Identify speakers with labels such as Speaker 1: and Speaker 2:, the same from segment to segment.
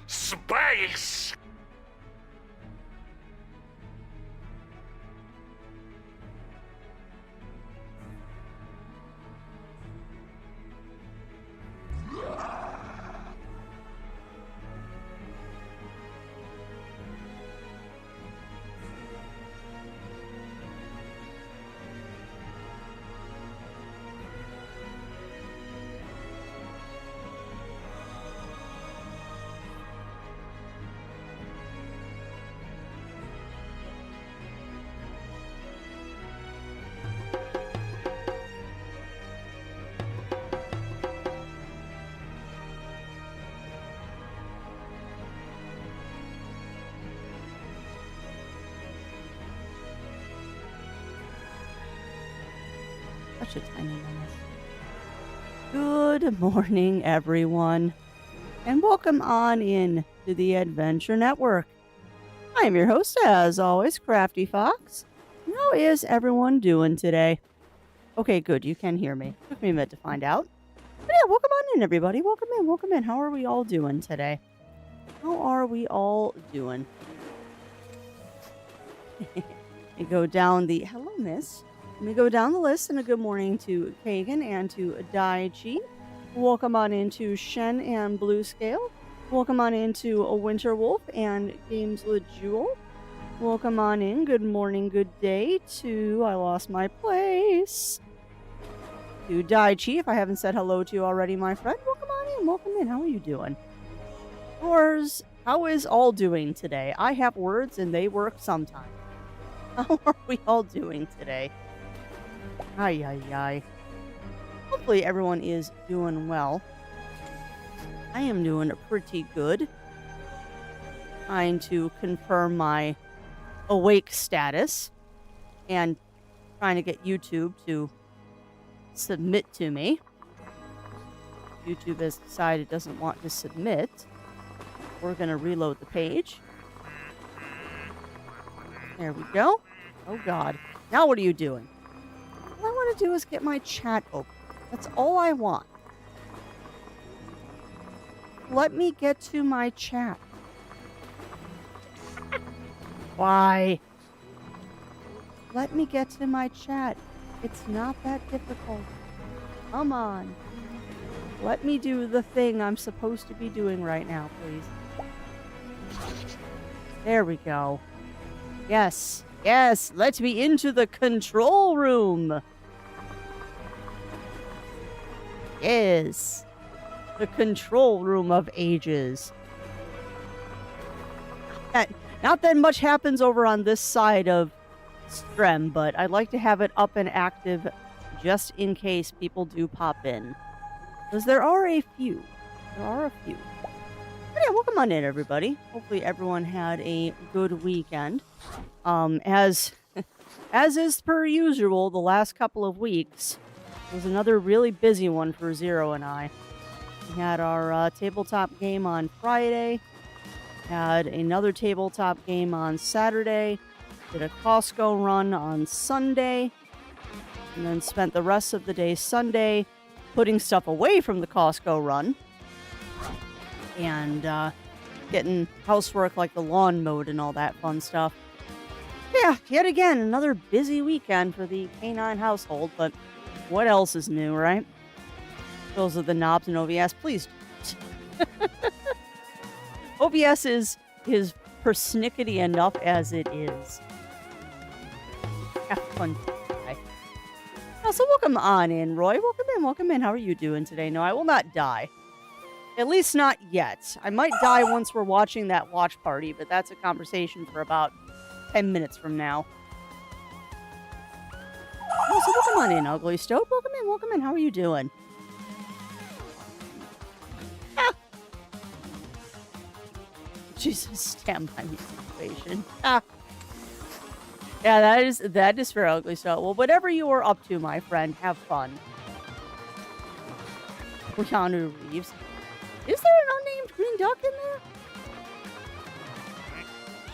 Speaker 1: Space!
Speaker 2: Such a tiny menace. Good morning, everyone, and welcome on in to the Adventure Network. I am your host, as always, Crafty Fox. How is everyone doing today? Okay, good. You can hear me. Took me a minute to find out. But yeah, welcome on in, everybody. Welcome in. Welcome in. How are we all doing today? How are we all doing? We go down the... Hello, miss. Let me go down the list, and a good morning to Kagan and to Daichi. Welcome on into Shen and Blue Scale. Welcome on into a Winter Wolf and Games with Jewel. Welcome on in. Good morning, good day to I lost my place. To Die Chief, I haven't said hello to you already, my friend. Welcome on in. Welcome in. How are you doing? Yours, how is all doing today? I have words and they work sometimes. How are we all doing today? Ay, ay, ay. Hopefully everyone is doing well. I am doing pretty good. Trying to confirm my awake status and trying to get YouTube to submit to me. YouTube has decided it doesn't want to submit. We're going to reload the page. There we go. Oh God. Now what are you doing? All I want to do is get my chat open. That's all I want. Let me get to my chat. Why? Let me get to my chat. It's not that difficult. Come on. Let me do the thing I'm supposed to be doing right now, please. There we go. Yes. Yes. Let me into the control room. Yes. The control room of ages. Not that much happens over on this side of Strem, but I'd like to have it up and active just in case people do pop in. Because there are a few. But yeah, welcome on in, everybody. Hopefully everyone had a good weekend. As is per usual, the last couple of weeks was another really busy one for Zero and I. We had our tabletop game on Friday. Had another tabletop game on Saturday, did a Costco run on Sunday, and then spent the rest of the day Sunday putting stuff away from the Costco run and getting housework like the lawn mowed and all that fun stuff. Yeah, yet again, another busy weekend for the canine household, but what else is new, right? Those are the knobs in OBS. Please OBS is persnickety enough as it is. Have fun. So welcome on in, Roy. Welcome in. How are you doing today? No, I will not die. At least not yet. I might die once we're watching that watch party, but that's a conversation for about 10 minutes from now. Oh, so welcome on in, Ugly Stope. Welcome in. How are you doing? Jesus, stand by me situation. Yeah, that is fair, Ugly Stope. Well, whatever you are up to, my friend, have fun. Keanu Reeves. Is there an unnamed green duck in there?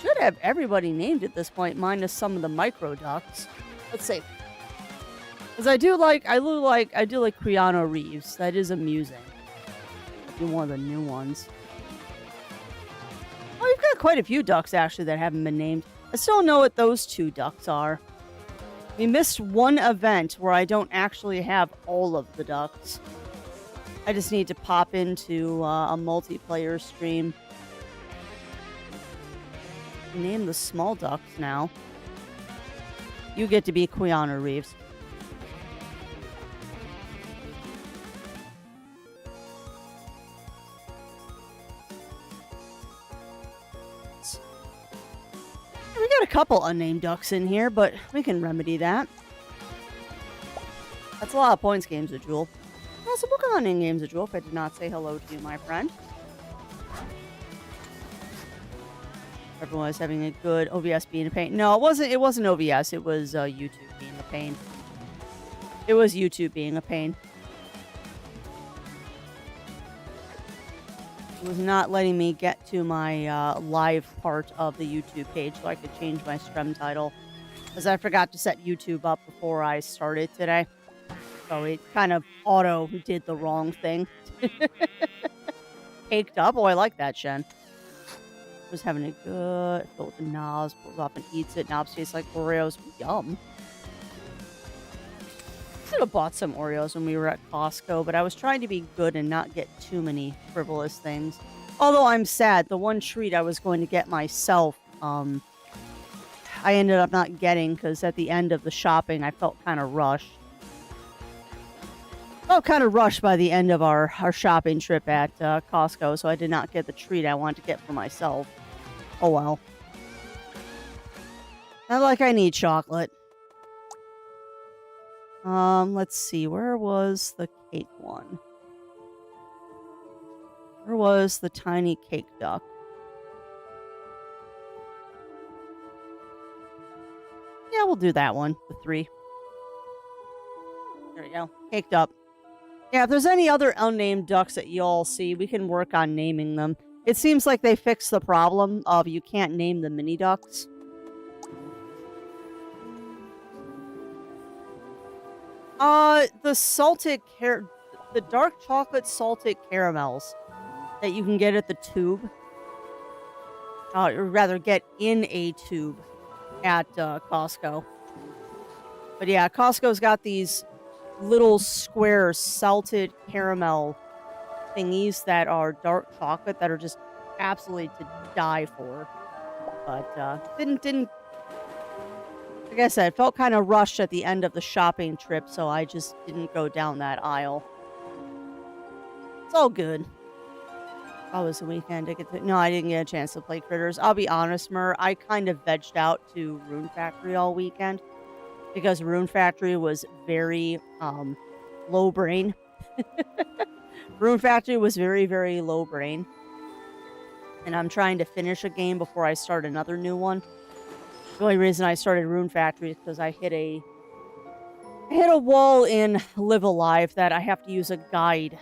Speaker 2: Should have everybody named at this point, minus some of the micro ducks. Let's see. Because I do like Keanu Reeves. That is amusing. I'll do one of the new ones. Oh, you've got quite a few ducks, actually, that haven't been named. I still don't know what those two ducks are. We missed one event where I don't actually have all of the ducks. I just need to pop into a multiplayer stream. Name the small ducks now. You get to be Keanu Reeves. We got a couple unnamed ducks in here, but we can remedy that. That's a lot of points, Games of Jewel. Also, welcome on in, Games of Jewel, if I did not say hello to you, my friend. Everyone is having a good OBS being a pain. No, it wasn't OBS, it was YouTube being a pain. It was YouTube being a pain. It was not letting me get to my live part of the YouTube page so I could change my stream title. Because I forgot to set YouTube up before I started today. So it kind of auto did the wrong thing. Caked up. Oh, I like that, Shen. Was having a good... Filled with the knobs, pulls off and eats it. Knobs taste like Oreos. Yum. Should have bought some Oreos when we were at Costco, but I was trying to be good and not get too many frivolous things. Although I'm sad, the one treat I was going to get myself I ended up not getting because at the end of the shopping, I felt kind of rushed. Felt kind of rushed by the end of our shopping trip at Costco, so I did not get the treat I wanted to get for myself. Oh well. Not like I need chocolate. Let's see. Where was the cake one? Where was the tiny cake duck? Yeah, we'll do that one. The 3. There we go. Caked up. Yeah, if there's any other unnamed ducks that y'all see, we can work on naming them. It seems like they fixed the problem of you can't name the mini ducks. The dark chocolate salted caramels that you can get at the tube. Or rather, get in a tube at Costco. But yeah, Costco's got these little square salted caramel thingies that are dark chocolate that are just absolutely to die for. But didn't like I said, felt kind of rushed at the end of the shopping trip, so I just didn't go down that aisle. It's all good. Oh, it was the weekend. No, I didn't get a chance to play Critters. I'll be honest, Mur, I kind of vegged out to Rune Factory all weekend because Rune Factory was very low brain. Rune Factory was very, very low brain. And I'm trying to finish a game before I start another new one. The only reason I started Rune Factory is because I hit a wall in Live Alive that I have to use a guide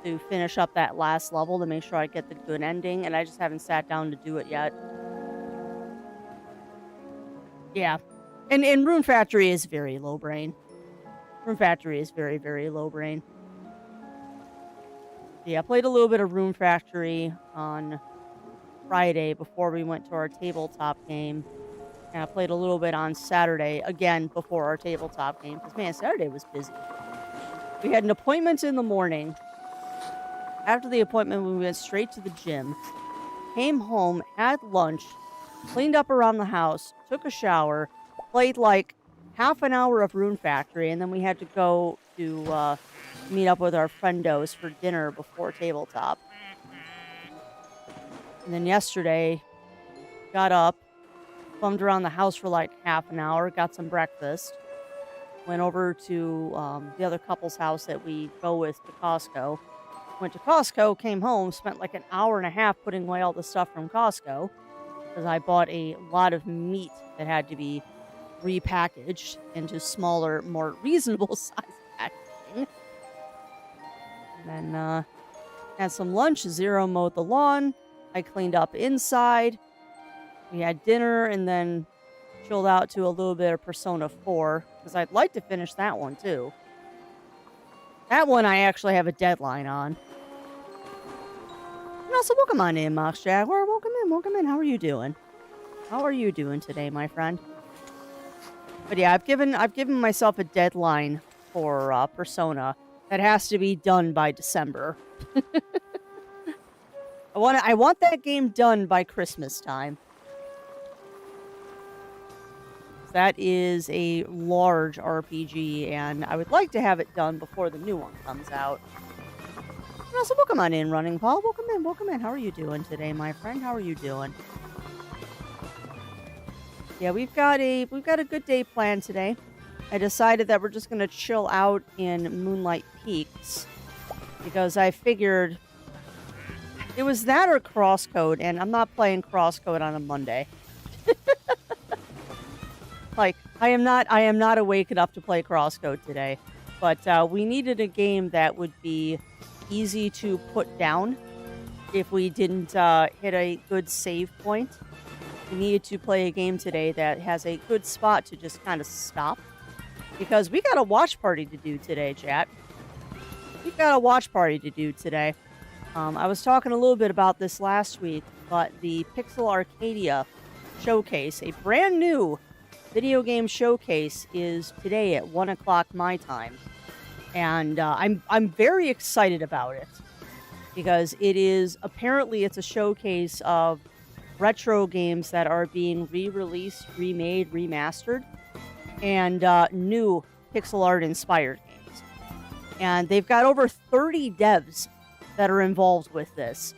Speaker 2: to finish up that last level to make sure I get the good ending, and I just haven't sat down to do it yet. Yeah. And Rune Factory is very low brain. Rune Factory is very, very low brain. Yeah, I played a little bit of Rune Factory on Friday before we went to our tabletop game. And I played a little bit on Saturday, again, before our tabletop game. Because, man, Saturday was busy. We had an appointment in the morning. After the appointment, we went straight to the gym. Came home, had lunch, cleaned up around the house, took a shower, played like half an hour of Rune Factory, and then we had to go to meet up with our friendos for dinner before tabletop. And then yesterday, got up, bummed around the house for like half an hour, got some breakfast, went over to the other couple's house that we go with to Costco. Went to Costco, came home, spent like an hour and a half putting away all the stuff from Costco because I bought a lot of meat that had to be repackaged into smaller, more reasonable size packaging. And then had some lunch, Zero mowed the lawn, I cleaned up inside, we had dinner, and then chilled out to a little bit of Persona 4 because I'd like to finish that one too. That one I actually have a deadline on. And also, welcome on in, Mox Jaguar. Welcome in. How are you doing? How are you doing today, my friend? But yeah, I've given myself a deadline for Persona that has to be done by December. I want that game done by Christmas time. That is a large RPG, and I would like to have it done before the new one comes out. And also, welcome on in, Running Paul. Welcome in. How are you doing today, my friend? How are you doing? Yeah, we've got a good day planned today. I decided that we're just gonna chill out in Moonlight Peaks because I figured it was that or Crosscode, and I'm not playing Crosscode on a Monday. Like, I am not awake enough to play Crosscode today, but we needed a game that would be easy to put down if we didn't hit a good save point. We needed to play a game today that has a good spot to just kind of stop, because we got a watch party to do today, chat. We've got a watch party to do today. I was talking a little bit about this last week, but the Pixel Arcadia showcase, a brand new video game showcase, is today at 1 o'clock my time. And I'm very excited about it because it's a showcase of retro games that are being re-released, remade, remastered, and new pixel art inspired games. And they've got over 30 devs that are involved with this.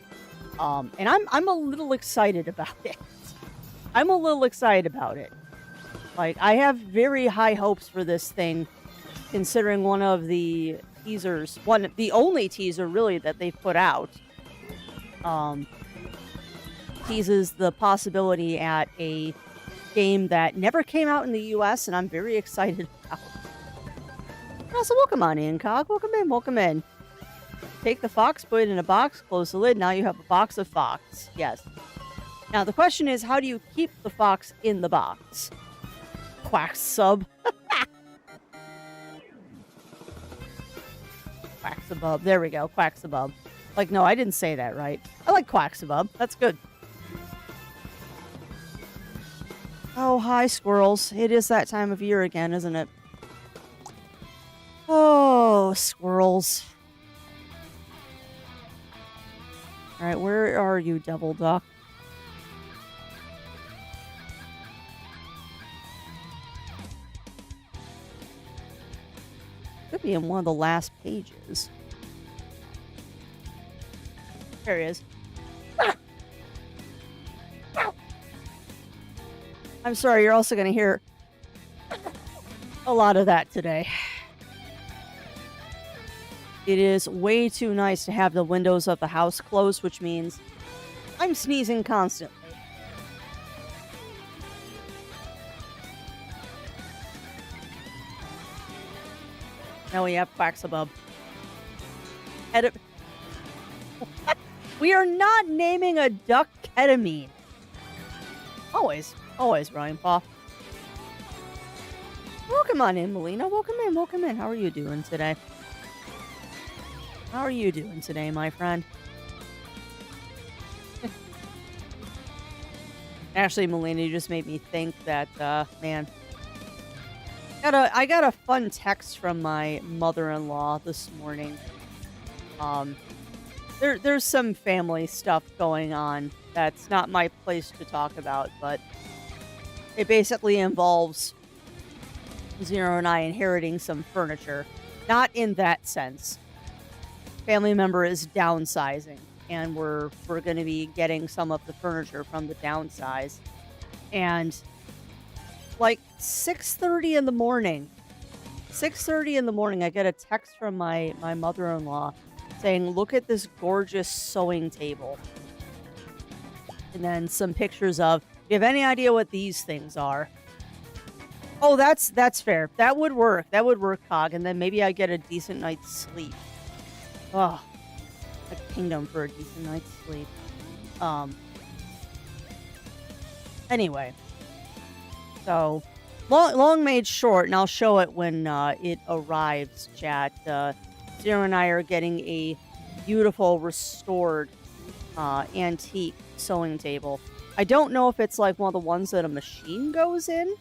Speaker 2: And I'm a little excited about it. I'm a little excited about it. Like, I have very high hopes for this thing, considering one of the teasers, the only teaser really that they've put out, teases the possibility at a game that never came out in the US, and I'm very excited about. Also, welcome on in, Cog. Welcome in, welcome in. Take the fox, put it in a box, close the lid. Now you have a box of fox. Yes. Now the question is, how do you keep the fox in the box? Quack sub. Quacksabub. There we go. Quacksabub. Like, no, I didn't say that right. I like Quacksabub. That's good. Oh, hi, squirrels. It is that time of year again, isn't it? Oh, squirrels. All right, where are you, Devil Duck? Could be in one of the last pages. There he is. I'm sorry, you're also going to hear a lot of that today. It is way too nice to have the windows of the house closed, which means I'm sneezing constantly. Now we have Quacksabub. We are not naming a duck ketamine. Always, Ryan Paw. Welcome on in, Melina. Welcome in, welcome in. How are you doing today? How are you doing today, my friend? Actually, Melina, you just made me think that, man. I got a fun text from my mother-in-law this morning. There's some family stuff going on that's not my place to talk about, but it basically involves Zero and I inheriting some furniture. Not in that sense. Family member is downsizing, and we're going to be getting some of the furniture from the downsize. And like 6:30 in the morning, I get a text from my mother-in-law saying, "Look at this gorgeous sewing table." And then some pictures of, "Do you have any idea what these things are?" Oh, that's fair. That would work. That would work, Cog. And then maybe I get a decent night's sleep. Oh, a kingdom for a decent night's sleep. Anyway. So, long made short, and I'll show it when it arrives, chat. Zero and I are getting a beautiful, restored, antique sewing table. I don't know if it's like one of the ones that a machine goes in.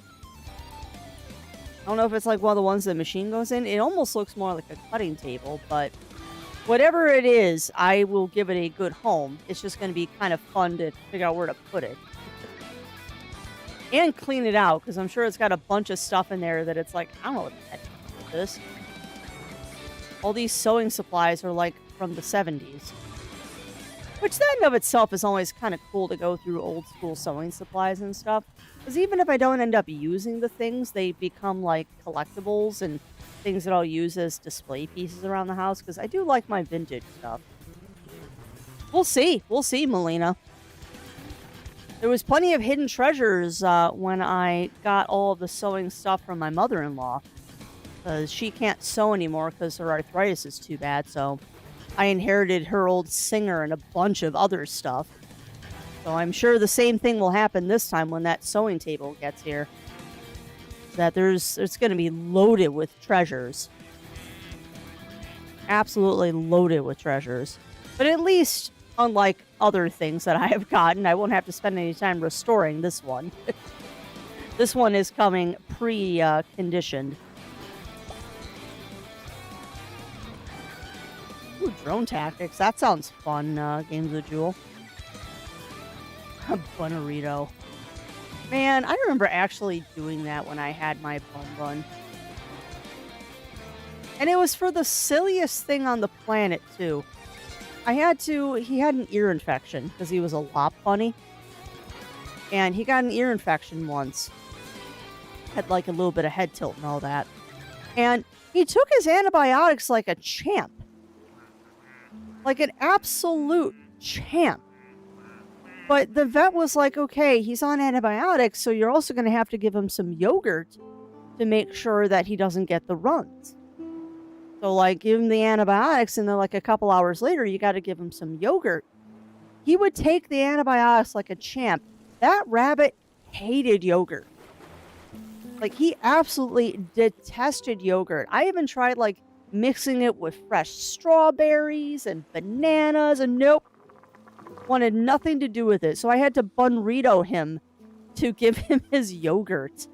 Speaker 2: I don't know if it's like one of the ones that a machine goes in. It almost looks more like a cutting table, but whatever it is, I will give it a good home. It's just going to be kind of fun to figure out where to put it. And clean it out, because I'm sure it's got a bunch of stuff in there that it's like, I don't know what the heck is this. All these sewing supplies are like from the 70s. Which that in of itself is always kind of cool to go through old school sewing supplies and stuff. Because even if I don't end up using the things, they become like collectibles and things that I'll use as display pieces around the house. Because I do like my vintage stuff. We'll see. We'll see, Melina. There was plenty of hidden treasures when I got all of the sewing stuff from my mother-in-law. Because she can't sew anymore because her arthritis is too bad. So I inherited her old Singer and a bunch of other stuff. So I'm sure the same thing will happen this time when that sewing table gets here. That it's going to be loaded with treasures. Absolutely loaded with treasures. But at least, unlike other things that I have gotten, I won't have to spend any time restoring this one. This one is coming pre-conditioned. Ooh, drone tactics. That sounds fun, Games of Jewel. Bunarito. Man, I remember actually doing that when I had my bun bun. And it was for the silliest thing on the planet, too. He had an ear infection because he was a lop bunny. And he got an ear infection once. Had like a little bit of head tilt and all that. And he took his antibiotics like a champ. Like an absolute champ. But the vet was like, okay, he's on antibiotics, so you're also going to have to give him some yogurt to make sure that he doesn't get the runs. So, like, give him the antibiotics, and then, like, a couple hours later, you got to give him some yogurt. He would take the antibiotics like a champ. That rabbit hated yogurt. Like, he absolutely detested yogurt. I even tried, like, mixing it with fresh strawberries and bananas, and nope. Wanted nothing to do with it. So I had to Bunrito him to give him his yogurt.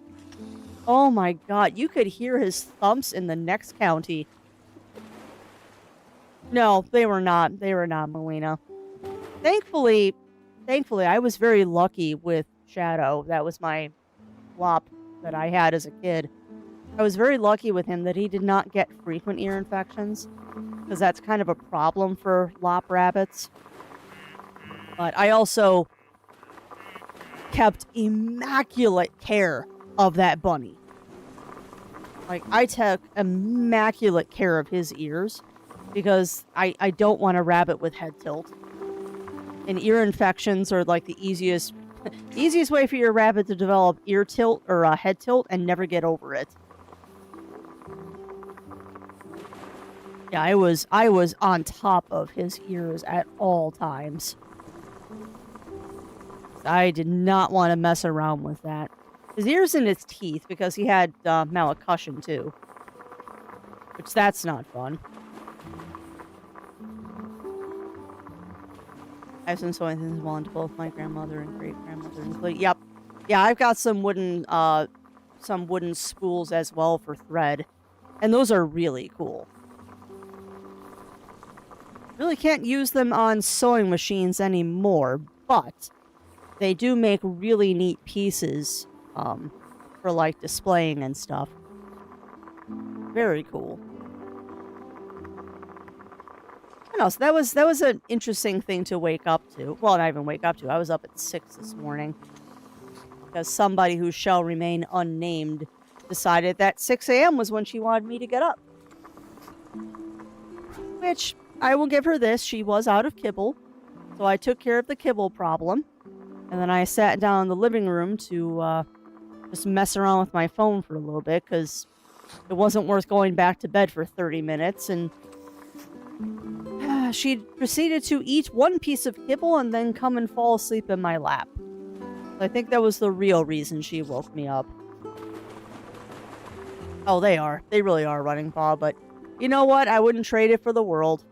Speaker 2: Oh my god, you could hear his thumps in the next county. No, they were not. They were not, Melina. Thankfully, I was very lucky with Shadow. That was my lop that I had as a kid. I was very lucky with him that he did not get frequent ear infections, because that's kind of a problem for lop rabbits. But I also kept immaculate care of that bunny. Like, I took immaculate care of his ears because I don't want a rabbit with head tilt. And ear infections are like the easiest way for your rabbit to develop ear tilt or head tilt and never get over it. Yeah, I was on top of his ears at all times. I did not want to mess around with that. His ears and his teeth, because he had malacussion too. Which, that's not fun. I have some sewing things belong to both my grandmother and great-grandmother included. Yep. Yeah, I've got some wooden spools as well for thread. And those are really cool. Really can't use them on sewing machines anymore, but they do make really neat pieces for like displaying and stuff. Very cool. I know, so that was an interesting thing to wake up to. Well, not even wake up to. I was up at 6 this morning because somebody who shall remain unnamed decided that 6 a.m. was when she wanted me to get up. Which, I will give her this. She was out of kibble. So I took care of the kibble problem. And then I sat down in the living room to just mess around with my phone for a little bit because it wasn't worth going back to bed for 30 minutes. And she proceeded to eat one piece of kibble and then come and fall asleep in my lap. I think that was the real reason she woke me up. Oh, they are. They really are running paw, but you know what? I wouldn't trade it for the world.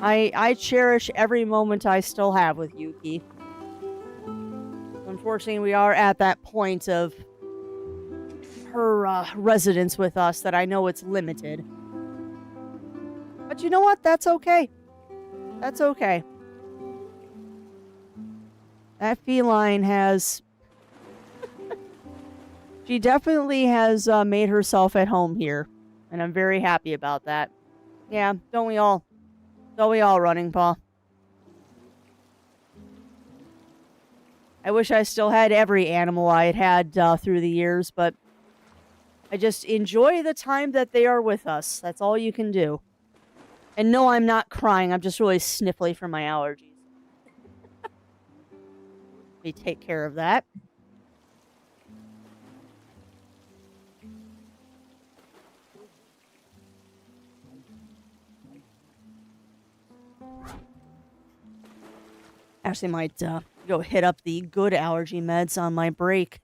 Speaker 2: I cherish every moment I still have with Yuki. Unfortunately, we are at that point of her residence with us that I know it's limited. But you know what? That's okay. That's okay. That feline has... she definitely has made herself at home here. And I'm very happy about that. Yeah, don't we all? Don't we all, Running Paw? I wish I still had every animal I had through the years, but I just enjoy the time that they are with us. That's all you can do. And no, I'm not crying. I'm just really sniffly from my allergies. Let me take care of that. Actually, might go hit up the good allergy meds on my break.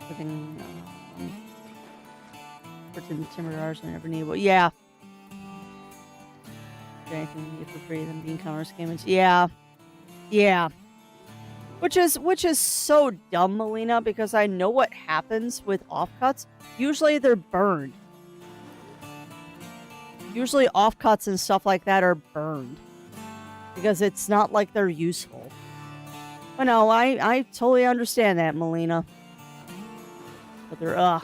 Speaker 2: Living in timber arts I never need. Well, yeah. Anything you get for free, then bean counters came into. Yeah, yeah. Which is so dumb, Melina, because I know what happens with offcuts. Usually they're burned. Usually offcuts and stuff like that are burned. because it's not like they're useful. But no, I totally understand that, Melina. But they're,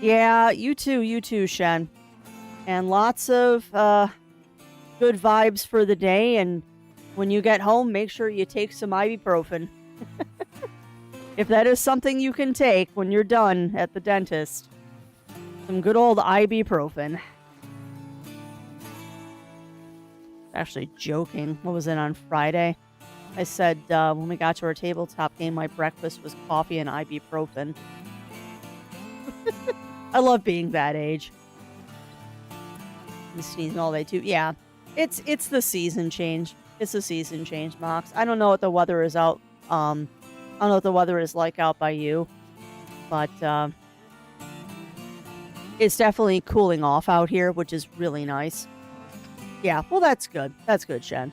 Speaker 2: yeah, you too, Shen. And lots of, good vibes for the day, and when you get home, make sure you take some ibuprofen. If that is something you can take when you're done at the dentist. Some good old ibuprofen. Actually joking. What was it on Friday? I said when we got to our tabletop game, my breakfast was coffee and ibuprofen. I love being that age. I'm sneezing all day too. Yeah, it's the season change. It's the season change, Mox. I don't know what the weather is out. I don't know what the weather is like out by you, but it's definitely cooling off out here, which is really nice. Yeah, well, that's good. That's good, Shen.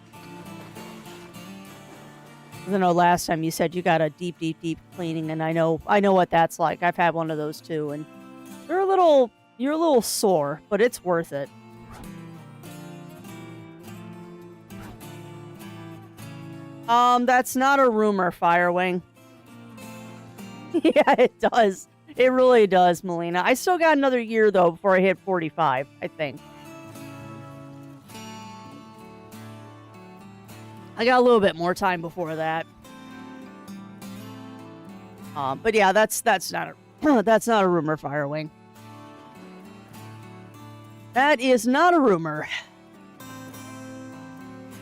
Speaker 2: I know last time you said you got a deep cleaning, and I know what that's like. I've had one of those too, and you're a little sore, but it's worth it. That's not a rumor, Firewing. Yeah, it does. It really does, Melina. I still got another year, though, before I hit 45, I think. I got a little bit more time before that. But yeah, that's not a that's not a rumor, Firewing. That is not a rumor.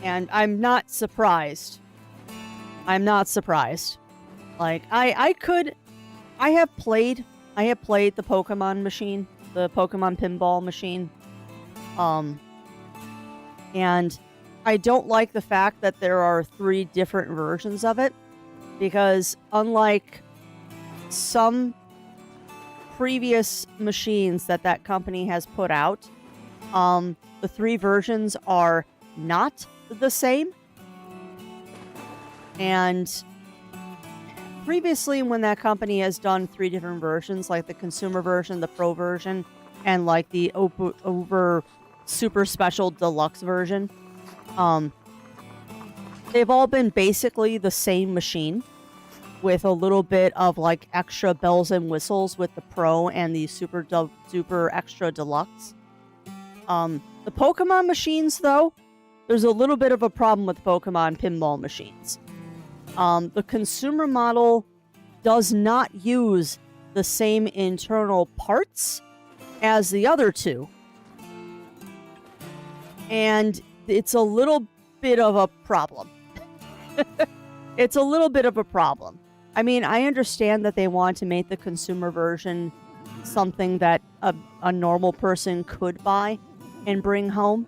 Speaker 2: And I'm not surprised. I'm not surprised. Like, I have played the Pokemon machine, the Pokemon pinball machine. And I don't like the fact that there are 3 different versions of it, because unlike some previous machines that company has put out, the 3 versions are not the same. And previously, when that company has done 3 different versions, like the consumer version, the pro version, and like the over super special deluxe version, they've all been basically the same machine with a little bit of like extra bells and whistles with the pro and the super extra deluxe. The Pokemon machines, though, there's a little bit of a problem with Pokemon pinball machines. The consumer model does not use the same internal parts as the other 2. And it's a little bit of a problem. It's a little bit of a problem. I mean, I understand that they want to make the consumer version something that a normal person could buy and bring home.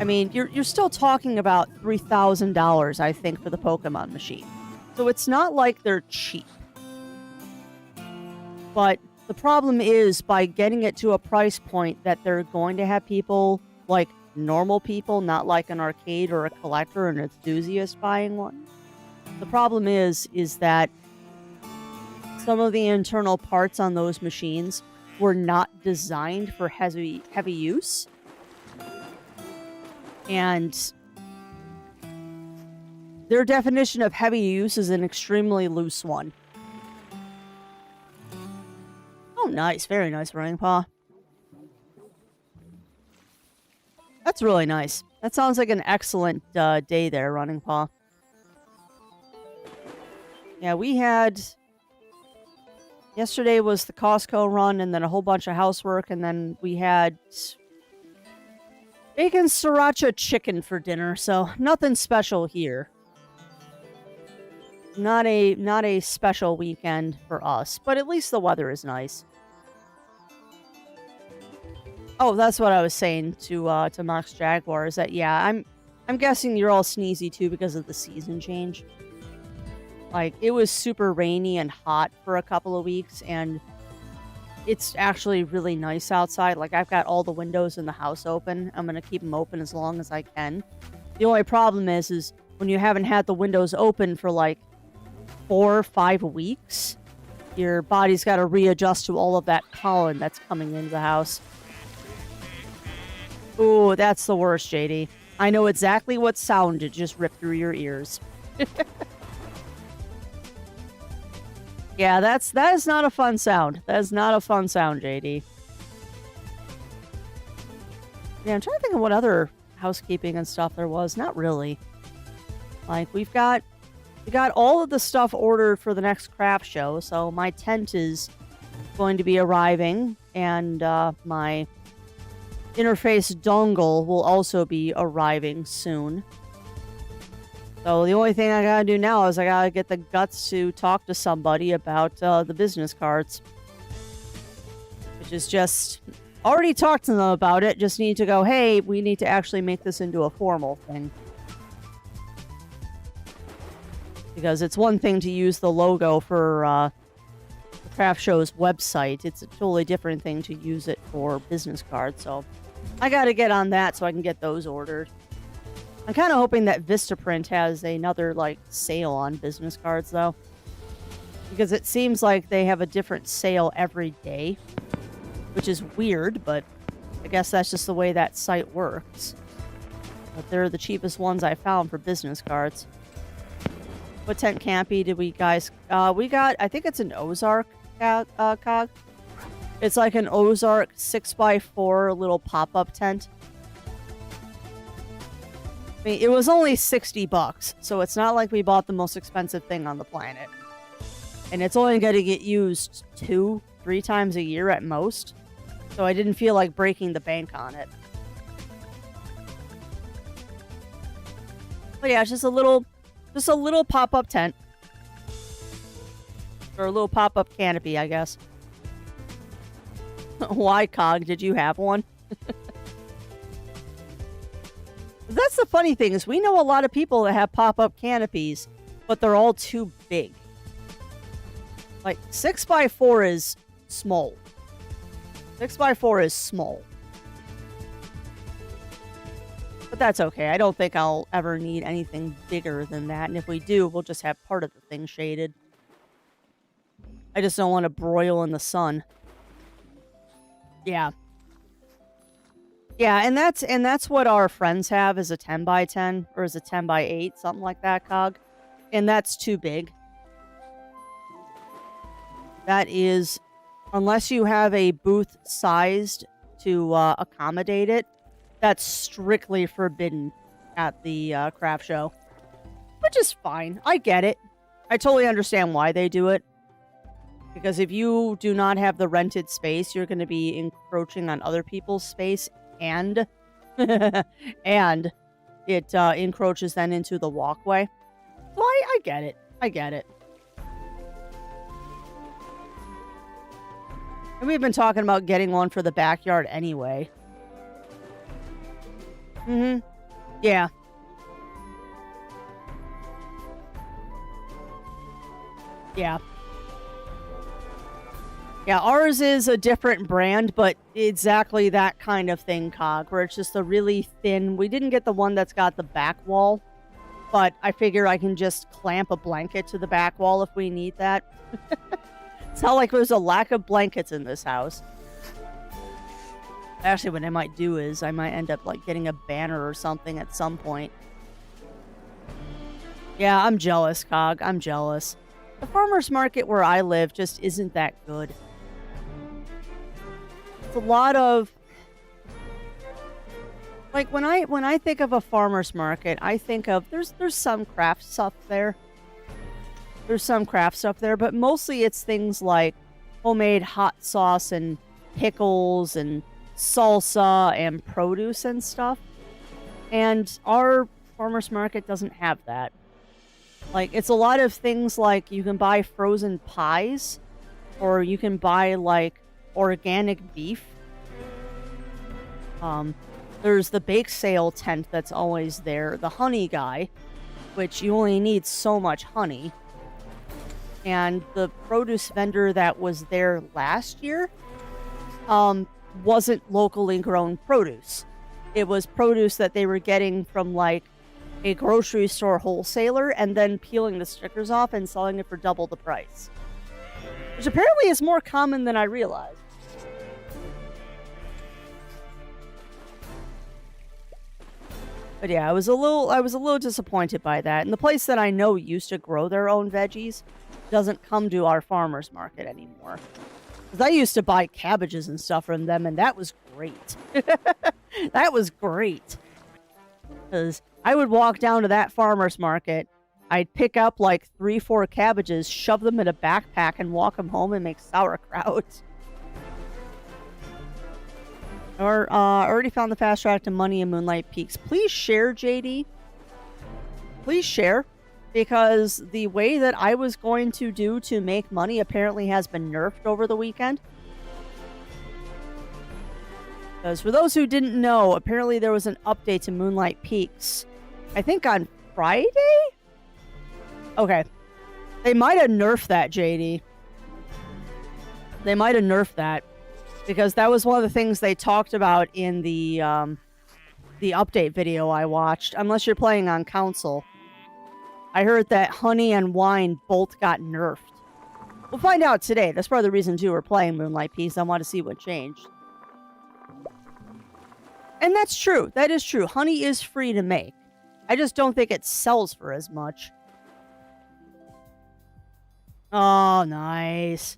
Speaker 2: I mean, you're still talking about $3,000, I think, for the Pokemon machine. So it's not like they're cheap. But the problem is, by getting it to a price point that they're going to have people, like normal people, not like an arcade or a collector or an enthusiast buying one. The problem is that some of the internal parts on those machines were not designed for heavy use. And their definition of heavy use is an extremely loose one. Oh, nice. Very nice, Running Paw. That's really nice. That sounds like an excellent day there, Running Paw. Yeah, we had... Yesterday was the Costco run, and then a whole bunch of housework, and then we had... bacon sriracha chicken for dinner, so nothing special here. Not a special weekend for us, but at least the weather is nice. Oh, that's what I was saying to Mox Jaguar, is that yeah, I'm guessing you're all sneezy too because of the season change. Like, it was super rainy and hot for a couple of weeks, and it's actually really nice outside. Like, I've got all the windows in the house open. I'm going to keep them open as long as I can. The only problem is when you haven't had the windows open for like 4 or 5 weeks, your body's got to readjust to all of that pollen that's coming into the house. Ooh, that's the worst, JD. I know exactly what sound it just ripped through your ears. Yeah, that is not a fun sound. That is not a fun sound, JD. Yeah, I'm trying to think of what other housekeeping and stuff there was. Not really. Like, we got all of the stuff ordered for the next craft show, so my tent is going to be arriving, and my interface dongle will also be arriving soon. So the only thing I gotta do now is I gotta get the guts to talk to somebody about the business cards. Which is just... Already talked to them about it, just need to go, hey, we need to actually make this into a formal thing. Because it's one thing to use the logo for the craft show's website. It's a totally different thing to use it for business cards, so I gotta get on that so I can get those ordered. I'm kind of hoping that Vistaprint has another, like, sale on business cards, though. Because it seems like they have a different sale every day. Which is weird, but I guess that's just the way that site works. But they're the cheapest ones I found for business cards. What tent campy did we guys... we got... I think it's an Ozark cog. It's like an Ozark 6x4 little pop-up tent. I mean, it was only $60, so it's not like we bought the most expensive thing on the planet. And it's only going to get used 2-3 times a year at most. So I didn't feel like breaking the bank on it. But yeah, it's just a little pop-up tent. Or a little pop-up canopy, I guess. Why, Cog? Did you have one? That's the funny thing, is we know a lot of people that have pop-up canopies, but they're all too big. Like, 6x4 is small. 6x4 is small. But that's okay. I don't think I'll ever need anything bigger than that. And if we do, we'll just have part of the thing shaded. I just don't want to broil in the sun. Yeah. Yeah, and that's what our friends have, is a 10x10 or is a 10x8, something like that, Cog. And that's too big. That is... Unless you have a booth sized to accommodate it, that's strictly forbidden at the craft show. Which is fine. I get it. I totally understand why they do it. Because if you do not have the rented space, you're going to be encroaching on other people's space, and and it encroaches then into the walkway. So I get it. I get it. And we've been talking about getting one for the backyard anyway. Mm-hmm. Yeah. Yeah. Yeah, ours is a different brand, but exactly that kind of thing, Cog, where it's just a really thin... We didn't get the one that's got the back wall, but I figure I can just clamp a blanket to the back wall if we need that. It's not like there's a lack of blankets in this house. Actually, what I might do is I might end up like getting a banner or something at some point. Yeah, I'm jealous, Cog. I'm jealous. The farmer's market where I live just isn't that good. It's a lot of... Like, when I think of a farmer's market, I think of... There's some craft stuff there. There's some craft stuff there, but mostly it's things like homemade hot sauce and pickles and salsa and produce and stuff. And our farmer's market doesn't have that. Like, it's a lot of things like you can buy frozen pies, or you can buy, like, organic beef. There's the bake sale tent that's always there, the honey guy, which you only need so much honey. And the produce vendor that was there last year wasn't locally grown produce. It was produce that they were getting from, like, a grocery store wholesaler and then peeling the stickers off and selling it for double the price. Which apparently is more common than I realized. But yeah, I was a little disappointed by that. And the place that I know used to grow their own veggies doesn't come to our farmers market anymore. Because I used to buy cabbages and stuff from them, and that was great. That was great. Because I would walk down to that farmer's market, I'd pick up like 3-4 cabbages, shove them in a backpack, and walk them home and make sauerkraut. Or already found the fast track to money in Moonlight Peaks. Please share, JD. Please share. Because the way that I was going to do to make money apparently has been nerfed over the weekend. Because for those who didn't know, apparently there was an update to Moonlight Peaks. I think on Friday? Okay. They might have nerfed that, JD. They might have nerfed that. Because that was one of the things they talked about in the update video I watched. Unless you're playing on console. I heard that honey and wine both got nerfed. We'll find out today. That's part of the reason, too, we're playing Moonlight Peaks. I want to see what changed. And that's true. That is true. Honey is free to make. I just don't think it sells for as much. Oh, nice.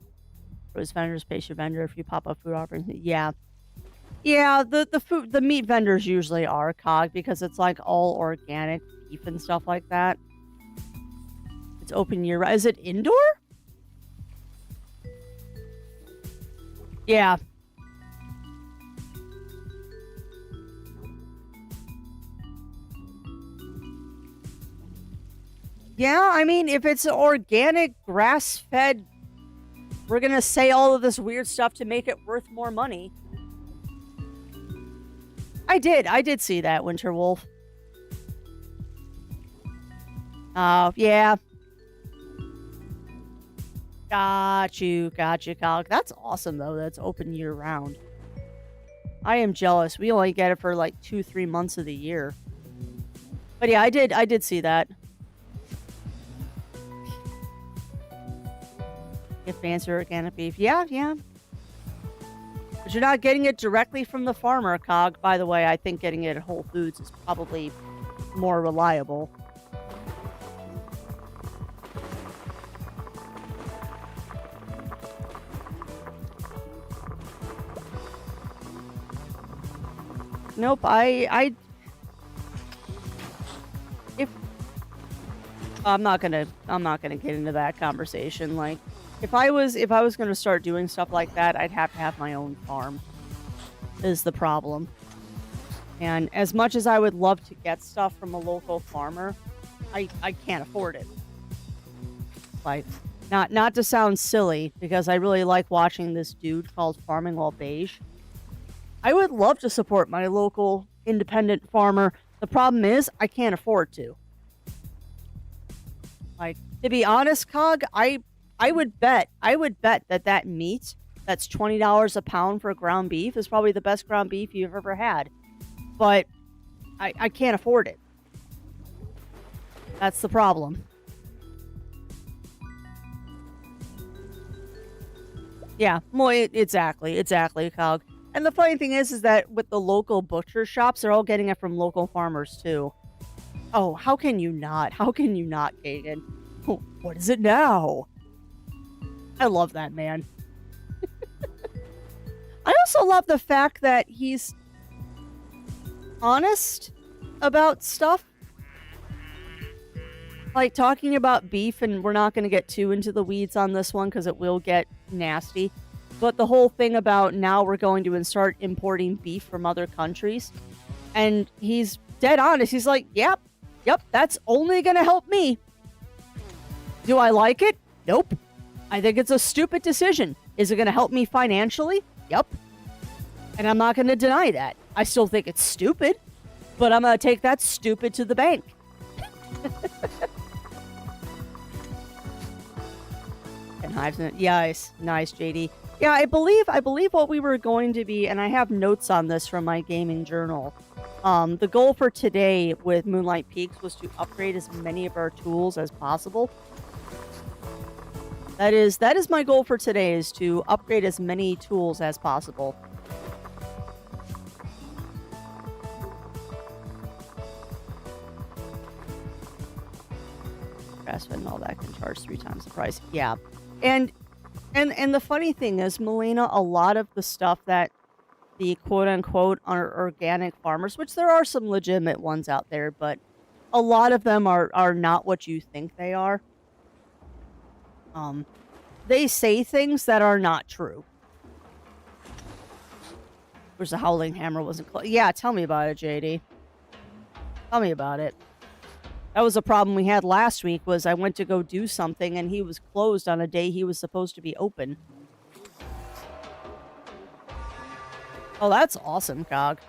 Speaker 2: Rose vendors pay your vendor if you pop up food offerings. Yeah. Yeah, the meat vendors usually are COG because it's like all organic beef and stuff like that. It's open year round. Is it indoor? Yeah. Yeah, I mean, if it's organic, grass-fed, we're gonna say all of this weird stuff to make it worth more money. I did see that, Winterwolf. Oh, yeah. Got you, Cog. That's awesome, though. That's open year-round. I am jealous. We only get it for, like, 2-3 months of the year. But yeah, I did see that. Get fancier organic beef. Yeah, yeah. But you're not getting it directly from the farmer, Cog. By the way, I think getting it at Whole Foods is probably more reliable. Nope, if I'm not gonna get into that conversation. Like, if I was gonna start doing stuff like that, I'd have to have my own farm. Is the problem. And as much as I would love to get stuff from a local farmer, I can't afford it. Like, not to sound silly, because I really like watching this dude called Farming While Beige. I would love to support my local independent farmer. The problem is, I can't afford to. Like, to be honest, Cog, I would bet that meat that's $20 a pound for ground beef is probably the best ground beef you've ever had. But I can't afford it. That's the problem. Yeah, well, exactly, Cog. And the funny thing is that with the local butcher shops, they're all getting it from local farmers, too. Oh, how can you not? How can you not, Kagan? Oh, what is it now? I love that man. I also love the fact that he's honest about stuff. Like, talking about beef, and we're not going to get too into the weeds on this one because it will get nasty. But the whole thing about now we're going to start importing beef from other countries. And he's dead honest. He's like, yep, that's only going to help me. Do I like it? Nope. I think it's a stupid decision. Is it going to help me financially? Yep. And I'm not going to deny that. I still think it's stupid. But I'm going to take that stupid to the bank. And hives in it. Yes. Nice, JD. Yeah, I believe what we were going to be, and I have notes on this from my gaming journal. The goal for today with Moonlight Peaks was to upgrade as many of our tools as possible. That is my goal for today, is to upgrade as many tools as possible. grass fed and all that can charge 3 times the price. Yeah. And the funny thing is, Melina, a lot of the stuff that the quote unquote are organic farmers, which there are some legitimate ones out there, but a lot of them are not what you think they are. They say things that are not true. Where's the howling hammer wasn't close? Yeah, tell me about it, JD. Tell me about it. That was a problem we had last week, was I went to go do something and he was closed on a day he was supposed to be open. Oh, that's awesome, Cog.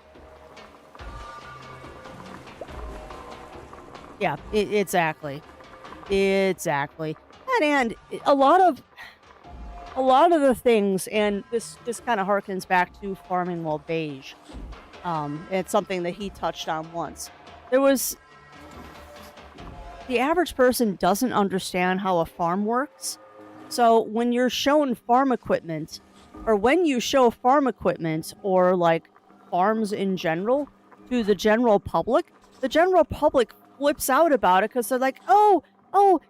Speaker 2: Yeah, exactly. Exactly. And a lot of the things, and this kind of harkens back to farming while beige. It's something that he touched on once. The average person doesn't understand how a farm works. So when you're shown farm equipment, or when you show farm equipment, or like farms in general, to the general public flips out about it because they're like, oh,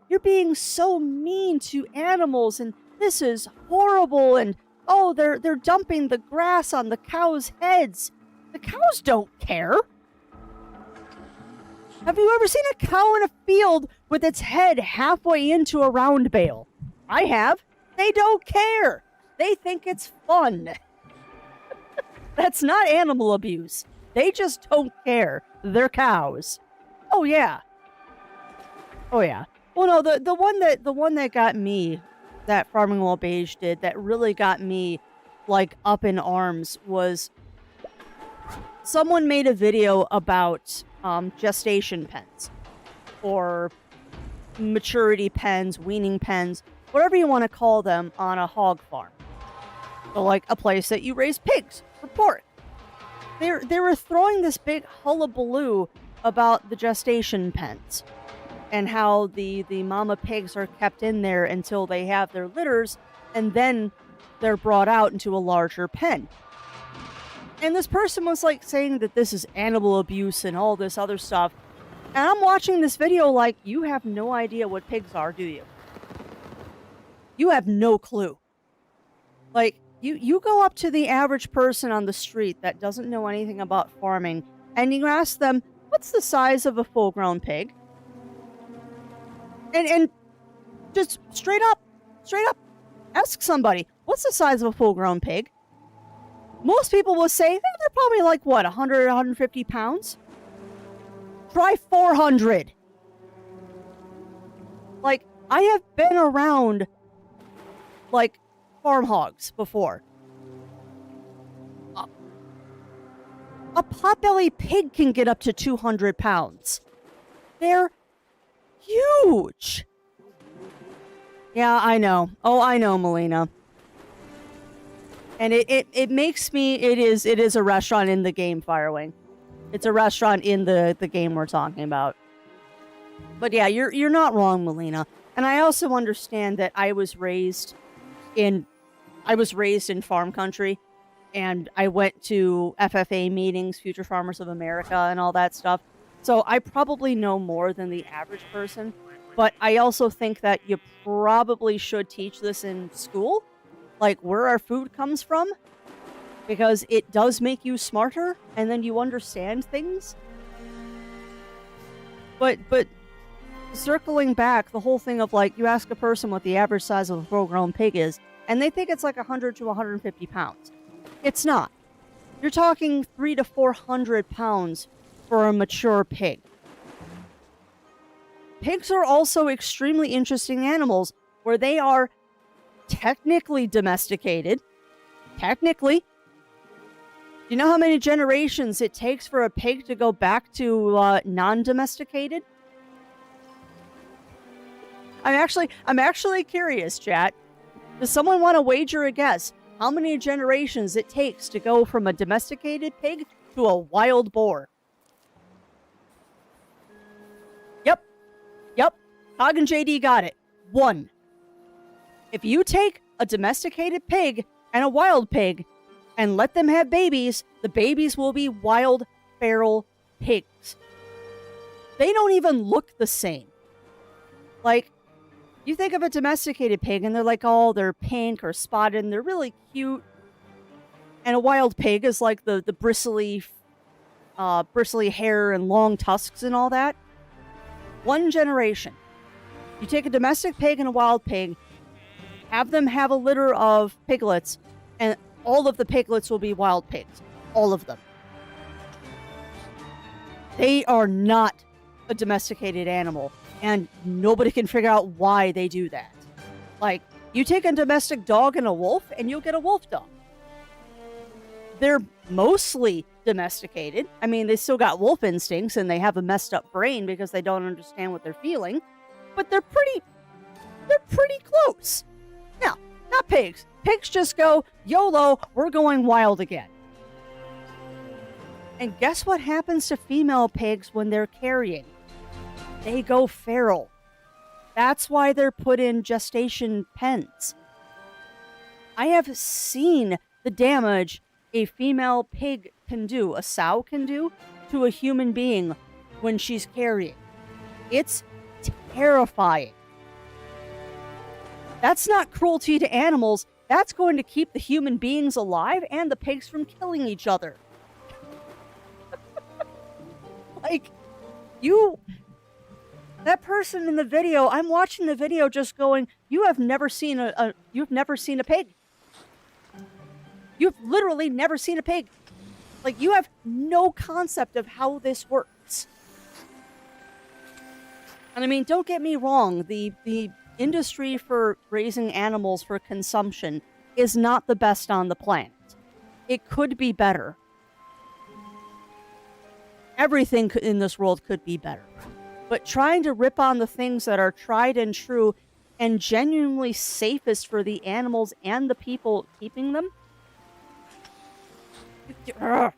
Speaker 2: you're being so mean to animals, and this is horrible, and oh, they're dumping the grass on the cows' heads. The cows don't care. Have you ever seen a cow in a field with its head halfway into a round bale? I have. They don't care. They think it's fun. That's not animal abuse. They just don't care. They're cows. Oh yeah. Oh yeah. Well, no, the one that got me, that Farming While Beige did, that really got me like up in arms, was someone made a video about gestation pens, or maturity pens, weaning pens, whatever you want to call them, on a hog farm. So like a place that you raise pigs for pork. They were throwing this big hullabaloo about the gestation pens and how the mama pigs are kept in there until they have their litters, and then they're brought out into a larger pen. And this person was like saying that this is animal abuse and all this other stuff. And I'm watching this video like, you have no idea what pigs are, do you? You have no clue. Like, you go up to the average person on the street that doesn't know anything about farming, and you ask them, what's the size of a full-grown pig? And just straight up, ask somebody, what's the size of a full-grown pig? Most people will say, they're probably like, what, 100, 150 pounds? Try 400. Like, I have been around, like, farm hogs before. A potbelly pig can get up to 200 pounds. They're huge. Yeah, I know. Oh, I know, Melina. And it makes me, it is a restaurant in the game, Firewing. It's a restaurant in the game we're talking about. But yeah, you're not wrong, Melina. And I also understand that I was raised in farm country, and I went to FFA meetings, Future Farmers of America, and all that stuff. So I probably know more than the average person. But I also think that you probably should teach this in school, like where our food comes from, because it does make you smarter, and then you understand things. But circling back, the whole thing of like, you ask a person what the average size of a full-grown pig is, and they think it's like 100 to 150 pounds. It's not. You're talking 300 to 400 pounds for a mature pig. Pigs are also extremely interesting animals, where they are technically domesticated. Technically. Do you know how many generations it takes for a pig to go back to non-domesticated? I'm actually curious, chat. Does someone want to wager a guess how many generations it takes to go from a domesticated pig to a wild boar? Yep. Cog and JD got it. 1. If you take a domesticated pig and a wild pig and let them have babies, the babies will be wild, feral pigs. They don't even look the same. Like, you think of a domesticated pig and they're like, oh, they're pink or spotted and they're really cute. And a wild pig is like the bristly hair and long tusks and all that. One generation. You take a domestic pig and a wild pig, have them have a litter of piglets, and all of the piglets will be wild pigs. All of them. They are not a domesticated animal, and nobody can figure out why they do that. Like, you take a domestic dog and a wolf, and you'll get a wolf dog. They're mostly domesticated. I mean, they still got wolf instincts, and they have a messed up brain because they don't understand what they're feeling, but they're pretty close. Now, not pigs. Pigs just go, YOLO, we're going wild again. And guess what happens to female pigs when they're carrying? They go feral. That's why they're put in gestation pens. I have seen the damage a female pig can do, a sow can do, to a human being when she's carrying. It's terrifying. That's not cruelty to animals. That's going to keep the human beings alive and the pigs from killing each other. Like, that person in the video, I'm watching the video just going, you've never seen a pig. You've literally never seen a pig. Like, you have no concept of how this works. And I mean, don't get me wrong, the industry for raising animals for consumption is not the best on the planet. It could be better. Everything in this world could be better. But trying to rip on the things that are tried and true and genuinely safest for the animals and the people keeping them? Yeah,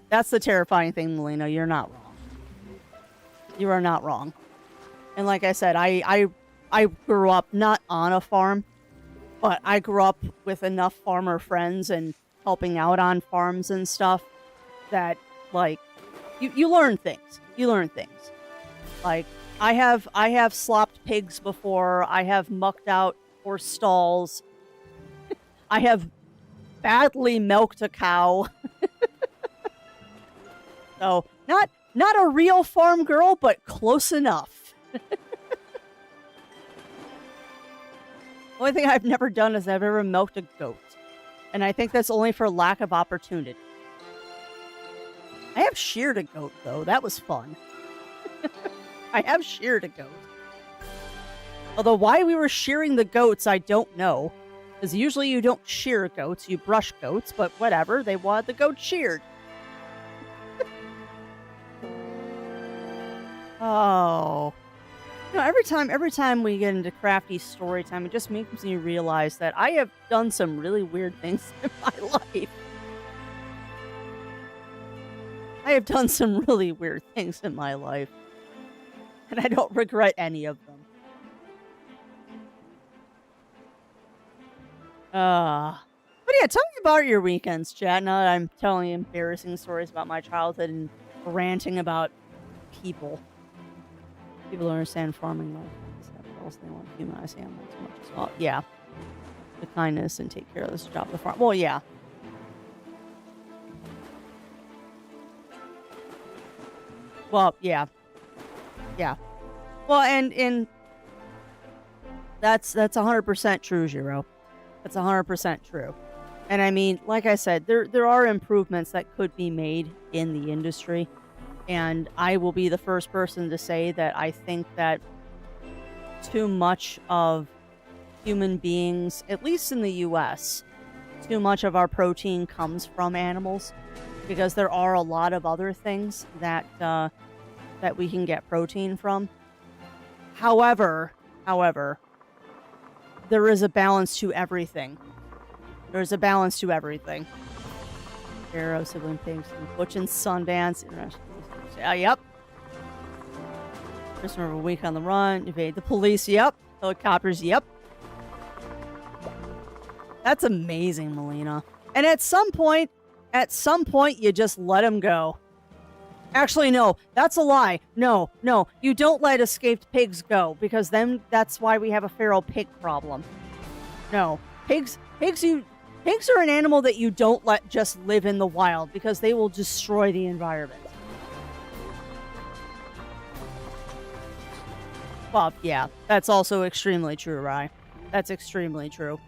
Speaker 2: that's the terrifying thing, Melina. You're not wrong. You are not wrong. And like I said, I grew up not on a farm, but I grew up with enough farmer friends and helping out on farms and stuff that, like, you learn things. You learn things. Like, I have slopped pigs before. I have mucked out horse stalls. I have badly milked a cow. So, not a real farm girl, but close enough. Only thing I've never done is I've ever milked a goat. And I think that's only for lack of opportunity. I have sheared a goat, though. That was fun. I have sheared a goat. Although why we were shearing the goats, I don't know. Because usually you don't shear goats, you brush goats, but whatever, they wanted the goat sheared. Oh. You know, every time we get into crafty story time, it just makes me realize that I have done some really weird things in my life. I have done some really weird things in my life. And I don't regret any of them. But yeah, tell me about your weekends, chat. Now that I'm telling you embarrassing stories about my childhood and ranting about people. People don't understand farming life. What else they want to humanize animals as much as well. Yeah. The kindness and take care of this job of the farm. Well, yeah. Well, yeah. Yeah. Well, and that's 100% true, Jiro. That's 100% true. And I mean, like I said, there are improvements that could be made in the industry. And I will be the first person to say that I think that too much of human beings, at least in the US, too much of our protein comes from animals. Because there are a lot of other things that we can get protein from. However, there is a balance to everything. There's a balance to everything. Arrow, sibling pigs, Butch and Sundance. Yep. Prisoner of a week on the run. Evade the police. Yep. Helicopters. Yep. That's amazing, Melina. And at some point, At some point, you just let him go. Actually, no, that's a lie. No, you don't let escaped pigs go, because then that's why we have a feral pig problem. No, pigs are an animal that you don't let just live in the wild, because they will destroy the environment. Well, yeah, that's also extremely true, Rye. That's extremely true.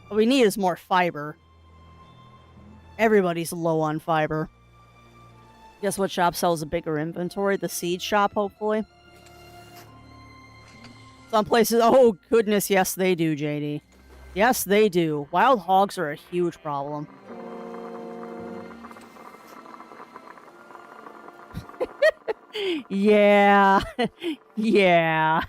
Speaker 2: What we need is more fiber. Everybody's low on fiber. Guess what shop sells a bigger inventory? The seed shop, hopefully. Some places... Oh, goodness, yes, they do, JD. Yes, they do. Wild hogs are a huge problem. Yeah. Yeah.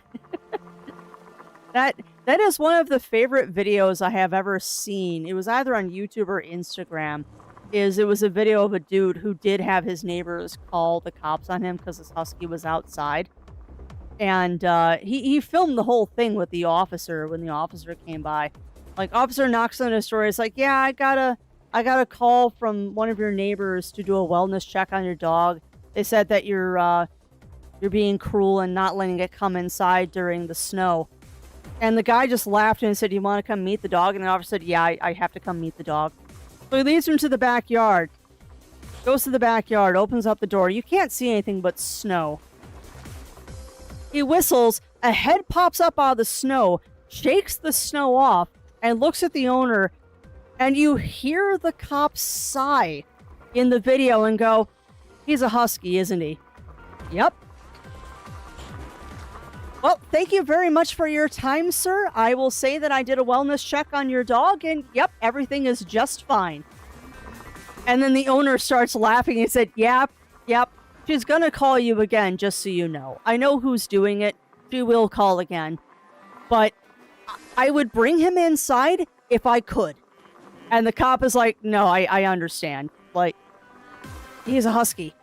Speaker 2: That is one of the favorite videos I have ever seen. It was either on YouTube or Instagram. It was a video of a dude who did have his neighbors call the cops on him because his husky was outside. And he filmed the whole thing with the officer when the officer came by. Like, officer knocks on his door. It's like, yeah, I got a call from one of your neighbors to do a wellness check on your dog. They said that you're being cruel and not letting it come inside during the snow. And the guy just laughed and said, "You want to come meet the dog?" And the officer said, "Yeah, I have to come meet the dog." So he leads him to the backyard. Goes to the backyard, opens up the door. You can't see anything but snow. He whistles, a head pops up out of the snow, shakes the snow off, and looks at the owner, and you hear the cop sigh in the video and go, "He's a husky, isn't he?" Yep. Well, thank you very much for your time, sir. I will say that I did a wellness check on your dog, and yep, everything is just fine. And then the owner starts laughing and said, yep, she's gonna call you again, just so you know. I know who's doing it. She will call again. But I would bring him inside if I could. And the cop is like, no, I understand. Like, he's a husky.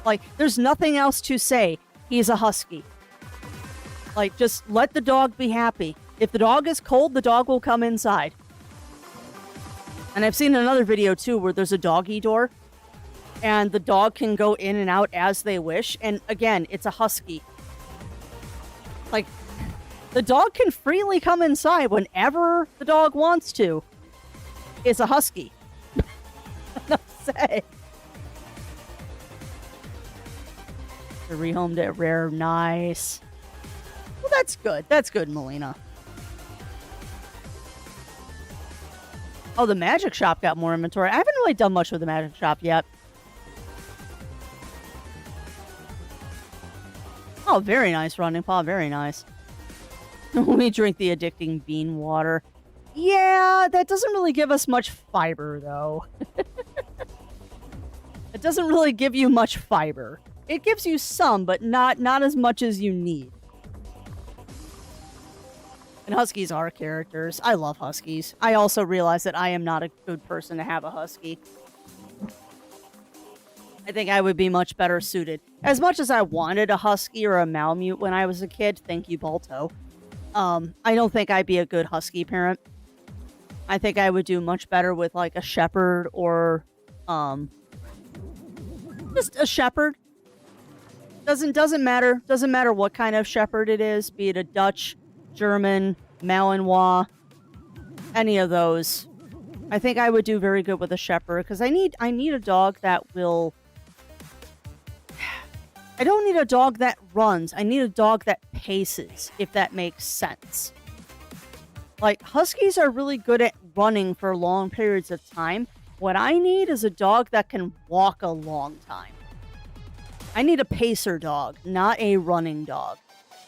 Speaker 2: Like, there's nothing else to say. He's a husky. Like, just let the dog be happy. If the dog is cold, the dog will come inside. And I've seen another video, too, where there's a doggy door. And the dog can go in and out as they wish. And again, it's a husky. Like, the dog can freely come inside whenever the dog wants to. It's a husky. Enough to say. The rehomed at rare. Nice. Well, that's good. That's good, Melina. Oh, the magic shop got more inventory. I haven't really done much with the magic shop yet. Oh, very nice, Running Paw. Very nice. We drink the addicting bean water. Yeah, that doesn't really give us much fiber, though. It doesn't really give you much fiber. It gives you some, but not as much as you need. And huskies are characters. I love huskies. I also realize that I am not a good person to have a husky. I think I would be much better suited. As much as I wanted a husky or a Malamute when I was a kid, thank you, Balto. I don't think I'd be a good husky parent. I think I would do much better with, like, a shepherd or, just a shepherd. Doesn't matter. Doesn't matter what kind of shepherd it is, be it a Dutch, German, Malinois, any of those. I think I would do very good with a shepherd, because I need a dog that will... I don't need a dog that runs. I need a dog that paces, if that makes sense. Like, huskies are really good at running for long periods of time. What I need is a dog that can walk a long time. I need a pacer dog, not a running dog.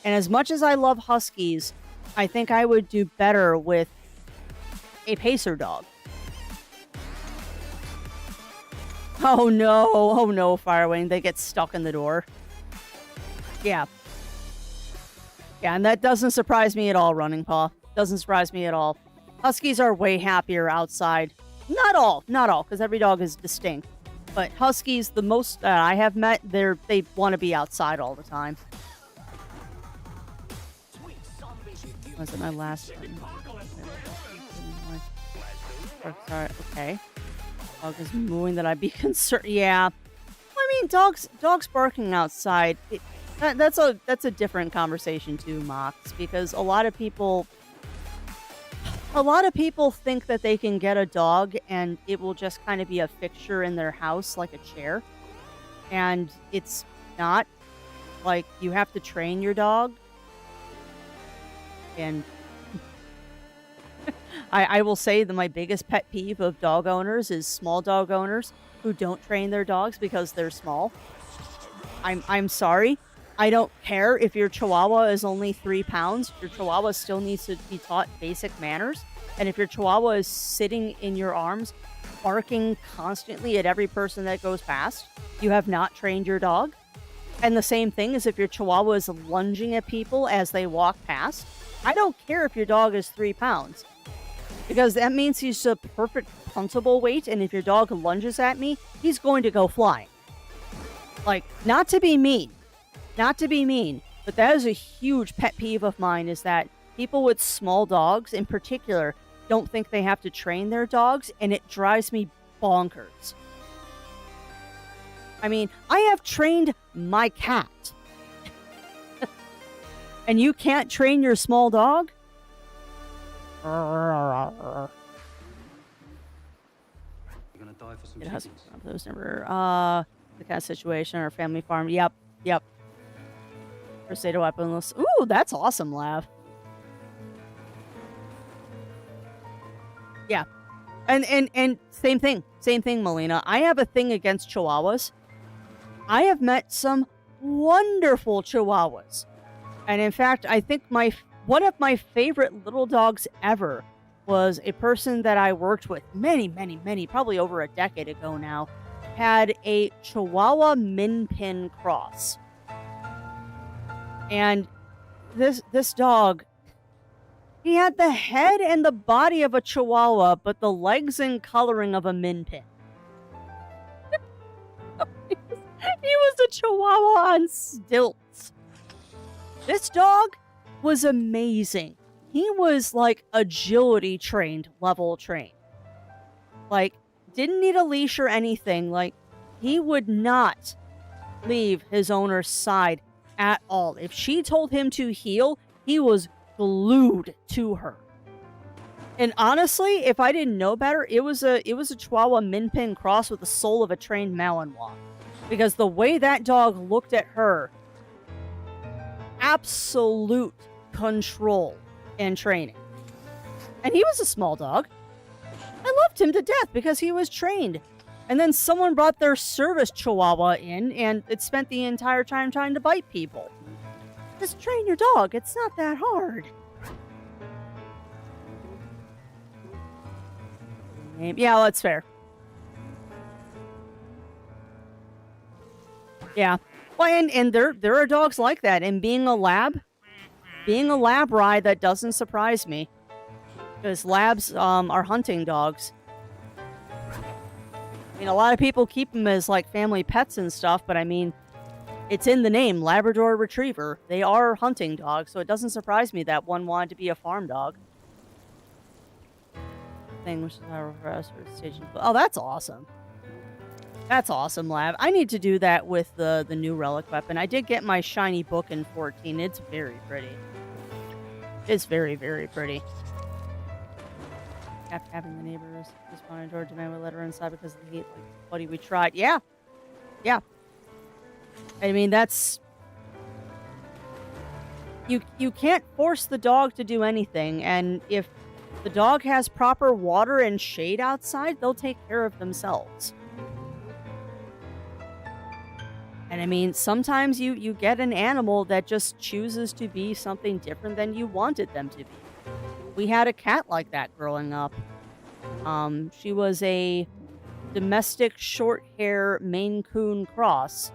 Speaker 2: And as much as I love huskies, I think I would do better with a pacer dog. Oh no, Firewing, they get stuck in the door. Yeah. Yeah, and that doesn't surprise me at all, Running Paw. Doesn't surprise me at all. Huskies are way happier outside. Not all, because every dog is distinct. But huskies, the most that I have met, they want to be outside all the time. Was it my last one? Oh, sorry. Okay. Dog is mooing that I'd be concerned. Yeah. I mean, dogs barking outside. That's a different conversation too, Mox, because a lot of people think that they can get a dog and it will just kind of be a fixture in their house like a chair, and it's not. Like, you have to train your dog, and I will say that my biggest pet peeve of dog owners is small dog owners who don't train their dogs because they're small. I'm sorry. I don't care if your Chihuahua is only 3 pounds. Your Chihuahua still needs to be taught basic manners. And if your Chihuahua is sitting in your arms, barking constantly at every person that goes past, you have not trained your dog. And the same thing is if your Chihuahua is lunging at people as they walk past. I don't care if your dog is 3 pounds, because that means he's a perfect puntable weight, and if your dog lunges at me, he's going to go flying. Like, not to be mean, but that is a huge pet peeve of mine, is that people with small dogs in particular don't think they have to train their dogs, and it drives me bonkers. I mean, I have trained my cat. And you can't train your small dog?
Speaker 1: You're gonna die for some
Speaker 2: It has
Speaker 1: chickens.
Speaker 2: those number. The cat situation or family farm. Yep. Crusader weaponless. Ooh, that's awesome, Lav. Yeah. And same thing, Melina. I have a thing against Chihuahuas. I have met some wonderful Chihuahuas. And in fact, I think one of my favorite little dogs ever was a person that I worked with many, probably over a decade ago now, had a Chihuahua Min Pin cross. And this dog, he had the head and the body of a Chihuahua, but the legs and coloring of a Min Pin. He was a Chihuahua on stilts. This dog was amazing. He was like agility level trained. Like, didn't need a leash or anything. Like, he would not leave his owner's side at all. If she told him to heel, he was glued to her. And honestly, if I didn't know better, it was a Chihuahua Min Pin cross with the soul of a trained Malinois. Because the way that dog looked at her, absolute control and training. And he was a small dog. I loved him to death because he was trained. And then someone brought their service Chihuahua in, and it spent the entire time trying to bite people. Just train your dog. It's not that hard. Yeah, that's fair. Yeah. Well, and there are dogs like that. And being a lab ride, that doesn't surprise me. Because labs are hunting dogs. I mean, a lot of people keep them as like family pets and stuff, but I mean, it's in the name, Labrador Retriever. They are hunting dogs, so it doesn't surprise me that one wanted to be a farm dog. Which is station. Oh, that's awesome. That's awesome, Lab. I need to do that with the new relic weapon. I did get my shiny book in 14. It's very pretty. It's very, very pretty. After having the neighbors responded to our demand, we let her inside because of the heat. Like, buddy, we tried. Yeah. I mean, that's... You can't force the dog to do anything, and if the dog has proper water and shade outside, they'll take care of themselves. And I mean, sometimes you get an animal that just chooses to be something different than you wanted them to be. We had a cat like that growing up. She was a domestic short hair Maine Coon cross.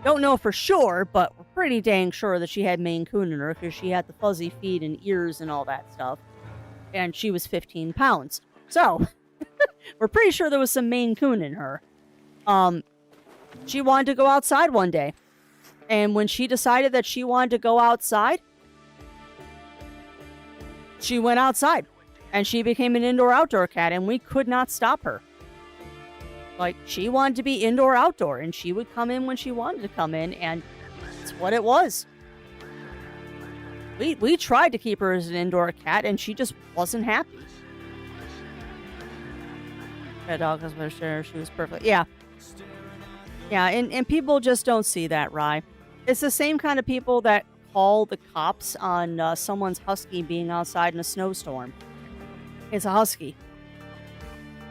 Speaker 2: Don't know for sure, but we're pretty dang sure that she had Maine Coon in her because she had the fuzzy feet and ears and all that stuff. And she was 15 pounds. So, we're pretty sure there was some Maine Coon in her. She wanted to go outside one day. And when she decided that she wanted to go outside, she went outside. And she became an indoor-outdoor cat, and we could not stop her. Like, she wanted to be indoor-outdoor, and she would come in when she wanted to come in, and that's what it was. We tried to keep her as an indoor cat, and she just wasn't happy. That dog was sure she was perfect. Yeah. Yeah, and people just don't see that, Rye. It's the same kind of people that call the cops on someone's husky being outside in a snowstorm. It's a husky.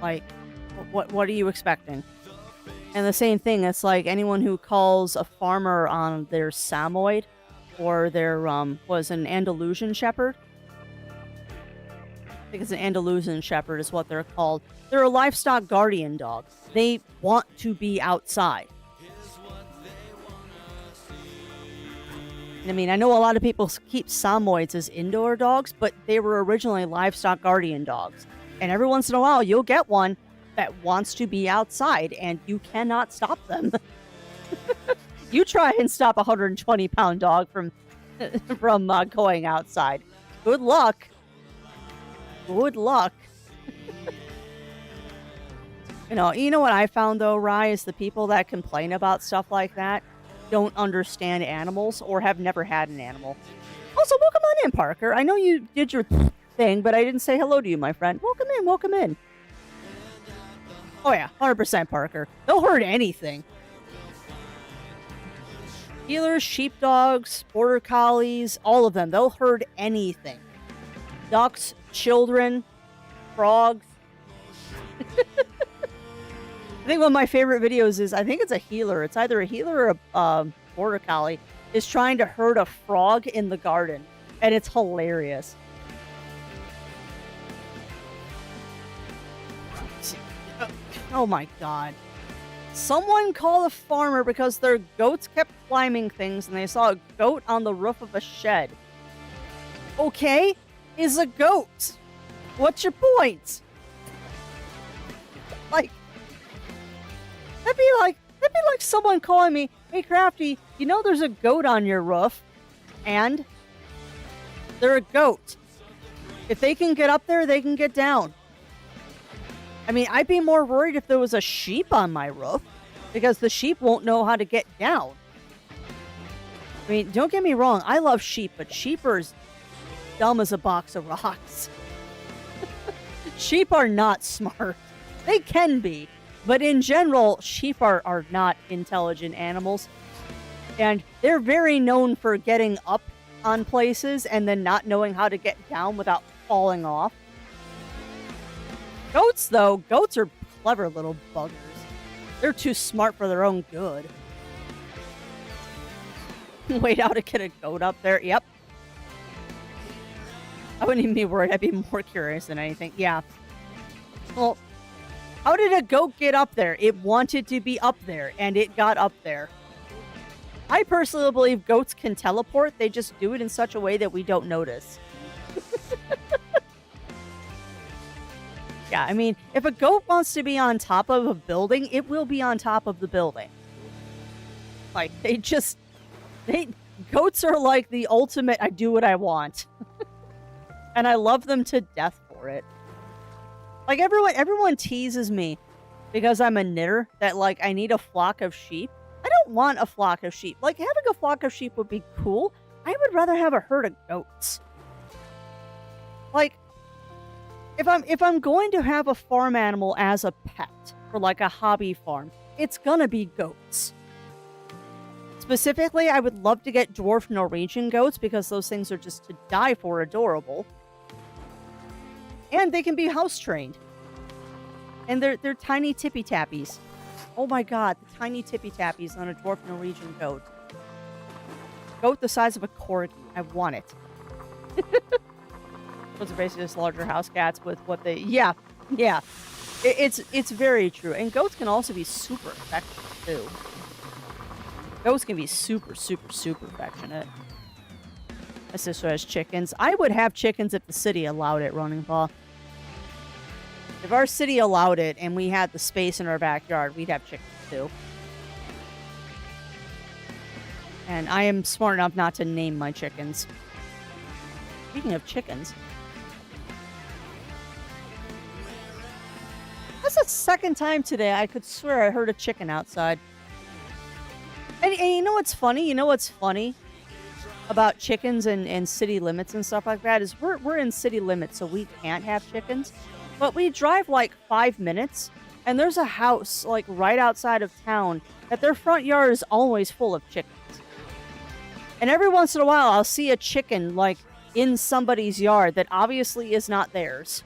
Speaker 2: Like, what are you expecting? And the same thing, it's like anyone who calls a farmer on their Samoyed or their, was an Andalusian Shepherd. I think it's an Andalusian Shepherd is what they're called. They're a livestock guardian dog. They want to be outside. I mean, I know a lot of people keep Samoyeds as indoor dogs, but they were originally livestock guardian dogs. And every once in a while, you'll get one that wants to be outside, and you cannot stop them. You try and stop a 120-pound dog from going outside. Good luck. Good luck. You know what I found, though, Rye, is the people that complain about stuff like that don't understand animals or have never had an animal. Also, welcome on in, Parker. I know you did your thing, but I didn't say hello to you, my friend. Welcome in, welcome in. Oh yeah, 100% Parker. They'll hurt anything. Heelers, sheepdogs, border collies, all of them. They'll hurt anything. Ducks, children, frogs. I think one of my favorite videos is, I think it's a heeler. It's either a heeler or a border collie is trying to hurt a frog in the garden. And it's hilarious. Oh my god. Someone called a farmer because their goats kept climbing things and they saw a goat on the roof of a shed. Okay, is a goat. What's your point? Like, that'd be like someone calling me, "Hey Crafty, you know there's a goat on your roof, and they're a goat. If they can get up there, they can get down." I mean, I'd be more worried if there was a sheep on my roof, because the sheep won't know how to get down. I mean, don't get me wrong, I love sheep, but sheep are as dumb as a box of rocks. Sheep are not smart. They can be, but in general, sheep are not intelligent animals. And they're very known for getting up on places and then not knowing how to get down without falling off. Goats, though, goats are clever little buggers. They're too smart for their own good. Wait out to get a goat up there. Yep. I wouldn't even be worried. I'd be more curious than anything. Yeah. Well, how did a goat get up there? It wanted to be up there, and it got up there. I personally believe goats can teleport. They just do it in such a way that we don't notice. Yeah, I mean, if a goat wants to be on top of a building, it will be on top of the building. Like, goats are like the ultimate, I do what I want. And I love them to death for it. Like, everyone teases me because I'm a knitter that, like, I need a flock of sheep. I don't want a flock of sheep. Like, having a flock of sheep would be cool. I would rather have a herd of goats. Like, if I'm going to have a farm animal as a pet for like a hobby farm, it's gonna be goats. Specifically, I would love to get dwarf Norwegian goats because those things are just to die for adorable. And they can be house trained. And they're tiny tippy tappies. Oh my god, the tiny tippy tappies on a dwarf Norwegian goat. Goat the size of a corgi. I want it. Those are basically just larger house cats with what they... Yeah. It's very true. And goats can also be super affectionate, too. Goats can be super, super, super affectionate. My sister has chickens. I would have chickens if the city allowed it, Running Paw. If our city allowed it and we had the space in our backyard, we'd have chickens, too. And I am smart enough not to name my chickens. Speaking of chickens... second time today I could swear I heard a chicken outside. And you know what's funny? You know what's funny about chickens and city limits and stuff like that is we're in city limits, so we can't have chickens. But we drive like 5 minutes, and there's a house like right outside of town that their front yard is always full of chickens. And every once in a while, I'll see a chicken like in somebody's yard that obviously is not theirs.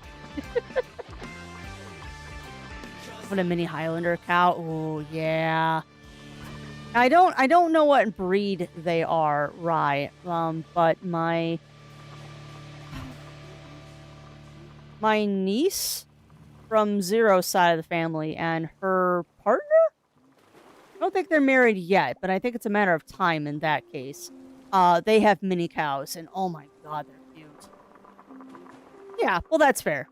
Speaker 2: What a mini Highlander cow! Oh yeah. I don't know what breed they are, right? But my niece from Zero's side of the family and her partner? I don't think they're married yet, but I think it's a matter of time in that case. They have mini cows, and oh my god, they're cute. Yeah, well, that's fair.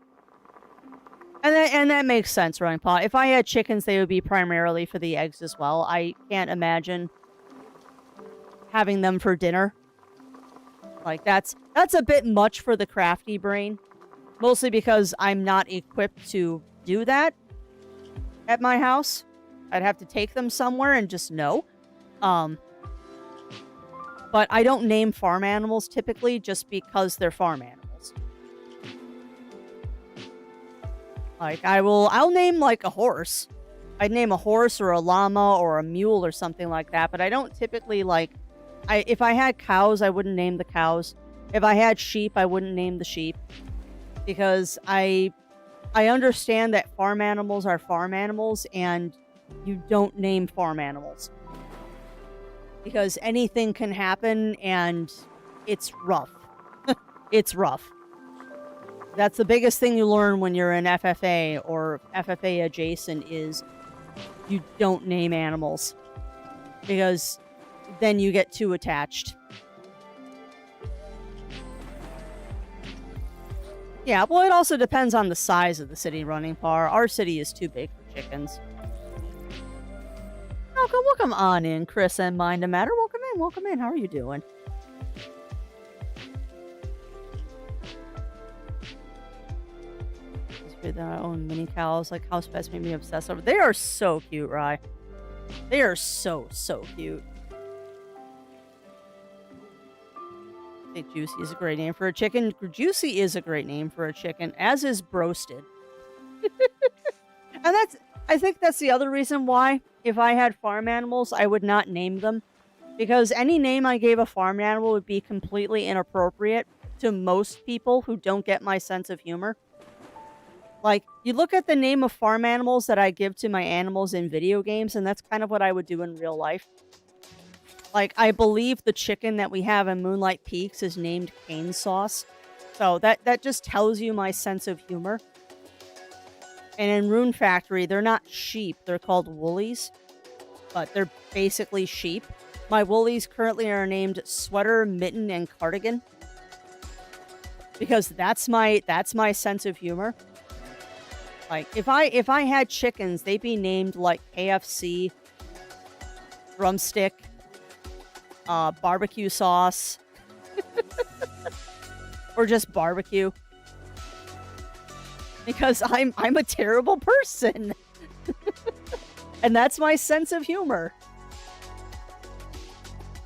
Speaker 2: And that makes sense, Running Paw. If I had chickens, they would be primarily for the eggs as well. I can't imagine having them for dinner. Like, that's a bit much for the crafty brain. Mostly because I'm not equipped to do that at my house. I'd have to take them somewhere and just know. But I don't name farm animals typically just because they're farm animals. Like, I'll name, like, a horse. I'd name a horse or a llama or a mule or something like that, but I don't typically, like... if I had cows, I wouldn't name the cows. If I had sheep, I wouldn't name the sheep. Because I understand that farm animals are farm animals, and you don't name farm animals. Because anything can happen, and it's rough. It's rough. That's the biggest thing you learn when you're in FFA or FFA adjacent is you don't name animals. Because then you get too attached. Yeah, well, it also depends on the size of the city, Running Par. Our city is too big for chickens. Welcome on in, Chris and Mind a Matter. Welcome in. How are you doing? Their own mini cows, like house pets, made me obsessed over. They are so cute, Rye. They are so cute. I think Juicy is a great name for a chicken. Juicy is a great name for a chicken, as is Broasted. And I think that's the other reason why, if I had farm animals, I would not name them. Because any name I gave a farm animal would be completely inappropriate to most people who don't get my sense of humor. Like, you look at the name of farm animals that I give to my animals in video games, and that's kind of what I would do in real life. Like, I believe the chicken that we have in Moonlight Peaks is named Cane Sauce. So that just tells you my sense of humor. And in Rune Factory, they're not sheep. They're called woolies. But they're basically sheep. My woolies currently are named Sweater, Mitten, and Cardigan. Because that's my sense of humor. Like, if I had chickens, they'd be named, like, KFC, Drumstick, Barbecue Sauce, or just Barbecue. Because I'm a terrible person. And that's my sense of humor.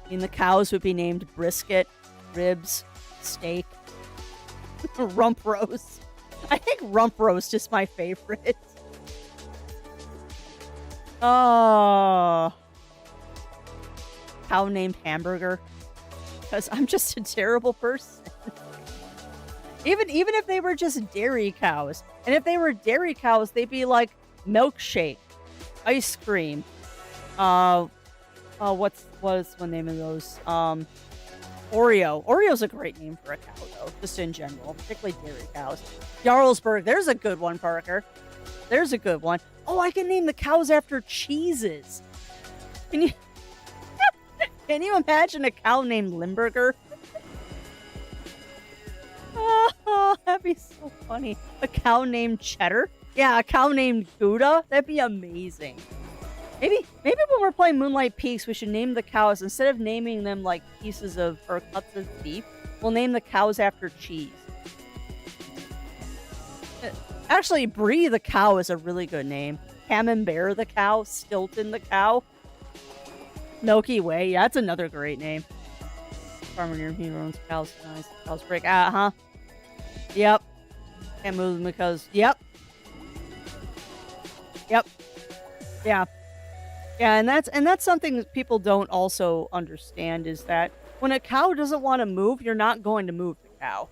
Speaker 2: I mean, the cows would be named Brisket, Ribs, Steak, Rump Roast. I think rump roast is my favorite. Oh. Cow named Hamburger. Because I'm just a terrible person. Even if they were just dairy cows. And if they were dairy cows, they'd be like milkshake, ice cream. What was the name of those? Oreo. Oreo's a great name for a cow, though, just in general, particularly dairy cows. Jarlsberg, there's a good one, Parker. There's a good one. Oh, I can name the cows after cheeses. Can you can you imagine a cow named Limburger? Oh, that'd be so funny. A cow named Cheddar? Yeah, a cow named Gouda? That'd be amazing. Maybe when we're playing Moonlight Peaks, we should name the cows, instead of naming them like pieces of, or cuts of beef, we'll name the cows after cheese. Actually, Bree the cow is a really good name. Camembert the cow, Stilton the cow, Milky Way. Yeah, that's another great name. Farmer near me owns cows. Nice. Cows break. Uh-huh. Yep. Can't move them because... Yep. Yep. Yeah. Yeah, and that's something that people don't also understand is that when a cow doesn't want to move, you're not going to move the cow.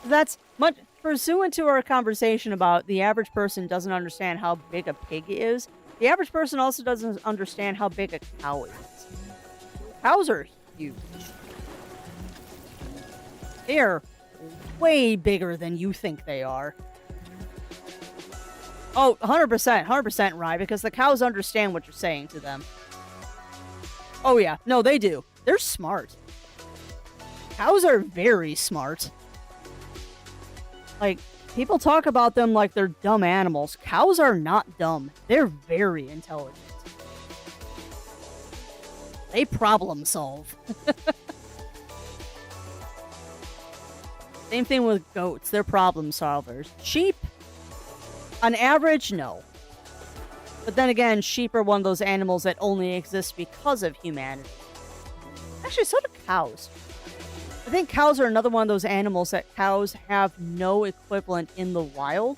Speaker 2: That's much pursuant to our conversation about the average person doesn't understand how big a pig is. The average person also doesn't understand how big a cow is. Cows are huge. They're way bigger than you think they are. Oh, 100%, Rye, because the cows understand what you're saying to them. Oh yeah, no, they do. They're smart. Cows are very smart. Like, people talk about them like they're dumb animals. Cows are not dumb. They're very intelligent. They problem solve. Same thing with goats. They're problem solvers. Sheep, on average, no. But then again, sheep are one of those animals that only exist because of humanity. Actually, so do cows. I think cows are another one of those animals that cows have no equivalent in the wild.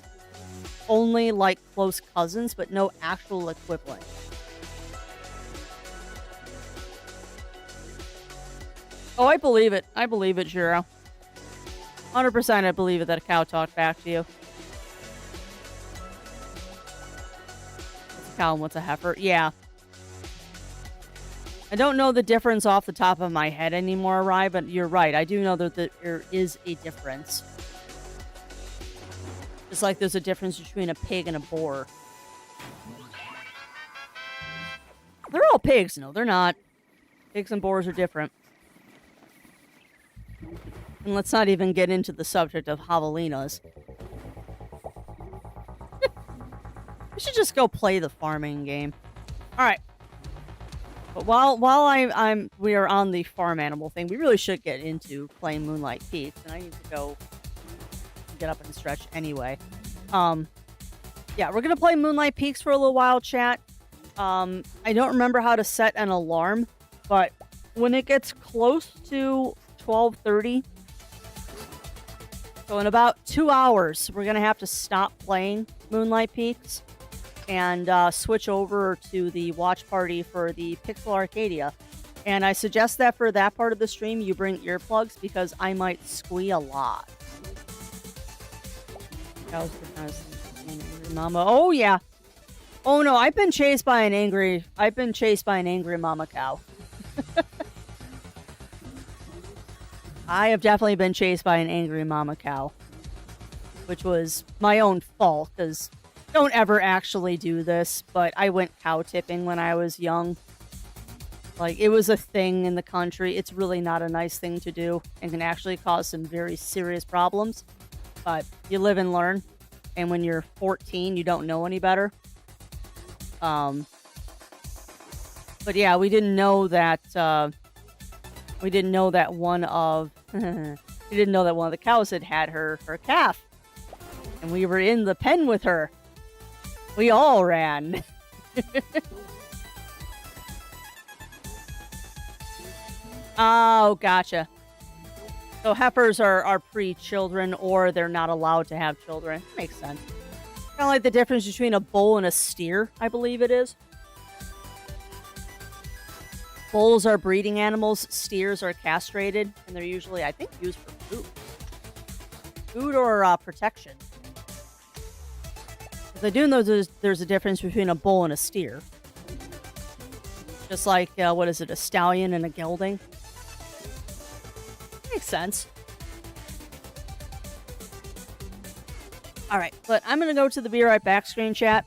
Speaker 2: Only like close cousins, but no actual equivalent. Oh, I believe it. I believe it, Jiro. 100% I believe it that a cow talked back to you. What's a cow and what's a heifer? Yeah. I don't know the difference off the top of my head anymore, Rye, but you're right. I do know that there is a difference. Just like there's a difference between a pig and a boar. They're all pigs. No, they're not. Pigs and boars are different. And let's not even get into the subject of javelinas. We should just go play the farming game. All right. But while we are on the farm animal thing, we really should get into playing Moonlight Peaks, and I need to go get up and stretch anyway. Yeah, we're gonna play Moonlight Peaks for a little while, chat. I don't remember how to set an alarm, but when it gets close to 12:30, so in about 2 hours, we're gonna have to stop playing Moonlight Peaks and switch over to the watch party for the Pixel Arcadia. And I suggest that for that part of the stream, you bring earplugs because I might squee a lot. Mama. Oh, yeah. Oh, no, I've been chased by an angry mama cow. I have definitely been chased by an angry mama cow, which was my own fault because don't ever actually do this, but I went cow tipping when I was young. Like, it was a thing in the country. It's really not a nice thing to do and can actually cause some very serious problems. But you live and learn. And when you're 14, you don't know any better. But yeah, we didn't know that one of the cows had her calf. And we were in the pen with her. We all ran. Oh, gotcha. So heifers are pre-children, or they're not allowed to have children. Makes sense. Kind of like the difference between a bull and a steer, I believe it is. Bulls are breeding animals. Steers are castrated, and they're usually, I think, used for food. Food or protection. I do know there's a difference between a bull and a steer. Just like, what is it, a stallion and a gelding? Makes sense. Alright, but I'm going to go to the Be Right Back screen, chat.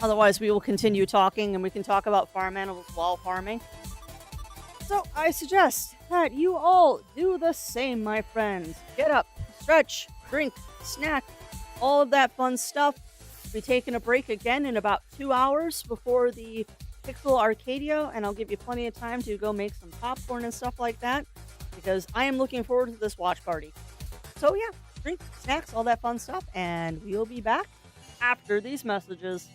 Speaker 2: Otherwise, we will continue talking, and we can talk about farm animals while farming. So, I suggest that you all do the same, my friends. Get up, stretch, drink, snack, all of that fun stuff. We'll be taking a break again in about 2 hours before the Pixel Arcadia, and I'll give you plenty of time to go make some popcorn and stuff like that, because I am looking forward to this watch party. So yeah, drinks, snacks, all that fun stuff, and we'll be back after these messages.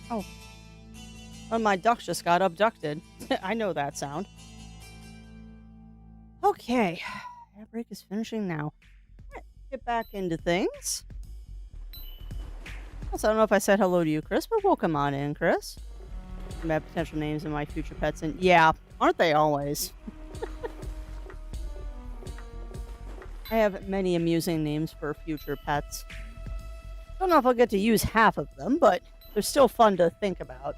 Speaker 2: Oh, one of my ducks just got abducted. I know that sound. Okay, that break is finishing now. Alright, get back into things. Also, I don't know if I said hello to you, Chris, but welcome on in, Chris. I have potential names of my future pets, and yeah, aren't they always? I have many amusing names for future pets. Don't know if I'll get to use half of them, but they're still fun to think about.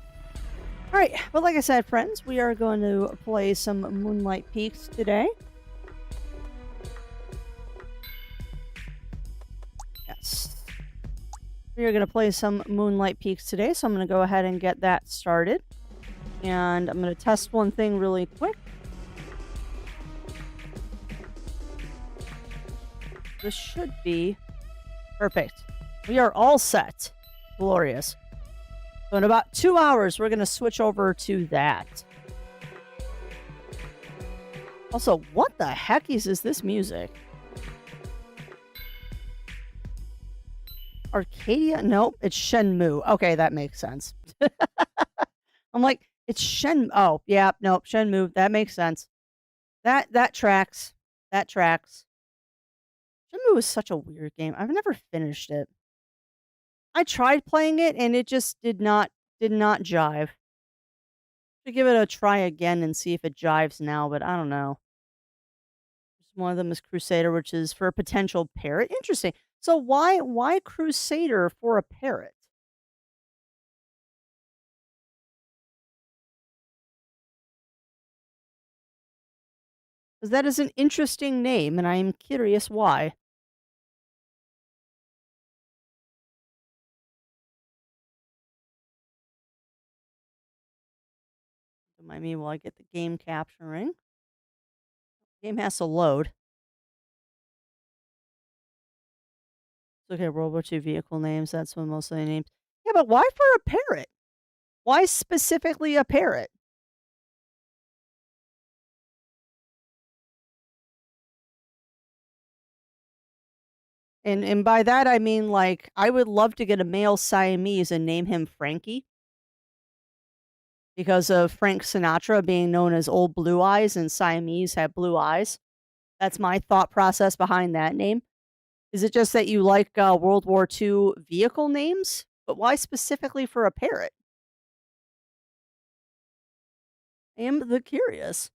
Speaker 2: Alright, but like I said, friends, we are going to play some Moonlight Peaks today. Yes. We are going to play some Moonlight Peaks today, so I'm going to go ahead and get that started. And I'm going to test one thing really quick. This should be perfect. We are all set. Glorious. So in about 2 hours, we're going to switch over to that. Also, what the heck is this music? Arcadia? Nope, it's Shenmue. Okay, that makes sense. I'm like, it's Oh, yeah, nope, Shenmue. That makes sense. That tracks. That tracks. Shenmue is such a weird game. I've never finished it. I tried playing it, and it just did not did not jive. Should give it a try again and see if it jives now, but I don't know. One of them is Crusader, which is for a potential parrot. Interesting. So why Crusader for a parrot? Because that is an interesting name, and I am curious why. Don't mind me while I get the game capturing. Game has to load. Okay, World War II vehicle names. That's what most of the names. Yeah, but why for a parrot? Why specifically a parrot? And by that I mean like I would love to get a male Siamese and name him Frankie because of Frank Sinatra being known as Old Blue Eyes and Siamese have blue eyes. That's my thought process behind that name. Is it just that you like World War II vehicle names? But why specifically for a parrot? I am the curious.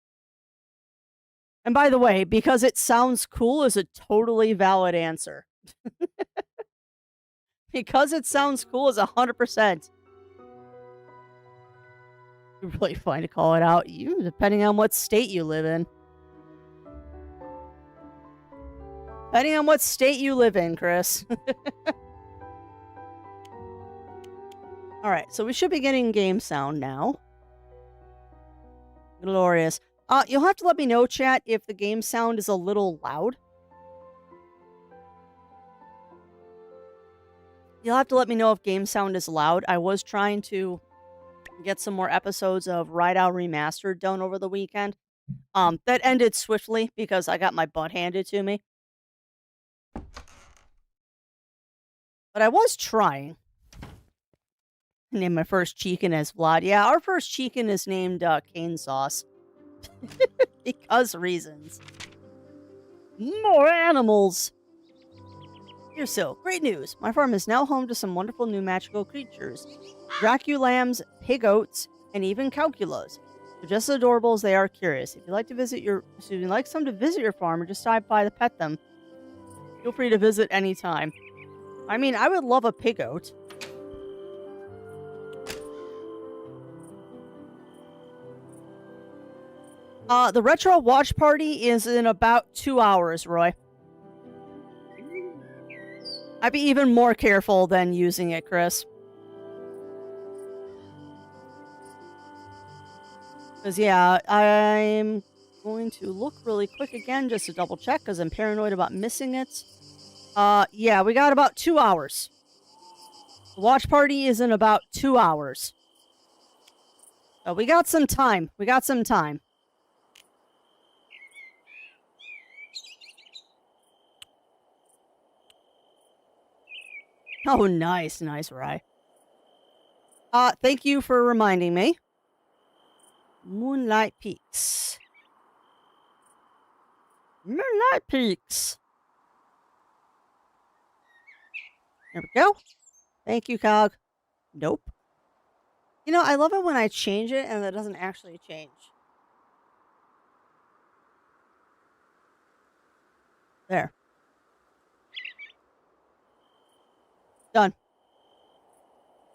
Speaker 2: And by the way, because it sounds cool is a totally valid answer. Because it sounds cool is 100%. You're really fine to call it out. You, depending on what state you live in. Depending on what state you live in, Chris. All right, so we should be getting game sound now. Glorious. You'll have to let me know, chat, if the game sound is a little loud. You'll have to let me know if game sound is loud. I was trying to get some more episodes of Ride Out Remastered done over the weekend. That ended swiftly because I got my butt handed to me. But I was trying. Name my first chicken as Vlad. Yeah, our first chicken is named Cane Sauce. Because reasons. More animals! Here so, great news. My farm is now home to some wonderful new magical creatures. Draculams, pig oats, and even calculas. They're just as adorable as they are curious. If you'd like some to visit your farm or just stop by to pet them, feel free to visit anytime. I mean, I would love a pig oat. The retro watch party is in about 2 hours, Roy. I'd be even more careful than using it, Chris. Because, yeah, I'm going to look really quick again just to double check because I'm paranoid about missing it. Yeah, we got about 2 hours. The watch party is in about 2 hours. So we got some time. Oh, nice, Rye. Thank you for reminding me. Moonlight Peaks. Moonlight Peaks. There we go. Thank you, Cog. Nope. You know, I love it when I change it and it doesn't actually change. There. Done.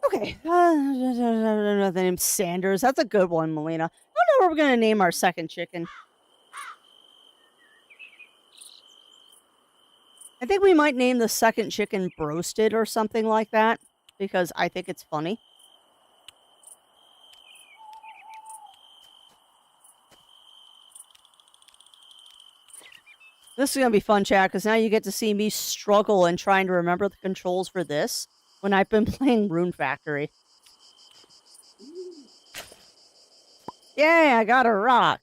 Speaker 2: Okay. The name Sanders. That's a good one, Melina. I don't know what we're going to name our second chicken. I think we might name the second chicken Broasted or something like that. Because I think it's funny. This is going to be fun, chat, because now you get to see me struggle in trying to remember the controls for this when I've been playing Rune Factory. Yay, I got a rock.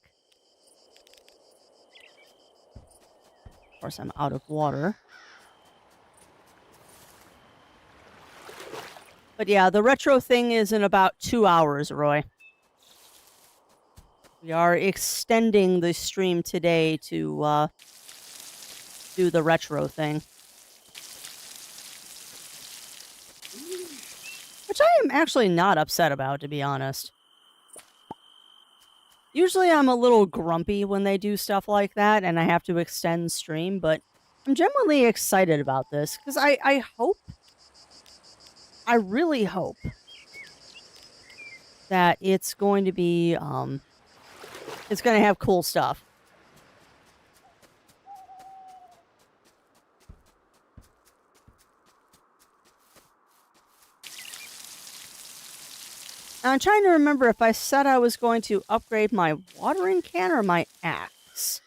Speaker 2: Of course, I'm out of water. But yeah, the retro thing is in about 2 hours, Roy. We are extending the stream today to do the retro thing. Which I am actually not upset about, to be honest. Usually I'm a little grumpy when they do stuff like that and I have to extend stream, but I'm genuinely excited about this because I hope, I really hope that it's going to be, it's going to have cool stuff. I'm trying to remember if I said I was going to upgrade my watering can or my axe.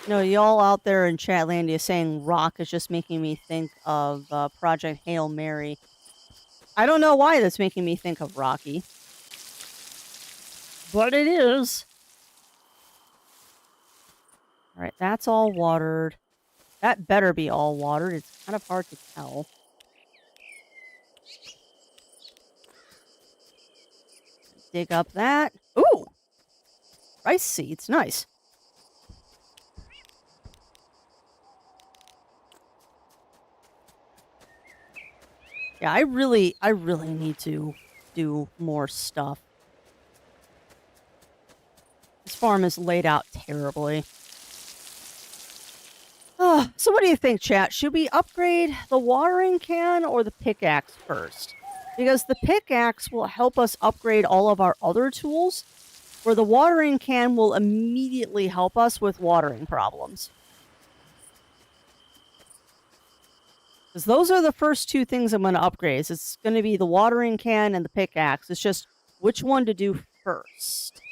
Speaker 2: No, y'all out there in Chatlandia saying rock is just making me think of Project Hail Mary. I don't know why that's making me think of Rocky. But it is. Alright, that's all watered. That better be all watered. It's kind of hard to tell. Dig up that. Ooh! Rice seeds. Nice. Yeah, I really need to do more stuff. This farm is laid out terribly. So what do you think, chat? Should we upgrade the watering can or the pickaxe first? Because the pickaxe will help us upgrade all of our other tools, where the watering can will immediately help us with watering problems. Because those are the first two things I'm going to upgrade. It's going to be the watering can and the pickaxe. It's just which one to do first.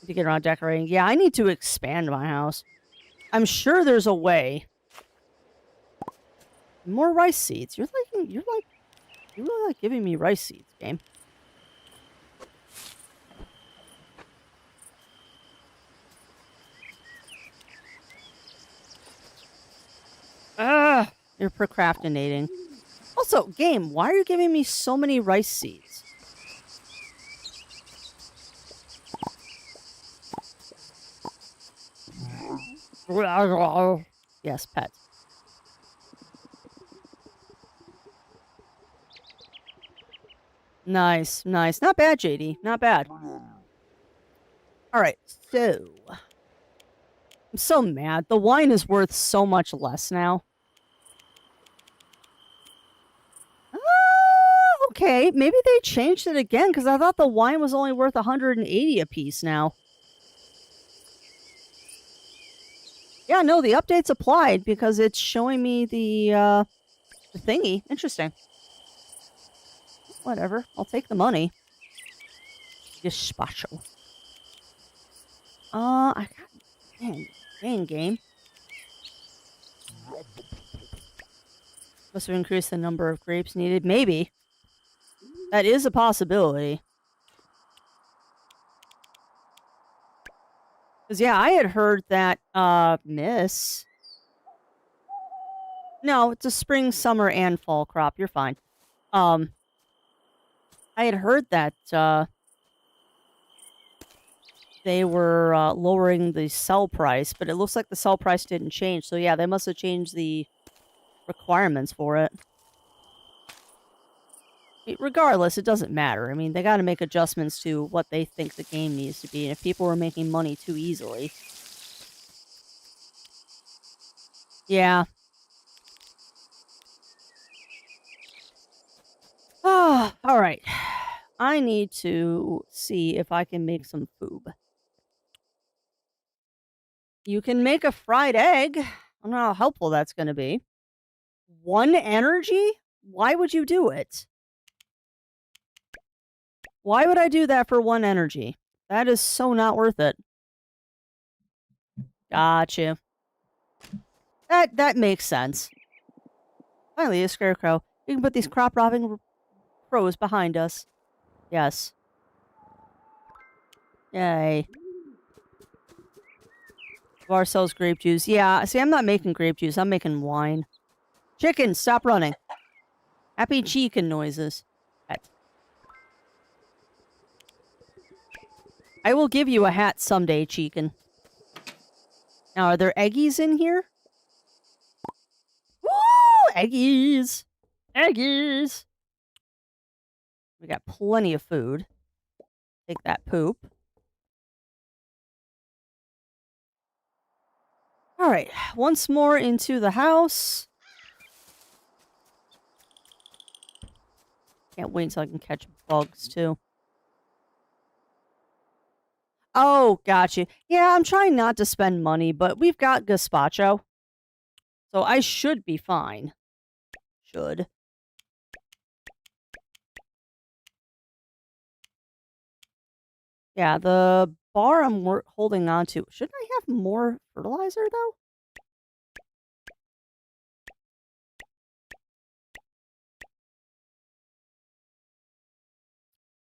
Speaker 2: To get around decorating. Yeah, I need to expand my house. I'm sure there's a way. More rice seeds. You're really like giving me rice seeds, game. You're procrastinating. Also, game, why are you giving me so many rice seeds? Yes, pet. Nice, nice. Not bad, JD. Not bad. Alright, so... I'm so mad. The wine is worth so much less now. Okay, maybe they changed it again, because I thought the wine was only worth 180 a piece now. Yeah, no, the update's applied because it's showing me the thingy. Interesting. Whatever. I'll take the money. Despacho. I got... Dang game. Must have increased the number of grapes needed. Maybe. That is a possibility. Because, yeah, I had heard that, miss... No, it's a spring, summer, and fall crop. You're fine. I had heard that, they were, lowering the sell price, but it looks like the sell price didn't change. So, yeah, they must have changed the requirements for it. Regardless, it doesn't matter. I mean, they got to make adjustments to what they think the game needs to be. And if people were making money too easily... Yeah. Ah, alright. I need to see if I can make some food. You can make a fried egg. I don't know how helpful that's going to be. 1 energy? Why would you do it? Why would I do that for 1 energy? That is so not worth it. Gotcha. That makes sense. Finally, a scarecrow. We can put these crop-robbing crows behind us. Yes. Yay. Bar sells grape juice. Yeah, see, I'm not making grape juice. I'm making wine. Chicken, stop running. Happy chicken noises. Pet. I will give you a hat someday, Chicken. Now, are there eggies in here? Woo! Eggies! Eggies! We got plenty of food. Take that poop. All right, once more into the house. Can't wait until I can catch bugs, too. Oh, gotcha. Yeah, I'm trying not to spend money, but we've got gazpacho. So I should be fine. Should. Yeah, the bar I'm holding on to. Shouldn't I have more fertilizer, though?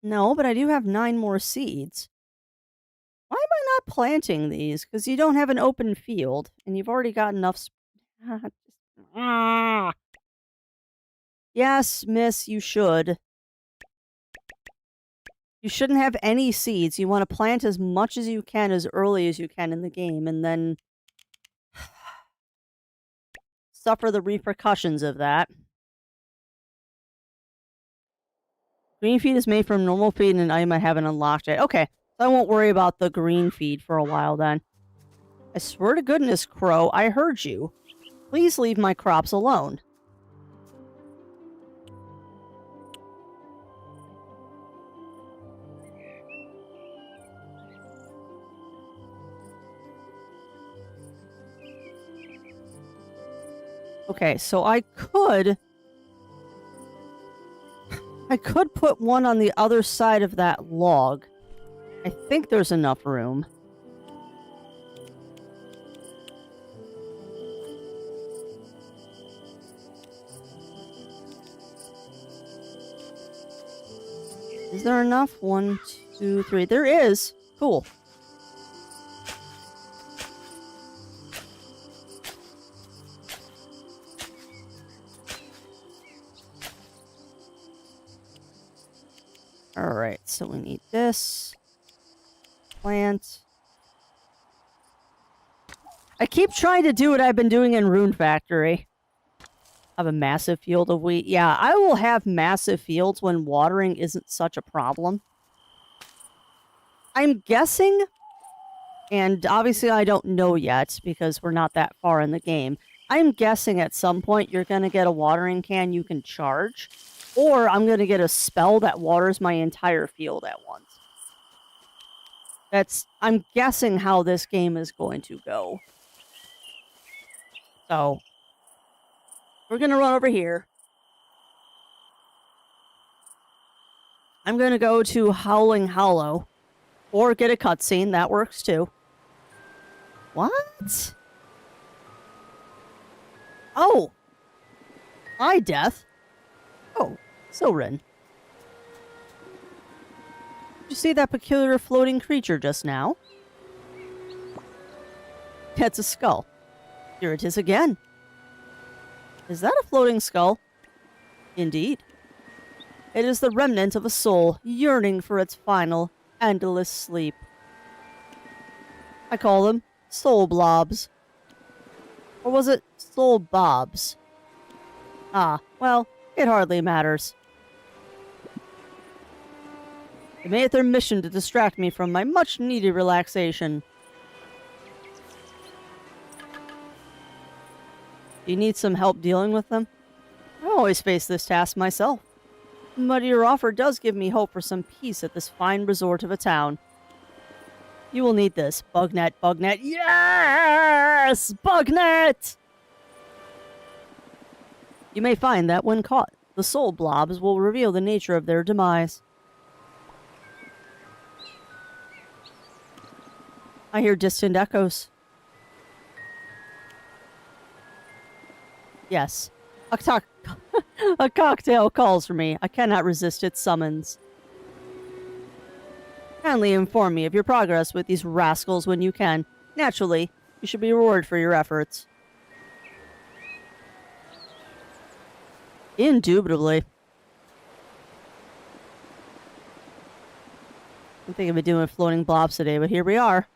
Speaker 2: No, but I do have 9 more seeds. Why am I not planting these? Because you don't have an open field, and you've already got enough... Ah. Yes, miss, you should. You shouldn't have any seeds. You want to plant as much as you can as early as you can in the game, and then suffer the repercussions of that. Green feed is made from normal feed, and I might haven't unlocked it. Okay, so I won't worry about the green feed for a while then. I swear to goodness, Crow, I heard you. Please leave my crops alone. Okay, so I could put one on the other side of that log. I think there's enough room. Is there enough? 1, 2, 3. There is. Cool. Alright, so we need this. Plant. I keep trying to do what I've been doing in Rune Factory. Have a massive field of wheat. Yeah, I will have massive fields when watering isn't such a problem. I'm guessing, and obviously I don't know yet because we're not that far in the game. I'm guessing at some point you're going to get a watering can you can charge, or I'm going to get a spell that waters my entire field at once. I'm guessing how this game is going to go. So, we're going to run over here. I'm going to go to Howling Hollow. Or get a cutscene. That works too. What? Oh! Hi, Death. Oh, Silrin. Did you see that peculiar floating creature just now? That's a skull. Here it is again. Is that a floating skull? Indeed. It is the remnant of a soul yearning for its final, endless sleep. I call them soul blobs. Or was it soul bobs? Ah, well, it hardly matters. They made it their mission to distract me from my much-needed relaxation. Do you need some help dealing with them? I always face this task myself. But your offer does give me hope for some peace at this fine resort of a town. You will need this. Bugnet, Bugnet. Yes! Bugnet! You may find that when caught, the soul blobs will reveal the nature of their demise. I hear distant echoes. Yes. A cocktail calls for me. I cannot resist its summons. Kindly inform me of your progress with these rascals when you can. Naturally, you should be rewarded for your efforts. Indubitably. I'm thinking of doing floating blobs today, but here we are.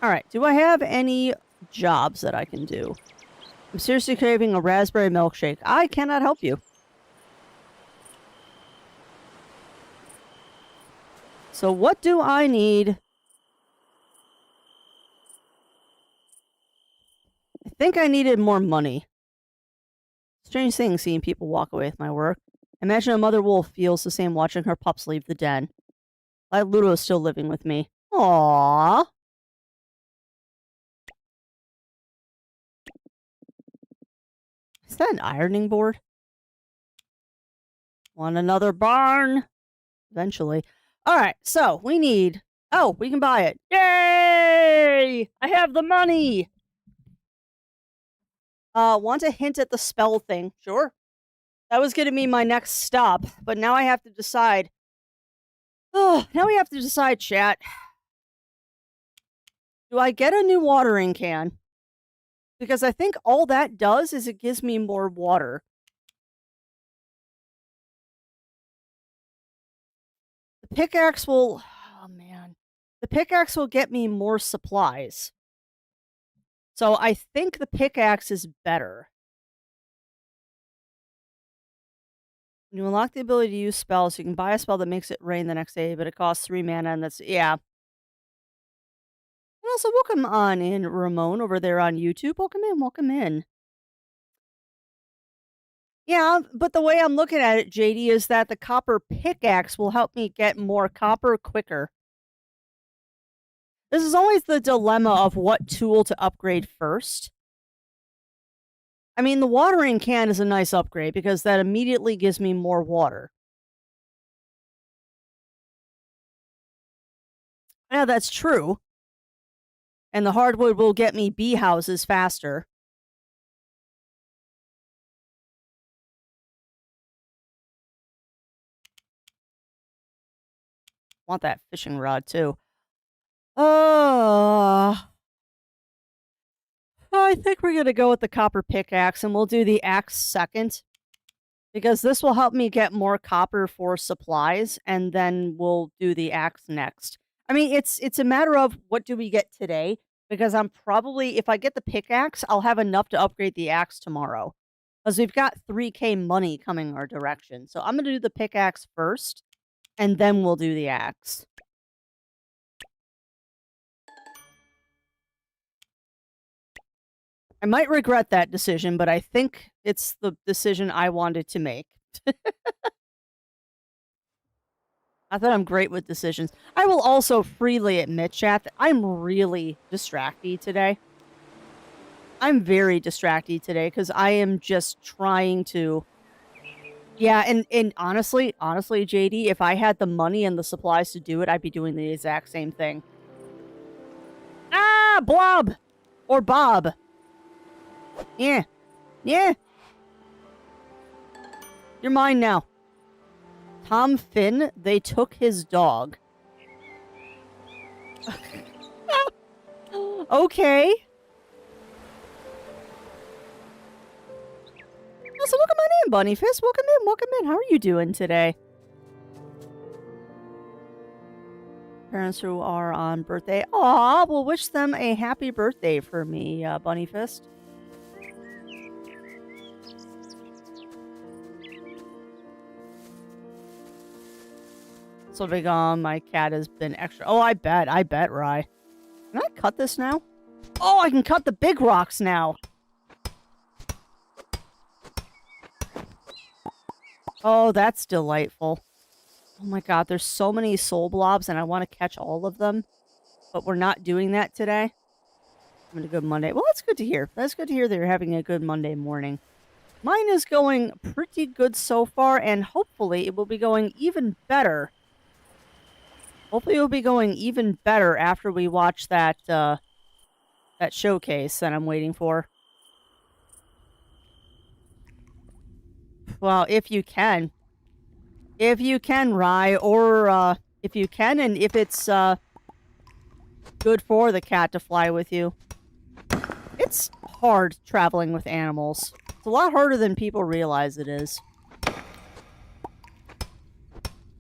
Speaker 2: Alright, do I have any jobs that I can do? I'm seriously craving a raspberry milkshake. I cannot help you. So what do I need? I think I needed more money. Strange thing seeing people walk away with my work. Imagine a mother wolf feels the same watching her pups leave the den. Like Ludo's still living with me. Aww. Is that an ironing board? Want another barn? Eventually. Alright, so we need... Oh, we can buy it. Yay! I have the money! Want a hint at the spell thing? Sure. That was going to be my next stop, but now I have to decide. Oh, now we have to decide, chat. Do I get a new watering can? Because I think all that does is it gives me more water. The pickaxe will... Oh, man. The pickaxe will get me more supplies. So I think the pickaxe is better. When you unlock the ability to use spells, you can buy a spell that makes it rain the next day, but it costs 3 mana, and that's... Yeah. And also, welcome on in, Ramon, over there on YouTube. Welcome in, welcome in. Yeah, but the way I'm looking at it, JD, is that the copper pickaxe will help me get more copper quicker. This is always the dilemma of what tool to upgrade first. I mean, the watering can is a nice upgrade because that immediately gives me more water. Yeah, that's true. And the hardwood will get me bee houses faster. Want that fishing rod, too. I think we're going to go with the copper pickaxe, and we'll do the axe second. Because this will help me get more copper for supplies, and then we'll do the axe next. I mean, it's a matter of what do we get today, because I'm probably, if I get the pickaxe, I'll have enough to upgrade the axe tomorrow. Because we've got 3k money coming our direction. So I'm going to do the pickaxe first, and then we'll do the axe. I might regret that decision, but I think it's the decision I wanted to make. I thought I'm great with decisions. I will also freely admit, chat, that I'm really distracted today. I'm very distracted today because I am just trying to... Yeah, and honestly, JD, if I had the money and the supplies to do it, I'd be doing the exact same thing. Ah, Blob! Or Bob. Yeah. Yeah. You're mine now. Tom Finn, they took his dog. Okay. So welcome on in, Bunny Fist. Welcome in, welcome in. How are you doing today? Parents who are on birthday. Aw, we'll wish them a happy birthday for me, Bunny Fist. So big on my cat has been extra. Oh, I bet, Rye. Can I cut this now? Oh, I can cut the big rocks now. Oh, that's delightful. Oh my god, there's so many soul blobs and I want to catch all of them. But we're not doing that today. I'm having a good Monday. Well, that's good to hear. That's good to hear that you're having a good Monday morning. Mine is going pretty good so far, and hopefully it will be going even better. Hopefully it will be going even better after we watch that, that showcase that I'm waiting for. Well, if you can. If you can, Rye, or, if you can, and if it's, good for the cat to fly with you. It's hard traveling with animals. It's a lot harder than people realize it is.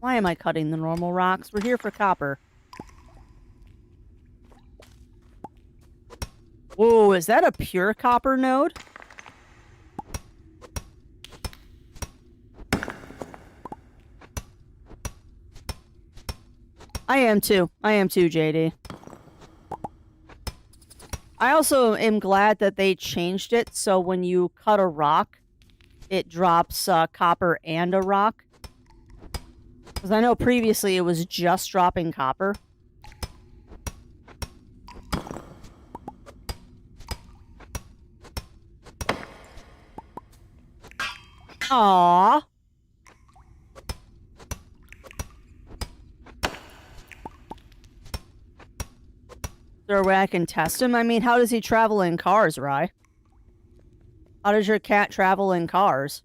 Speaker 2: Why am I cutting the normal rocks? We're here for copper. Whoa, is that a pure copper node? I am too, JD. I also am glad that they changed it so when you cut a rock, it drops copper and a rock. Because I know previously it was just dropping copper. Aww. Is there a way I can test him? I mean, how does he travel in cars, Rye? How does your cat travel in cars?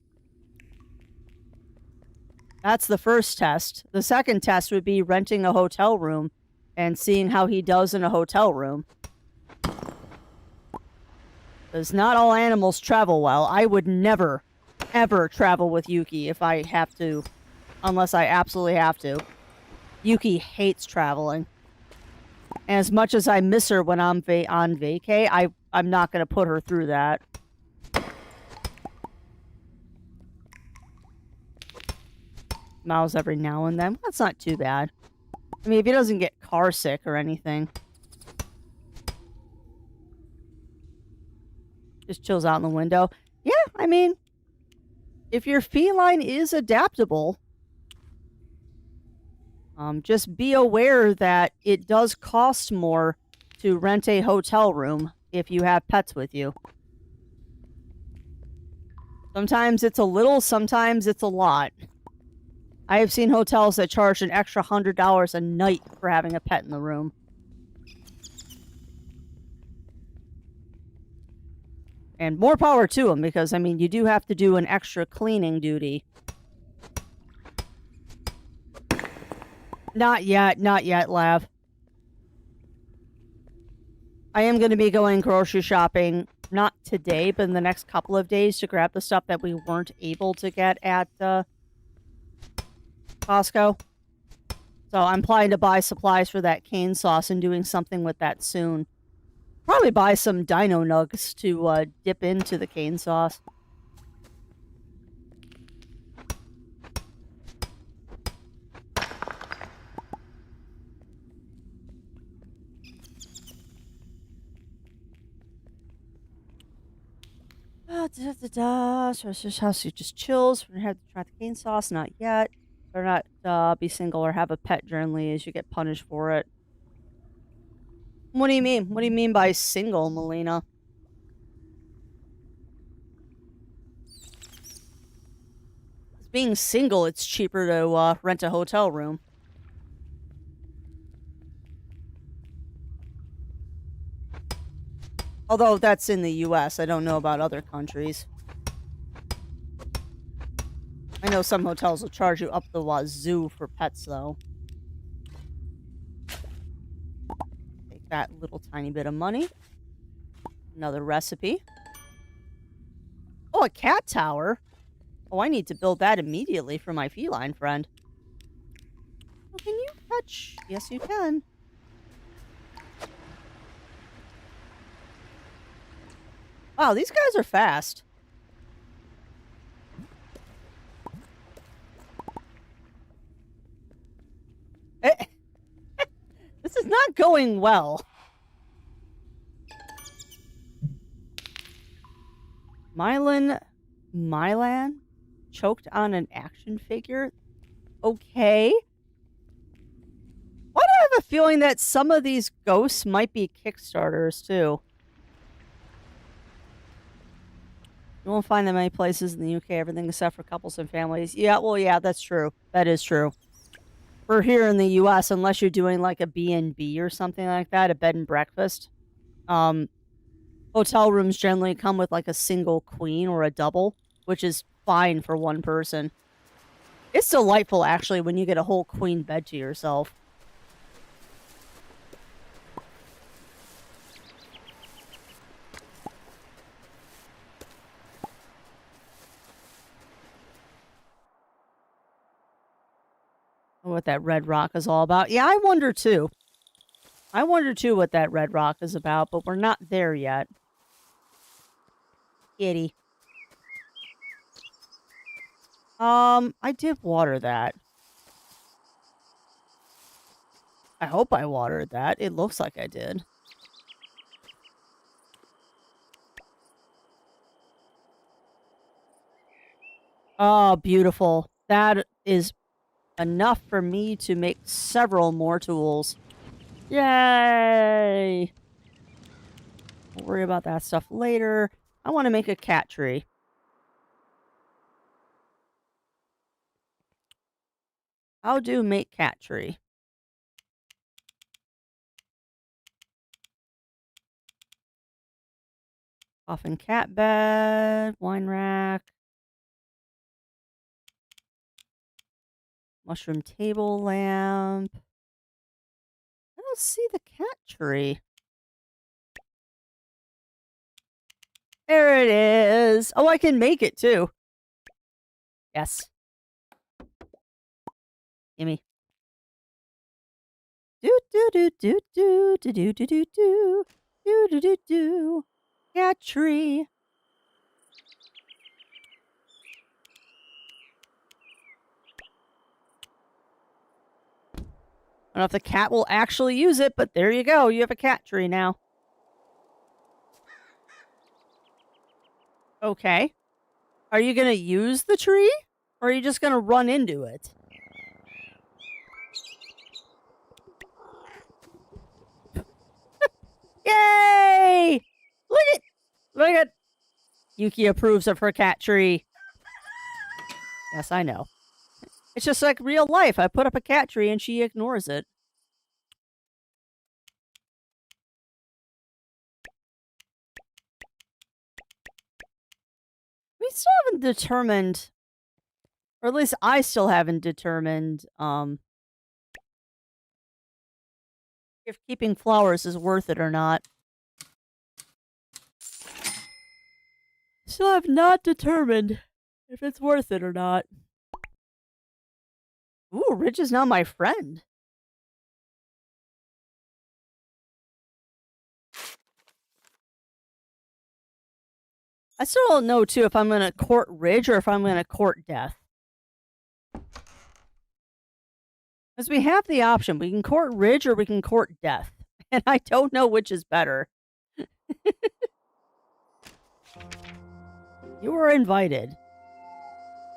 Speaker 2: That's the first test. The second test would be renting a hotel room and seeing how he does in a hotel room. Because not all animals travel well. I would never, ever travel with Yuki if I have to. Unless I absolutely have to. Yuki hates traveling. And as much as I miss her when I'm on vacay, I'm not going to put her through that. Miles every now and then. That's not too bad. I mean, if he doesn't get car sick or anything. Just chills out in the window. Yeah, I mean, if your feline is adaptable, just be aware that it does cost more to rent a hotel room if you have pets with you. Sometimes it's a little, sometimes it's a lot. I have seen hotels that charge an extra $100 a night for having a pet in the room. And more power to them, because, I mean, you do have to do an extra cleaning duty. Not yet, Lav. I am going to be going grocery shopping, not today, but in the next couple of days to grab the stuff that we weren't able to get at Costco. So I'm planning to buy supplies for that cane sauce and doing something with that soon. Probably buy some dino nugs to dip into the cane sauce. House he just chills. We're gonna have to try the cane sauce. Not yet. Or not be single or have a pet generally, as you get punished for it. What do you mean? What do you mean by single, Melina? Being single, it's cheaper to rent a hotel room. Although that's in the US, I don't know about other countries. I know some hotels will charge you up the wazoo for pets, though. Take that little tiny bit of money. Another recipe. Oh, a cat tower. Oh, I need to build that immediately for my feline friend. Oh, can you touch? Yes, you can. Wow, these guys are fast. This is not going well. Mylan choked on an action figure? Okay. Why do I have a feeling that some of these ghosts might be Kickstarters, too? You won't find them many places in the UK, everything except for couples and families. Yeah, well, yeah, that's true. That is true. For here in the US, unless you're doing like a B&B or something like that, a bed and breakfast, hotel rooms generally come with like a single queen or a double, which is fine for one person. It's delightful, actually, when you get a whole queen bed to yourself. what that red rock is all about. Yeah, I wonder too. I wonder too what that red rock is about, but we're not there yet. Kitty. I did water that. I hope I watered that. It looks like I did. Oh, beautiful. That is enough for me to make several more tools. Yay! We'll worry about that stuff later. I want to make a cat tree. How do make cat tree? Coffin cat bed, wine rack, mushroom table lamp. I don't see the cat tree. There it is. Oh, I can make it too. Yes. Gimme. Do do do do do do do do do do do do do do. Cat tree. I don't know if the cat will actually use it, but there you go. You have a cat tree now. Okay. Are you going to use the tree? Or are you just going to run into it? Yay! Look at Yuki approves of her cat tree. Yes, I know. It's just like real life. I put up a cat tree and she ignores it. We still haven't determined, or at least I still haven't determined, if keeping flowers is worth it or not. Still have not determined if it's worth it or not. Ooh, Rich is now my friend. I still don't know, too, if I'm going to court Ridge or if I'm going to court Death. Because we have the option. We can court Ridge or we can court Death. And I don't know which is better. You are invited.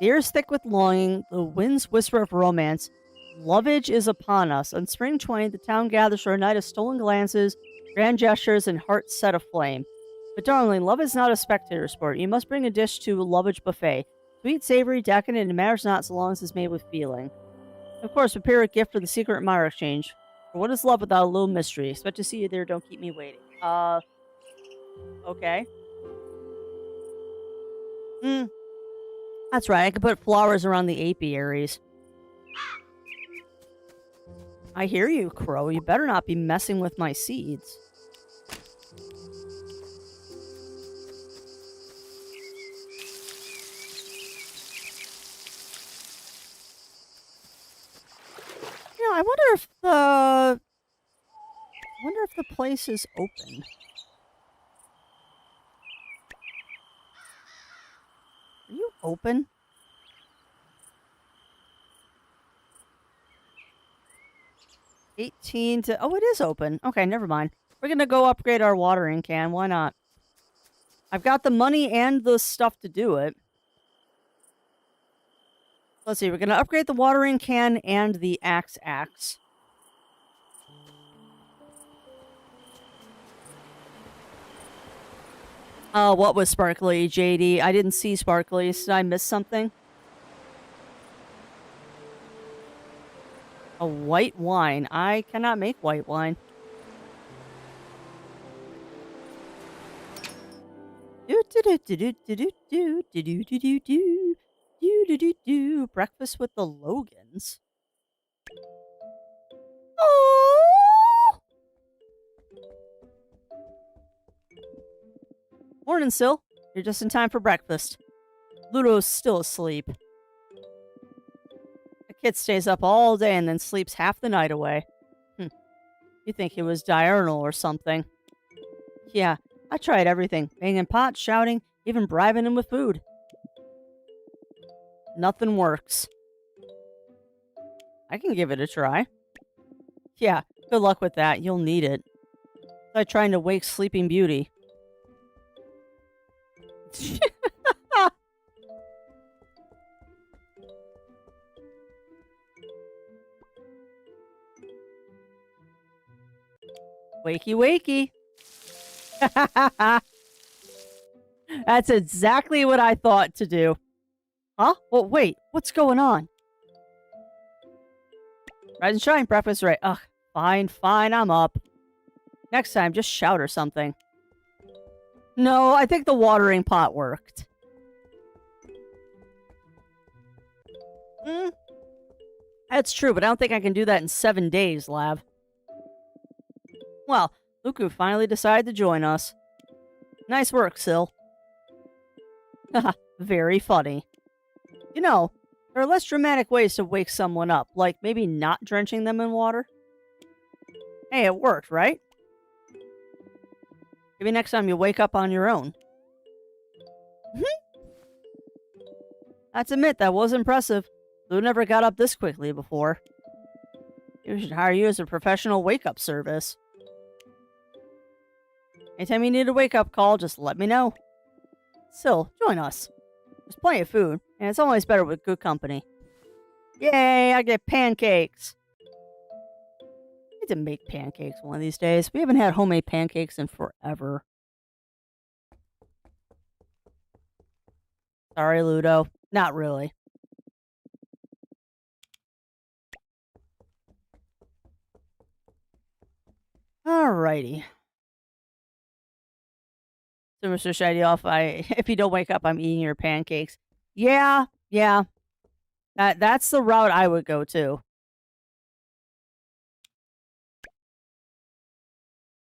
Speaker 2: The air is thick with longing, the winds whisper of romance. Lovage is upon us. On spring 20th, the town gathers for a night of stolen glances, grand gestures, and hearts set aflame. But darling, love is not a spectator sport. You must bring a dish to a Lovage buffet. Sweet, savory, decadent, it matters not so long as it's made with feeling. Of course, prepare a gift for the secret admirer exchange. For what is love without a little mystery? Expect to see you there, don't keep me waiting. Okay. That's right, I could put flowers around the apiaries. I hear you, Crow. You better not be messing with my seeds. Yeah, I wonder if the place is open. Are you open? Oh, it is open. Okay, never mind. We're gonna go upgrade our watering can. Why not? I've got the money and the stuff to do it. Let's see. We're gonna upgrade the watering can and the axe. What was sparkly, JD? I didn't see sparkly. Did I miss something? A white wine. I cannot make white wine. Breakfast with the Logans. Oh! Morning, Sil. You're just in time for breakfast. Ludo's still asleep. The Kid stays up all day and then sleeps half the night away. You think he was diurnal or something. Yeah, I tried everything. Banging pots, shouting, even bribing him with food. Nothing works. I can give it a try. Yeah, good luck with that. You'll need it. It's like trying to wake Sleeping Beauty. Wakey, wakey. That's exactly what I thought to do. Huh? Well, wait. What's going on? Rise and shine, breakfast right. Ugh, fine, I'm up. Next time, just shout or something. No, I think the watering pot worked. That's true, but I don't think I can do that in 7 days, Lav. Well, Luku finally decided to join us. Nice work, Sil. Haha, very funny. You know, there are less dramatic ways to wake someone up, like maybe not drenching them in water. Hey, it worked, right? Maybe next time you wake up on your own. Let's admit, that was impressive. Lou never got up this quickly before. We should hire you as a professional wake-up service. Anytime you need a wake-up call, just let me know. Still, join us. There's plenty of food, and it's always better with good company. Yay, I get pancakes! I need to make pancakes one of these days. We haven't had homemade pancakes in forever. Sorry, Ludo. Not really. Alrighty. So, Mr. Shady Off, if you don't wake up, I'm eating your pancakes. Yeah. That's the route I would go to.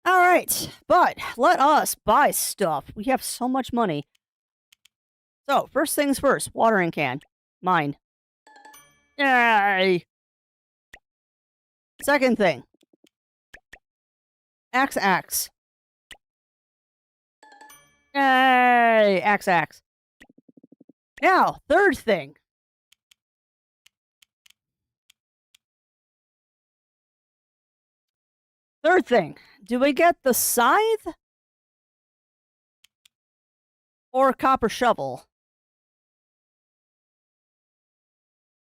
Speaker 2: Alright, but let us buy stuff. We have so much money. So, first things first, watering can. Mine. Yay! Second thing. Axe. Yay! Axe. Now, third thing. Do we get the scythe? Or a copper shovel?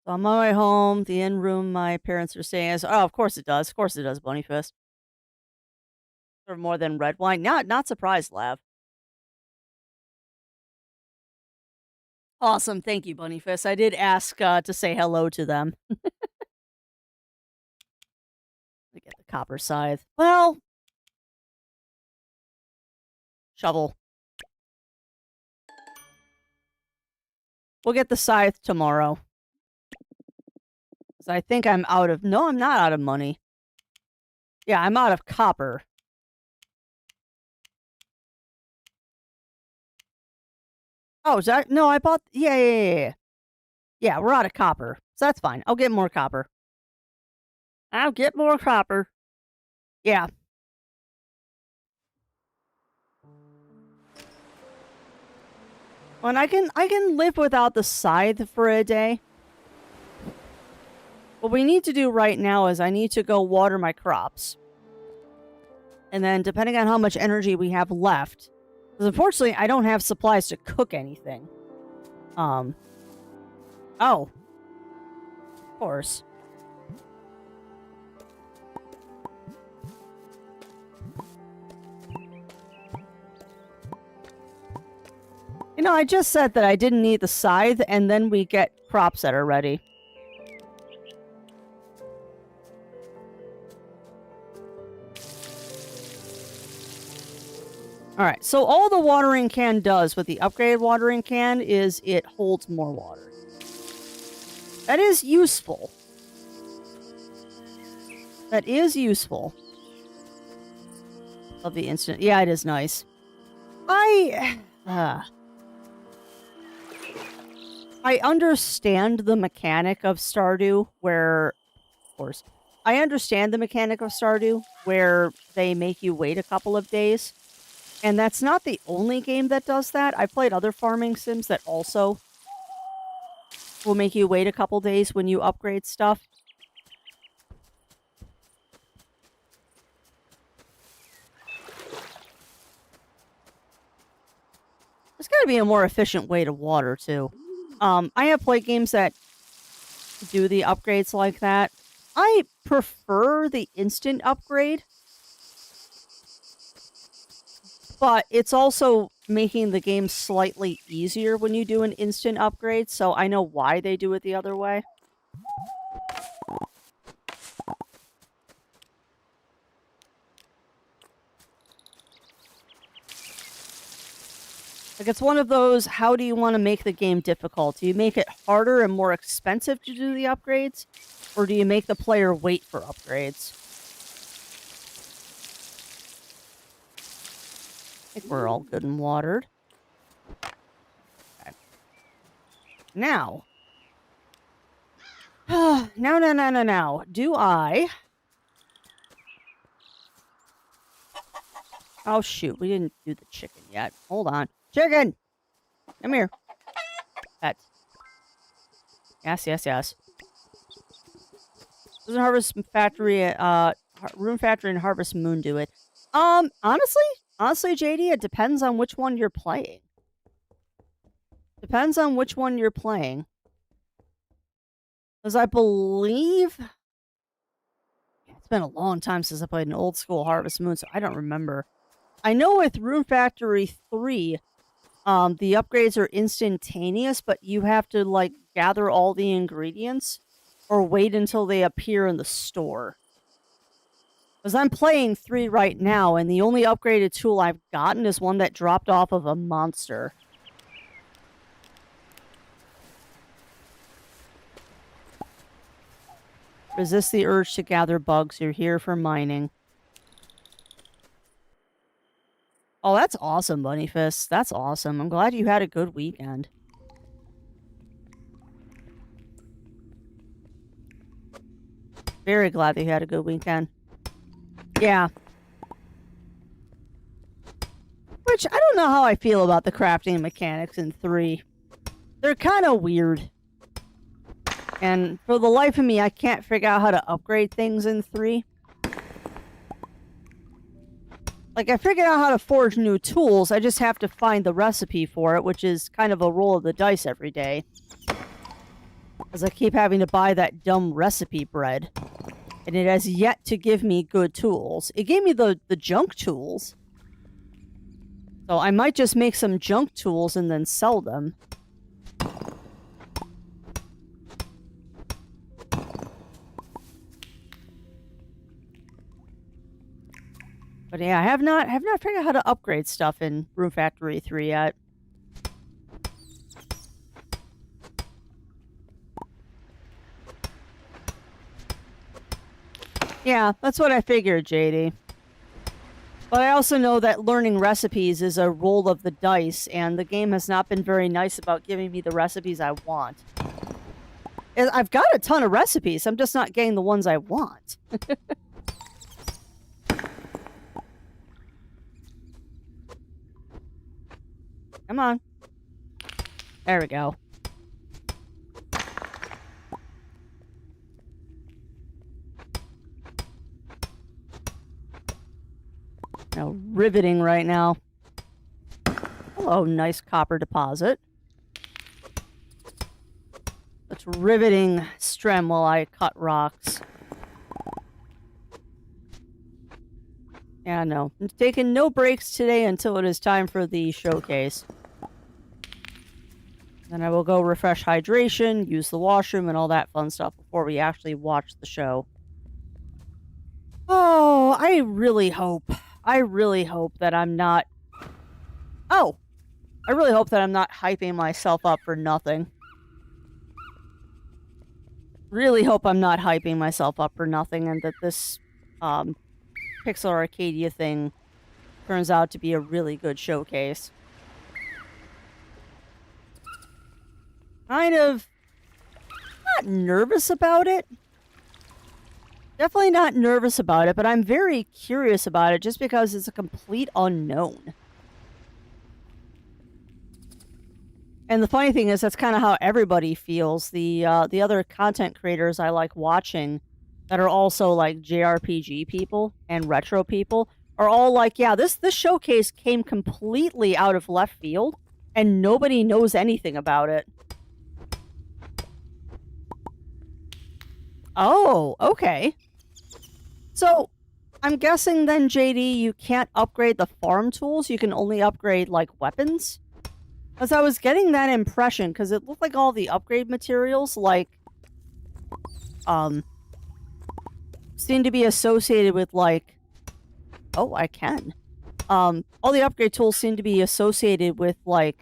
Speaker 2: So on my way home, the inn room my parents are staying is... Oh, of course it does. Bunnyfist. Or more than red wine. Not surprised, Lav. Awesome. Thank you, Bunnyfist. I did ask to say hello to them. Let me get the copper scythe. Well... Shovel. We'll get the scythe tomorrow. Because I think I'm out of... No, I'm not out of money. Yeah, I'm out of copper. Oh, is that... No, I bought... Yeah. Yeah, we're out of copper. So that's fine. I'll get more copper. Yeah. Well, and I can live without the scythe for a day. What we need to do right now is I need to go water my crops. And then, depending on how much energy we have left... Because unfortunately, I don't have supplies to cook anything. Oh. Of course. You know, I just said that I didn't need the scythe, and then we get crops that are ready. Alright, so all the watering can does with the upgraded watering can is it holds more water. That is useful. Love the instant. Yeah, it is nice. I understand the mechanic of Stardew where, of course, I understand the mechanic of Stardew where they make you wait a couple of days. And that's not the only game that does that. I've played other farming sims that also will make you wait a couple days when you upgrade stuff. There's got to be a more efficient way to water, too. I have played games that do the upgrades like that. I prefer the instant upgrade, but it's also making the game slightly easier when you do an instant upgrade, so I know why they do it the other way. Like, it's one of those, how do you want to make the game difficult? Do you make it harder and more expensive to do the upgrades? Or do you make the player wait for upgrades? I think we're all good and watered. Okay. Now. Now. Do I... Oh, shoot. We didn't do the chicken yet. Hold on. Chicken! Come here. Pet. Yes. Doesn't Harvest Factory, Room Factory and Harvest Moon do it? Honestly, JD, it depends on which one you're playing. Depends on which one you're playing. Because I believe... It's been a long time since I played an old school Harvest Moon, so I don't remember. I know with Room Factory 3, the upgrades are instantaneous, but you have to, like, gather all the ingredients or wait until they appear in the store. Because I'm playing 3 right now, and the only upgraded tool I've gotten is one that dropped off of a monster. Resist the urge to gather bugs. You're here for mining. Oh, that's awesome, Bunnyfist. That's awesome. I'm glad you had a good weekend. Very glad that you had a good weekend. Yeah. Which, I don't know how I feel about the crafting mechanics in 3. They're kind of weird. And for the life of me, I can't figure out how to upgrade things in 3. Like, I figured out how to forge new tools, I just have to find the recipe for it, which is kind of a roll of the dice every day. As I keep having to buy that dumb recipe bread. And it has yet to give me good tools. It gave me the junk tools. So I might just make some junk tools and then sell them. But yeah, I have not figured out how to upgrade stuff in Room Factory 3 yet. Yeah, that's what I figured, JD. But I also know that learning recipes is a roll of the dice, and the game has not been very nice about giving me the recipes I want. I've got a ton of recipes, I'm just not getting the ones I want. Come on. There we go. Now, riveting right now. Hello, nice copper deposit. It's riveting Strem while I cut rocks. Yeah, no. I'm taking no breaks today until it is time for the showcase. Then I will go refresh hydration, use the washroom, and all that fun stuff before we actually watch the show. Oh, I really hope that I'm not... Oh! I really hope that I'm not hyping myself up for nothing. Really hope I'm not hyping myself up for nothing and that this Pixel Arcadia thing turns out to be a really good showcase. kind of not nervous about it. Definitely not nervous about it, but I'm very curious about it just because it's a complete unknown. And the funny thing is, that's kind of how everybody feels. The other content creators I like watching that are also like JRPG people and retro people are all like, yeah, this showcase came completely out of left field and nobody knows anything about it. Oh, okay. So, I'm guessing then, JD, you can't upgrade the farm tools, you can only upgrade, like, weapons? Because I was getting that impression, because it looked like all the upgrade materials, like, seem to be associated with, like... Oh, I can. All the upgrade tools seem to be associated with, like,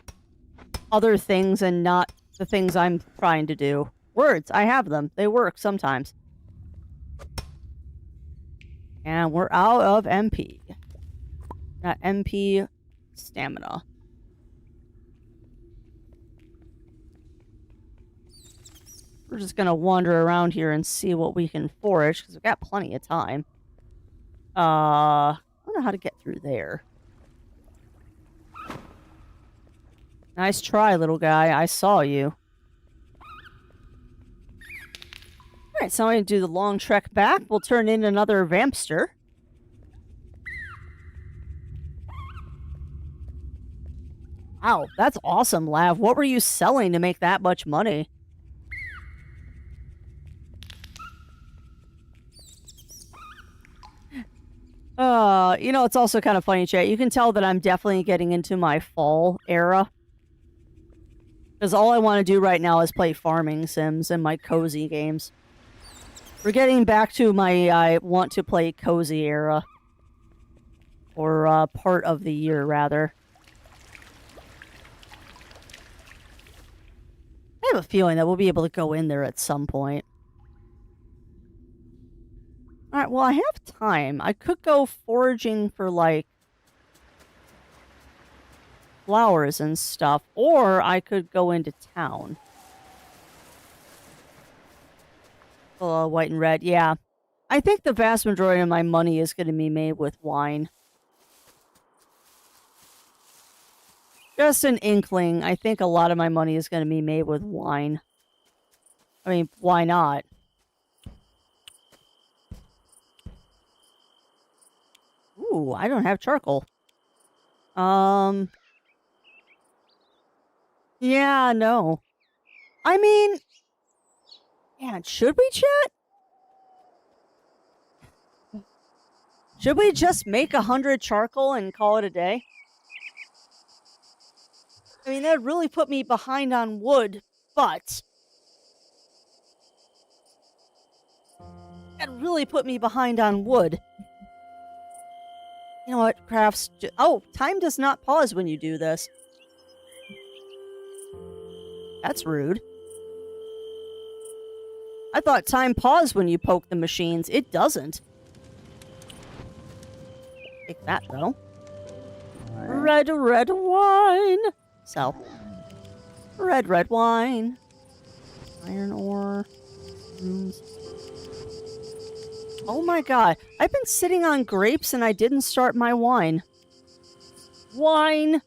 Speaker 2: other things and not the things I'm trying to do. Words, I have them. They work sometimes. And we're out of MP. Not MP, stamina. We're just gonna wander around here and see what we can forage, because we've got plenty of time. I don't know how to get through there. Nice try, little guy. I saw you. Alright, so I'm gonna do the long trek back. We'll turn in another Vampster. Wow, that's awesome, Lav. What were you selling to make that much money? You know, it's also kind of funny, chat. You can tell that I'm definitely getting into my fall era. Because all I want to do right now is play farming sims and my cozy games. We're getting back to my I want to play cozy era. Or, part of the year, rather. I have a feeling that we'll be able to go in there at some point. Alright, well, I have time. I could go foraging for, like, flowers and stuff, or I could go into town. White and red, yeah. I think the vast majority of my money is going to be made with wine. Just an inkling. I think a lot of my money is going to be made with wine. I mean, why not? Ooh, I don't have charcoal. Yeah, no. I mean... Man, should we, chat? Should we just make 100 charcoal and call it a day? I mean, that'd really put me behind on wood, but... That'd really put me behind on wood. You know what, crafts... Oh, time does not pause when you do this. That's rude. I thought time paused when you poke the machines. It doesn't. Take that, though. Red, red wine. So. Red, red wine. Iron ore. Rooms. Oh my god. I've been sitting on grapes and I didn't start my wine. Wine.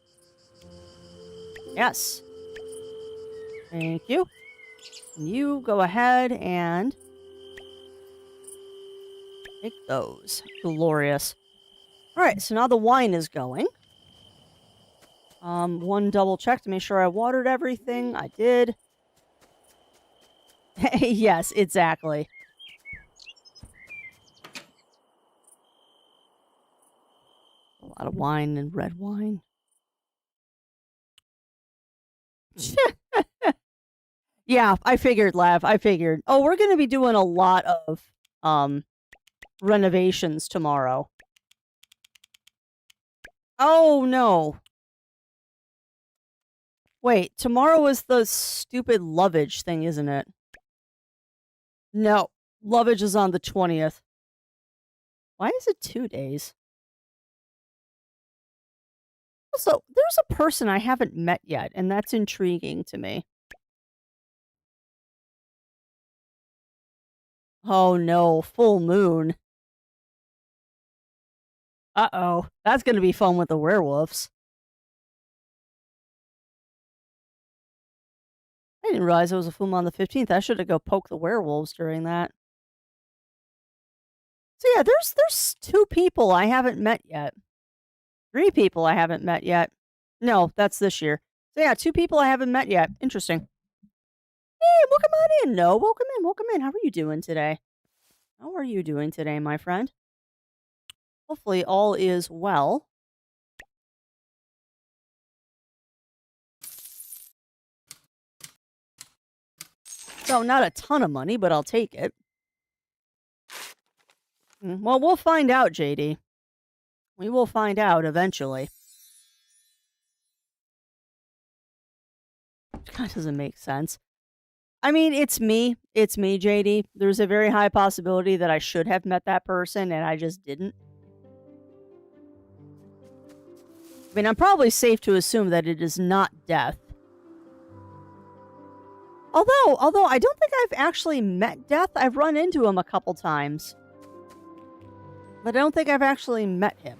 Speaker 2: Yes. Thank you. And you go ahead and take those. Glorious. Alright, so now the wine is going. One double check to make sure I watered everything. I did. Yes, exactly. A lot of wine and red wine. Yeah, I figured, Lav. I figured. Oh, we're going to be doing a lot of, renovations tomorrow. Oh, no. Wait, tomorrow is the stupid Lovage thing, isn't it? No. Lovage is on the 20th. Why is it 2 days? Also, there's a person I haven't met yet, and that's intriguing to me. Oh no, full moon. Uh-oh. That's gonna be fun with the werewolves. I didn't realize it was a full moon on the 15th. I should have go poke the werewolves during that. So yeah, there's 2 people I haven't met yet. 3 people I haven't met yet. No, that's this year. So yeah, 2 people I haven't met yet. Interesting. Hey, welcome on in. No, welcome in, welcome in. How are you doing today? How are you doing today, my friend? Hopefully all is well. So not a ton of money, but I'll take it. Well, we'll find out, JD. We will find out eventually. That doesn't make sense. I mean, it's me. It's me, JD. There's a very high possibility that I should have met that person and I just didn't. I mean, I'm probably safe to assume that it is not death. Although I don't think I've actually met Death. I've run into him a couple times. But I don't think I've actually met him.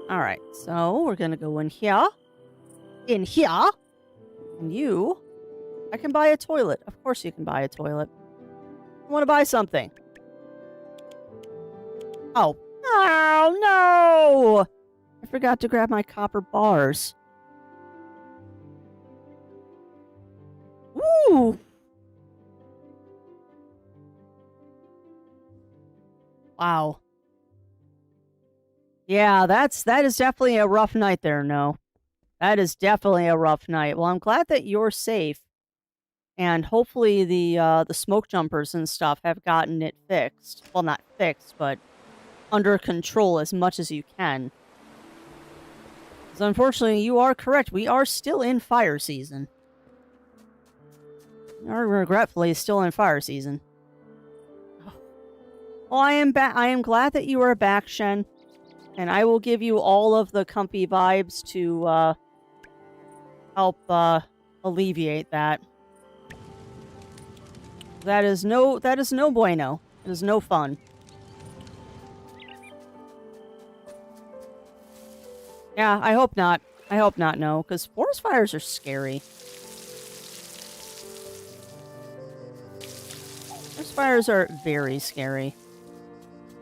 Speaker 2: Alright, so we're gonna go in here. In here. And you. I can buy a toilet. Of course you can buy a toilet. I want to buy something. Oh. Oh, no! I forgot to grab my copper bars. Ooh! Wow. Yeah, that is definitely a rough night there, no. That is definitely a rough night. Well, I'm glad that you're safe. And hopefully the smoke jumpers and stuff have gotten it fixed. Well, not fixed, but under control as much as you can. So unfortunately, you are correct. We are still in fire season. We are regretfully still in fire season. Well, I am glad that you are back, Shen. And I will give you all of the comfy vibes to help alleviate that. That is no bueno. It is no fun. Yeah, I hope not. I hope not, no, because forest fires are scary. Forest fires are very scary.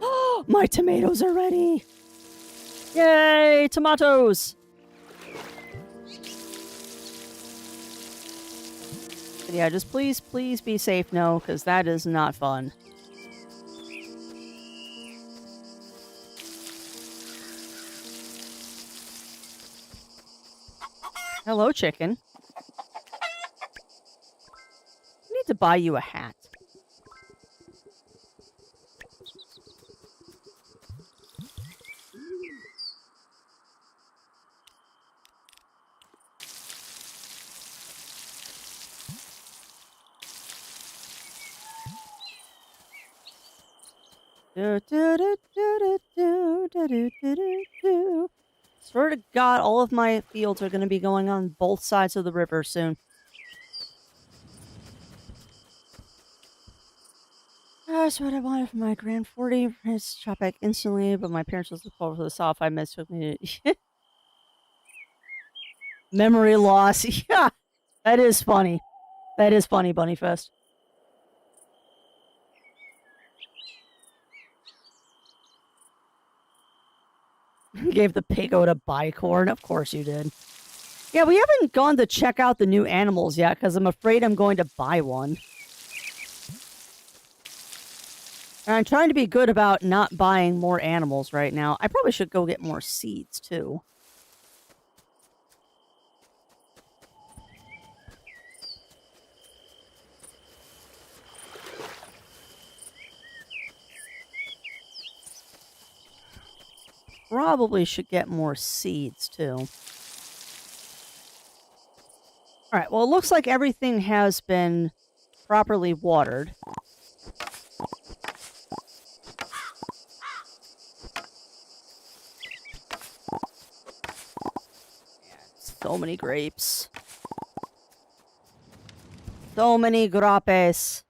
Speaker 2: Oh, my tomatoes are ready! Yay, tomatoes! But yeah, just please be safe, no, because that is not fun. Hello, chicken. I need to buy you a hat. Swear to God, all of my fields are going to be going on both sides of the river soon. That's what I wanted for my grand 40. It's shot back instantly, but my parents just looked over this off. I mistook me. Memory loss. Yeah, that is funny. That is funny, Bunnyfest. Gave the pig-o to bicorn. Of course you did. Yeah, we haven't gone to check out the new animals yet because I'm afraid I'm going to buy one. And I'm trying to be good about not buying more animals right now. I probably should go get more seeds, too. Probably should get more seeds, too. Alright, well, it looks like everything has been properly watered. So many grapes. So many grapes.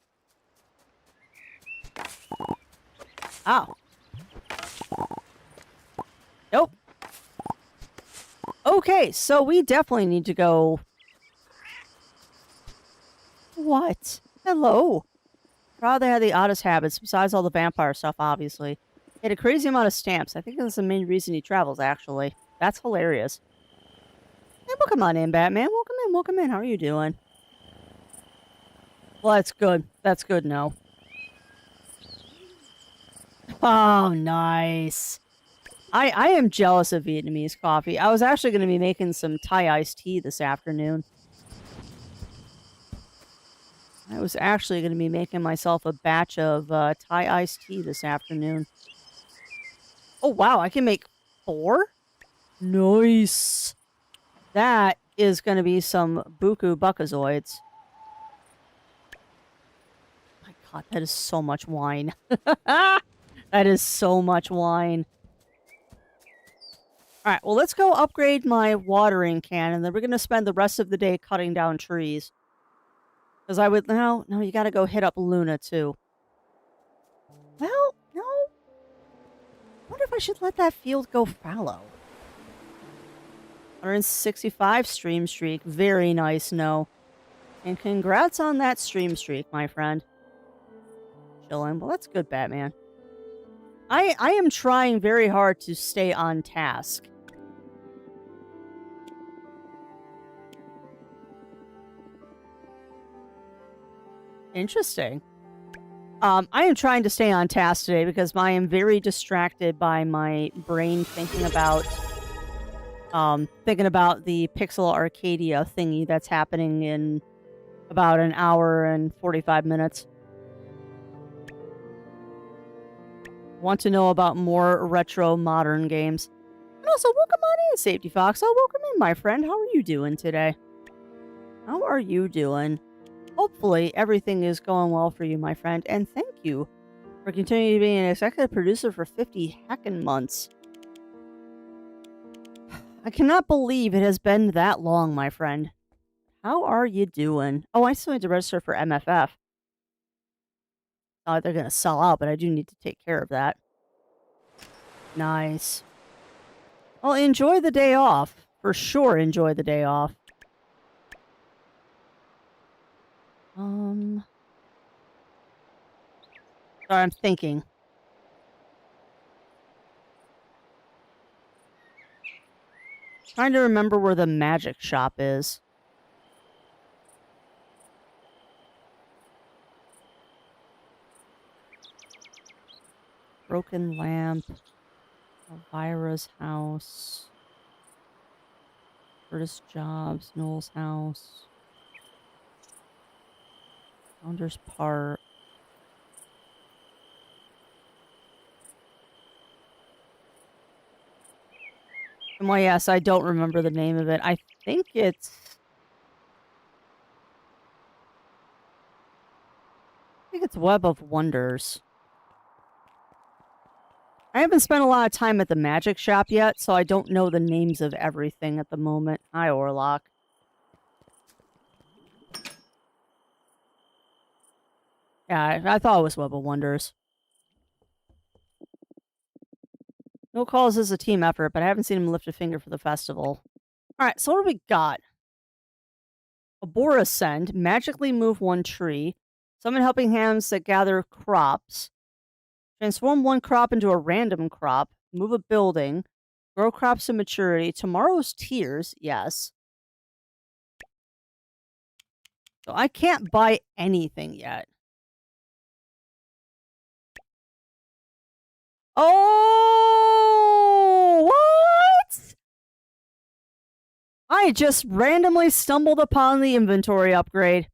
Speaker 2: Ow. Nope. Okay, so we definitely need to go... What? Hello. Proud they had the oddest habits, besides all the vampire stuff, obviously. He had a crazy amount of stamps. I think that's the main reason he travels, actually. That's hilarious. Hey, welcome on in, Batman. Welcome in, welcome in. How are you doing? Well, that's good. That's good, no. Oh, nice. I am jealous of Vietnamese coffee. I was actually going to be making some Thai iced tea this afternoon. I was actually going to be making myself a batch of Thai iced tea this afternoon. Oh, wow. I can make 4? Nice. That is going to be some buku buckazoids. My God, that is so much wine. That is so much wine. All right, well, let's go upgrade my watering can, and then we're going to spend the rest of the day cutting down trees. Because I would... No, you got to go hit up Luna, too. Well, no. I wonder if I should let that field go fallow. 165 stream streak. Very nice, no. And congrats on that stream streak, my friend. Chilling. Well, that's good, Batman. I am trying very hard to stay on task. Interesting. I am trying to stay on task today because I am very distracted by my brain thinking about the Pixel Arcadia thingy that's happening in about an hour and 45 minutes. Want to know about more retro modern games. And also, welcome on in, Safety Fox. Oh, welcome in, my friend. How are you doing today? How are you doing? Hopefully, everything is going well for you, my friend. And thank you for continuing to be an executive producer for 50 heckin' months. I cannot believe it has been that long, my friend. How are you doing? Oh, I still need to register for MFF. They're going to sell out, but I do need to take care of that. Nice. Well, enjoy the day off. For sure, enjoy the day off. Sorry, I'm thinking. Trying to remember where the magic shop is. Broken lamp. Elvira's house. Curtis Jobs. Noel's house. Founders Park. Well, yes, I don't remember the name of it. I think it's... Web of Wonders. I haven't spent a lot of time at the magic shop yet, so I don't know the names of everything at the moment. Hi, Orlock. Yeah, I thought it was Web of Wonders. No Calls is a team effort, but I haven't seen him lift a finger for the festival. Alright, so what do we got? Abora Send, magically move 1 tree, summon helping hands that gather crops, transform 1 crop into a random crop, move a building, grow crops to maturity, tomorrow's tears, yes. So I can't buy anything yet. Oh, what? I just randomly stumbled upon the inventory upgrade.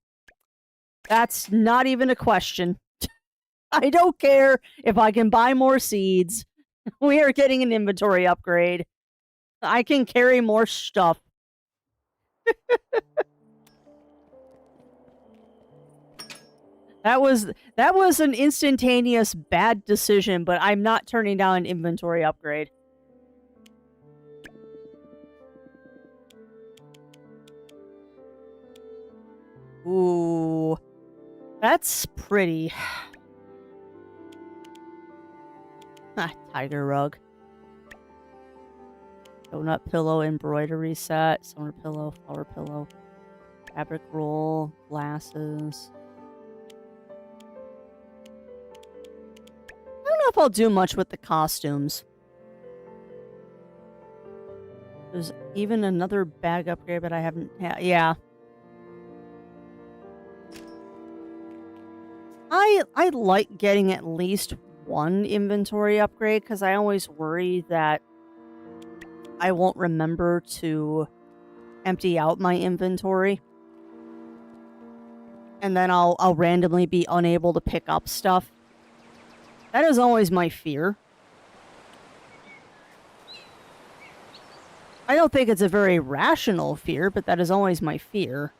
Speaker 2: That's not even a question. I don't care if I can buy more seeds. We are getting an inventory upgrade. I can carry more stuff. That was an instantaneous bad decision, but I'm not turning down an inventory upgrade. Ooh. That's pretty. Tiger rug. Donut pillow, embroidery set, summer pillow, flower pillow, fabric roll, glasses. I don't know if I'll do much with the costumes. There's even another bag upgrade, but I haven't. Yeah. I like getting at least one inventory upgrade because I always worry that I won't remember to empty out my inventory. And then I'll randomly be unable to pick up stuff. That is always my fear. I don't think it's a very rational fear, but that is always my fear.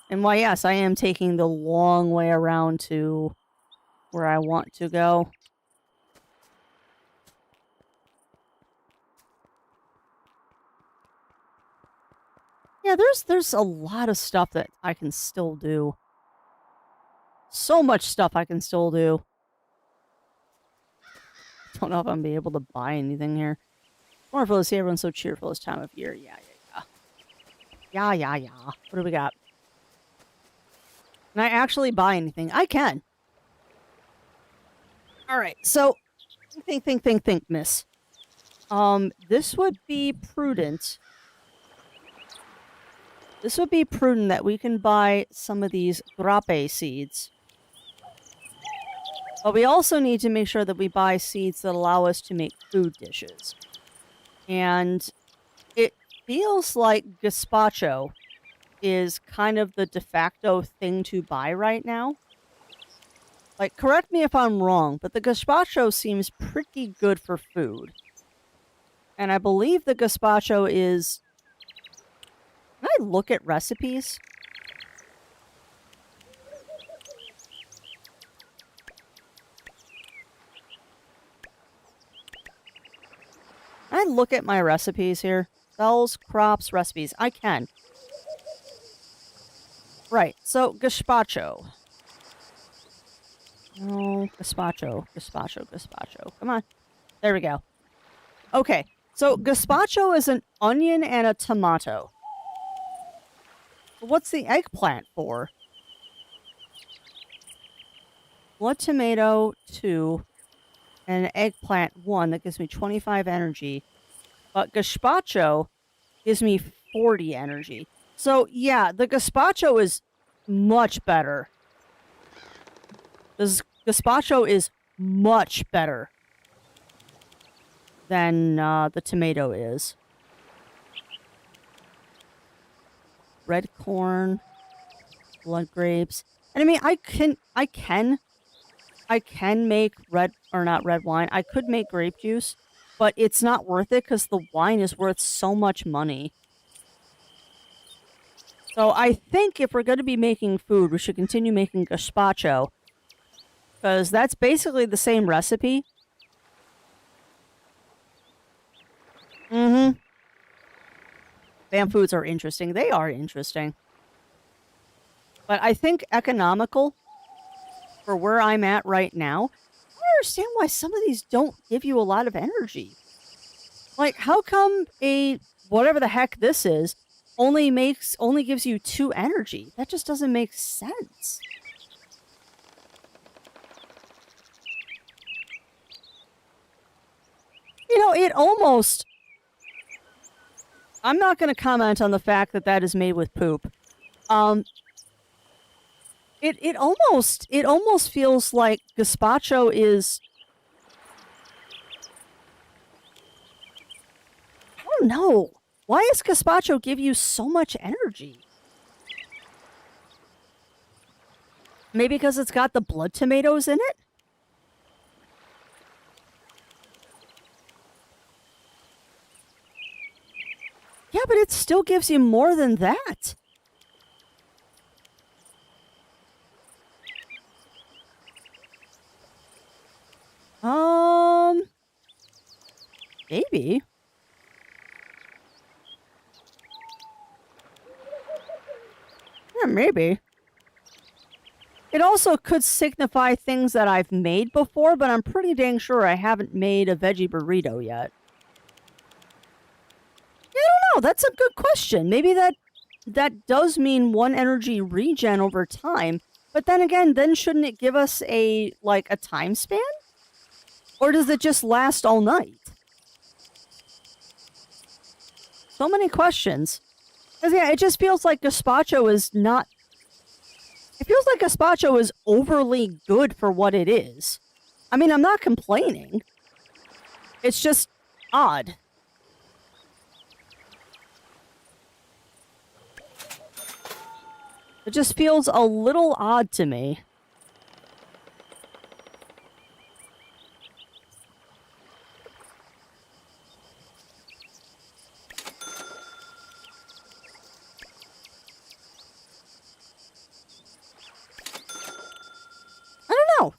Speaker 2: And why, yes, I am taking the long way around to where I want to go. Yeah, there's a lot of stuff that I can still do. So much stuff I can still do. Don't know if I'm going to be able to buy anything here. Wonderful to see everyone so cheerful this time of year. Yeah. Yeah. What do we got? Can I actually buy anything? I can. Alright, so think, miss. This would be prudent. This would be prudent that we can buy some of these grape seeds. But we also need to make sure that we buy seeds that allow us to make food dishes. And it feels like gazpacho is kind of the de facto thing to buy right now. Like, correct me if I'm wrong, but the gazpacho seems pretty good for food. And I believe the gazpacho is... Can I look at recipes? Can I look at my recipes here? Cells, crops, recipes. I can. Right, so gazpacho. No, gazpacho. Come on. There we go. Okay, so gazpacho is an onion and a tomato. What's the eggplant for? Blood tomato, 2, and an eggplant, 1. That gives me 25 energy. But gazpacho gives me 40 energy. So, yeah, the gazpacho is much better. The gazpacho is much better than the tomato is. Red corn, blood grapes. And I mean, I can make red wine. I could make grape juice, but it's not worth it because the wine is worth so much money. So I think if we're going to be making food, we should continue making gazpacho. Because that's basically the same recipe. Mm-hmm. Bam foods are interesting. They are interesting. But I think economical for where I'm at right now, I don't understand why some of these don't give you a lot of energy. Like, how come a whatever the heck this is only gives you 2 energy? That just doesn't make sense. You know, it almost... I'm not going to comment on the fact that that is made with poop. It almost feels like gazpacho is... I don't know. Why does gazpacho give you so much energy? Maybe because it's got the blood tomatoes in it? Yeah, but it still gives you more than that. Maybe. Yeah, maybe. It also could signify things that I've made before, but I'm pretty dang sure I haven't made a veggie burrito yet. Yeah, I don't know. That's a good question. Maybe that does mean 1 energy regen over time. But then again, then shouldn't it give us a time span? Or does it just last all night? So many questions. Because yeah, it just feels like gazpacho is not... It feels like gazpacho is overly good for what it is. I mean, I'm not complaining. It's just odd. It just feels a little odd to me. I don't know.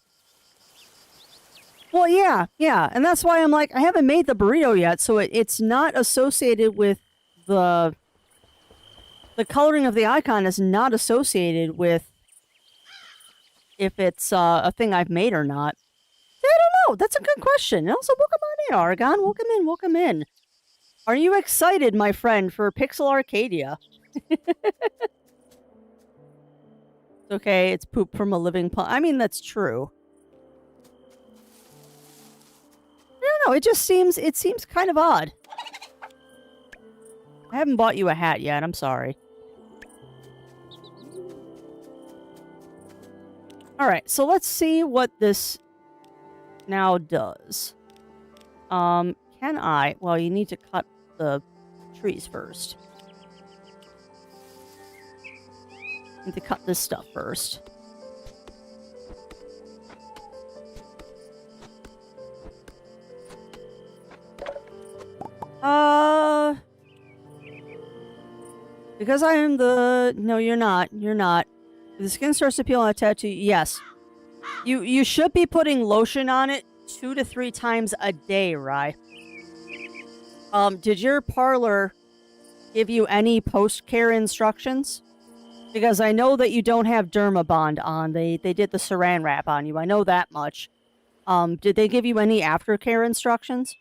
Speaker 2: Well, yeah. And that's why I'm like, I haven't made the burrito yet, so it's not associated with the coloring of the icon is not associated with if it's a thing I've made or not. I don't know. That's a good question. And also, welcome on in, Argon. Welcome in. Are you excited, my friend, for Pixel Arcadia? Okay, it's poop from a living pond. I mean, that's true. I don't know. It seems kind of odd. I haven't bought you a hat yet. I'm sorry. All right, so let's see what this now does. Can I? Well, you need to cut the trees first. Need to cut this stuff first. Because I am the... No, you're not. You're not. If the skin starts to peel on a tattoo, yes. You should be putting lotion on it 2 to 3 times a day, Rye. Did your parlor give you any post-care instructions? Because I know that you don't have Dermabond on. They did the saran wrap on you. I know that much. Did they give you any aftercare instructions?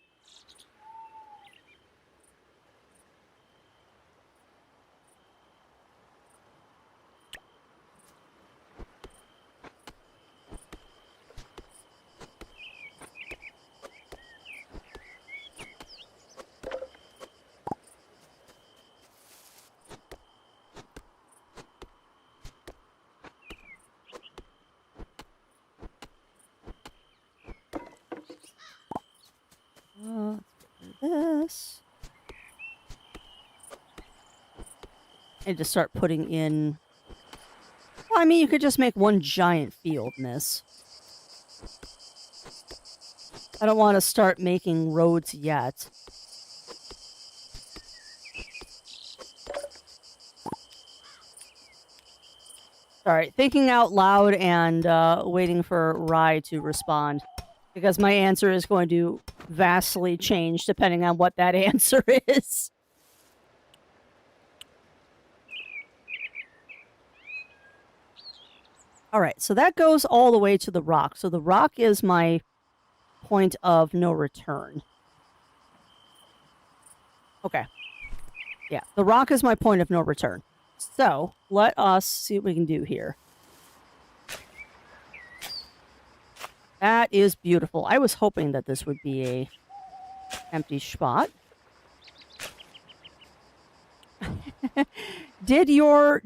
Speaker 2: This. And to start putting in... Well, I mean, you could just make one giant field, miss. I don't want to start making roads yet. Sorry, thinking out loud and waiting for Rye to respond. Because my answer is going to vastly change depending on what that answer is. Alright, so that goes all the way to the rock. So the rock is my point of no return. Okay. Yeah, the rock is my point of no return. So, let us see what we can do here. That is beautiful. I was hoping that this would be a empty spot. Did your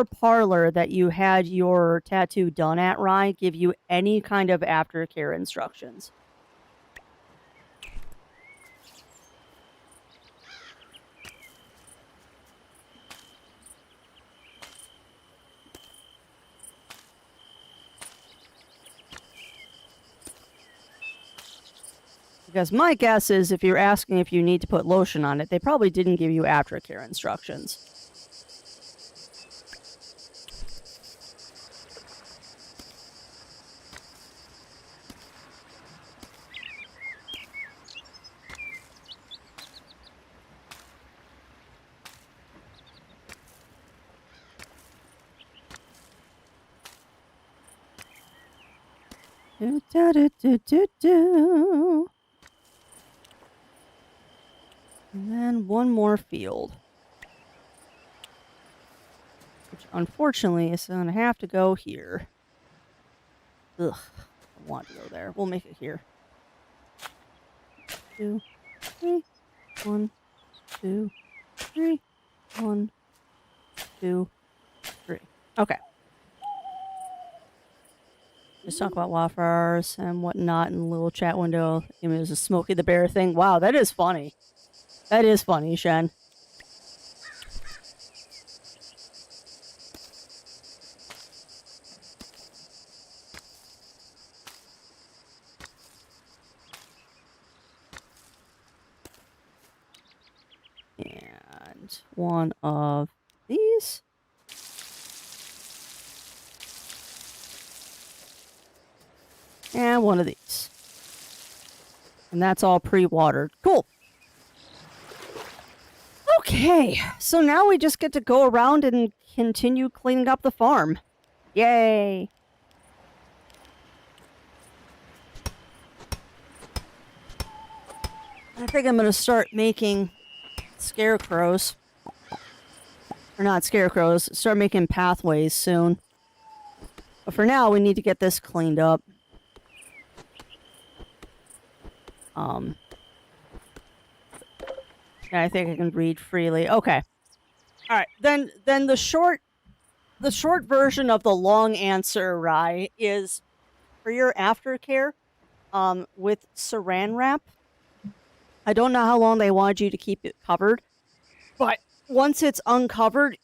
Speaker 2: parlor that you had your tattoo done at, Rye, give you any kind of aftercare instructions? Because my guess is if you're asking if you need to put lotion on it, they probably didn't give you aftercare instructions. Do, da, do, do, do, do. And then one more field. Which unfortunately is going to have to go here. Ugh, I want to go there. We'll make it here. 2, 3, 1, 2, 3, 1, 2, 3. Okay. Just talk about wildflowers and whatnot in the little chat window. I mean, it was a Smokey the Bear thing. Wow, that is funny. That is funny, Shen. And one of these. And one of these. And that's all pre-watered. Cool. Okay, so now we just get to go around and continue cleaning up the farm. Yay! I think I'm going to start making scarecrows. Or not scarecrows, start making pathways soon. But for now, we need to get this cleaned up. Yeah, I think I can read freely. Okay. All right. Then the short version of the long answer, Rye, is for your aftercare, with saran wrap. I don't know how long they wanted you to keep it covered, but once it's uncovered,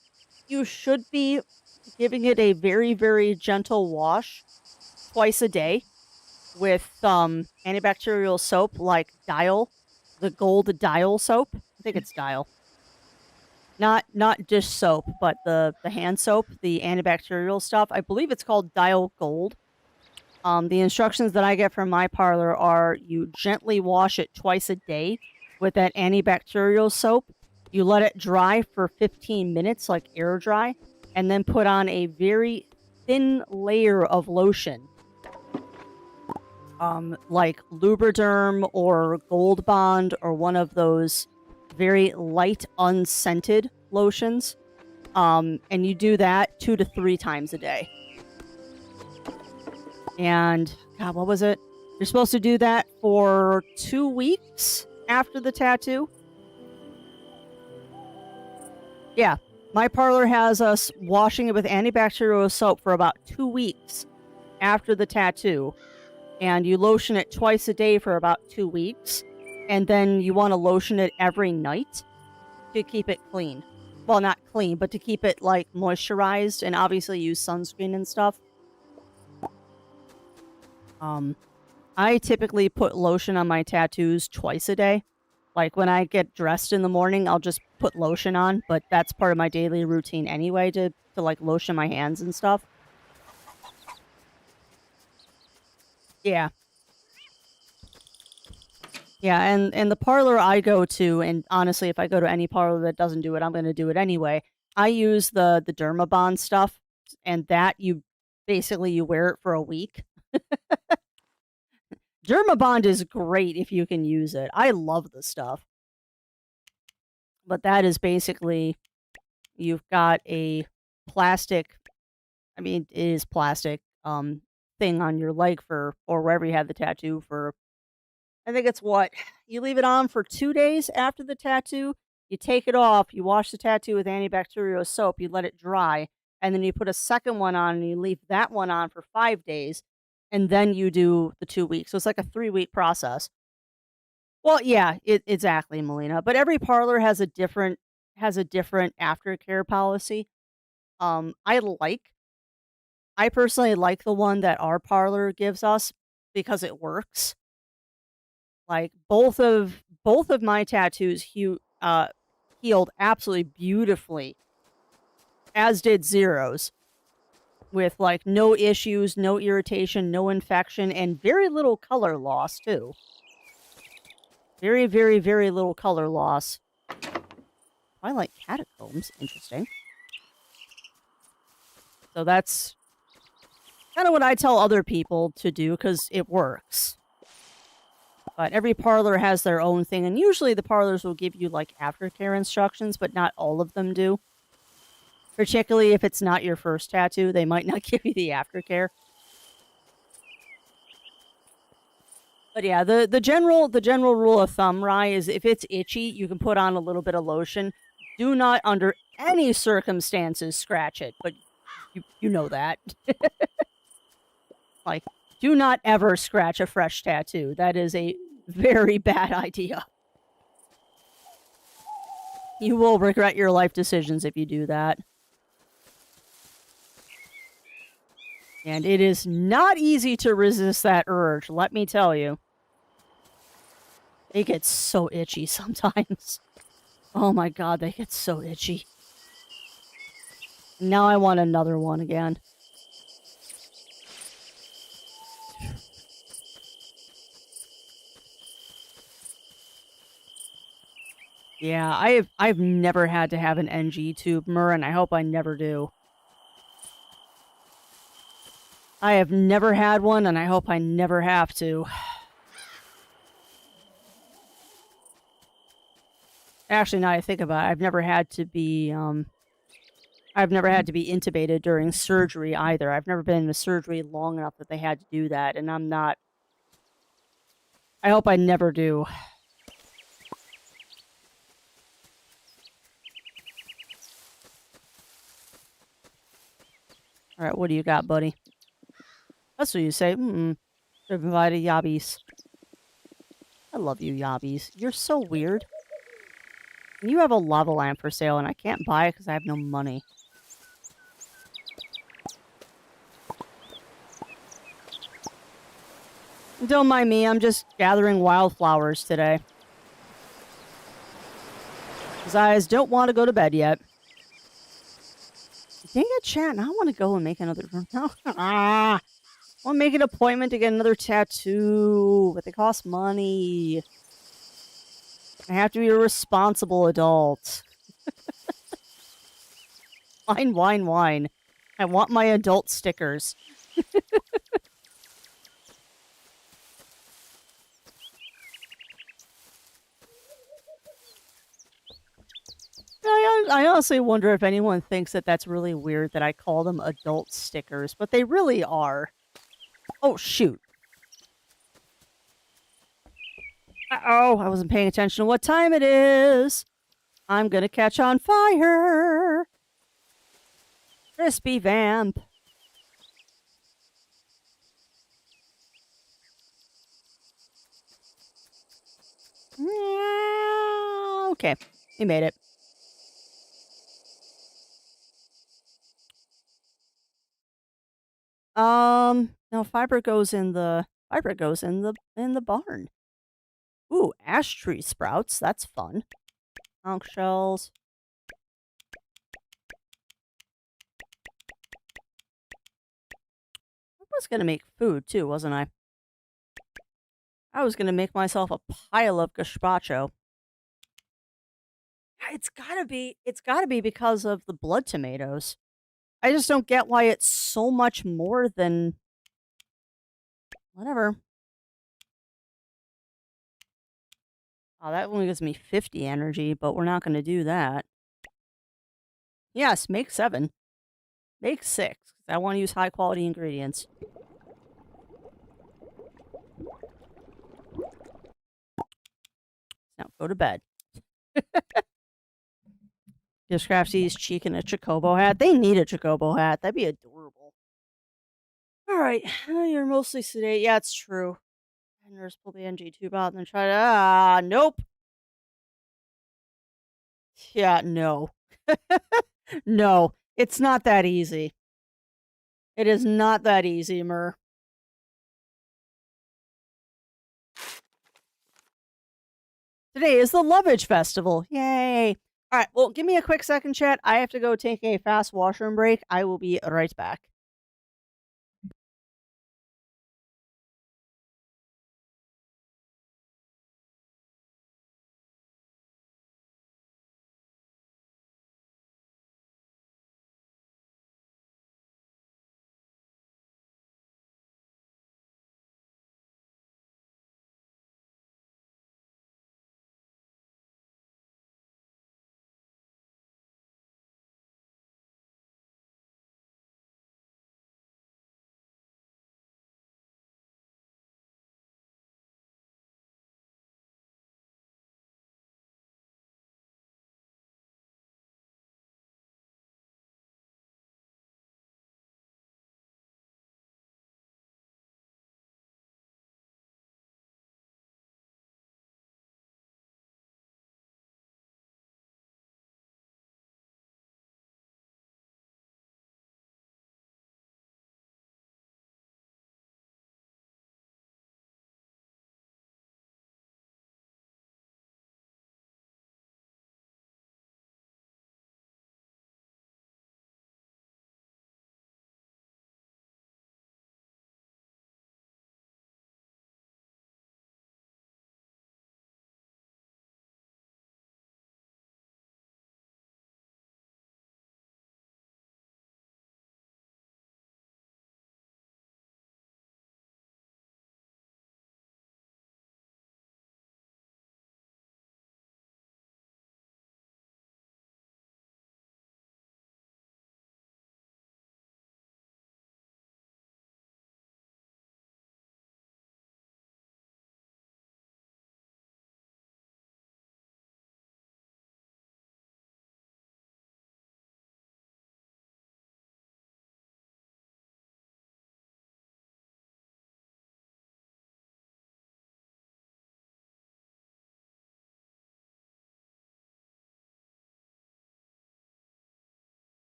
Speaker 2: you should be giving it a very, very gentle wash twice a day with antibacterial soap like Dial, the Gold Dial soap. I think it's Dial. Not dish soap, but the hand soap, the antibacterial stuff. I believe it's called Dial Gold. The instructions that I get from my parlor are you gently wash it twice a day with that antibacterial soap. You let it dry for 15 minutes, like air dry, and then put on a very thin layer of lotion. Like Lubriderm or Gold Bond or one of those very light, unscented lotions. And you do that 2 to 3 times a day. And, God, what was it? You're supposed to do that for 2 weeks after the tattoo. Yeah, my parlor has us washing it with antibacterial soap for about 2 weeks after the tattoo. And you lotion it twice a day for about 2 weeks. And then you want to lotion it every night to keep it clean. Well, not clean, but to keep it, like, moisturized and obviously use sunscreen and stuff. I typically put lotion on my tattoos twice a day. Like, when I get dressed in the morning, I'll just put lotion on, but that's part of my daily routine anyway, to like, lotion my hands and stuff. Yeah. Yeah, and the parlor I go to, and honestly, if I go to any parlor that doesn't do it, I'm going to do it anyway. I use the Dermabond stuff, and that you wear it for a week. Dermabond is great if you can use it. I love the stuff. But that is basically, you've got a plastic, I mean, it is plastic, thing on your leg or wherever you have the tattoo for, I think it's what? You leave it on for 2 days after the tattoo, you take it off, you wash the tattoo with antibacterial soap, you let it dry, and then you put a second one on and you leave that one on for 5 days, and then you do the 2 weeks. So it's like a 3-week process. Well, yeah, exactly, Melina. But every parlor has a different aftercare policy. I personally like the one that our parlor gives us because it works. Like, both of my tattoos healed absolutely beautifully, as did Zero's, with, like, no issues, no irritation, no infection, and very little color loss, too. Very, very, very little color loss. Twilight Catacombs. Interesting. So that's Kind of what I tell other people to do because it works. But every parlor has their own thing, and usually the parlors will give you like aftercare instructions, but not all of them do. Particularly if it's not your first tattoo, they might not give you the aftercare. But yeah, the general rule of thumb, Rye, is if it's itchy, you can put on a little bit of lotion. Do not, under any circumstances, scratch it. But you know that. Like, do not ever scratch a fresh tattoo. That is a very bad idea. You will regret your life decisions if you do that. And it is not easy to resist that urge, let me tell you. They get so itchy sometimes. Oh my god, they get so itchy. Now I want another one again. Yeah, I've never had to have an NG tube, Mur, and I hope I never do. I have never had one, and I hope I never have to. Actually, now I think about it, I've never had to be intubated during surgery either. I've never been in a surgery long enough that they had to do that, and I'm not. I hope I never do. All right, what do you got, buddy? That's what you say. Provided yabbies. I love you, yabbies. You're so weird. And you have a lava lamp for sale, and I can't buy it because I have no money. Don't mind me, I'm just gathering wildflowers today. Because I don't want to go to bed yet. Dang it, chat. Now I want to go and make another... No. I want to make an appointment to get another tattoo, but they cost money. I have to be a responsible adult. Wine, wine, wine. I want my adult stickers. I honestly wonder if anyone thinks that that's really weird that I call them adult stickers, but they really are. Oh, shoot. Uh-oh, I wasn't paying attention to what time it is. I'm gonna catch on fire. Crispy vamp. Okay, we made it. No, fiber goes in the barn. Ooh, ash tree sprouts. That's fun. Conch shells. I was gonna make food too, wasn't I? I was gonna make myself a pile of gazpacho. It's gotta be because of the blood tomatoes. I just don't get why it's so much more than whatever. Oh, that only gives me 50 energy, but we're not gonna do that. Yes, make 7. Make 6. I want to use high quality ingredients. Now go to bed. Gives Crafty's cheek and a Chocobo hat. They need a Chocobo hat. That'd be adorable. All right, you're mostly sedate. Yeah, it's true. Nurse pull the NG tube out and then try to. Nope. Yeah, no. No, it's not that easy. It is not that easy, Mur. Today is the Lovage Festival. Yay. All right, well, give me a quick second, chat. I have to go take a fast washroom break. I will be right back.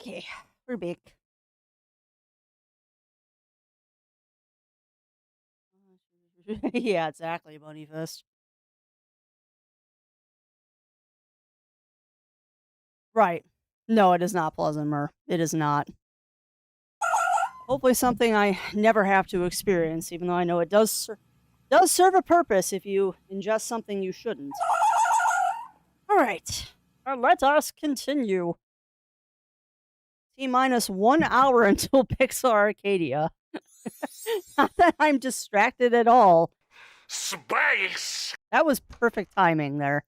Speaker 2: Okay, we're back. Yeah, exactly, Bunny Fist. Right. No, it is not Pleasantmer. It is not. Hopefully something I never have to experience, even though I know it does serve a purpose if you ingest something you shouldn't. All right. Let us continue. T-minus 1 hour until Pixar Arcadia. Not that I'm distracted at all.
Speaker 3: Space!
Speaker 2: That was perfect timing there.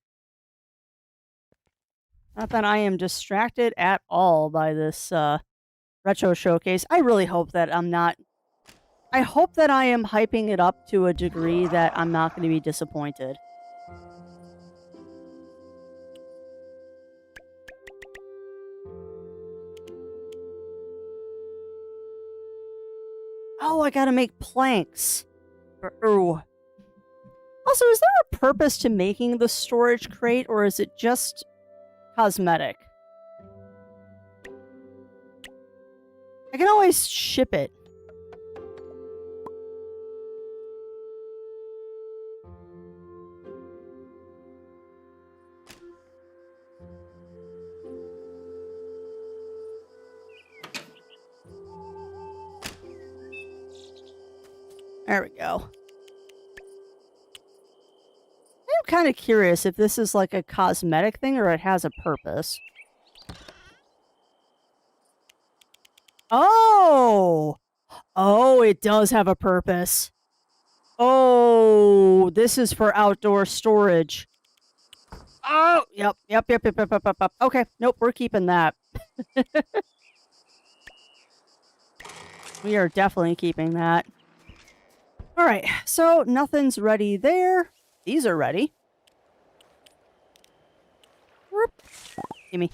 Speaker 2: Not that I am distracted at all by this retro showcase. I really hope that I'm not. I hope that I am hyping it up to a degree that I'm not going to be disappointed. Oh, I gotta make planks. Ooh. Also, is there a purpose to making the storage crate, or is it just cosmetic? I can always ship it. There we go. I'm kind of curious if this is like a cosmetic thing or it has a purpose. Oh! Oh, it does have a purpose. Oh, this is for outdoor storage. Oh, yep. Okay, nope, we're keeping that. We are definitely keeping that. All right, so nothing's ready there. These are ready. Whoop. Gimme.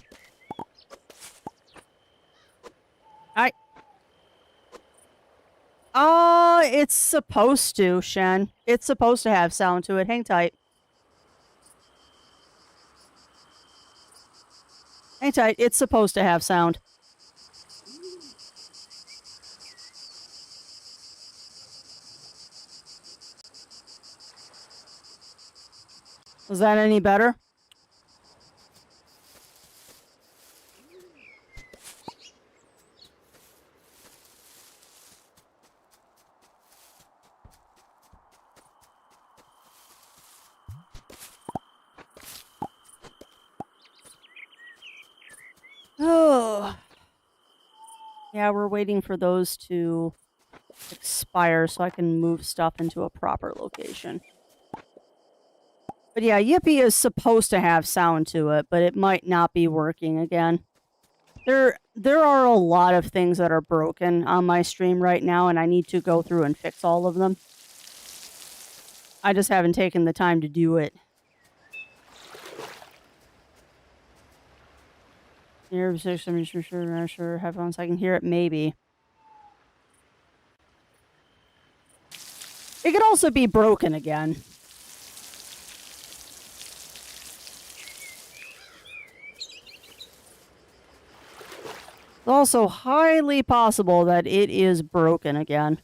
Speaker 2: Alright. It's supposed to, Shen. It's supposed to have sound to it. Hang tight. Hang tight. It's supposed to have sound. Was that any better? Oh. Yeah, we're waiting for those to expire so I can move stuff into a proper location. But yeah, Yippee is supposed to have sound to it, but it might not be working again. There are a lot of things that are broken on my stream right now, and I need to go through and fix all of them. I just haven't taken the time to do it. Sure, headphones, I can hear it, maybe. It could also be broken again. It's also highly possible that it is broken again.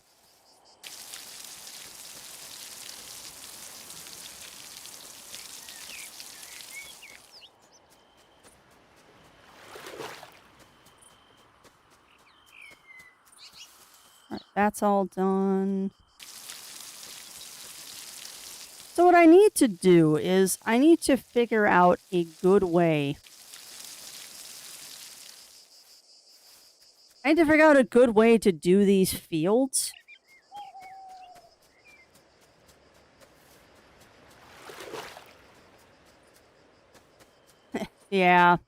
Speaker 2: Alright, that's all done. So what I need to do is I need to figure out a good way. I need to figure out a good way to do these fields. Yeah.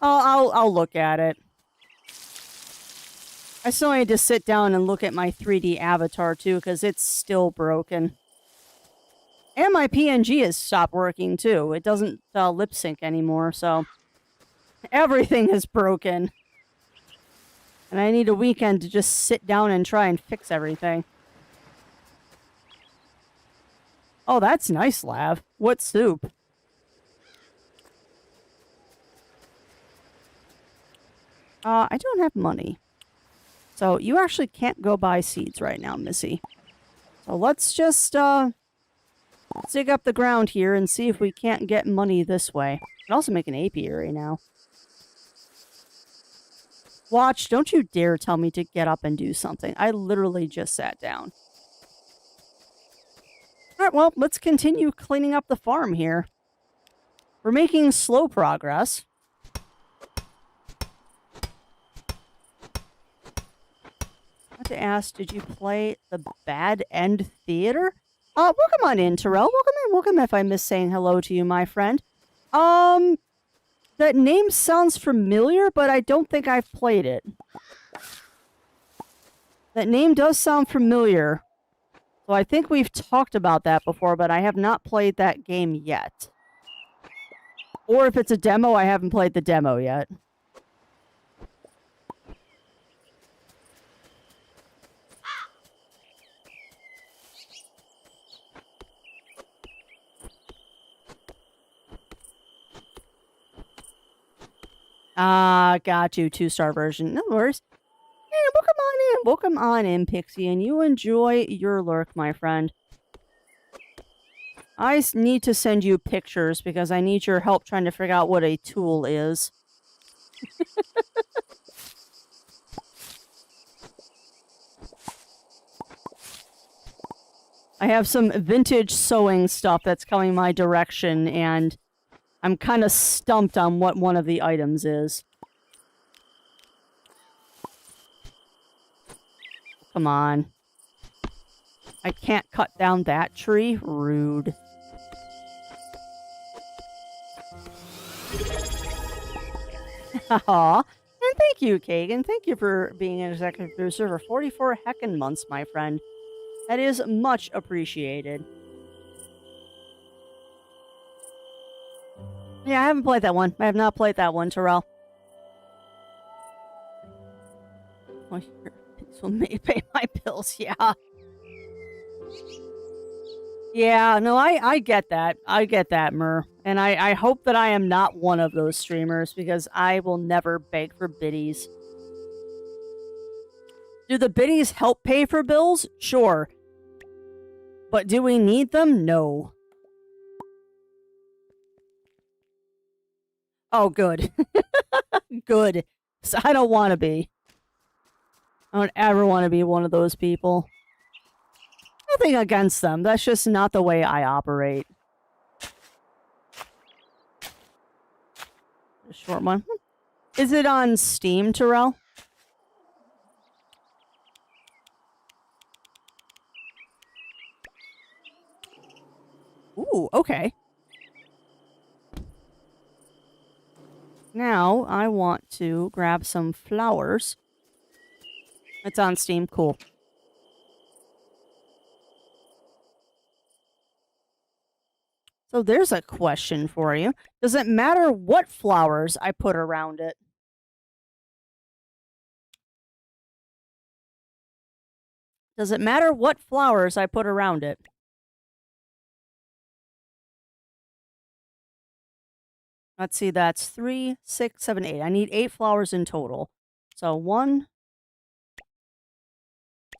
Speaker 2: I'll look at it. I still need to sit down and look at my 3D avatar too, because it's still broken. And my PNG has stopped working too. It doesn't lip sync anymore, so everything is broken. And I need a weekend to just sit down and try and fix everything. Oh, that's nice, Lav. What soup? I don't have money. So you actually can't go buy seeds right now, Missy. So let's just dig up the ground here and see if we can't get money this way. I can also make an apiary now. Watch, don't you dare tell me to get up and do something. I literally just sat down. Alright, well, let's continue cleaning up the farm here. We're making slow progress. I have to ask, did you play the Bad End Theater? Welcome on in, Terrell. Welcome if I miss saying hello to you, my friend. That name sounds familiar, but I don't think I've played it. That name does sound familiar. So I think we've talked about that before, but I have not played that game yet. Or if it's a demo, I haven't played the demo yet. Ah, got you. 2-star version. No worries. Hey, welcome on in. Welcome on in, Pixie, and you enjoy your lurk, my friend. I need to send you pictures because I need your help trying to figure out what a tool is. I have some vintage sewing stuff that's coming my direction, and I'm kind of stumped on what one of the items is. Come on. I can't cut down that tree? Rude. Aw. And thank you, Kagan. Thank you for being an executive producer for 44 heckin' months, my friend. That is much appreciated. Yeah, I haven't played that one. I have not played that one, Terrell. Well, this will pay my bills, yeah. Yeah, no, I get that. I get that, Mur. And I hope that I am not one of those streamers, because I will never beg for biddies. Do the biddies help pay for bills? Sure. But do we need them? No. Oh, good. Good. So I don't want to be. I don't ever want to be one of those people. Nothing against them. That's just not the way I operate. A short one. Is it on Steam, Terrell? Ooh, okay. Now, I want to grab some flowers. It's on Steam. Cool. So there's a question for you. Does it matter what flowers I put around it? Does it matter what flowers I put around it? Let's see, that's 3, 6, 7, 8. I need 8 flowers in total. So 1,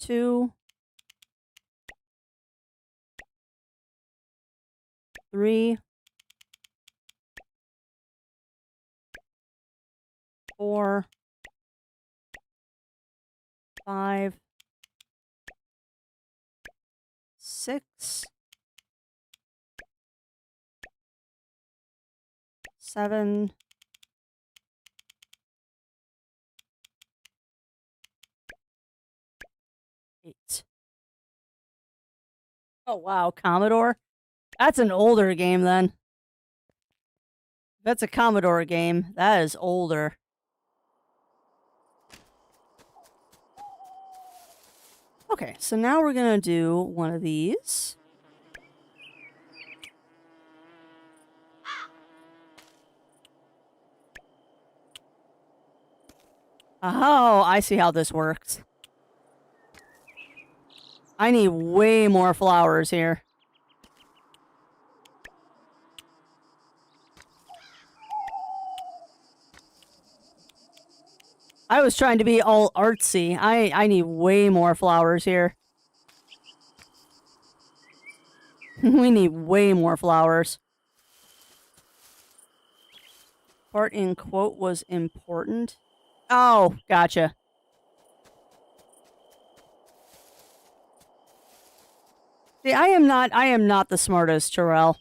Speaker 2: 2, 3, 4, 5, 6, 7, 8. Oh, wow, Commodore? That's an older game, then. That's a Commodore game. That is older. Okay, so now we're going to do one of these. Oh, I see how this works. I need way more flowers here. I was trying to be all artsy. I need way more flowers here. We need way more flowers. Part in quote was important. Oh, gotcha. See, I am not the smartest, Terrell.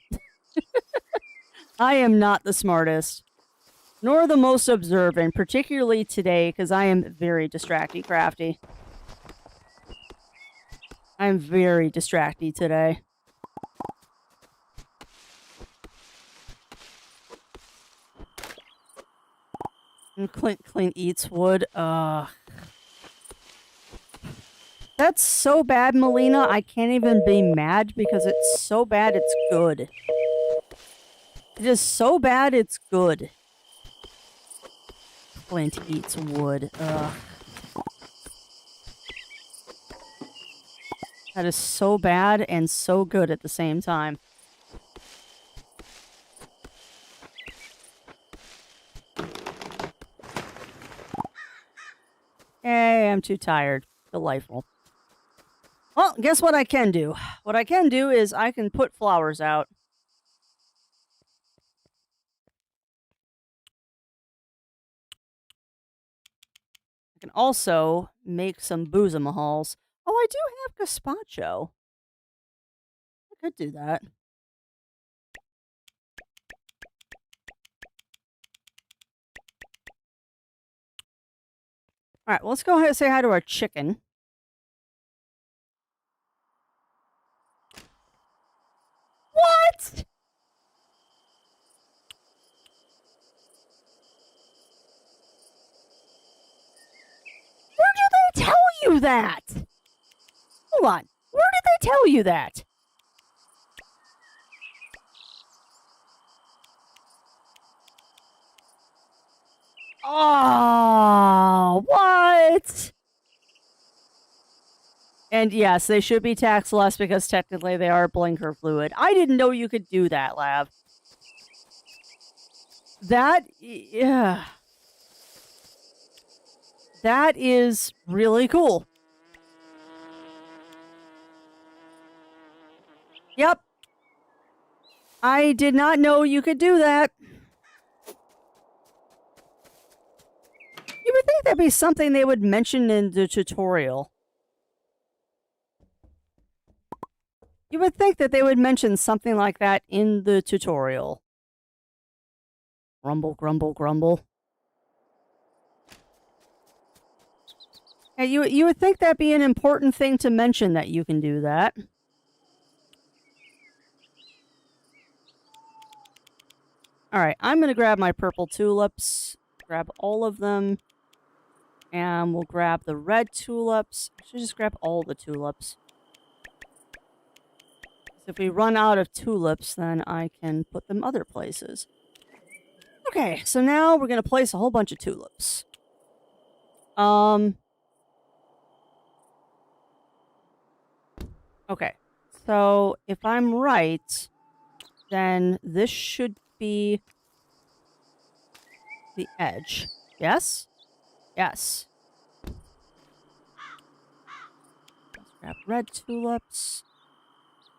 Speaker 2: I am not the smartest. Nor the most observant, particularly today, because I am very distracty crafty. I'm very distracty today. And Clint eats wood. That's so bad, Melina. I can't even be mad because it's so bad it's good. It is so bad it's good. Clint eats wood. Ugh. That is so bad and so good at the same time. Hey, I'm too tired. Delightful. Well, guess what I can do? What I can do is I can put flowers out. I can also make some booza mahals. Oh, I do have gazpacho. I could do that. All right, well, let's go ahead and say hi to our chicken. What? Where did they tell you that? Hold on. Where did they tell you that? Oh, what? And yes, they should be taxed less because technically they are blinker fluid. I didn't know you could do that, Lav. Yeah. That is really cool. Yep. I did not know you could do that. You would think that'd be something they would mention in the tutorial. You would think that they would mention something like that in the tutorial. Grumble, grumble, grumble. Yeah, you would think that'd be an important thing to mention that you can do that. Alright, I'm going to grab my purple tulips. Grab all of them. And we'll grab the red tulips. I should just grab all the tulips. If we run out of tulips, then I can put them other places. Okay, so now we're going to place a whole bunch of tulips. Okay, so if I'm right, then this should be the edge. Yes? Yes. Let's grab red tulips.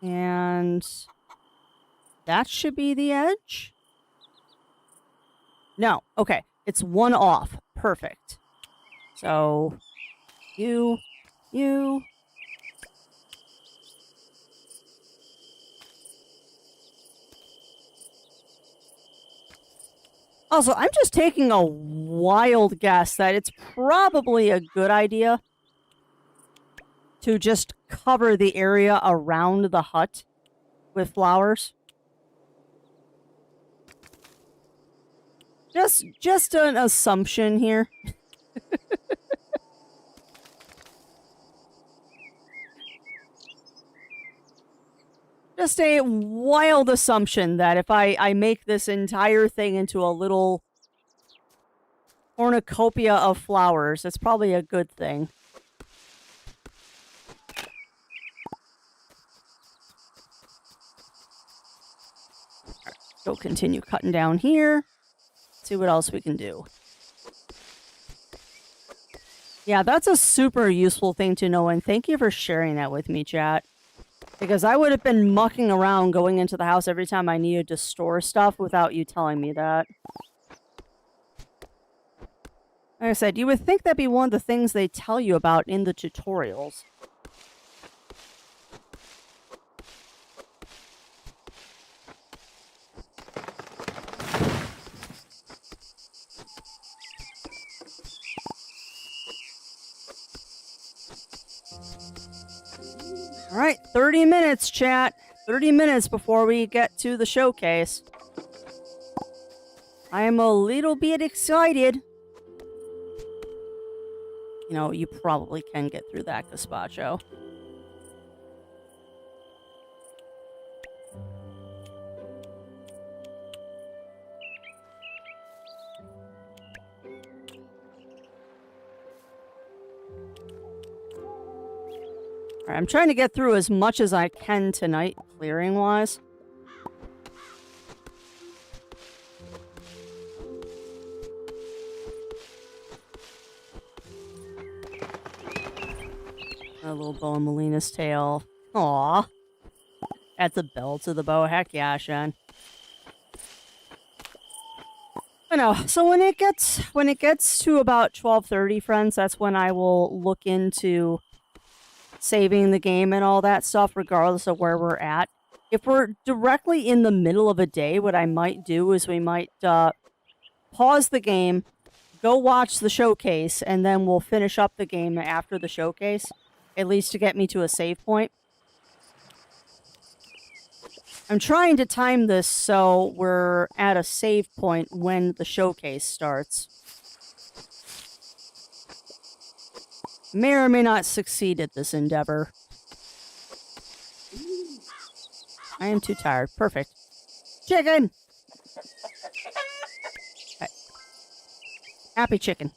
Speaker 2: And that should be the edge? No. Okay. It's one off. Perfect. So, you. Also, I'm just taking a wild guess that it's probably a good idea to just cover the area around the hut with flowers. Just an assumption here. Just a wild assumption that if I make this entire thing into a little cornucopia of flowers, it's probably a good thing. Go continue cutting down here. See what else we can do. Yeah, that's a super useful thing to know, and thank you for sharing that with me, chat. Because I would have been mucking around going into the house every time I needed to store stuff without you telling me that. Like I said, you would think that'd be one of the things they tell you about in the tutorials. Alright, 30 minutes, chat. 30 minutes before we get to the showcase. I am a little bit excited. You know, you probably can get through that, gazpacho. Alright, I'm trying to get through as much as I can tonight, clearing-wise. A little bow in Melina's tail. Aww. Adds a bell to the bow. Heck yeah, Shen. I know. So when it gets to about 12:30, friends, that's when I will look into saving the game and all that stuff, regardless of where we're at. If we're directly in the middle of a day, what I might do is we might pause the game, go watch the showcase, and then we'll finish up the game after the showcase, at least to get me to a save point. I'm trying to time this so we're at a save point when the showcase starts. May or may not succeed at this endeavor. I am too tired. Perfect. Chicken! Okay. Happy chicken.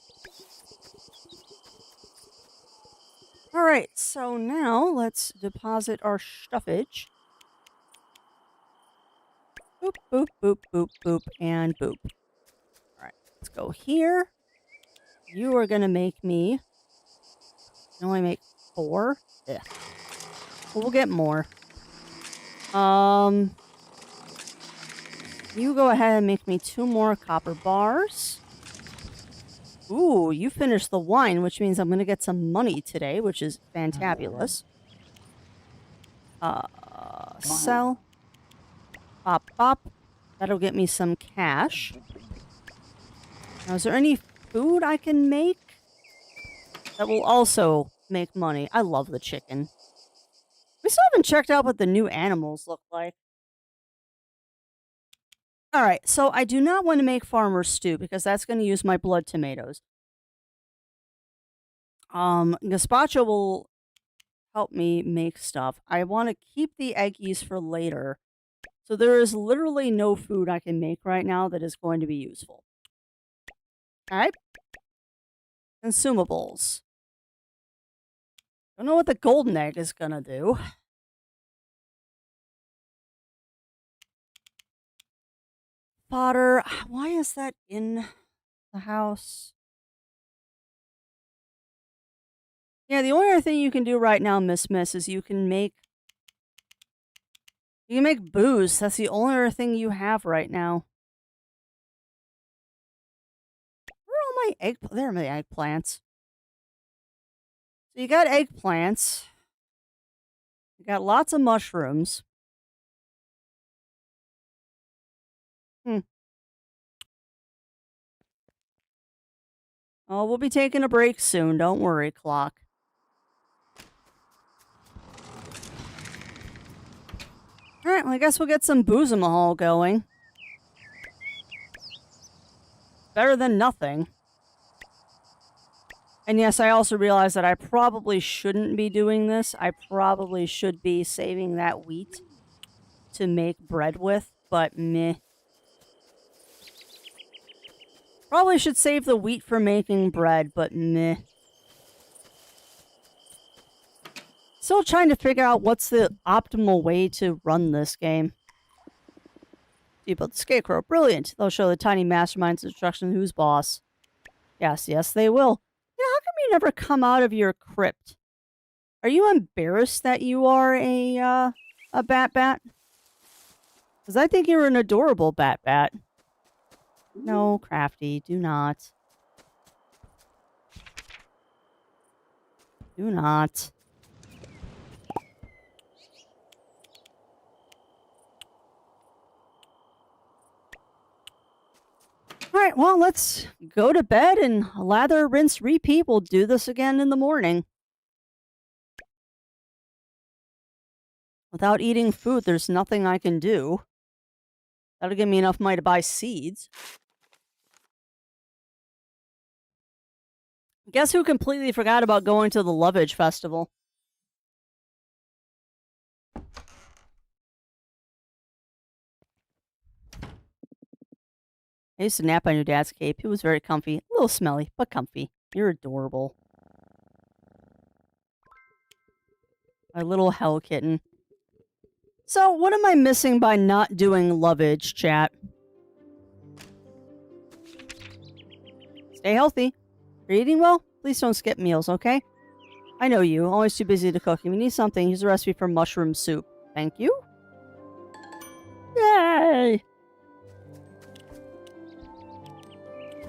Speaker 2: Alright, so now let's deposit our stuffage. Boop, boop, boop, boop, boop, and boop. Alright, let's go here. You are gonna make me... can only make 4? Yeah. Well, we'll get more. You go ahead and make me 2 more copper bars. Ooh, you finished the wine, which means I'm gonna get some money today, which is fantabulous. Sell. Bop, bop. That'll get me some cash. Now, is there any food I can make that will also make money? I love the chicken. We still haven't checked out what the new animals look like. Alright, so I do not want to make farmer stew because that's going to use my blood tomatoes. Gazpacho will help me make stuff. I want to keep the eggies for later. So there is literally no food I can make right now that is going to be useful. Alright. Consumables. Don't know what the golden egg is gonna do. Fodder. Why is that in the house? Yeah, the only other thing you can do right now, Miss, is you can make booze. That's the only other thing you have right now. Where are all my egg? There are my eggplants. So you got eggplants. You got lots of mushrooms. Oh, we'll be taking a break soon. Don't worry, clock. Alright, well, I guess we'll get some boozamahal going. Better than nothing. And yes, I also realize that I probably shouldn't be doing this. I probably should be saving that wheat to make bread with, but meh. Probably should save the wheat for making bread, but meh. Still trying to figure out what's the optimal way to run this game. You built the scarecrow. Brilliant. They'll show the tiny mastermind's instruction who's boss. Yes, yes, they will. Yeah, how come you never come out of your crypt? Are you embarrassed that you are a bat? Because I think you're an adorable bat. No, Crafty, do not. Do not. Alright, well, let's go to bed and lather, rinse, repeat. We'll do this again in the morning. Without eating food, there's nothing I can do. That'll give me enough money to buy seeds. Guess who completely forgot about going to the Lovage Festival? I used to nap on your dad's cape. It was very comfy. A little smelly, but comfy. You're adorable. My little hell kitten. So, what am I missing by not doing Lovage, chat? Stay healthy. You're eating well? Please don't skip meals, okay? I know you. Always too busy to cook. If you need something, here's a recipe for mushroom soup. Thank you. Yay!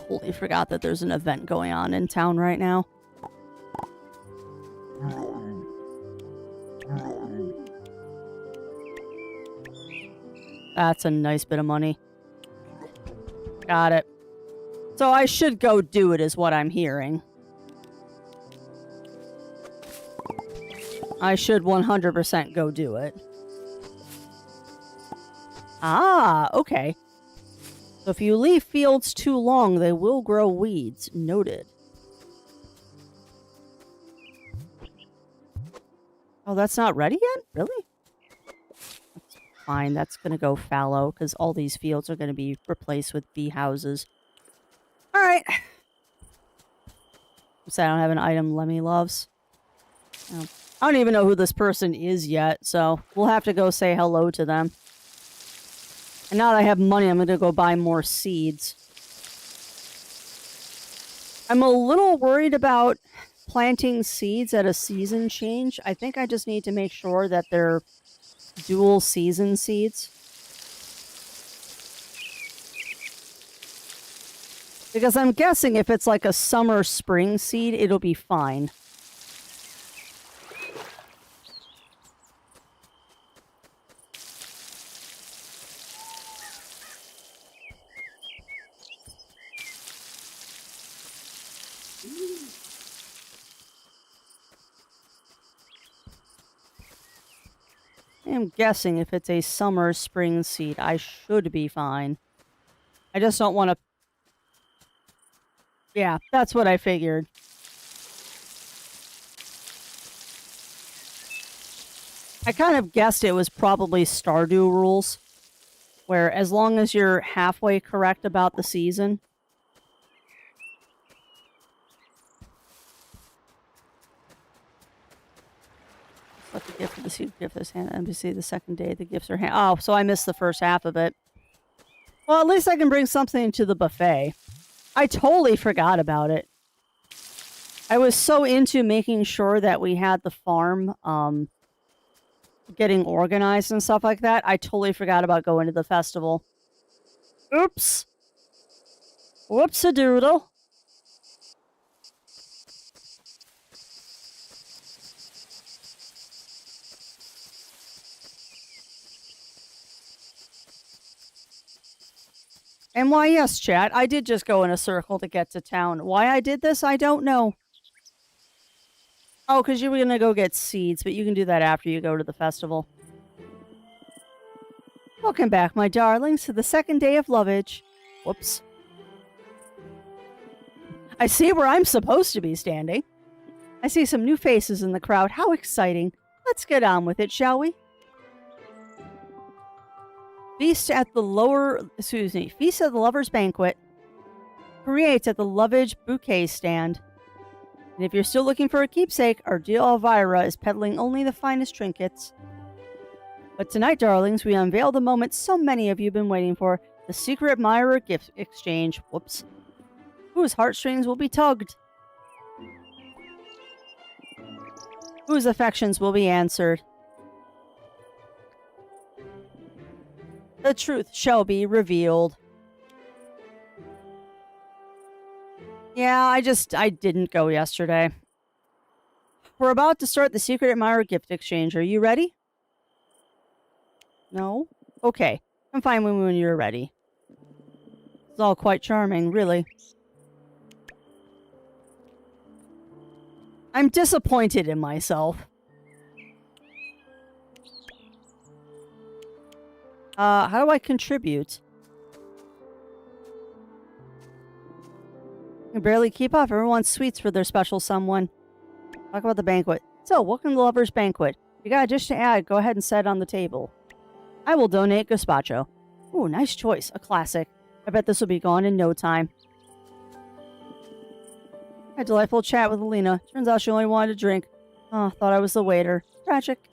Speaker 2: Totally forgot that there's an event going on in town right now. That's a nice bit of money. Got it. So I should go do it is what I'm hearing. I should 100% go do it. Ah, okay. So if you leave fields too long, they will grow weeds. Noted. Oh, that's not ready yet? Really? That's fine. That's going to go fallow because all these fields are going to be replaced with bee houses. All right. So I don't have an item Lemmy loves. Oh. I don't even know who this person is yet, so we'll have to go say hello to them. And now that I have money, I'm going to go buy more seeds. I'm a little worried about planting seeds at a season change. I think I just need to make sure that they're dual season seeds. Because I'm guessing if it's like a summer spring seed, it'll be fine. I'm guessing if it's a summer spring seed, I should be fine. I just don't want to... Yeah, that's what I figured. I kind of guessed it was probably Stardew rules, where as long as you're halfway correct about the season... Let the gift of the seed gift this hand NPC the second day the gifts are hand. Oh, so I missed the first half of it. Well, at least I can bring something to the buffet. I totally forgot about it. I was so into making sure that we had the farm getting organized and stuff like that. I totally forgot about going to the festival. Oops. Whoops-a-doodle. And why, yes, chat, I did just go in a circle to get to town. Why I did this, I don't know. Oh, because you were going to go get seeds, but you can do that after you go to the festival. Welcome back, my darlings, to the second day of Lovage. Whoops. I see where I'm supposed to be standing. I see some new faces in the crowd. How exciting. Let's get on with it, shall we? Feast at the Lover's Banquet. Create at the Lovage Bouquet Stand. And if you're still looking for a keepsake, our dear Elvira is peddling only the finest trinkets. But tonight, darlings, we unveil the moment so many of you have been waiting for, the secret admirer gift exchange. Whoops. Whose heartstrings will be tugged. whose affections will be answered. The truth shall be revealed. Yeah, I didn't go yesterday. We're about to start the Secret Admirer gift exchange. Are you ready? No? Okay. I'm fine when you're ready. It's all quite charming, really. I'm disappointed in myself. How do I contribute? I can barely keep up. Everyone wants sweets for their special someone. Talk about the banquet. So, welcome to the Lover's Banquet. If you got a dish to add, go ahead and set it on the table. I will donate gazpacho. Ooh, nice choice. A classic. I bet this will be gone in no time. I had a delightful chat with Alina. Turns out she only wanted a drink. Oh, thought I was the waiter. Tragic.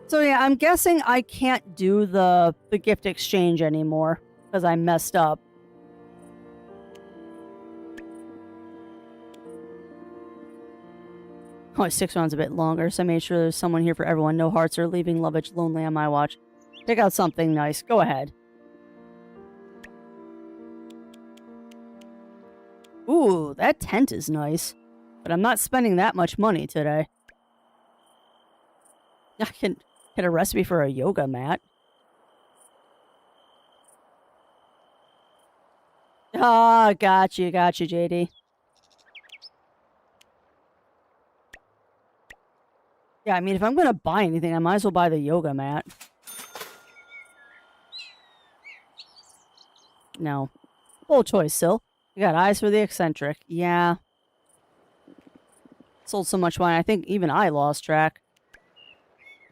Speaker 2: So yeah, I'm guessing I can't do the gift exchange anymore because I messed up. Oh, 6 rounds a bit longer, so I made sure there's someone here for everyone. No hearts are leaving Lovage lonely on my watch. Pick out something nice. Go ahead. Ooh, that tent is nice. But I'm not spending that much money today. I can get a recipe for a yoga mat. Ah, got you, JD. Yeah, I mean, if I'm going to buy anything, I might as well buy the yoga mat. No. Bold choice, Sil. You got eyes for the eccentric. Yeah. Sold so much wine, I think even I lost track.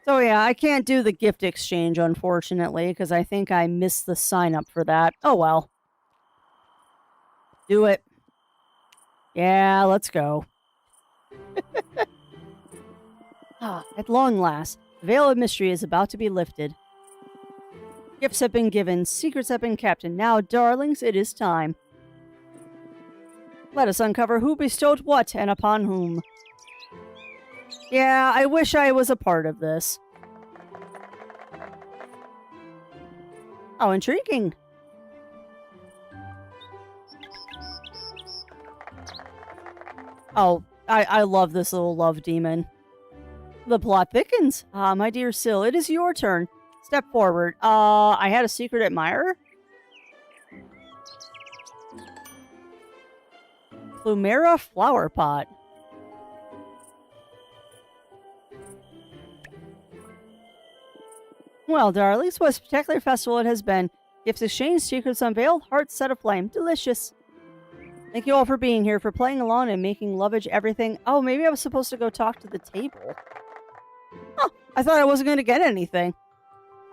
Speaker 2: So yeah, I can't do the gift exchange, unfortunately, because I think I missed the sign up for that. Oh well. Do it. Yeah, let's go. At long last, the veil of mystery is about to be lifted. Gifts have been given, secrets have been kept, and now, darlings, it is time. Let us uncover who bestowed what and upon whom. Yeah, I wish I was a part of this. Oh, intriguing. Oh, I love this little love demon. The plot thickens. Ah, my dear Sil, it is your turn. Step forward. I had a secret admirer? Plumera flower pot. Well, darlings, what a spectacular festival it has been. Gifts exchanged, secrets unveiled, hearts set aflame. Delicious. Thank you all for being here, for playing along and making Lovage everything. Oh, maybe I was supposed to go talk to the table. Huh, I thought I wasn't going to get anything.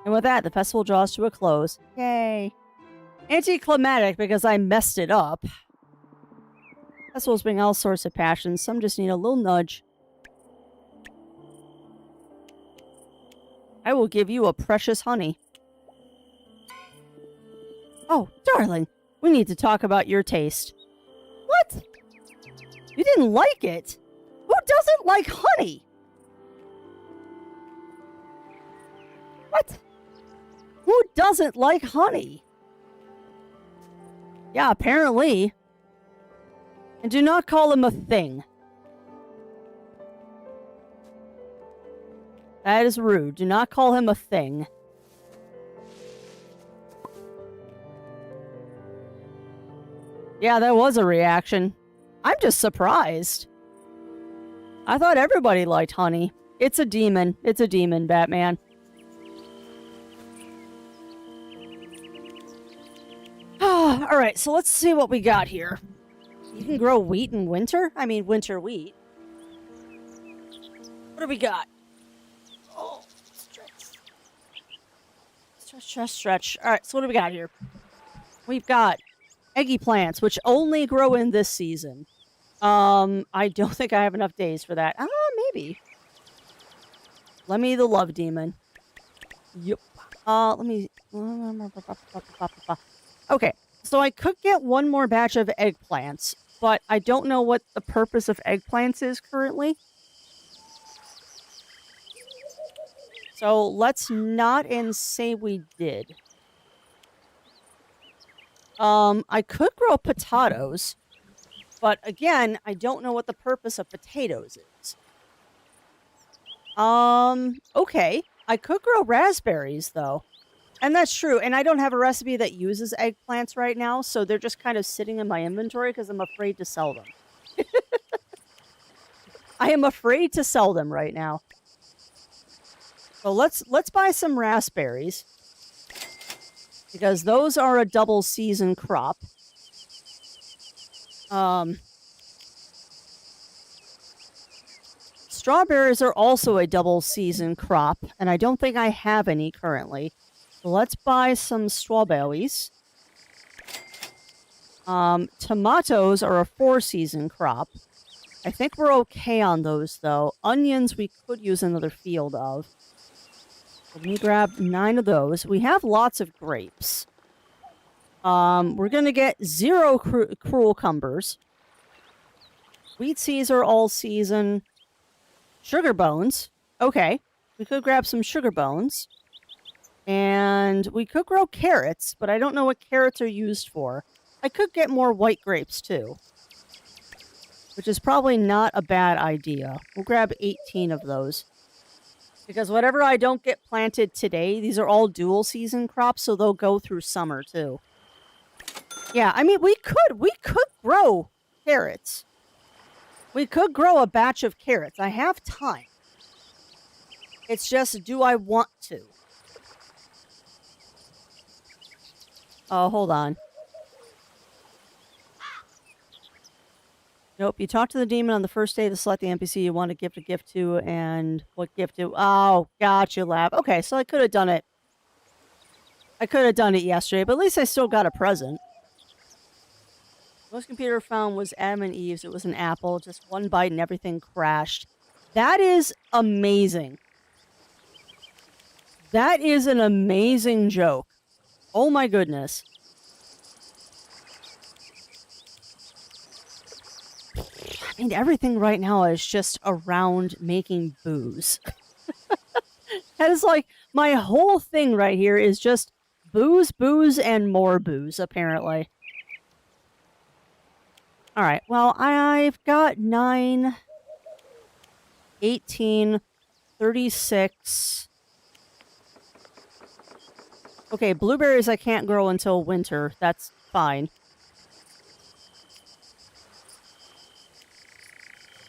Speaker 2: And with that, the festival draws to a close. Yay. Anticlimactic because I messed it up. Festivals bring all sorts of passions. Some just need a little nudge. I will give you a precious honey. Oh, darling, we need to talk about your taste. What? You didn't like it? Who doesn't like honey? What? Who doesn't like honey? Yeah, apparently. And do not call him a thing. That is rude. Do not call him a thing. Yeah, that was a reaction. I'm just surprised. I thought everybody liked honey. It's a demon. It's a demon, Batman. Alright, so let's see what we got here. You can grow wheat in winter? I mean, winter wheat. What do we got? Oh, stretch. Stretch, stretch, stretch. Alright, so what do we got here? We've got eggy plants, which only grow in this season. I don't think I have enough days for that. Maybe. Let me the love demon. Yep. Let me... Okay, so I could get one more batch of eggplants, but I don't know what the purpose of eggplants is currently. So let's not and say we did. I could grow potatoes, but again, I don't know what the purpose of potatoes is. Okay. I could grow raspberries, though. And that's true. And I don't have a recipe that uses eggplants right now, so they're just kind of sitting in my inventory because I'm afraid to sell them. I am afraid to sell them right now. So let's buy some raspberries, because those are a double season crop. Strawberries are also a double season crop, and I don't think I have any currently. So let's buy some strawberries. Tomatoes are a 4-season crop. I think we're okay on those, though. Onions we could use another field of. Let me grab 9 of those. We have lots of grapes. We're going to get 0 cruel cumbers. Wheat seeds are all season. Sugar bones. Okay. We could grab some sugar bones. And we could grow carrots, but I don't know what carrots are used for. I could get more white grapes, too. Which is probably not a bad idea. We'll grab 18 of those. Because whatever I don't get planted today, these are all dual season crops, so they'll go through summer, too. Yeah, I mean, we could grow carrots. We could grow a batch of carrots. I have time. It's just, do I want to? Oh, hold on. Nope, you talk to the demon on the first day to select the NPC you want to give a gift to, and what gift to... Oh, gotcha, lab. Okay, so I could have done it. I could have done it yesterday, but at least I still got a present. Most computer found was Adam and Eve's. It was an apple. Just one bite and everything crashed. That is amazing. That is an amazing joke. Oh my goodness. I mean, everything right now is just around making booze. That is like, my whole thing right here is just booze, booze, and more booze, apparently. Alright, well, I've got 9, 18, 36. Okay, blueberries I can't grow until winter. That's fine.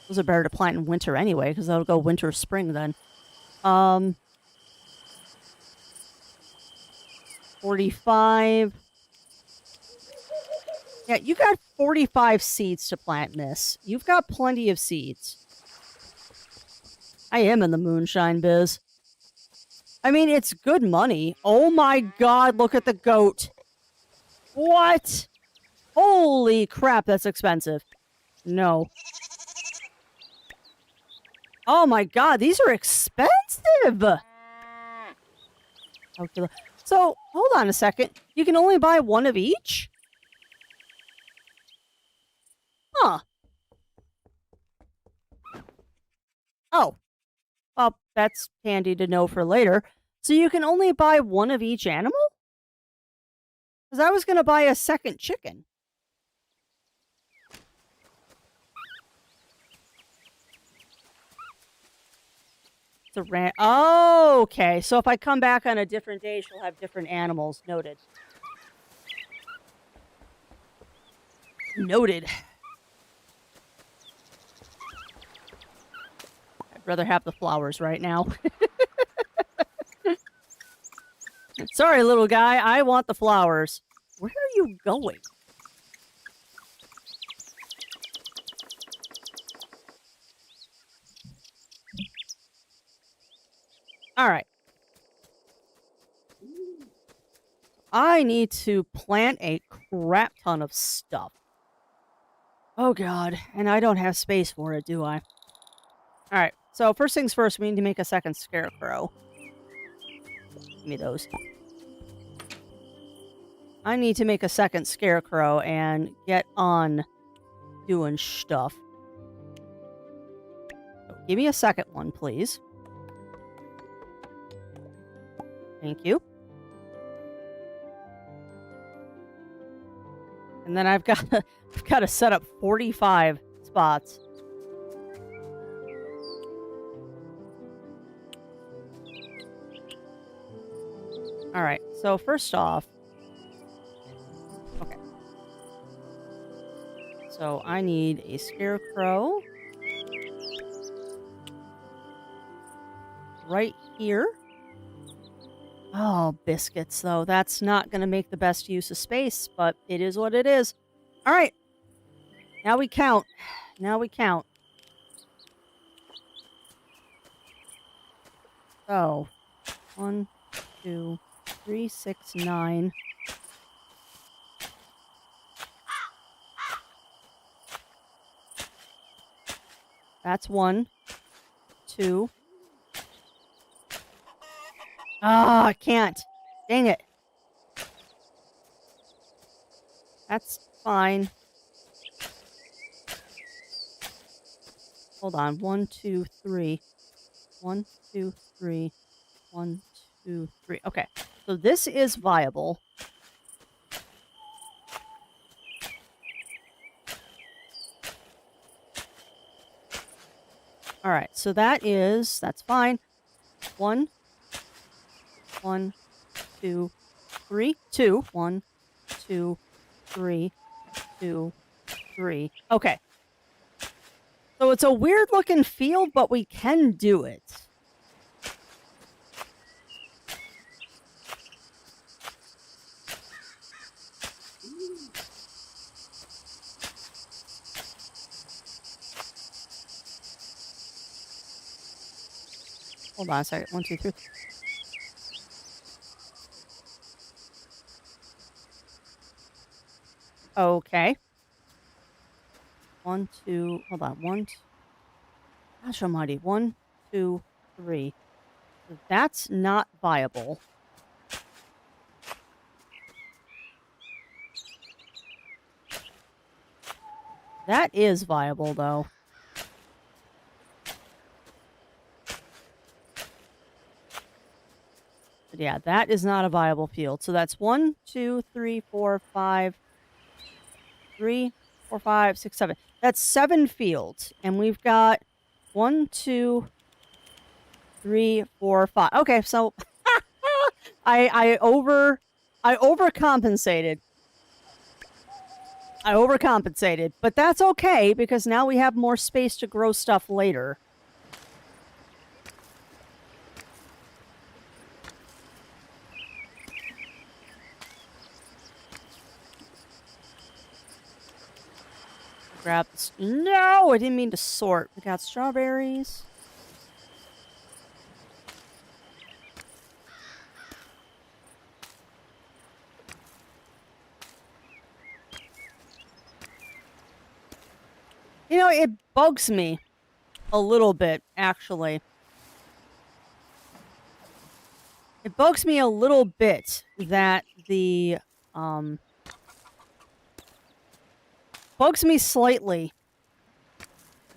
Speaker 2: Those are better to plant in winter anyway, because that'll go winter, spring then. 45. Yeah, you got 45 seeds to plant, miss. You've got plenty of seeds. I am in the moonshine biz. I mean, it's good money. Oh my god, look at the goat. What? Holy crap, that's expensive. No. Oh my god, these are expensive! Okay. So, hold on a second. You can only buy one of each? Huh. Oh. Well, that's handy to know for later. So you can only buy one of each animal? Because I was going to buy a second chicken. It's a oh, okay. So if I come back on a different day, she'll have different animals. Noted. Noted. I'd rather have the flowers right now. Sorry, little guy. I want the flowers. Where are you going? All right. I need to plant a crap ton of stuff. Oh, God. And I don't have space for it, do I? All right. So, first things first, we need to make a second scarecrow. Give me those. I need to make a second scarecrow and get on doing stuff. So give me a second one, please. Thank you. And then I've got to set up 45 spots. All right. So first off, okay. So I need a scarecrow right here. Oh, biscuits, though. That's not going to make the best use of space, but it is what it is. All right. Now we count. Now we count. So, 1, 2, 3, 6, 9. That's 1, 2. Ah, I can't. Dang it. That's fine. Hold on. 1, 2, 3. 1, 2, 3. 1, 2, 3. Okay. So this is viable. All right. So that's fine. 1, 1, 2, 3, 2. 1, 2, 3, 2, 3. Okay. So it's a weird looking field, but we can do it. Hold on a second. 1, 2, 3. Okay. 1, 2. Hold on. 1, 2. Gosh almighty. 1, 2, 3. So that's not viable. That is viable, though. But yeah, that is not a viable field. So that's 1, 2, 3, 4, 5. 3, 4, 5, 6, 7. That's 7 fields. And we've got 1, 2, 3, 4, 5. Okay, so I overcompensated. I overcompensated. But that's okay, because now we have more space to grow stuff later. Grab this. No, I didn't mean to sort. We got strawberries. You know, it bugs me a little bit, actually. It bugs me a little bit that the, bugs me slightly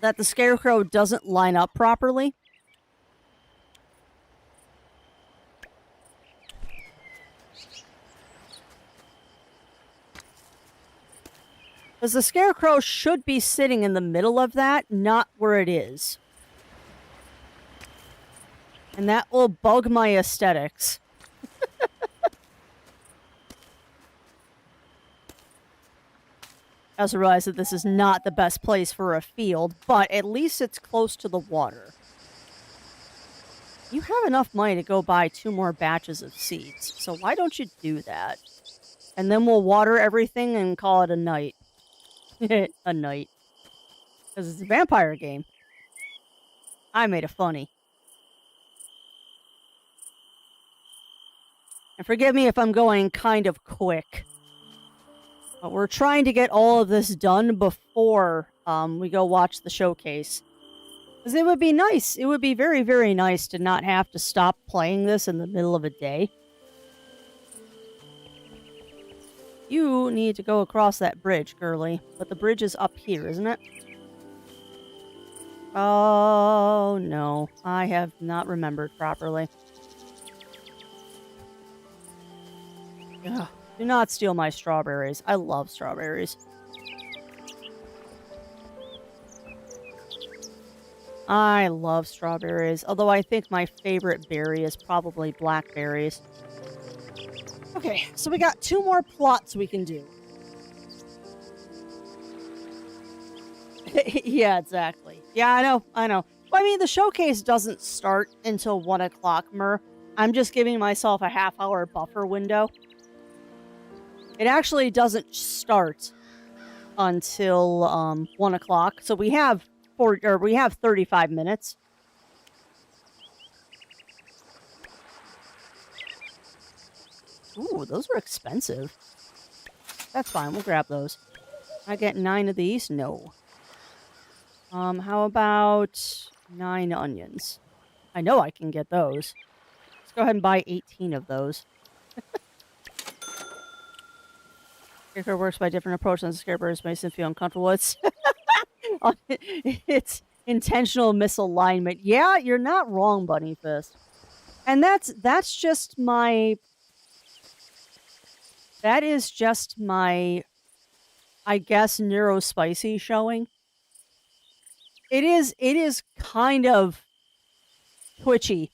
Speaker 2: that the scarecrow doesn't line up properly. Because the scarecrow should be sitting in the middle of that, not where it is. And that will bug my aesthetics. I also realize that this is not the best place for a field, but at least it's close to the water. You have enough money to go buy 2 more batches of seeds, so why don't you do that? And then we'll water everything and call it a night. A night. Because it's a vampire game. I made it funny. And forgive me if I'm going kind of quick. But we're trying to get all of this done before we go watch the showcase. Because it would be nice. It would be very, very nice to not have to stop playing this in the middle of a day. You need to go across that bridge, girly. But the bridge is up here, isn't it? Oh, no. I have not remembered properly. Ugh, do not steal my strawberries. I love strawberries. I love strawberries, although I think my favorite berry is probably blackberries. Okay, so we got 2 more plots we can do. Yeah, exactly. Yeah, I know. Well, I mean, the showcase doesn't start until 1 o'clock, Mer. I'm just giving myself a half-hour buffer window. It actually doesn't start until 1 o'clock, so we have 35 minutes. Ooh, those were expensive. That's fine, we'll grab those. I get 9 of these? No. How about 9 onions? I know I can get those. Let's go ahead and buy 18 of those. Scarecrow works by different approach than Scarecrows makes him feel uncomfortable. It's intentional misalignment. Yeah, you're not wrong, Bunny Fist. And that's just my... That is just my, I guess, neurospicy showing. It is kind of twitchy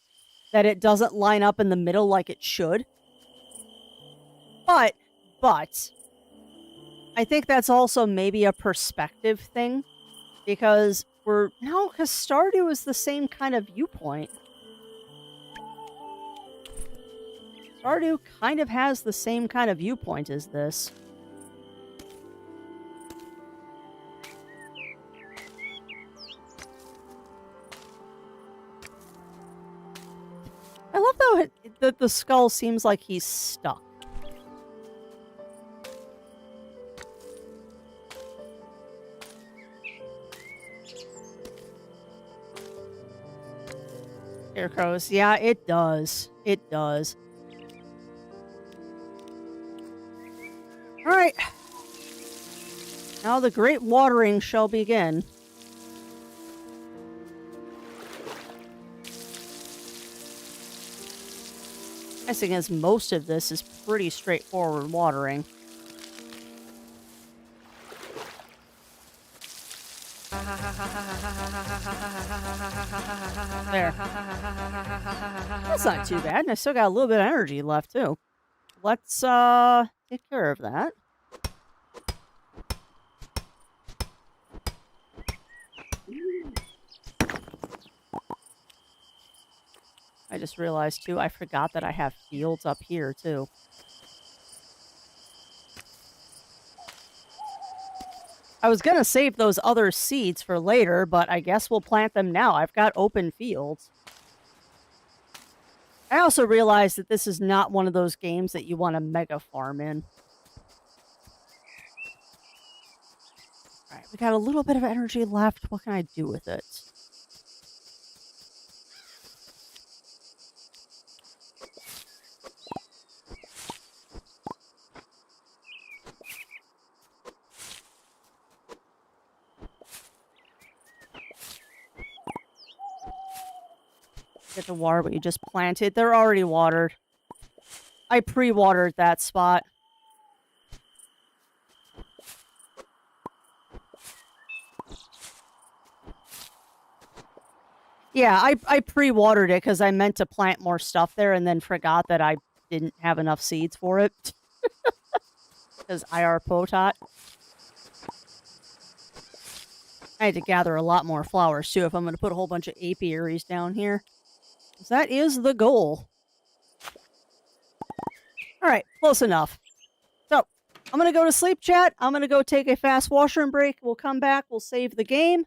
Speaker 2: that it doesn't line up in the middle like it should. But, I think that's also maybe a perspective thing. Because because Stardew is the same kind of viewpoint. Stardew kind of has the same kind of viewpoint as this. I love though that the skull seems like he's stuck. Scarecrows. Yeah, it does. It does. Alright. Now the great watering shall begin. I think as most of this is pretty straightforward watering. There. That's not too bad, and I still got a little bit of energy left, too. Let's, take care of that. I just realized, too, I forgot that I have fields up here, too. I was gonna save those other seeds for later, but I guess we'll plant them now. I've got open fields. I also realized that this is not one of those games that you want to mega farm in. Alright, we got a little bit of energy left. What can I do with it? Get to water what you just planted. They're already watered. I pre-watered that spot. Yeah, I pre-watered it because I meant to plant more stuff there and then forgot that I didn't have enough seeds for it. Because IR Potot. I had to gather a lot more flowers, too, if I'm going to put a whole bunch of apiaries down here. Because that is the goal. Alright, close enough. So, I'm going to go to sleep, chat. I'm going to go take a fast washroom break. We'll come back. We'll save the game.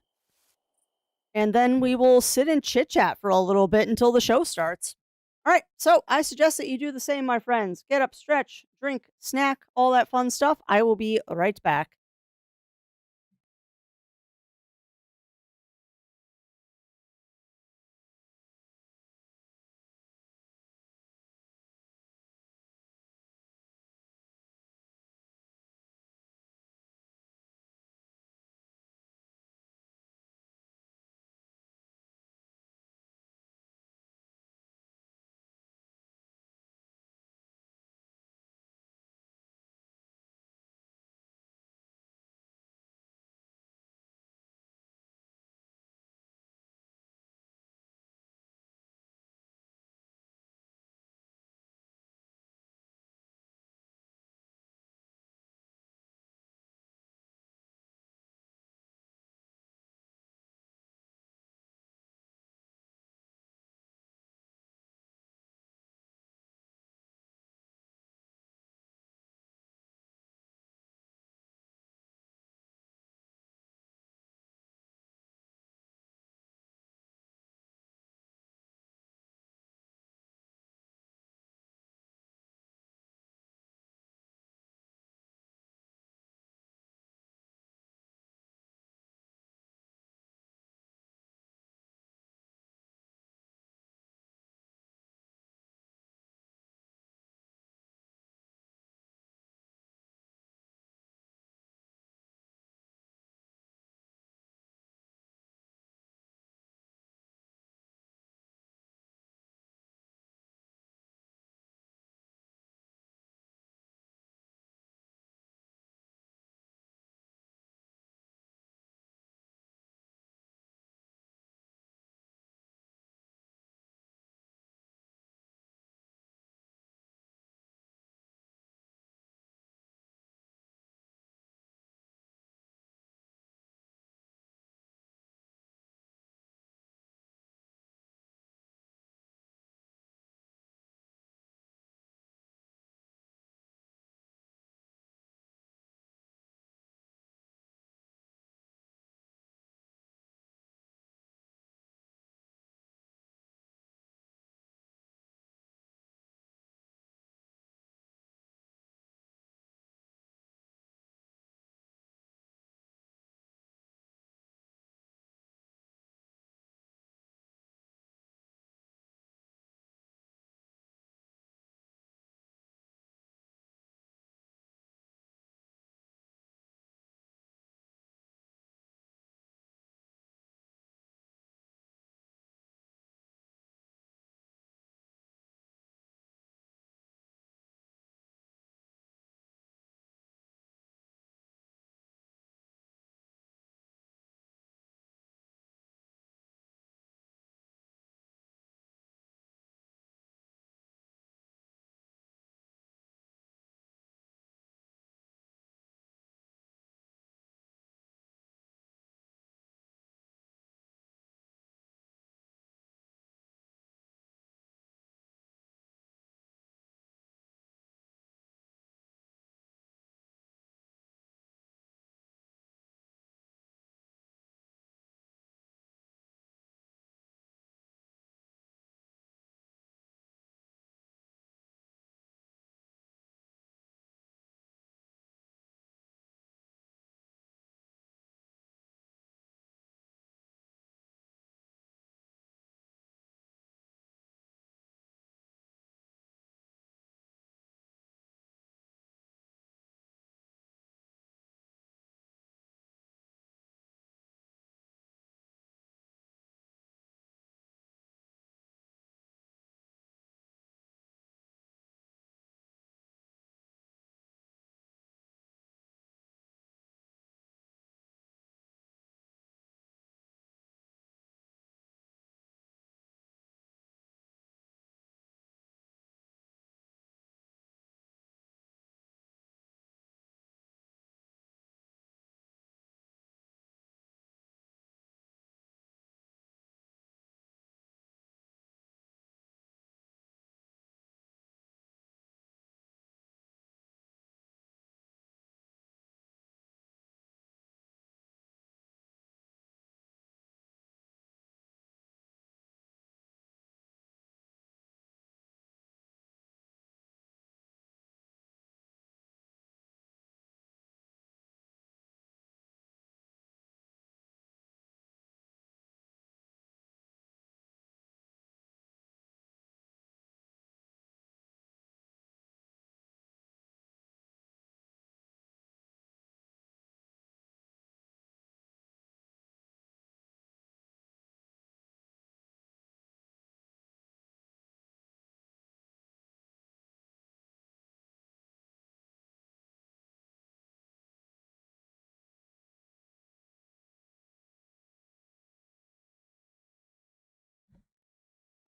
Speaker 2: And then we will sit and chit-chat for a little bit until the show starts. Alright, so I suggest that you do the same, my friends. Get up, stretch, drink, snack, all that fun stuff. I will be right back.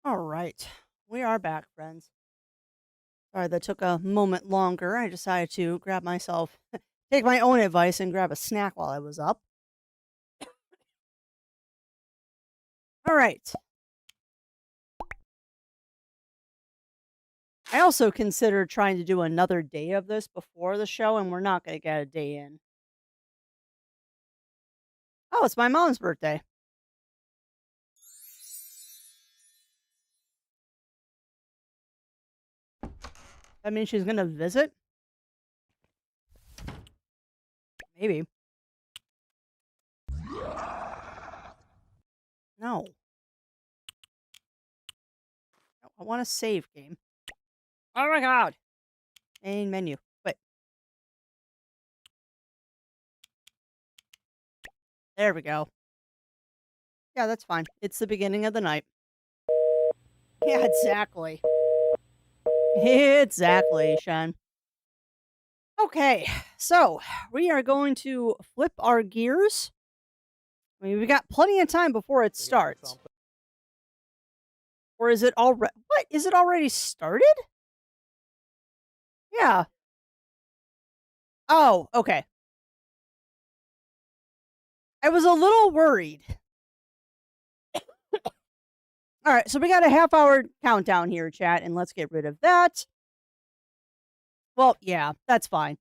Speaker 2: All right. We are back, friends. Sorry that took a moment longer. I decided to grab myself, take my own advice and grab a snack while I was up. All right. I also considered trying to do another day of this before the show, and we're not going to get a day in. Oh, it's my mom's birthday. That means she's going to visit? Maybe. No. I want a save game. Oh my god. Main menu. Wait. There we go. Yeah, that's fine. It's the beginning of the night. Yeah, exactly. Exactly, Shen. Okay, so we are going to flip our gears. I mean, we got plenty of time before it starts. Or is it already? What? Is it already started? Yeah. Oh, okay. I was a little worried. All right, so we got a half-hour countdown here, chat, and let's get rid of that. Well, yeah, that's fine.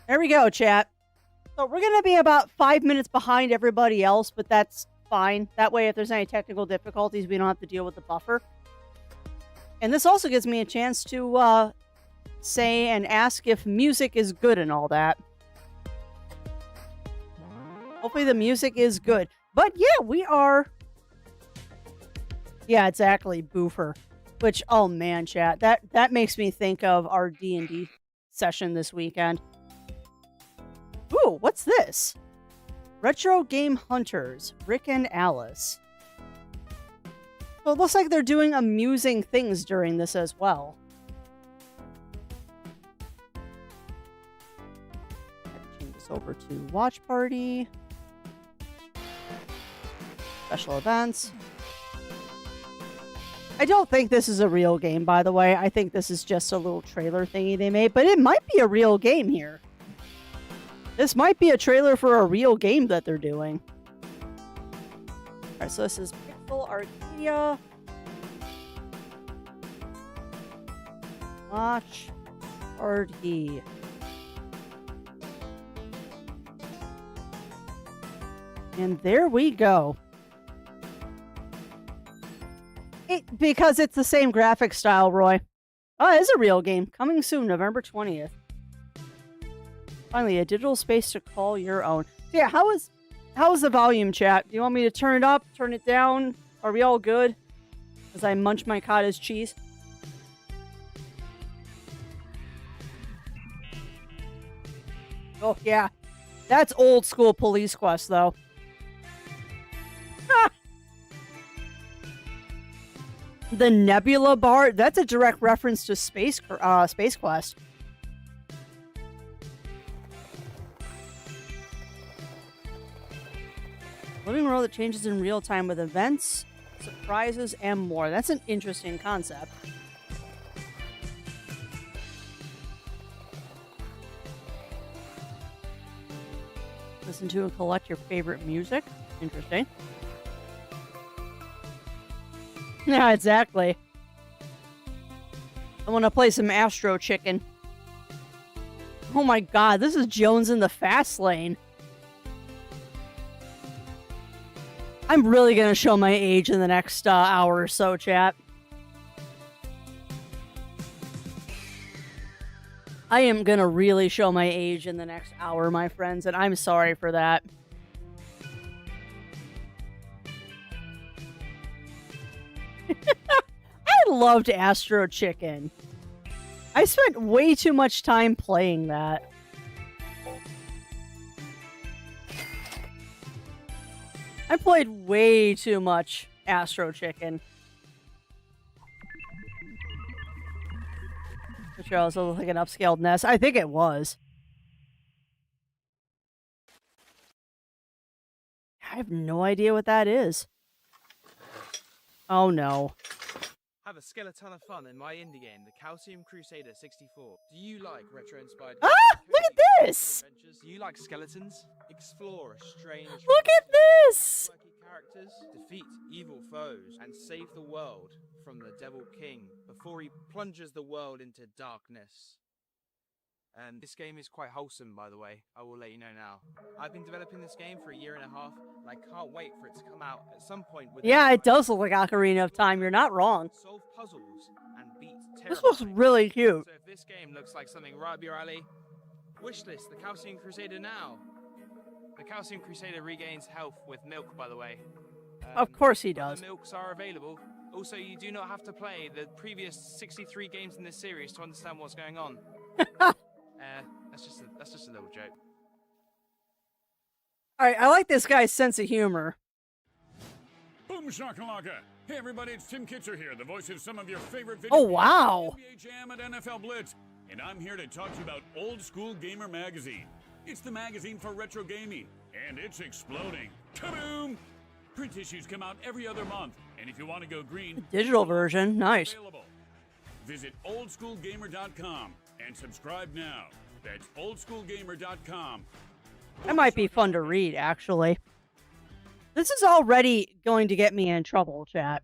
Speaker 2: There we go, chat. So we're going to be about 5 minutes behind everybody else, but that's fine. That way, if there's any technical difficulties, we don't have to deal with the buffer. And this also gives me a chance to say and ask if music is good and all that. Hopefully the music is good. But yeah, we are... Yeah, exactly, Boofer. Which, oh man, chat, that makes me think of our D&D session this weekend. Ooh, what's this? Retro Game Hunters, Rick and Alice. So it looks like they're doing amusing things during this as well. Change this over to Watch Party. Special events. I don't think this is a real game, by the way. I think this is just a little trailer thingy they made, but it might be a real game here. This might be a trailer for a real game that they're doing. Alright, so this is Pixel Arcadia. Watch Party. And there we go. Because it's the same graphic style, Roy. Oh, it is a real game. Coming soon, November 20th. Finally, a digital space to call your own. So yeah, how is the volume, chat? Do you want me to turn it up, turn it down? Are we all good? As I munch my cottage cheese. Oh, yeah. That's old school Police Quest, though. The Nebula Bar, that's a direct reference to Space Quest. Living world that changes in real time with events, surprises, and more. That's an interesting concept. Listen to and collect your favorite music. Interesting. Yeah, exactly. I want to play some Astro Chicken. Oh my god, this is Jones in the fast lane. I'm really going to show my age in the next hour or so, chat. I am going to really show my age in the next hour, my friends, and I'm sorry for that. I loved Astro Chicken. I spent way too much time playing that. I played way too much Astro Chicken. Which also looked like an upscaled NES. I think it was. I have no idea what that is. Oh no.
Speaker 4: Have a skeleton of fun in my indie game, the Calcium Crusader 64. Do you like retro-inspired
Speaker 2: Ah!
Speaker 4: games?
Speaker 2: Look at
Speaker 4: Cozy
Speaker 2: this!
Speaker 4: adventures? Do you like skeletons? Explore a strange
Speaker 2: Look at
Speaker 4: world with
Speaker 2: this!
Speaker 4: quirky characters, defeat evil foes, and save the world from the Devil King before he plunges the world into darkness. And this game is quite wholesome, by the way. I will let you know now. I've been developing this game for 1.5 years, and I can't wait for it to come out at some point.
Speaker 2: Yeah, it does look like Ocarina of Time. You're not wrong.
Speaker 4: Solve puzzles and beat
Speaker 2: This looks
Speaker 4: terrifying.
Speaker 2: really cute.
Speaker 4: So if this game looks like something right up your alley, wishlist the Calcium Crusader now. The Calcium Crusader regains health with milk, by the way.
Speaker 2: Of course he
Speaker 4: Other
Speaker 2: does.
Speaker 4: milks are available. Also, you do not have to play the previous 63 games in this series to understand what's going on. That's just a little joke.
Speaker 2: Alright, I like this guy's sense of humor.
Speaker 5: Boom shakalaka! Hey everybody, it's Tim Kitzer here, the voice of some of your favorite video
Speaker 2: Oh,
Speaker 5: games,
Speaker 2: wow.
Speaker 5: NBA Jam and NFL Blitz, and I'm here to talk to you about Old School Gamer Magazine. It's the magazine for retro gaming, and it's exploding. Kaboom! Print issues come out every other month, and if you want to go green,
Speaker 2: Digital version, nice.
Speaker 5: available. Visit oldschoolgamer.com and subscribe now. That's oldschoolgamer.com.
Speaker 2: That might be fun to read, actually. This is already going to get me in trouble, chat.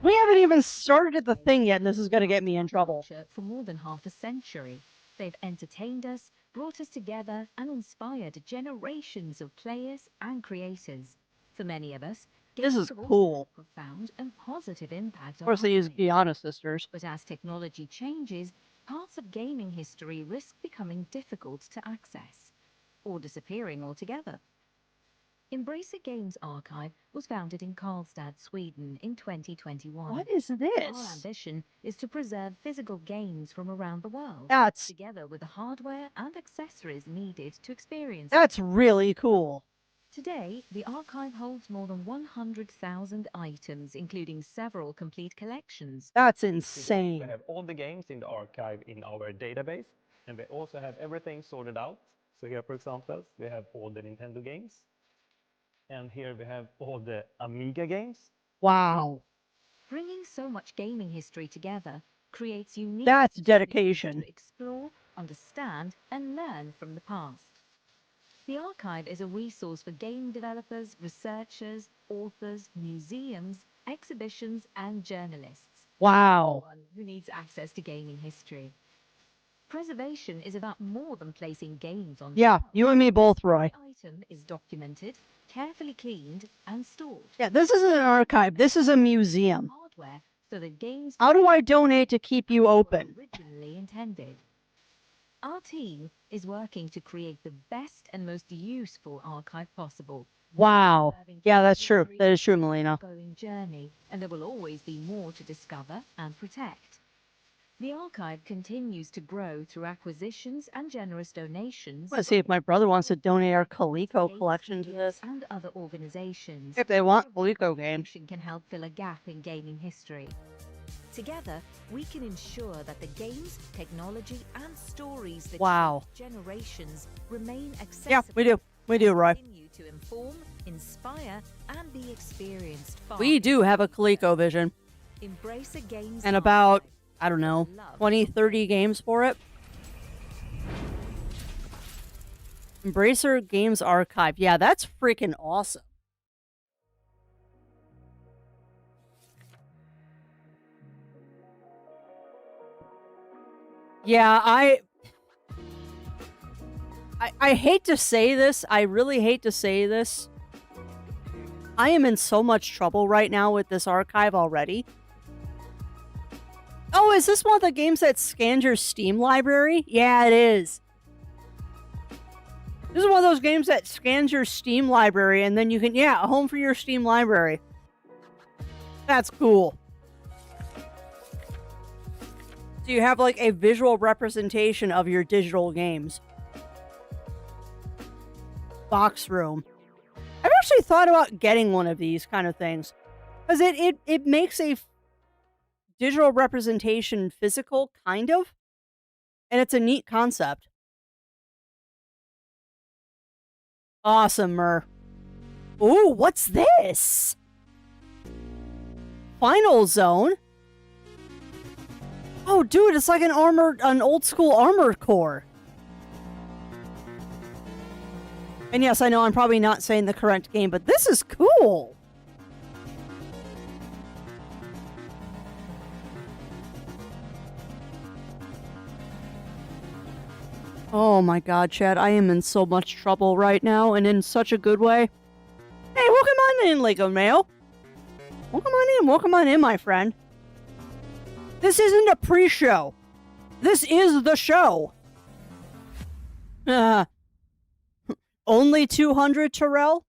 Speaker 2: We haven't even started the thing yet, and this is going to get me in trouble.
Speaker 6: For more than half a century. They've entertained us, brought us together, and inspired generations of players and creators. For many of us,
Speaker 2: This
Speaker 6: games
Speaker 2: is
Speaker 6: have also
Speaker 2: cool.
Speaker 6: had a profound and positive impact
Speaker 2: Of
Speaker 6: on
Speaker 2: course, they
Speaker 6: our
Speaker 2: use
Speaker 6: lives.
Speaker 2: Guyana sisters.
Speaker 6: But as technology changes, parts of gaming history risk becoming difficult to access, or disappearing altogether. Embracer Games Archive was founded in Karlstad, Sweden in 2021.
Speaker 2: What is
Speaker 6: Our
Speaker 2: this?
Speaker 6: ambition is to preserve physical games from around the world,
Speaker 2: That's
Speaker 6: together with the hardware and accessories needed to experience it.
Speaker 2: that's really cool.
Speaker 6: Today, the archive holds more than 100,000 items, including several complete collections.
Speaker 2: That's
Speaker 7: We
Speaker 2: insane.
Speaker 7: have all the games in the archive in our database, and we also have everything sorted out. So here, for example, we have all the Nintendo games, and here we have all the Amiga games.
Speaker 2: Wow.
Speaker 6: Bringing so much gaming history together creates unique
Speaker 2: That's
Speaker 6: opportunities
Speaker 2: dedication.
Speaker 6: to explore, understand, and learn from the past. The archive is a resource for game developers, researchers, authors, museums, exhibitions, and journalists.
Speaker 2: Wow.
Speaker 6: Anyone who needs access to gaming history. Preservation is about more than placing games on
Speaker 2: Yeah,
Speaker 6: shelves.
Speaker 2: you and me both, Roy.
Speaker 6: Every item is documented, carefully cleaned, and stored.
Speaker 2: Yeah, this isn't an archive. This is a museum.
Speaker 6: Hardware so that games
Speaker 2: How do I donate to keep you
Speaker 6: were
Speaker 2: open?
Speaker 6: originally intended. Our team is working to create the best and most useful archive possible.
Speaker 2: Wow.
Speaker 6: Preserving
Speaker 2: Yeah, that's true.
Speaker 6: history
Speaker 2: That is true,
Speaker 6: is an
Speaker 2: Melina.
Speaker 6: ongoing journey, and there will always be more to discover and protect. The archive continues to grow through acquisitions and generous donations.
Speaker 2: Let's see if my brother wants to donate our
Speaker 6: from
Speaker 2: Coleco
Speaker 6: game
Speaker 2: collection to
Speaker 6: studios
Speaker 2: this.
Speaker 6: and other organizations.
Speaker 2: If they want
Speaker 6: Every
Speaker 2: Coleco games.
Speaker 6: contribution can help fill a gap in gaming history. Together, we can ensure that the games, technology, and stories that
Speaker 2: Wow.
Speaker 6: shape generations remain accessible.
Speaker 2: Yeah, we do. We do, Roy.
Speaker 6: Continue to inform, inspire, and be experienced. far
Speaker 2: We do have a Coleco vision.
Speaker 6: Embrace a games
Speaker 2: And about,
Speaker 6: archive.
Speaker 2: I don't know,
Speaker 6: Love
Speaker 2: 20, 30 games for it. Embracer Games Archive. Yeah, that's freaking awesome. Yeah, I hate to say this. I really hate to say this. I am in so much trouble right now with this archive already. Oh, is this one of the games that scans your Steam library? Yeah, it is. This is one of those games that scans your Steam library and then you can, yeah, a home for your Steam library. That's cool. So you have like a visual representation of your digital games. Box room. I've actually thought about getting one of these kind of things. Because it makes a digital representation physical, kind of. And it's a neat concept. Awesome, Mer. Ooh, what's this? Final Zone? Oh, dude, it's like an old school Armored Core. And yes, I know I'm probably not saying the correct game, but this is cool. Oh my god, Chad, I am in so much trouble right now, and in such a good way. Hey, welcome on in, Lego Mail. Welcome on in, my friend. This isn't a pre-show. This is the show. Only 200, Terrell?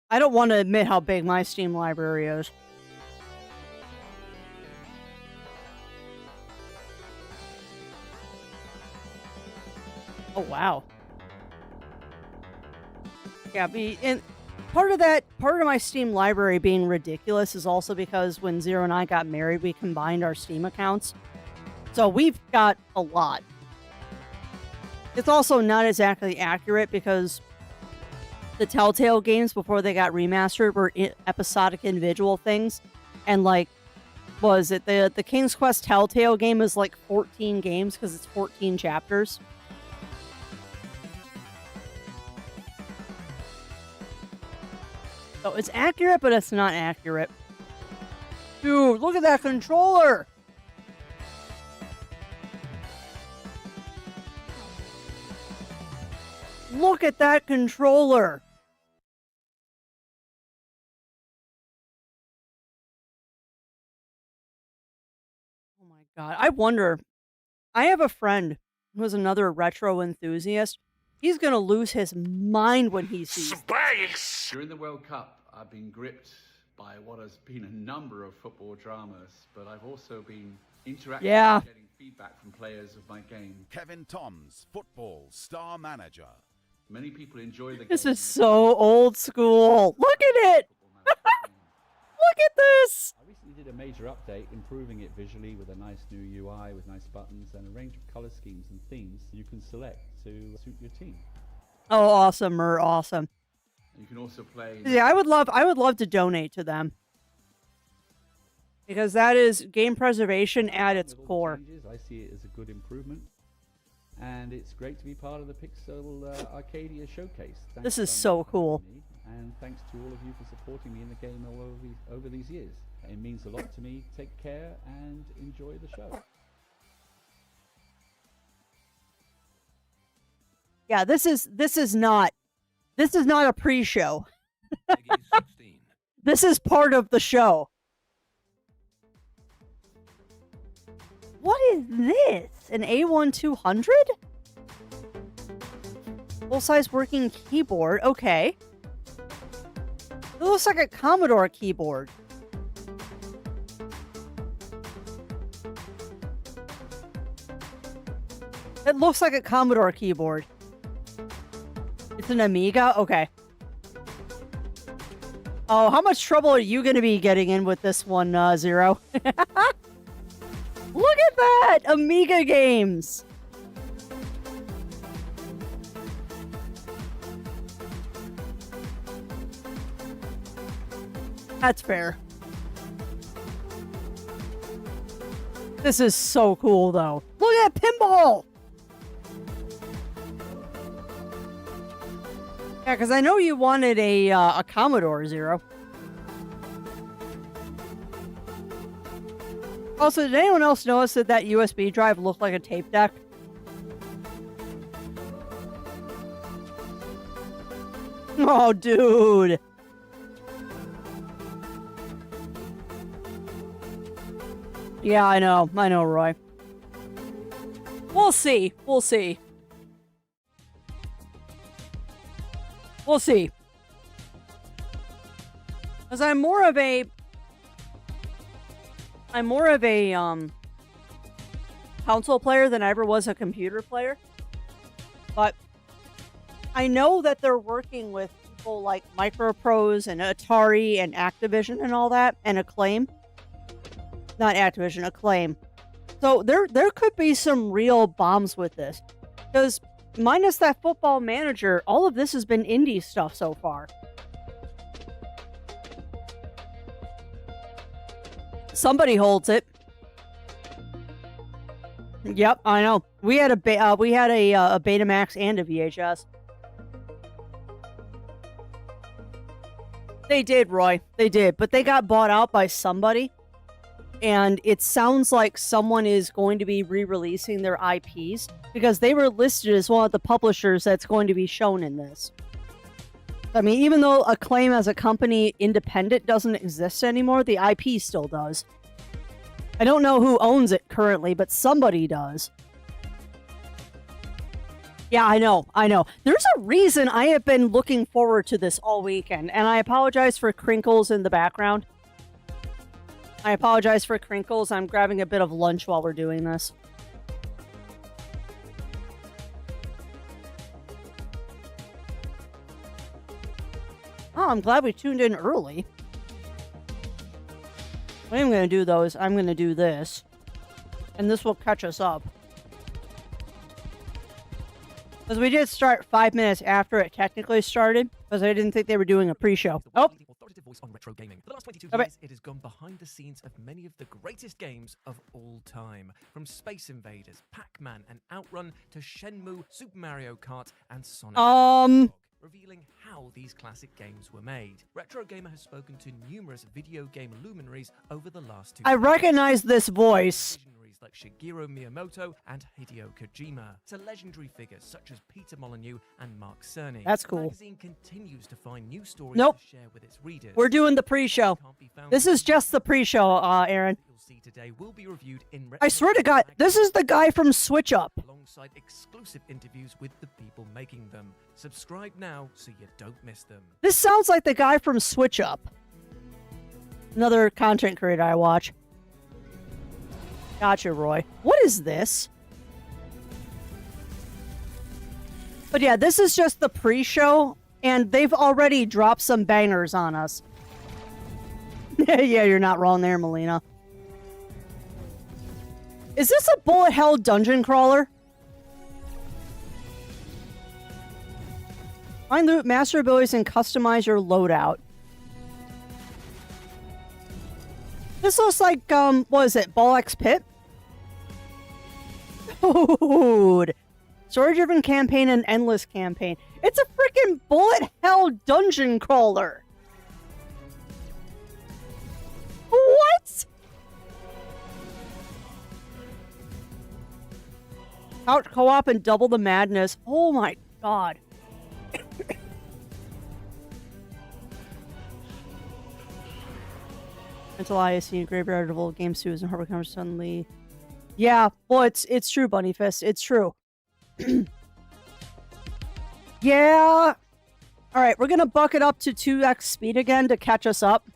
Speaker 2: I don't want to admit how big my Steam library is. Oh, wow. Yeah, and part of my Steam library being ridiculous is also because when Zero and I got married, we combined our Steam accounts. So we've got a lot. It's also not exactly accurate because the Telltale games before they got remastered were episodic individual things. And like, was it the King's Quest Telltale game is like 14 games because it's 14 chapters. So it's accurate, but it's not accurate. Dude, look at that controller! Look at that controller! Oh my god, I wonder. I have a friend who is another retro enthusiast. He's gonna lose his mind when he sees
Speaker 3: Space!
Speaker 1: During the World Cup, I've been gripped by what has been a number of football dramas, but I've also been interacting and getting feedback from players of my game.
Speaker 8: Kevin Toms, football star manager.
Speaker 1: Many people enjoy the game.
Speaker 2: This is so old school. Look at it! Look at this!
Speaker 9: I recently did a major update, improving it visually with a nice new UI with nice buttons and a range of color schemes and themes you can select to suit your team.
Speaker 2: Oh, awesome, Mer, awesome.
Speaker 1: You can also play.
Speaker 2: Yeah, I would love to donate to them. Because that is game preservation at its
Speaker 9: With all the
Speaker 2: core.
Speaker 9: changes, I see it as a good improvement. And it's great to be part of the Pixel Arcadia showcase. Thanks
Speaker 2: This is
Speaker 9: so
Speaker 2: so cool.
Speaker 9: much, and thanks to all of you for supporting me in the game over these years. It means a lot to me. Take care and enjoy the show.
Speaker 2: Yeah, this is not a pre-show. This is part of the show. What is this? An A1200? Full-size working keyboard. Okay. It looks like a Commodore keyboard. It looks like a Commodore keyboard. It's an Amiga? Okay. Oh, how much trouble are you going to be getting in with this one, Zero? Look at that! Amiga games! That's fair. This is so cool, though. Look at that pinball! Yeah, because I know you wanted a Commodore, Zero. Also, did anyone else notice that that USB drive looked like a tape deck? Oh, dude. Yeah, I know, Roy. We'll see. We'll see. We'll see. Because I'm more of a console player than I ever was a computer player. But I know that they're working with people like Microprose and Atari and Activision and all that, and Acclaim. Not Activision, Acclaim. So there could be some real bombs with this. Because minus that Football Manager, all of this has been indie stuff so far. Somebody holds it. Yep, I know. We had a Betamax and a VHS. They did, Roy. They did, but they got bought out by somebody, and it sounds like someone is going to be re-releasing their IPs because they were listed as one of the publishers that's going to be shown in this. I mean, even though Acclaim as a company independent doesn't exist anymore, the IP still does. I don't know who owns it currently, but somebody does. Yeah, I know. There's a reason I have been looking forward to this all weekend, and I apologize for crinkles in the background. I apologize for crinkles. I'm grabbing a bit of lunch while we're doing this. Oh, I'm glad we tuned in early. What I'm going to do, though, is I'm going to do this. And this will catch us up. Because we did start 5 minutes after it technically started. Because I didn't think they were doing a pre-show. Oh!
Speaker 10: Voice on retro gaming. For the last 22
Speaker 2: Okay.
Speaker 10: years, it has gone behind the scenes of many of the greatest games of all time. From Space Invaders, Pac-Man, and Outrun to Shenmue, Super Mario Kart, and Sonic. Revealing how these classic games were made. Retro Gamer has spoken to numerous video game luminaries over the last 2
Speaker 2: I
Speaker 10: years.
Speaker 2: recognize this voice.
Speaker 10: Visionaries like Shigeru Miyamoto and Hideo Kojima, to legendary figures such as Peter Molyneux and Mark Cerny.
Speaker 2: That's
Speaker 10: The
Speaker 2: cool.
Speaker 10: magazine continues to find new stories
Speaker 2: Nope.
Speaker 10: to share with its readers.
Speaker 2: We're doing the pre-show. This is just the pre-show, Aaron.
Speaker 10: You'll see today will be reviewed in
Speaker 2: I swear to God, this is the guy from Switch Up.
Speaker 10: alongside exclusive interviews with the people making them. Subscribe now so you don't miss them.
Speaker 2: This sounds like the guy from Switch Up. Another content creator I watch. Gotcha, Roy. What is this? But yeah, this is just the pre-show, and they've already dropped some bangers on us. Yeah, you're not wrong there, Melina. Is this a bullet hell dungeon crawler? Find loot, master abilities, and customize your loadout. This looks like, what is it? Bollock's Pit? Dude. Story-driven campaign and endless campaign. It's a freaking bullet hell dungeon crawler. What? Couch co-op and double the madness. Oh my god. Until I see a graveyard of old games too, and Harbor comes suddenly. Yeah, well, it's true, Bunnyfist. It's true. Yeah. All right, we're gonna buck it up to 2x speed again to catch us up.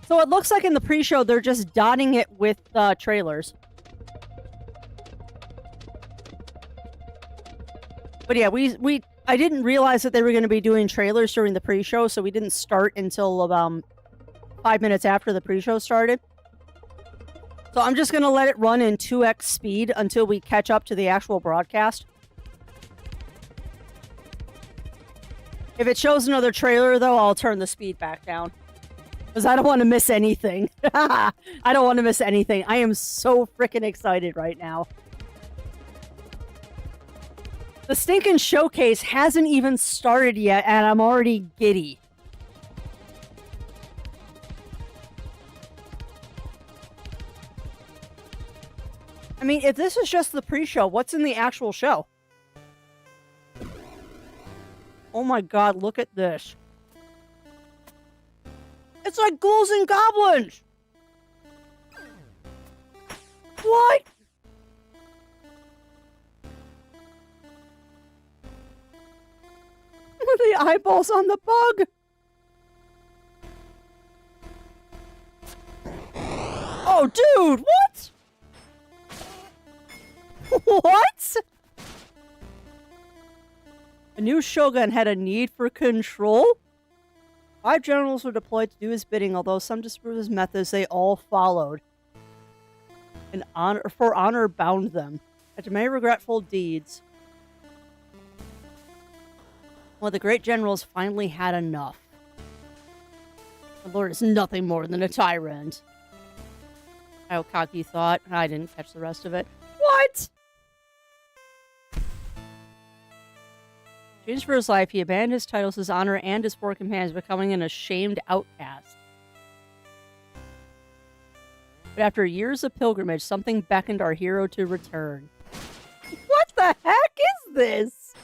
Speaker 2: So it looks like in the pre-show they're just dotting it with trailers. But yeah, I didn't realize that they were going to be doing trailers during the pre-show, so we didn't start until about 5 minutes after the pre-show started. So I'm just going to let it run in 2x speed until we catch up to the actual broadcast. If it shows another trailer, though, I'll turn the speed back down. Because I don't want to miss anything. I don't want to miss anything. I am so freaking excited right now. The stinking showcase hasn't even started yet, and I'm already giddy. I mean, if this is just the pre-show, what's in the actual show? Oh my god, look at this. It's like ghouls and goblins! What? The eyeballs on the bug! Oh, dude, what? What? A new shogun had a need for control? 5 generals were deployed to do his bidding, although some disapproved his methods, they all followed. And honor bound them. After many regretful deeds, well, the great generals finally had enough. The Lord is nothing more than a tyrant. How cocky thought. I didn't catch the rest of it. What? Changed for his life, he abandoned his titles, his honor, and his four companions, becoming an ashamed outcast. But after years of pilgrimage, something beckoned our hero to return. What the heck is this?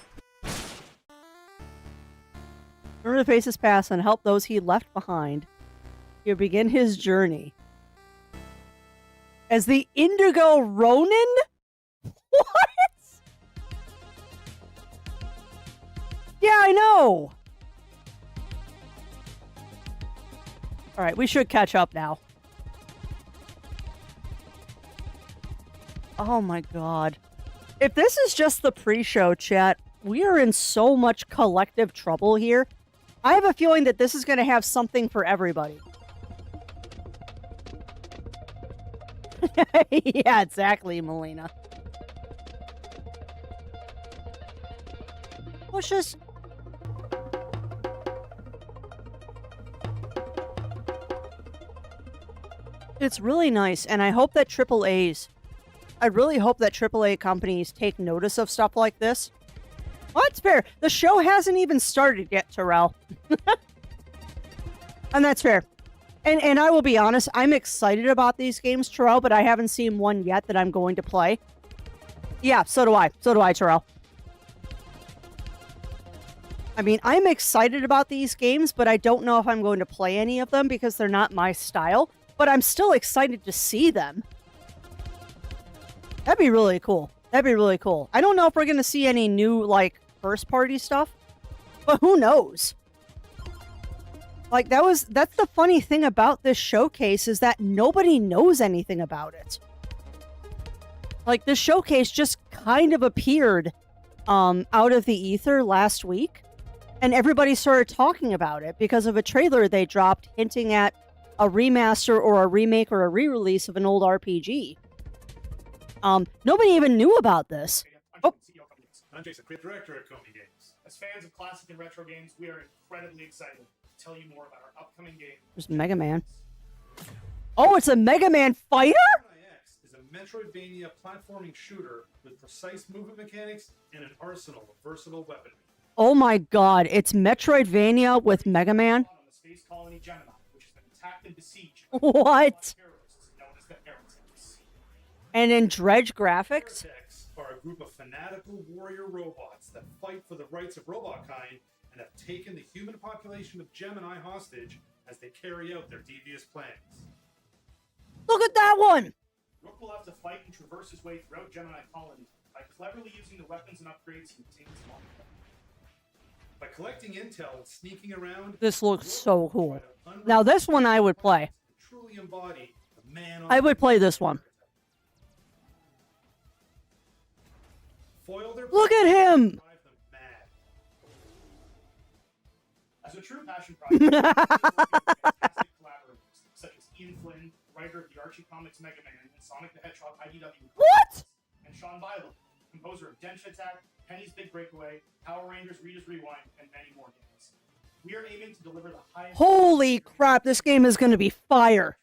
Speaker 2: Remember to face his past and help those he left behind. He'll begin his journey. As the Indigo Ronin? What? Yeah, I know. Alright, we should catch up now. Oh my god. If this is just the pre-show, chat, we are in so much collective trouble here. I have a feeling that this is going to have something for everybody. Yeah, exactly, Melina. Let's just... It's really nice, and I hope that I really hope that AAA companies take notice of stuff like this. Well, that's fair. The show hasn't even started yet, Terrell. And that's fair. And I will be honest, I'm excited about these games, Terrell, but I haven't seen one yet that I'm going to play. Yeah, so do I. So do I, Terrell. I mean, I'm excited about these games, but I don't know if I'm going to play any of them because they're not my style. But I'm still excited to see them. That'd be really cool. That'd be really cool. I don't know if we're going to see any new, like, first-party stuff. But who knows? Like, that's the funny thing about this showcase is that nobody knows anything about it. Like, this showcase just kind of appeared out of the ether last week. And everybody started talking about it because of a trailer they dropped hinting at a remaster or a remake or a re-release of an old RPG. Nobody even knew about this.
Speaker 11: Oh. I'm Jason, creative director at Komi Games. As fans of classic and retro games, we are incredibly excited to tell you more about our upcoming game.
Speaker 2: There's Mega Man. Oh, it's a Mega Man fighter?
Speaker 11: X is a Metroidvania platforming shooter with precise movement mechanics and an arsenal of versatile weaponry.
Speaker 2: Oh my god, it's Metroidvania with Mega Man?
Speaker 11: On the space colony Gemini, which has been attacked and besieged.
Speaker 2: What?
Speaker 11: Terrorists known as the Heretics.
Speaker 2: And in Dredge graphics?
Speaker 11: Heretics are a group of fanatical warrior robots that fight for the rights of robot kind and have taken the human population of Gemini hostage as they carry out their devious plans.
Speaker 2: Look at that one!
Speaker 11: Rook will have to fight and traverse his way throughout Gemini colony by cleverly using the weapons and upgrades he obtains along the way. By collecting intel and sneaking around,
Speaker 2: This looks so cool. Now this one I would play.
Speaker 11: Truly embody the man on
Speaker 2: I would play this one.
Speaker 11: Foil their
Speaker 2: Look at him!
Speaker 11: drive them mad. As a true passion project, fantastic collaborators such as Ian Flynn, writer of the Archie Comics Mega Man and Sonic the Hedgehog IDW.
Speaker 2: What?
Speaker 11: And Sean Violet, composer of Densha Attack, Penny's Big Breakaway, Power Rangers Reader's Rewind, and many more games. We are aiming to deliver the highest...
Speaker 2: Holy crap, this game is going to be fire.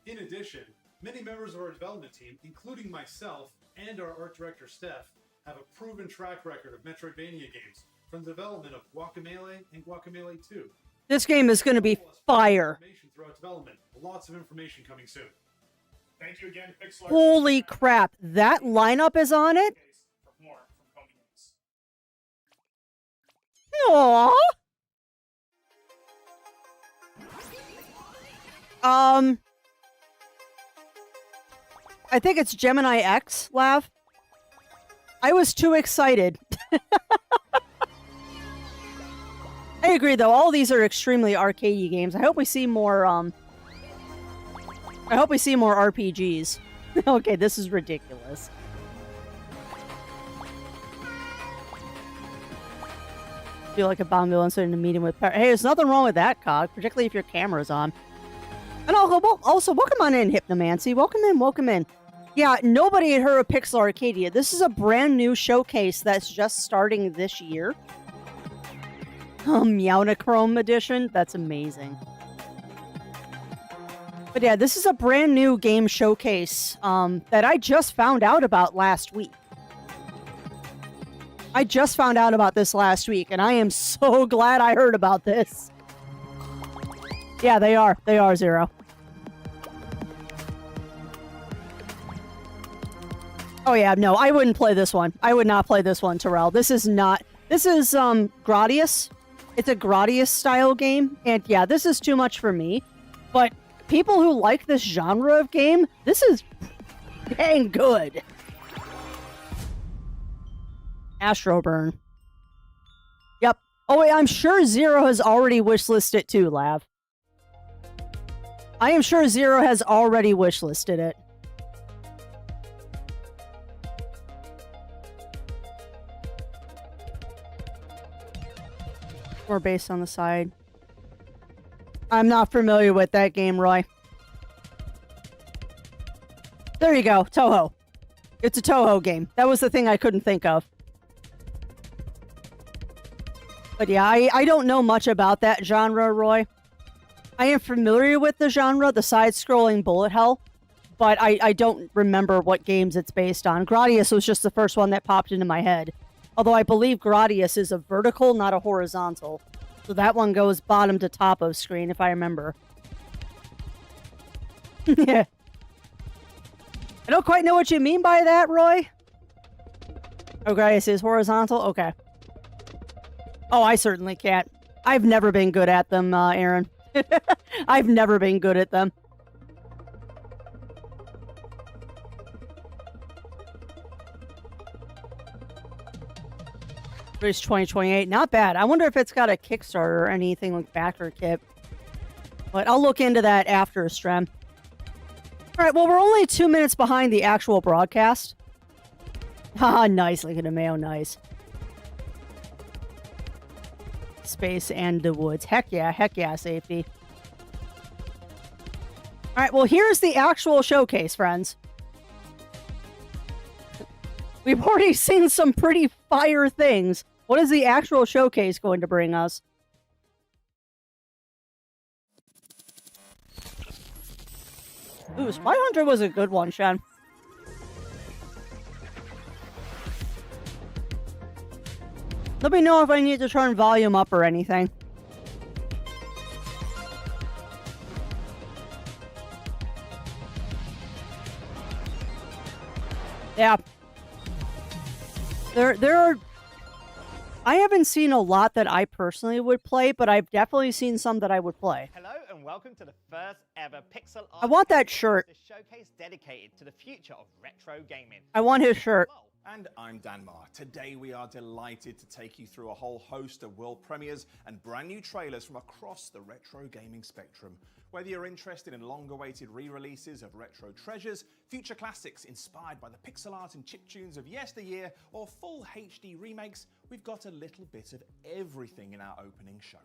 Speaker 11: In addition, many members of our development team, including myself and our art director Steph, have a proven track record of Metroidvania games, from the development of Guacamelee and Guacamelee 2.
Speaker 2: This game is going to be fire.
Speaker 11: Information throughout development. Lots of information coming soon. Thank you again, Pixel.
Speaker 2: Holy crap, that lineup is on it?
Speaker 11: For more from Komi Games.
Speaker 2: Aww. I think it's Gemini X, Lav. I was too excited. I agree, though. All these are extremely arcadey games. I hope we see more, I hope we see more RPGs. Okay, this is ridiculous. Feel like a bomb villain sitting in a meeting with... Hey, there's nothing wrong with that, Cog, particularly if your camera's on. And also welcome on in, Hypnomancy. Welcome in, welcome in. Yeah, nobody had heard of Pixel Arcadia. This is a brand new showcase that's just starting this year. Meownichrome edition. That's amazing. But yeah, this is a brand new game showcase that I just found out about last week. I just found out about this last week, and I am so glad I heard about this. Yeah, they are. They are, Zero. Oh yeah, no, I wouldn't play this one. I would not play this one, Terrell. This is Gradius. It's a Gradius style game, and yeah, this is too much for me. But people who like this genre of game, this is dang good. Astroburn. Yep. Oh wait, I'm sure Zero has already wishlisted it too, Lav. I am sure Zero has already wishlisted it. More base on the side. I'm not familiar with that game, Roy. There you go, Toho. It's a Toho game. That was the thing I couldn't think of. But yeah, I don't know much about that genre, Roy. I am familiar with the genre, the side-scrolling bullet hell, but I don't remember what games it's based on. Gradius was just the first one that popped into my head. Although I believe Gradius is a vertical, not a horizontal. So that one goes bottom to top of screen, if I remember. Yeah. I don't quite know what you mean by that, Roy. Oh, Gradius is horizontal? Okay. Oh, I certainly can't. I've never been good at them, Aaron. I've never been good at them. It's 2028. Not bad. I wonder if it's got a Kickstarter or anything like backer kit. But I'll look into that after stream. Alright, well, we're only 2 minutes behind the actual broadcast. Haha, nice. Look at the mayo. Nice. Space and the woods. Heck yeah, safety. Alright, well, here's the actual showcase, friends. We've already seen some pretty fire things. What is the actual showcase going to bring us? Ooh, Spy Hunter was a good one, Shen. Let me know if I need to turn volume up or anything. Yeah. There are... I haven't seen a lot that I personally would play, but I've definitely seen some that I would play.
Speaker 12: Hello and welcome to the first ever Pixel Art.
Speaker 2: I want that shirt.
Speaker 12: The showcase dedicated to the future of retro gaming.
Speaker 2: I want his shirt.
Speaker 13: And I'm Danmar. Today we are delighted to take you through a whole host of world premieres and brand new trailers from across the retro gaming spectrum. Whether you're interested in long-awaited re-releases of retro treasures, future classics inspired by the pixel art and chiptunes of yesteryear, or full HD remakes, we've got a little bit of everything in our opening show.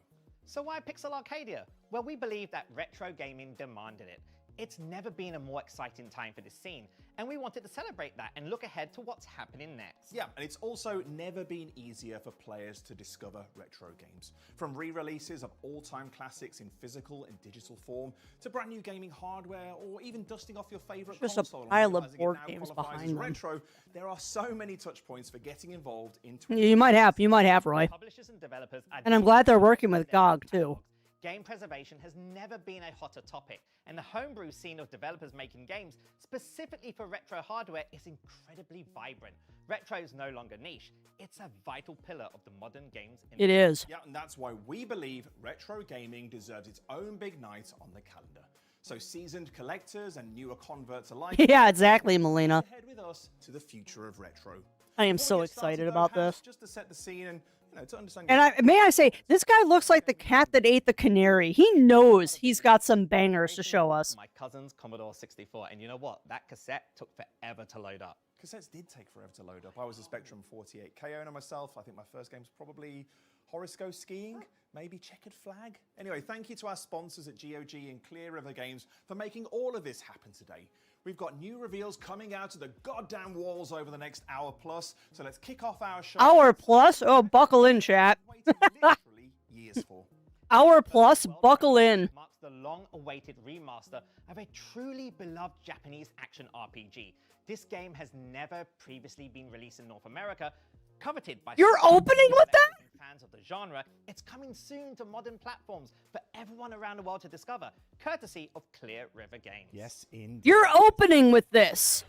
Speaker 12: So why Pixel Arcadia? Well, we believe that retro gaming demanded it. It's never been a more exciting time for this scene, and we wanted to celebrate that and look ahead to what's happening next.
Speaker 13: Yeah, and it's also never been easier for players to discover retro games. From re-releases of all-time classics in physical and digital form, to brand new gaming hardware, or even dusting off your favorite console.
Speaker 2: Just a pile of board games behind them.
Speaker 13: Retro, there are so many touch points for getting involved in.
Speaker 2: You might have, Roy.
Speaker 12: Publishers and developers
Speaker 2: and I'm glad they're working with GOG too.
Speaker 12: Game preservation has never been a hotter topic, and the homebrew scene of developers making games specifically for retro hardware is incredibly vibrant. Retro is no longer niche, it's a vital pillar of the modern games industry.
Speaker 2: It is.
Speaker 13: Yeah, and that's why we believe retro gaming deserves its own big night on the calendar. So seasoned collectors and newer converts alike.
Speaker 2: Yeah, exactly, Melina.
Speaker 13: Head with us to the future of retro.
Speaker 2: I am so excited about this.
Speaker 13: Just to set the scene and to understand.
Speaker 2: And may I say, this guy looks like the cat that ate the canary. He knows he's got some bangers to show us.
Speaker 12: My cousin's Commodore 64, and you know what? That cassette took forever to load up.
Speaker 13: Cassettes did take forever to load up. I was a Spectrum 48K owner myself. I think my first game was probably Horoscope Skiing, maybe Checkered Flag. Anyway, thank you to our sponsors at GOG and Clear River Games for making all of this happen today. We've got new reveals coming out of the goddamn walls over the next hour plus, so let's kick off our show.
Speaker 2: Hour plus? Oh, buckle in, chat.
Speaker 13: Literally years for.
Speaker 2: Hour plus, buckle in.
Speaker 12: Marks the long-awaited remaster of a truly beloved Japanese action RPG. This game has never previously been released in North America. Coveted by
Speaker 2: You're opening with that?
Speaker 12: fans of the genre, it's coming soon to modern platforms for everyone around the world to discover, courtesy of Clear River Games.
Speaker 13: Yes, indeed.
Speaker 2: You're opening with this.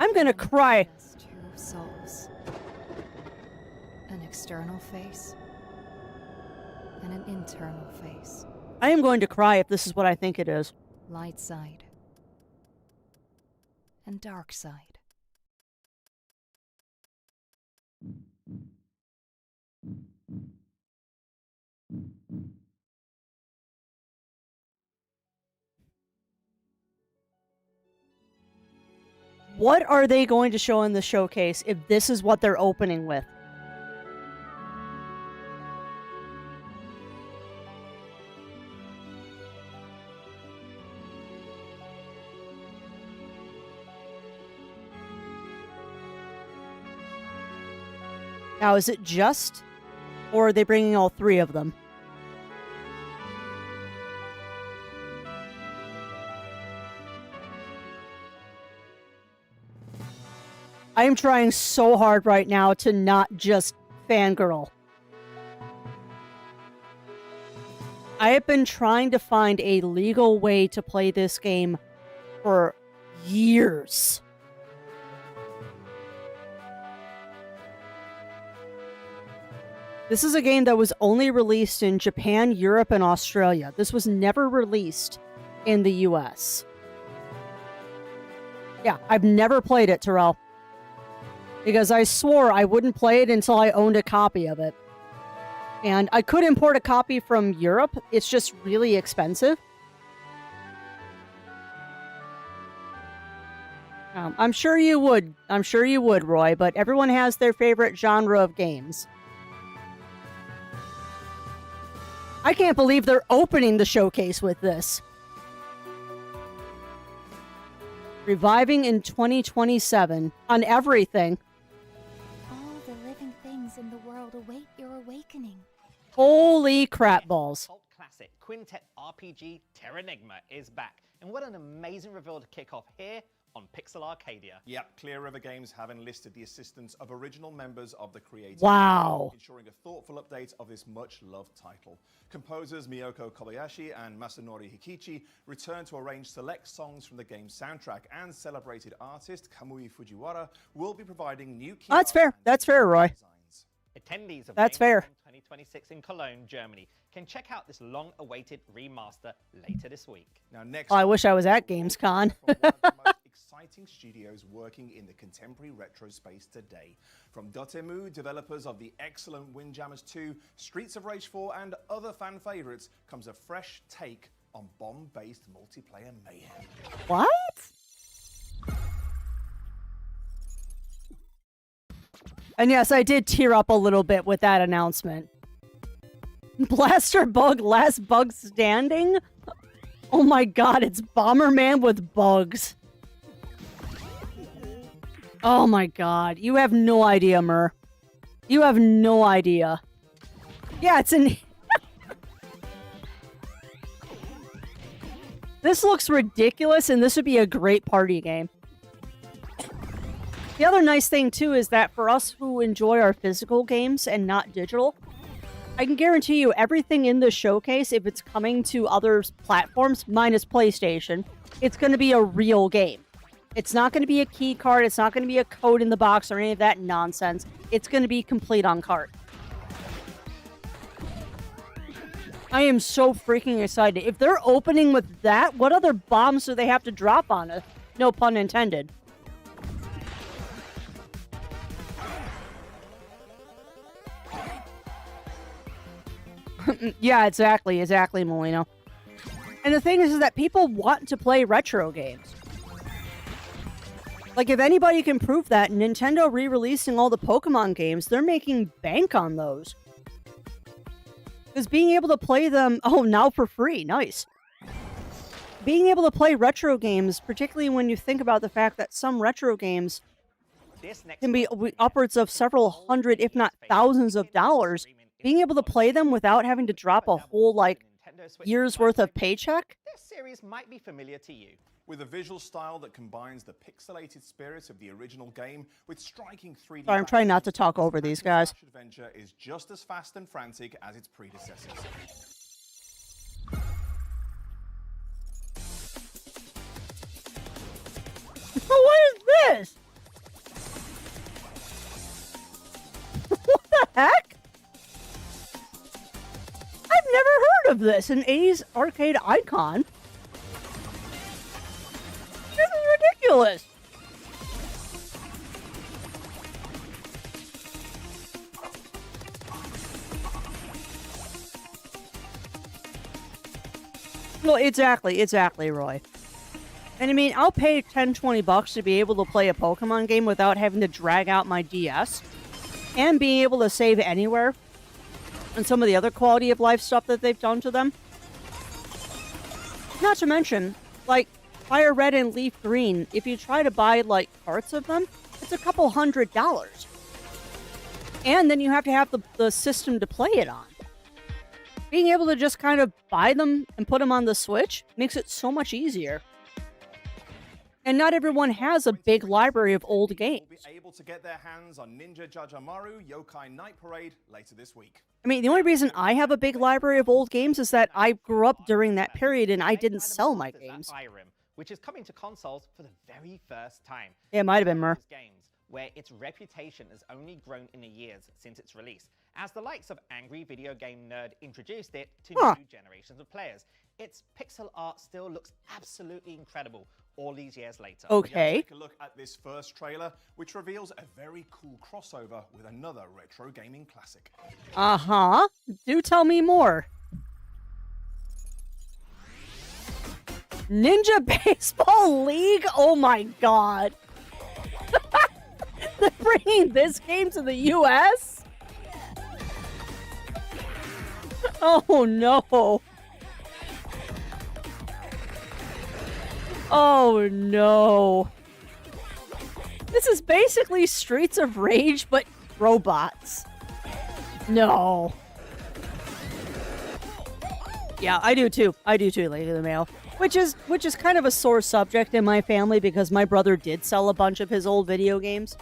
Speaker 2: I'm gonna cry.
Speaker 14: Two souls. An external face and an internal face.
Speaker 2: I am going to cry if this is what I think it is.
Speaker 14: Light side and dark side.
Speaker 2: What are they going to show in the showcase if this is what they're opening with? Now, is it just, or are they bringing all three of them? I am trying so hard right now to not just fangirl. I have been trying to find a legal way to play this game for years. This is a game that was only released in Japan, Europe, and Australia. This was never released in the US. Yeah, I've never played it, Terrell. Because I swore I wouldn't play it until I owned a copy of it. And I could import a copy from Europe. It's just really expensive. I'm sure you would. I'm sure you would, Roy. But everyone has their favorite genre of games. I can't believe they're opening the showcase with this. Reviving in 2027 on everything.
Speaker 14: All the living things in the world await your awakening.
Speaker 2: Holy crap balls.
Speaker 12: Cult classic Quintet RPG Terranigma is back. And what an amazing reveal to kick off here on Pixel Arcadia.
Speaker 13: Yep, Clear River Games have enlisted the assistance of original members of the creative
Speaker 2: Wow.
Speaker 13: team, ensuring a thoughtful update of this much-loved title. Composers Miyoko Kobayashi and Masanori Hikichi return to arrange select songs from the game's soundtrack, and celebrated artist Kamui Fujiwara will be providing new key
Speaker 2: That's fair. That's fair, Roy.
Speaker 12: Attendees of
Speaker 2: That's
Speaker 12: Gamescom
Speaker 2: fair.
Speaker 12: 2026 in Cologne, Germany can check out this long-awaited remaster later this week.
Speaker 13: Now, next,
Speaker 2: Oh, I wish I was at Gamescom.
Speaker 13: from one of the most exciting studios working in the contemporary retro space today. From Dotemu, developers of the excellent Windjammers 2, Streets of Rage 4, and other fan favorites, comes a fresh take on bomb-based multiplayer mayhem.
Speaker 2: What? And yes, I did tear up a little bit with that announcement. Blaster Bug, last bug standing? Oh my god, it's Bomberman with bugs. Oh my god, you have no idea, Mur. You have no idea. Yeah, it's an... This looks ridiculous, and this would be a great party game. The other nice thing, too, is that for us who enjoy our physical games and not digital, I can guarantee you everything in this showcase, if it's coming to other platforms, minus PlayStation, it's going to be a real game. It's not going to be a key card, it's not going to be a code in the box or any of that nonsense. It's going to be complete on cart. I am so freaking excited. If they're opening with that, what other bombs do they have to drop on us? No pun intended. Yeah, exactly, Molino. And the thing is that people want to play retro games. Like, if anybody can prove that, Nintendo re-releasing all the Pokemon games, they're making bank on those. Because being able to play them, oh, now for free, nice. Being able to play retro games, particularly when you think about the fact that some retro games can be upwards of several hundred, if not thousands of dollars, being able to play them without having to drop a whole, like, year's worth of paycheck?
Speaker 12: This series might be familiar to you.
Speaker 13: With a visual style that combines the pixelated spirit of the original game with striking 3D.
Speaker 2: Sorry, I'm trying not to talk over these guys.
Speaker 13: Adventure is just as fast and frantic as its predecessors.
Speaker 2: What is this? What the heck? I've never heard of this. An 80s arcade icon. This is ridiculous. Well, exactly, Roy. And I mean, I'll pay $10-20 to be able to play a Pokemon game without having to drag out my DS. And being able to save anywhere. And some of the other quality of life stuff that they've done to them. Not to mention, like, Fire Red and Leaf Green, if you try to buy, like, parts of them, it's a couple $100. And then you have to have the system to play it on. Being able to just kind of buy them and put them on the Switch makes it so much easier. And not everyone has a big library of old games.
Speaker 13: Will be able to get their hands on Ninja Jajamaru Yokai Night Parade later this week.
Speaker 2: I mean, the only reason I have a big library of old games is that I grew up during that period and I didn't sell my games.
Speaker 12: Which is coming to consoles for the very first time.
Speaker 2: Yeah, it might have been Mer.
Speaker 12: Games where its reputation has only grown in the years since its release, as the likes of Angry Video Game Nerd introduced it to new generations of players. Its pixel art still looks absolutely incredible all these years later.
Speaker 2: Okay.
Speaker 13: Take a look at this first trailer, which reveals a very cool crossover with another retro gaming classic.
Speaker 2: Uh-huh. Do tell me more. Ninja Baseball League? Oh my god. They're bringing this game to the US? Oh no. Oh no. This is basically Streets of Rage, but robots. No. Yeah, I do too, Lady of the Mail. Which is kind of a sore subject in my family because my brother did sell a bunch of his old video games.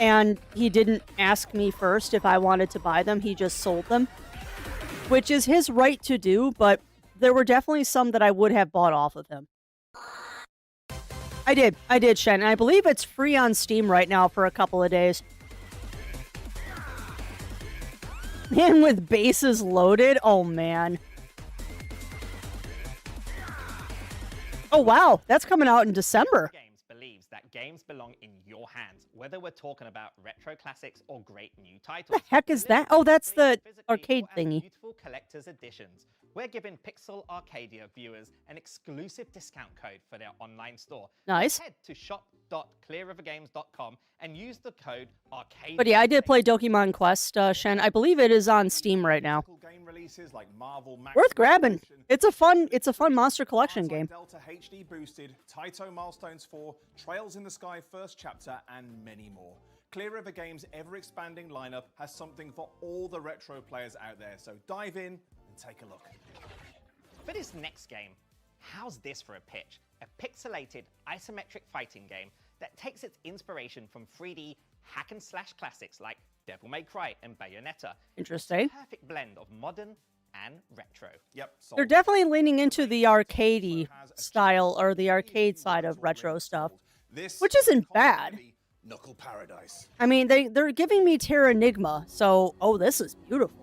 Speaker 2: And he didn't ask me first if I wanted to buy them, he just sold them. Which is his right to do, but there were definitely some that I would have bought off of him. I did, Shen, and I believe it's free on Steam right now for a couple of days. And with bases loaded, oh man. Oh wow, that's coming out in December.
Speaker 12: Games believes that games belong in your hands, whether we're talking about retro classics or great new titles.
Speaker 2: What the heck is that? Oh, that's the arcade thingy.
Speaker 12: Beautiful collector's editions. We're giving Pixel Arcadia viewers an exclusive discount code for their online store.
Speaker 2: Nice.
Speaker 12: Head to shop.clearrivergames.com and use the code Arcadia.
Speaker 2: But yeah, I did play Dokimon Quest, Shen. I believe it is on Steam right now.
Speaker 13: Game releases like Marvel Max
Speaker 2: Worth grabbing. It's a fun Monster Collection game.
Speaker 13: Delta HD Boosted, Taito Milestones 4, Trails in the Sky First Chapter, and many more. Clear River Games' ever-expanding lineup has something for all the retro players out there, so dive in and take a look.
Speaker 12: For this next game, how's this for a pitch? A pixelated isometric fighting game that takes its inspiration from 3D hack-and-slash classics like Devil May Cry and Bayonetta.
Speaker 2: Interesting.
Speaker 12: It's a perfect blend of modern and retro.
Speaker 13: Yep.
Speaker 2: They're definitely leaning into the arcadey style or the arcade side of retro stuff, which isn't bad.
Speaker 13: Knuckle Paradise.
Speaker 2: I mean, they're giving me Terranigma, so this is beautiful.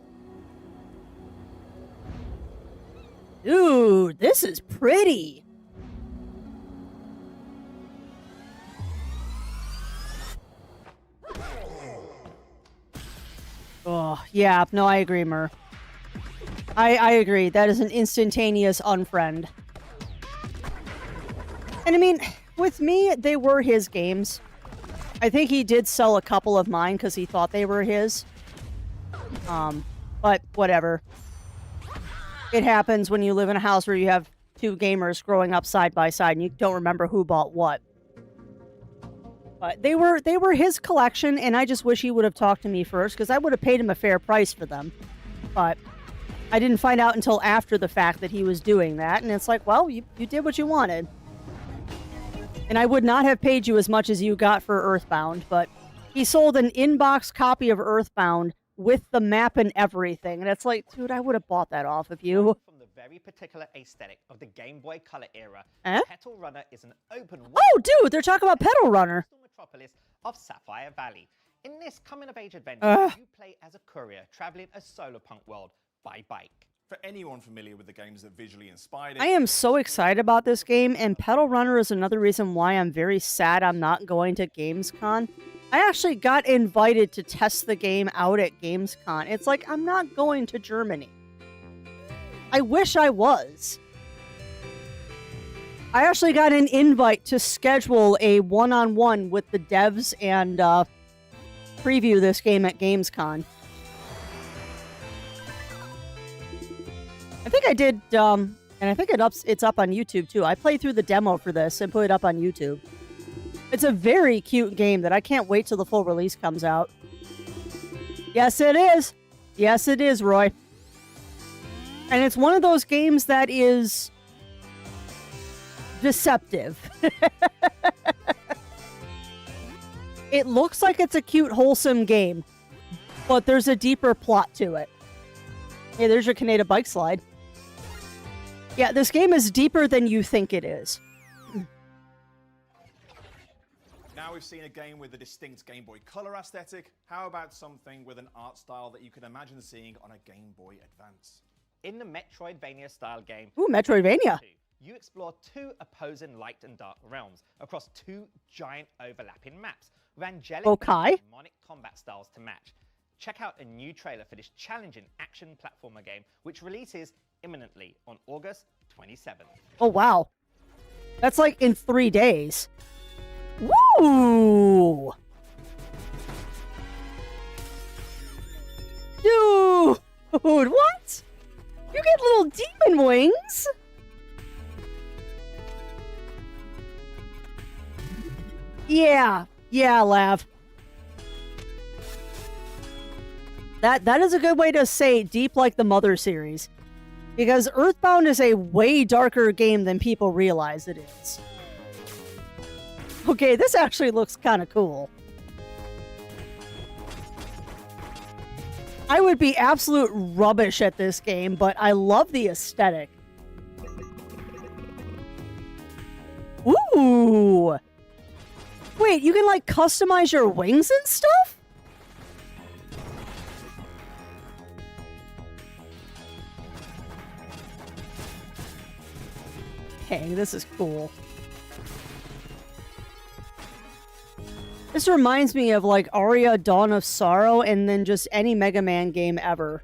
Speaker 2: Dude, this is pretty. Oh, yeah, no, I agree, Mer. I agree. That is an instantaneous unfriend. And I mean, with me, they were his games. I think he did sell a couple of mine because he thought they were his. But whatever. It happens when you live in a house where you have two gamers growing up side by side and you don't remember who bought what. But they were his collection, and I just wish he would have talked to me first, because I would have paid him a fair price for them. But I didn't find out until after the fact that he was doing that, and it's like, well, you did what you wanted. And I would not have paid you as much as you got for Earthbound, but he sold an in-box copy of Earthbound with the map and everything, and it's like, dude, I would have bought that off of you.
Speaker 12: From the very particular aesthetic of the Game Boy Color era,
Speaker 2: Eh?
Speaker 12: Petal Runner is an open world.
Speaker 2: Oh, dude, they're talking about Petal Runner.
Speaker 12: Metropolis of Sapphire Valley. In this coming-of-age adventure, you play as a courier traveling a solar punk world by bike.
Speaker 13: For anyone familiar with the games that visually inspired it,
Speaker 2: I am so excited about this game, and Petal Runner is another reason why I'm very sad I'm not going to Gamescom. I actually got invited to test the game out at Gamescom. It's like, I'm not going to Germany. I wish I was. I actually got an invite to schedule a one-on-one with the devs and preview this game at Gamescom. I think I did, and I think it's up on YouTube too. I played through the demo for this and put it up on YouTube. It's a very cute game that I can't wait till the full release comes out. Yes, it is. Yes, it is, Roy. And it's one of those games that is deceptive. It looks like it's a cute, wholesome game, but there's a deeper plot to it. Hey, there's your Canada bike slide. Yeah, this game is deeper than you think it is.
Speaker 13: Now we've seen a game with a distinct Game Boy Color aesthetic. How about something with an art style that you can imagine seeing on a Game Boy Advance?
Speaker 12: In the Metroidvania-style game,
Speaker 2: Ooh, Metroidvania.
Speaker 12: You explore two opposing light and dark realms across two giant overlapping maps with angelic and demonic combat styles to match. Check out a new trailer for this challenging action platformer game, which releases imminently on August 27th.
Speaker 2: Oh, wow. That's like in 3 days. Woo! Dude, what? You get little demon wings? Yeah, Lav. That is a good way to say deep like the Mother series. Because Earthbound is a way darker game than people realize it is. Okay, this actually looks kind of cool. I would be absolute rubbish at this game, but I love the aesthetic. Ooh! Wait, you can like customize your wings and stuff? Hey, this is cool. This reminds me of like Aria Dawn of Sorrow and then just any Mega Man game ever.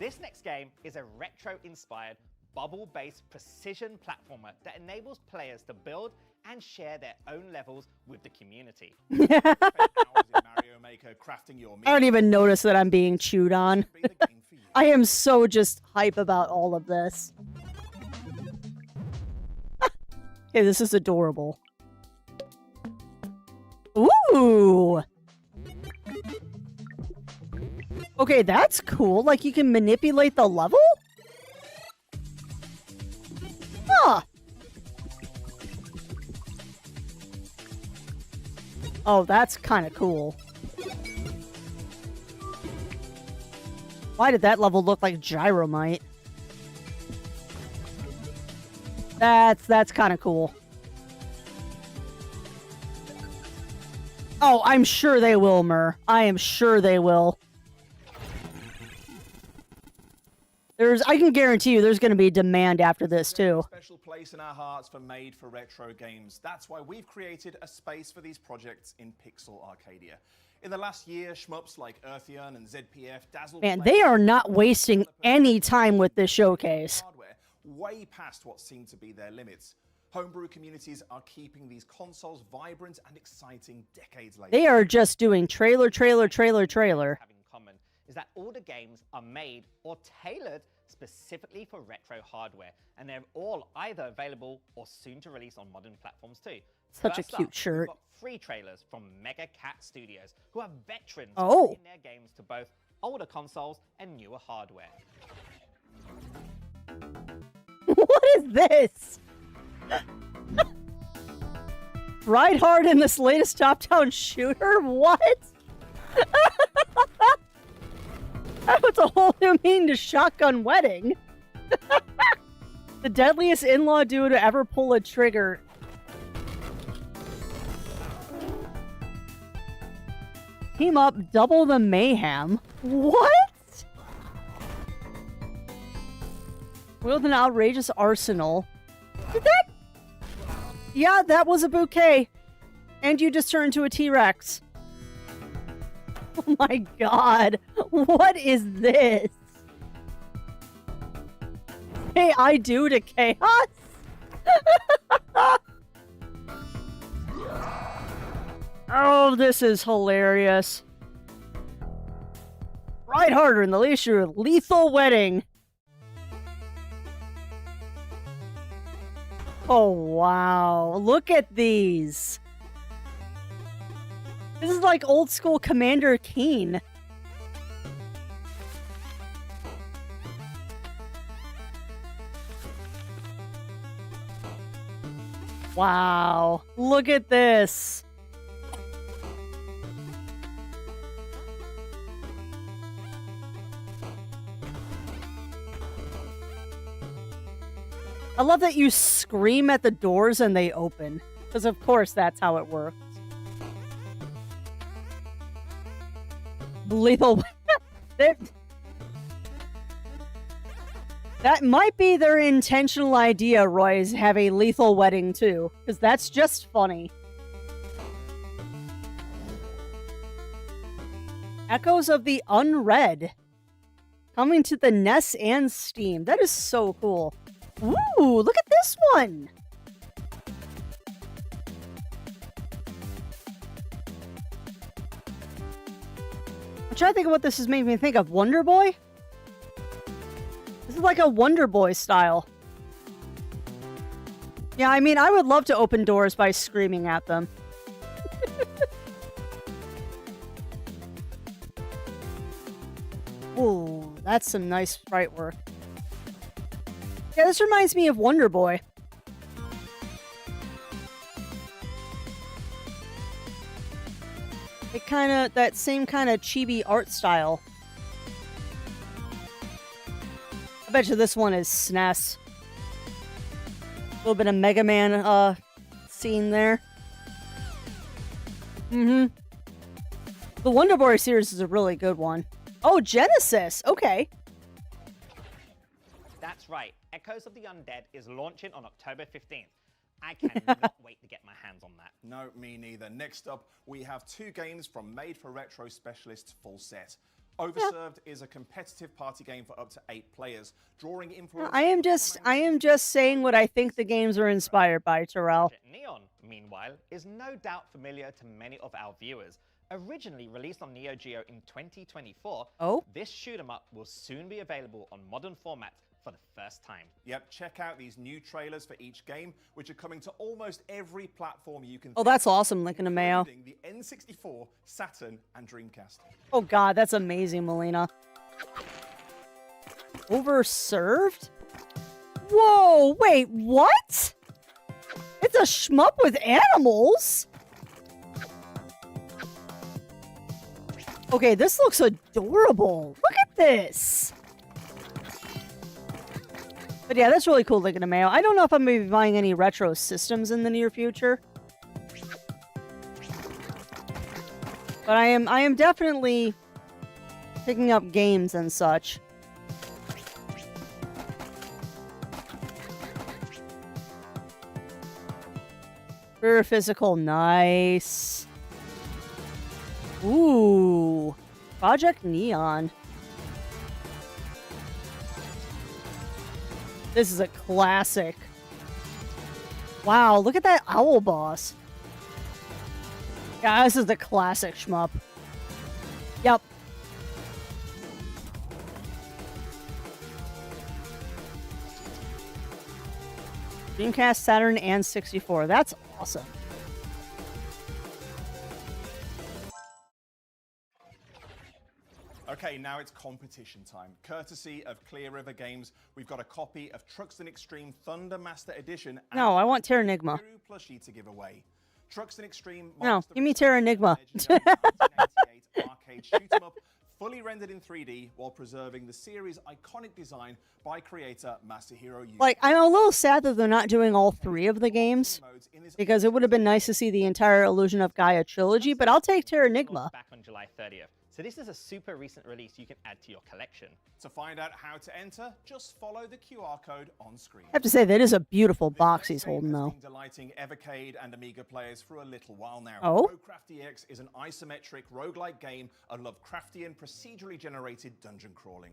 Speaker 12: This next game is a retro-inspired, bubble-based precision platformer that enables players to build and share their own levels with the community.
Speaker 2: I don't even notice that I'm being chewed on. I am so just hype about all of this. Hey, this is adorable. Ooh! Okay, that's cool. Like, you can manipulate the level? Huh. Oh, that's kind of cool. Why did that level look like Gyromite? That's kind of cool. Oh, I'm sure they will, Mer. I am sure they will. I can guarantee you there's going to be demand after this, too.
Speaker 13: Special place in our hearts for made-for-retro games. That's why we've created a space for these projects in Pixel Arcadia. In the last year, shmups like Earthian and ZPF dazzled...
Speaker 2: Man, they are not wasting any time with this showcase.
Speaker 13: ...hardware way past what seemed to be their limits. Homebrew communities are keeping these consoles vibrant and exciting decades later.
Speaker 2: They are just doing trailer.
Speaker 12: Having in common is that all the games are made or tailored specifically for retro hardware, and they're all either available or soon to release on modern platforms too.
Speaker 2: Such a
Speaker 12: First
Speaker 2: cute
Speaker 12: up,
Speaker 2: shirt.
Speaker 12: We've got 3 trailers from Mega Cat Studios, who are veterans
Speaker 2: Oh.
Speaker 12: bringing their games to both older consoles and newer hardware.
Speaker 2: What is this? Ride hard in this latest top-down shooter? What? That puts a whole new meaning to Shotgun Wedding. The deadliest in-law duo to ever pull a trigger. Team up, double the mayhem. What? Wield an outrageous arsenal. Did that? Yeah, that was a bouquet. And you just turned into a T-Rex. Oh my god. What is this? Hey, I do to chaos? Oh, this is hilarious. Ride harder in the leisure lethal wedding. Oh, wow. Look at these. This is like old school Commander Keen. Wow. Look at this. I love that you scream at the doors and they open. Because of course that's how it works. Lethal. That might be their intentional idea, Roy, is have a lethal wedding too. Because that's just funny. Echoes of the Unread. Coming to the NES and Steam. That is so cool. Ooh, look at this one! I'm trying to think of what this is making me think of. Wonder Boy? This is like a Wonder Boy style. Yeah, I mean, I would love to open doors by screaming at them. Ooh, that's some nice sprite work. Yeah, this reminds me of Wonder Boy. It that same kind of chibi art style. I bet you this one is SNES. A little bit of Mega Man scene there. The Wonder Boy series is a really good one. Oh, Genesis! Okay.
Speaker 12: That's right. Echoes of the Undead is launching on October 15th. I cannot wait to get my hands on that.
Speaker 13: No, me neither. Next up, we have 2 games from Made for Retro specialists Full Set. Overserved is a competitive party game for up to 8 players, drawing influence.
Speaker 2: I am just saying what I think the games are inspired by, Terrell.
Speaker 12: Neon, meanwhile, is no doubt familiar to many of our viewers. Originally released on Neo Geo in 2024, this shoot 'em up will soon be available on modern formats for the first time.
Speaker 13: Yep, check out these new trailers for each game, which are coming to almost every platform you can.
Speaker 2: Oh, that's awesome, Lincoln and Mayo.
Speaker 13: The N64, Saturn, and Dreamcast.
Speaker 2: Oh god, that's amazing, Melina. Overserved? Whoa, wait, what? It's a shmup with animals? Okay, this looks adorable. Look at this. But yeah, that's really cool, Lincoln and Mayo. I don't know if I'm going to be buying any retro systems in the near future. But I am definitely picking up games and such. Very physical, nice. Ooh, Project Neon. This is a classic. Wow, look at that owl boss. Yeah, this is the classic shmup. Yep. Dreamcast, Saturn, and 64. That's awesome.
Speaker 13: Okay, now it's competition time. Courtesy of Clear River Games, we've got a copy of Truxton Extreme Thunder Master Edition.
Speaker 2: No, I want Terranigma.
Speaker 13: Plushie to give away. Truxton Extreme.
Speaker 2: No, give me Terranigma.
Speaker 13: Arcade shoot 'em up, fully rendered in 3D while preserving the series' iconic design by creator Masahiro Yuki.
Speaker 2: Like, I'm a little sad that they're not doing all 3 of the games, because it would have been nice to see the entire Illusion of Gaia trilogy, but I'll take Terranigma.
Speaker 12: Back on July 30th. So this is a super recent release you can add to your collection.
Speaker 13: To find out how to enter, just follow the QR code on screen.
Speaker 2: I have to say, that is a beautiful box he's holding, though.
Speaker 13: Delighting Evercade and Amiga players for a little while now.
Speaker 2: Oh?
Speaker 13: Roguecraft EX is an isometric roguelike game of Lovecraftian procedurally generated dungeon crawling.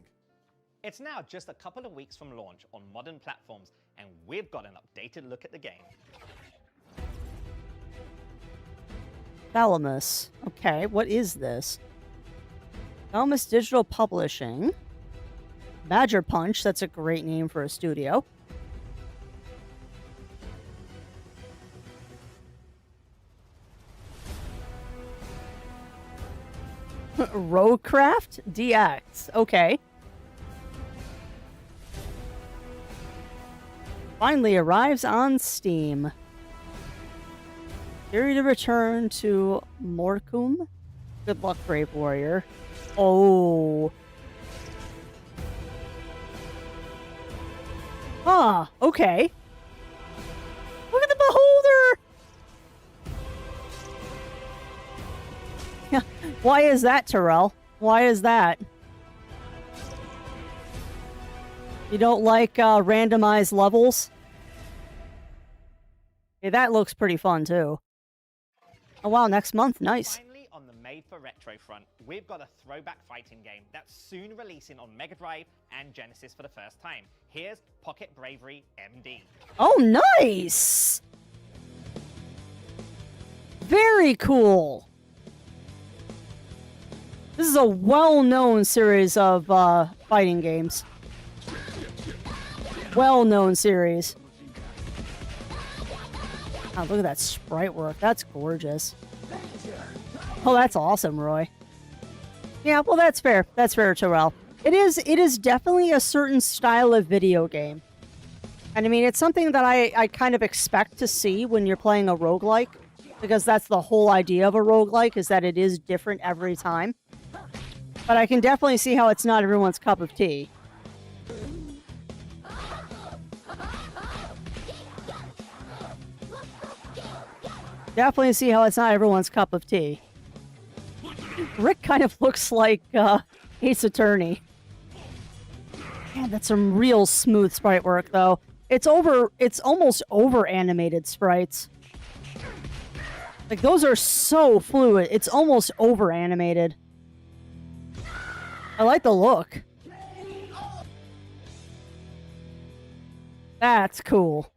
Speaker 12: It's now just a couple of weeks from launch on modern platforms, and we've got an updated look at the game.
Speaker 2: Thalamus. Okay, what is this? Thalamus Digital Publishing. Badger Punch, that's a great name for a studio. Roguecraft DX. Okay. Finally arrives on Steam. Here to return to Morcum. Good luck, Brave Warrior. Oh. Ah, okay. Look at the beholder! Yeah. Why is that, Terrell? Why is that? You don't like randomized levels? Yeah, that looks pretty fun, too. Oh, wow, next month. Nice.
Speaker 12: Finally, on the Made for Retro front, we've got a throwback fighting game that's soon releasing on Mega Drive and Genesis for the first time. Here's Pocket Bravery MD.
Speaker 2: Oh, nice! Very cool. This is a well-known series of fighting games. Well-known series. Oh, look at that sprite work. That's gorgeous. Oh, that's awesome, Roy. Yeah, well, that's fair. That's fair, Terrell. It is definitely a certain style of video game. And I mean, it's something that I kind of expect to see when you're playing a roguelike, because that's the whole idea of a roguelike, is that it is different every time. But I can definitely see how it's not everyone's cup of tea. Definitely see how it's not everyone's cup of tea. Rick kind of looks like Ace Attorney. Man, that's some real smooth sprite work, though. It's almost over animated sprites. Like, those are so fluid. It's almost over animated. I like the look. That's cool.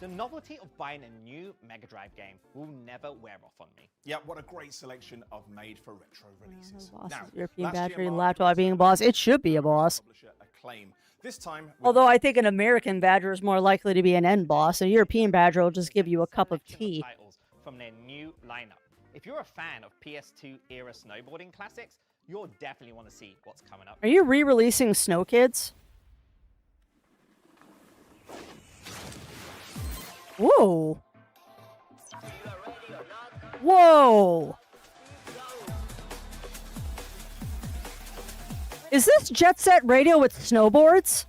Speaker 12: The novelty of buying a new Mega Drive game will never wear off on me.
Speaker 13: Yeah, what a great selection of made-for-retro releases.
Speaker 2: Now, European battery laptop being a boss. It should be a boss.
Speaker 13: Acclaim. This time,
Speaker 2: although I think an American badger is more likely to be an end boss. A European badger will just give you a cup of tea.
Speaker 12: From their new lineup. If you're a fan of PS2 era snowboarding classics, you'll definitely want to see what's coming up.
Speaker 2: Are you re-releasing Snow Kids? Whoa. Whoa. Is this Jet Set Radio with snowboards?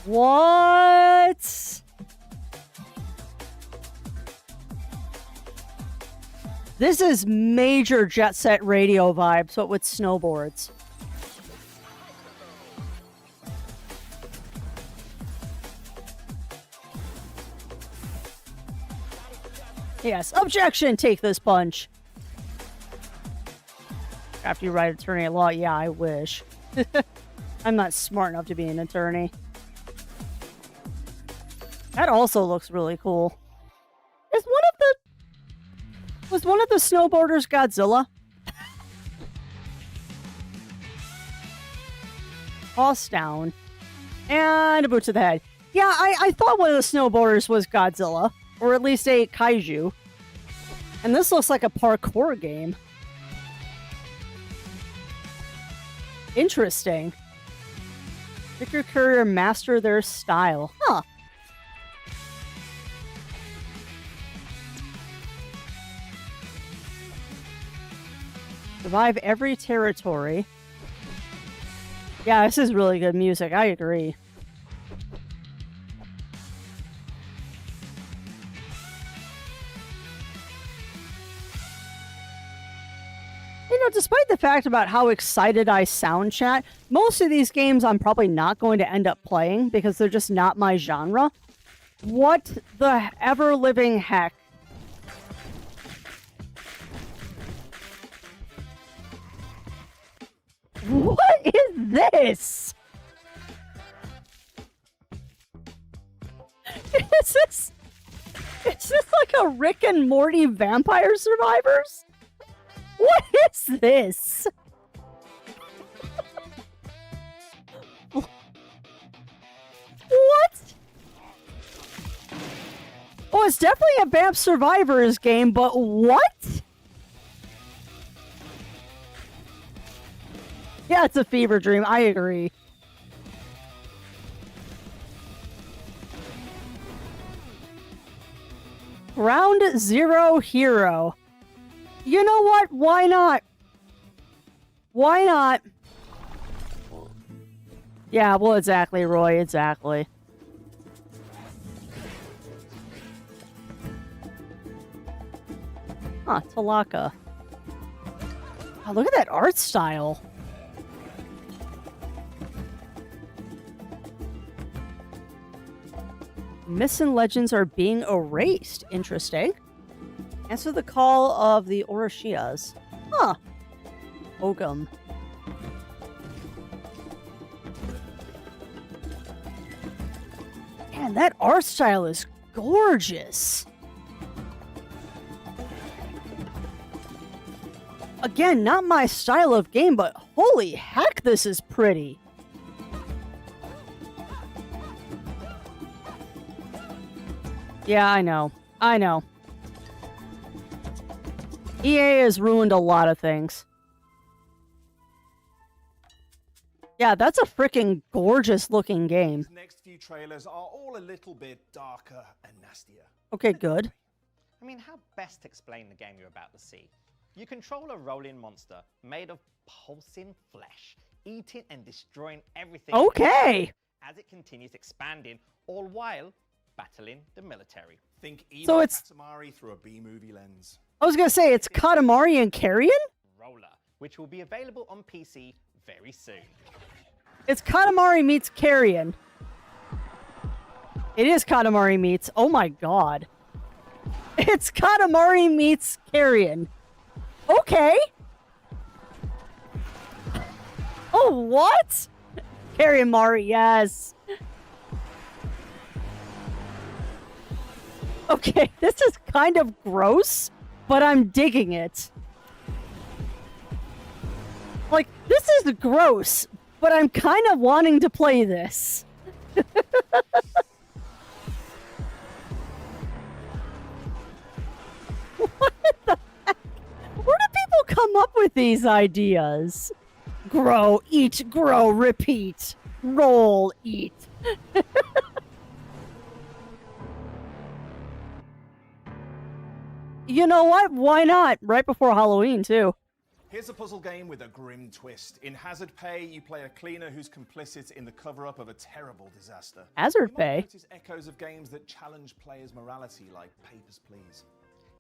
Speaker 2: What? This is major Jet Set Radio vibes, but with snowboards. Yes, objection, take this punch. After you write attorney at law, yeah, I wish. I'm not smart enough to be an attorney. That also looks really cool. Was one of the snowboarders Godzilla? toss down. And a boot to the head. Yeah, I thought one of the snowboarders was Godzilla. Or at least a kaiju. And this looks like a parkour game. Interesting. Pick your career, master their style. Huh. Survive every territory. Yeah, this is really good music. I agree. You know, despite the fact about how excited I sound, chat, most of these games I'm probably not going to end up playing because they're just not my genre. What the ever-living heck? What is this? Is this like a Rick and Morty Vampire Survivors? What is this? What? Oh, it's definitely a Vamp Survivors game, but what? Yeah, it's a fever dream. I agree. Round Zero Hero. You know what? Why not? Why not? Yeah, well, exactly, Roy. Exactly. Huh, Talaka. Oh, look at that art style. Myths and legends are being erased. Interesting. Answer the call of the Oroshias. Huh. Ogum. Man, that art style is gorgeous. Again, not my style of game, but holy heck, this is pretty. Yeah, I know. I know. EA has ruined a lot of things. Yeah, that's a freaking gorgeous looking game.
Speaker 13: These next few trailers are all a little bit darker and nastier.
Speaker 2: Okay, good.
Speaker 12: I mean, how best to explain the game you're about to see? You control a rolling monster made of pulsing flesh, eating and destroying everything.
Speaker 2: Okay.
Speaker 12: As it continues expanding, all while battling the military.
Speaker 13: Think
Speaker 2: So it's
Speaker 13: Katamari through a B-movie lens.
Speaker 2: I was gonna say it's Katamari and Carrion?
Speaker 12: Roller, which will be available on PC very soon.
Speaker 2: It's Katamari meets Carrion. It is Katamari meets. Oh my god. It's Katamari meets Carrion. Okay. Oh, what? Carrion Mari, yes. Okay, this is kind of gross, but I'm digging it. Like, this is gross, but I'm kind of wanting to play this. What the heck? Where do people come up with these ideas? Grow, eat, grow, repeat. Roll, eat. You know what? Why not? Right before Halloween, too.
Speaker 13: Here's a puzzle game with a grim twist. In Hazard Pay, you play a cleaner who's complicit in the cover-up of a terrible disaster.
Speaker 2: Hazard
Speaker 13: you
Speaker 2: Pay?
Speaker 13: might notice echoes of games that challenge players' morality, like Papers, Please.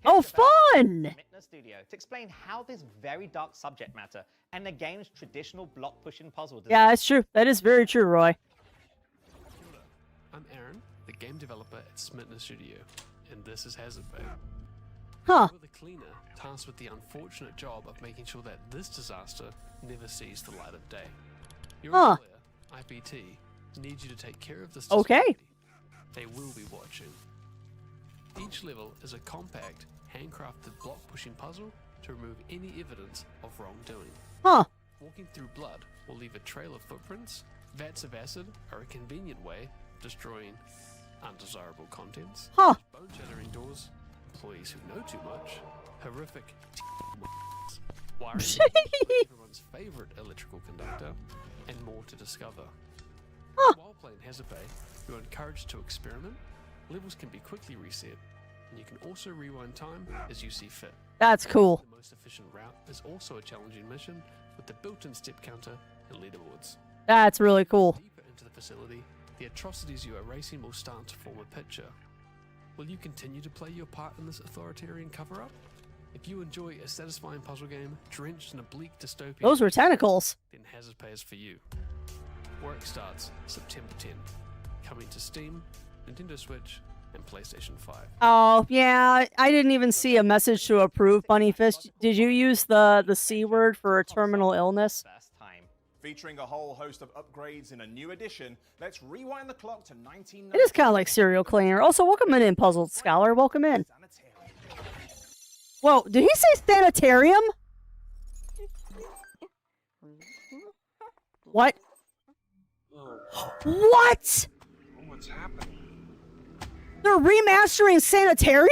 Speaker 2: Oh, fun!
Speaker 12: Studio to explain how this very dark subject matter and the game's traditional block-pushing puzzle design.
Speaker 2: Yeah, that's true. That is very true, Roy.
Speaker 15: I'm Aaron, the game developer at Smitna Studio, and this is Hazard Pay.
Speaker 2: Huh.
Speaker 15: You're the cleaner tasked with the unfortunate job of making sure that this disaster never sees the light of day. Your employer, IPT, needs you to take care of this
Speaker 2: Okay.
Speaker 15: They will be watching. Each level is a compact, handcrafted block-pushing puzzle to remove any evidence of wrongdoing.
Speaker 2: Huh.
Speaker 15: Walking through blood will leave a trail of footprints, Vats of acid are a convenient way of destroying undesirable contents.
Speaker 2: Huh.
Speaker 15: Bone shattering doors, employees who know too much, horrific wiring, everyone's favorite electrical conductor, and more to discover. While playing Hazapay, you're encouraged to experiment. Levels can be quickly reset, and you can also rewind time as you see fit.
Speaker 2: That's cool.
Speaker 15: The most efficient route is also a challenging mission with the built-in step counter and leaderboards.
Speaker 2: That's really cool.
Speaker 15: Deeper into the facility, the atrocities you are racing will start to form a picture. Will you continue to play your part in this authoritarian cover-up? If you enjoy a satisfying puzzle game drenched in a bleak dystopia,
Speaker 2: Those were tentacles.
Speaker 15: then Hazapay is for you. Work starts September 10. Coming to Steam, Nintendo Switch, and PlayStation 5.
Speaker 2: Oh, yeah. I didn't even see a message to approve, Bunnyfist. Did you use the C word for a terminal illness?
Speaker 13: Featuring a whole host of upgrades in a new edition, let's rewind the clock to 1990.
Speaker 2: It is kind of like Serial Cleaner. Also, welcome in, Puzzled Scholar. Welcome in. Whoa, did he say sanitarium? What? What?
Speaker 3: What's happening?
Speaker 2: They're remastering Sanitarium?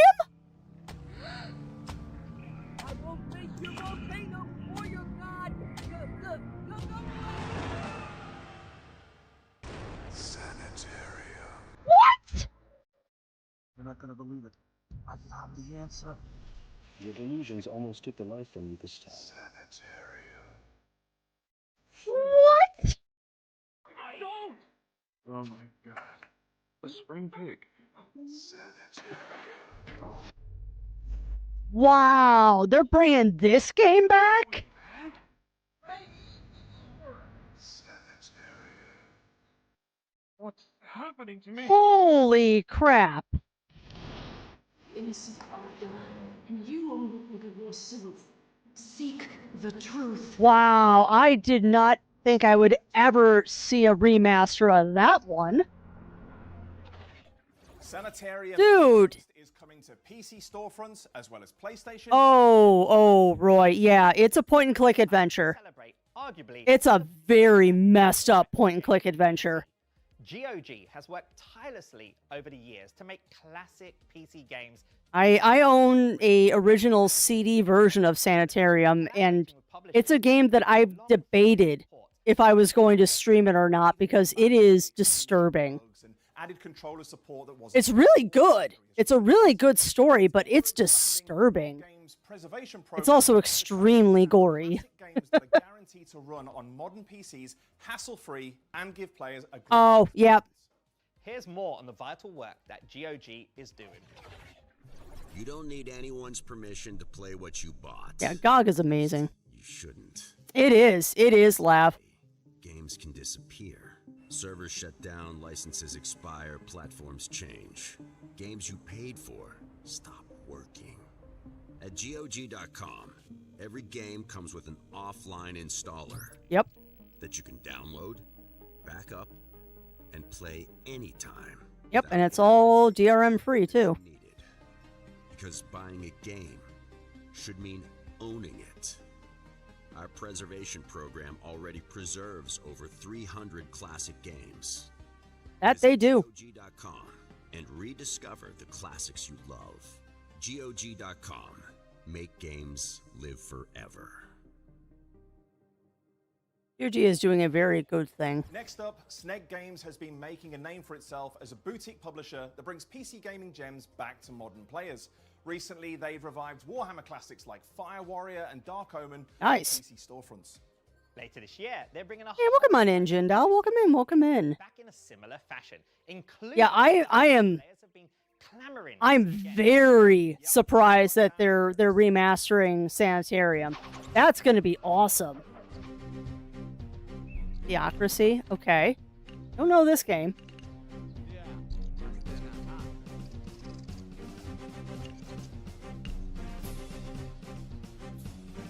Speaker 2: What?
Speaker 3: You're not gonna believe it. I found the answer.
Speaker 16: Your delusions almost took the life from you this time.
Speaker 2: What?
Speaker 3: Oh my god. A spring pig.
Speaker 2: Wow, they're bringing this game back?
Speaker 3: What's happening to me?
Speaker 2: Holy crap.
Speaker 17: Innocent Arthur, and you only of yourself. Seek the truth.
Speaker 2: Wow, I did not think I would ever see a remaster of that one.
Speaker 13: Sanitarium
Speaker 2: Dude.
Speaker 13: is coming to PC storefronts as well as PlayStation.
Speaker 2: Oh, Roy. Yeah, it's a point-and-click adventure.
Speaker 12: Arguably,
Speaker 2: It's a very messed up point-and-click adventure.
Speaker 12: GOG has worked tirelessly over the years to make classic PC games.
Speaker 2: I own a original CD version of Sanitarium, and it's a game that I've debated if I was going to stream it or not because it is disturbing.
Speaker 13: Added controller support that
Speaker 2: It's really good. It's a really good story, but it's disturbing. It's also extremely gory.
Speaker 13: games that are guaranteed to run on modern PCs hassle-free and give players a great
Speaker 2: Oh, yep.
Speaker 12: Here's more on the vital work that GOG is doing.
Speaker 18: You don't need anyone's permission to play what you bought.
Speaker 2: Yeah, GOG is amazing.
Speaker 18: You shouldn't.
Speaker 2: It is, Lav.
Speaker 18: Games can disappear. Servers shut down, licenses expire, platforms change. Games you paid for stop working. At GOG.com, every game comes with an offline installer.
Speaker 2: Yep.
Speaker 18: That you can download, back up, and play anytime.
Speaker 2: Yep, and it's all DRM free too.
Speaker 18: Because buying a game should mean owning it. Our preservation program already preserves over 300 classic games.
Speaker 2: That they do.
Speaker 18: GOG.com and rediscover the classics you love. GOG.com. Make games live forever.
Speaker 2: GOG is doing a very good thing.
Speaker 13: Next up, Sneg Games has been making a name for itself as a boutique publisher that brings PC gaming gems back to modern players. Recently, they've revived Warhammer classics like Fire Warrior and Dark Omen
Speaker 2: Nice.
Speaker 13: on PC storefronts.
Speaker 12: Later this year, they're bringing a
Speaker 2: Hey, welcome on in, Jindal. Welcome in, welcome in.
Speaker 12: back in a similar fashion, including
Speaker 2: Yeah, I'm very surprised that they're remastering Sanitarium. That's going to be awesome. Theocracy, okay. Don't know this game.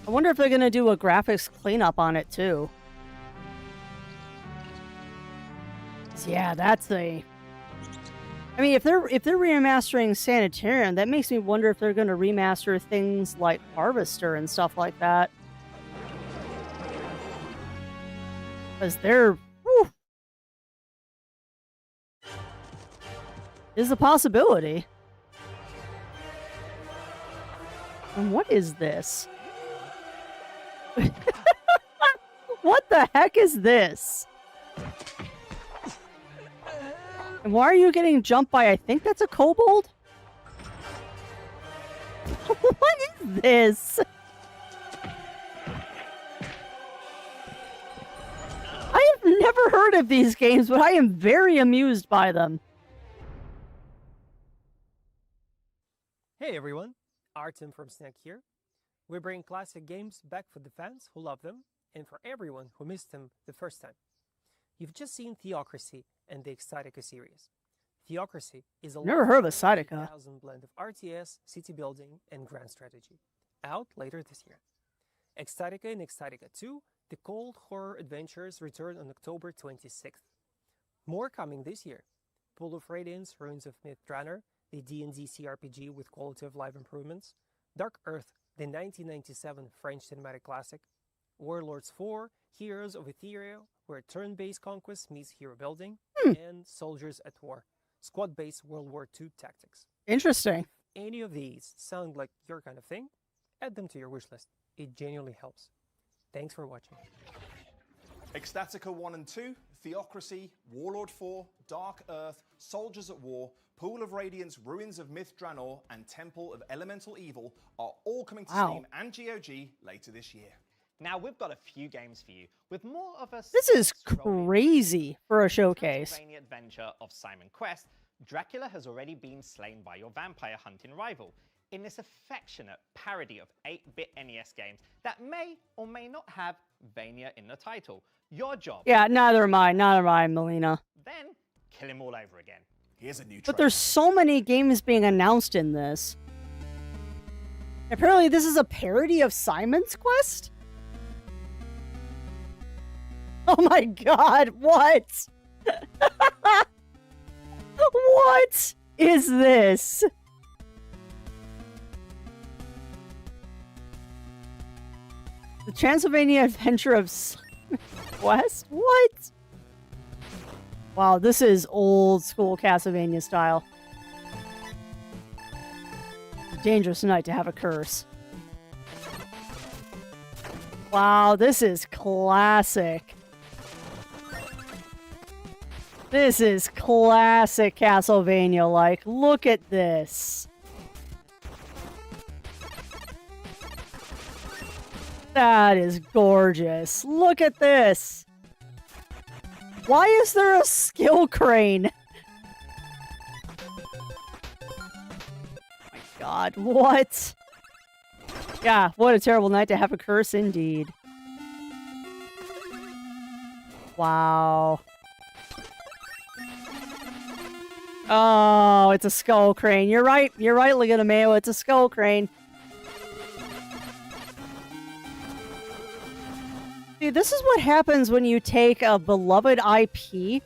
Speaker 2: I wonder if they're going to do a graphics cleanup on it too. Yeah, that's a... I mean, if they're remastering Sanitarium, that makes me wonder if they're going to remaster things like Harvester and stuff like that. Because they're is a possibility. And what is this? What the heck is this? And why are you getting jumped by, I think that's a kobold? What is this? I have never heard of these games, but I am very amused by them.
Speaker 19: Hey everyone, Artem from Snack here. We bring classic games back for the fans who love them and for everyone who missed them the first time. You've just seen Theocracy and the Exotica series. Theocracy is a
Speaker 2: Never heard of Exotica.
Speaker 19: blend of RTS, city building, and grand strategy. Out later this year. Exotica and Exotica 2, the cold horror adventures return on October 26th. More coming this year. Pool of Radiance, Ruins of Mythdraenor, the D&D CRPG with quality of life improvements, Dark Earth, the 1997 French cinematic classic, Warlords 4, Heroes of Etheria, where turn-based conquest meets hero building, and Soldiers at War, squad-based World War II tactics.
Speaker 2: Interesting.
Speaker 19: If any of these sound like your kind of thing, add them to your wish list. It genuinely helps. Thanks for watching.
Speaker 13: Extatica 1 and 2, Theocracy, Warlord 4, Dark Earth, Soldiers at War, Pool of Radiance, Ruins of Mythdraenor, and Temple of Elemental Evil are all coming to Steam and GOG later this year.
Speaker 12: Now we've got a few games for you with more of a
Speaker 2: This is crazy for a showcase.
Speaker 12: Transylvania adventure of Simon Quest. Dracula has already been slain by your vampire hunting rival in this affectionate parody of 8-bit NES games that may or may not have Vania in the title. Your job.
Speaker 2: Yeah, neither am I, Melina.
Speaker 12: Then kill him all over again.
Speaker 13: Here's a new
Speaker 2: But there's so many games being announced in this. Apparently this is a parody of Simon's Quest? Oh my god, what? What is this? The Transylvania Adventure of Simon Quest? What? Wow, this is old school Castlevania style. Dangerous night to have a curse. Wow, this is classic. This is classic Castlevania, like, look at this. That is gorgeous. Look at this. Why is there a skill crane? My god, what? Yeah, what a terrible night to have a curse indeed. Wow. Oh, it's a skull crane. You're right, Legitimeo, it's a skull crane. See, this is what happens when you take a beloved IP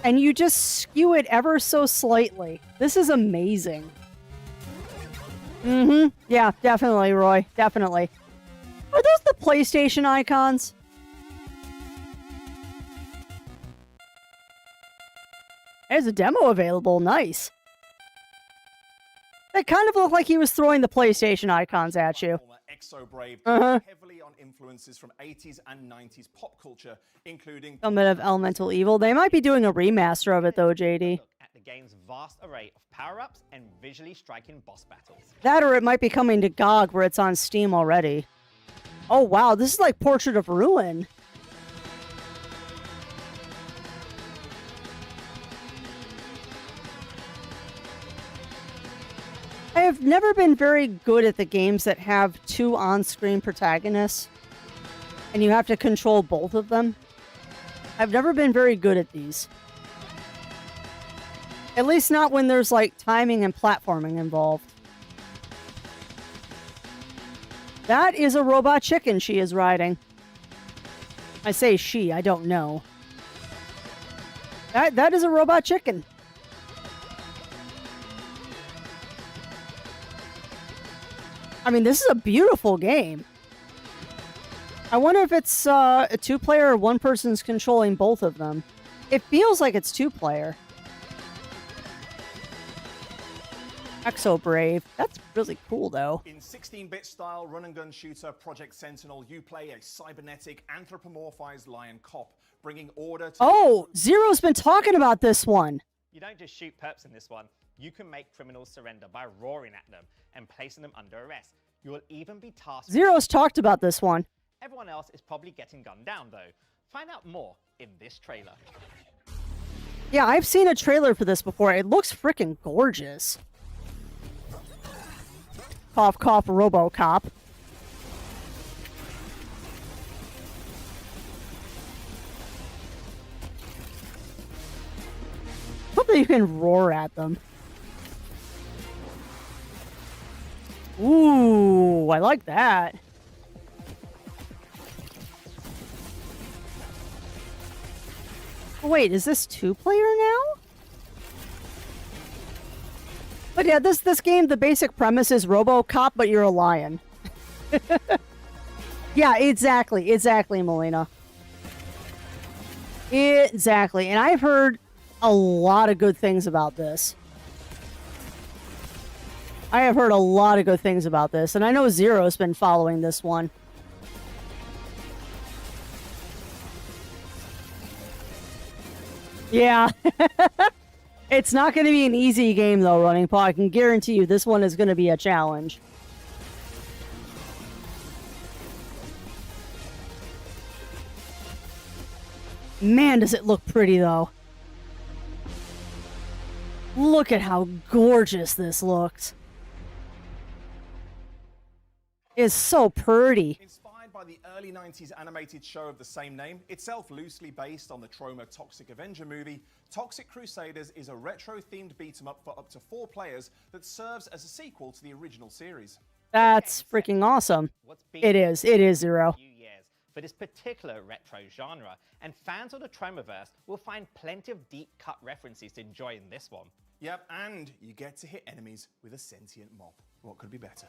Speaker 2: and you just skew it ever so slightly. This is amazing. Yeah, definitely, Roy. Definitely. Are those the PlayStation icons? There's a demo available. Nice. That kind of looked like he was throwing the PlayStation icons at you.
Speaker 13: Exo Brave heavily on influences from 80s and 90s pop culture, including
Speaker 2: Element of Elemental Evil. They might be doing a remaster of it though, JD.
Speaker 12: At the game's vast array of power-ups and visually striking boss battles.
Speaker 2: That or it might be coming to GOG where it's on Steam already. Oh wow, this is like Portrait of Ruin. I have never been very good at the games that have two on-screen protagonists, and you have to control both of them. I've never been very good at these. At least not when there's, like, timing and platforming involved. That is a robot chicken she is riding. I say she, I don't know. That is a robot chicken. I mean, this is a beautiful game. I wonder if it's a two-player or one person's controlling both of them. It feels like it's two-player. Exo Brave. That's really cool, though.
Speaker 13: In 16-bit style run-and-gun shooter Project Sentinel, you play a cybernetic, anthropomorphized lion cop, bringing order to...
Speaker 2: Oh, Zero's been talking about this one.
Speaker 12: You don't just shoot perps in this one. You can make criminals surrender by roaring at them and placing them under arrest. You will even be tasked...
Speaker 2: Zero's talked about this one.
Speaker 12: Everyone else is probably getting gunned down, though. Find out more in this trailer.
Speaker 2: Yeah, I've seen a trailer for this before. It looks freaking gorgeous. Cough, cough, RoboCop. Hope that you can roar at them. Ooh, I like that. Oh, wait, is this 2-player now? But yeah, this game, the basic premise is RoboCop, but you're a lion. Yeah, exactly, Melina. Exactly, and I've heard a lot of good things about this. I have heard a lot of good things about this, and I know Zero's been following this one. Yeah. It's not going to be an easy game, though, Running Paw. I can guarantee you this one is going to be a challenge. Man, does it look pretty, though. Look at how gorgeous this looks. It's so pretty.
Speaker 13: Inspired by the early 90s animated show of the same name, itself loosely based on the Troma Toxic Avenger movie, Toxic Crusaders is a retro-themed beat-em-up for up to 4 players that serves as a sequel to the original series.
Speaker 2: That's freaking awesome. It is, Zero.
Speaker 12: For this particular retro genre, and fans of the Tromaverse will find plenty of deep-cut references to enjoy in this one.
Speaker 13: Yep, and you get to hit enemies with a sentient mob. What could be better?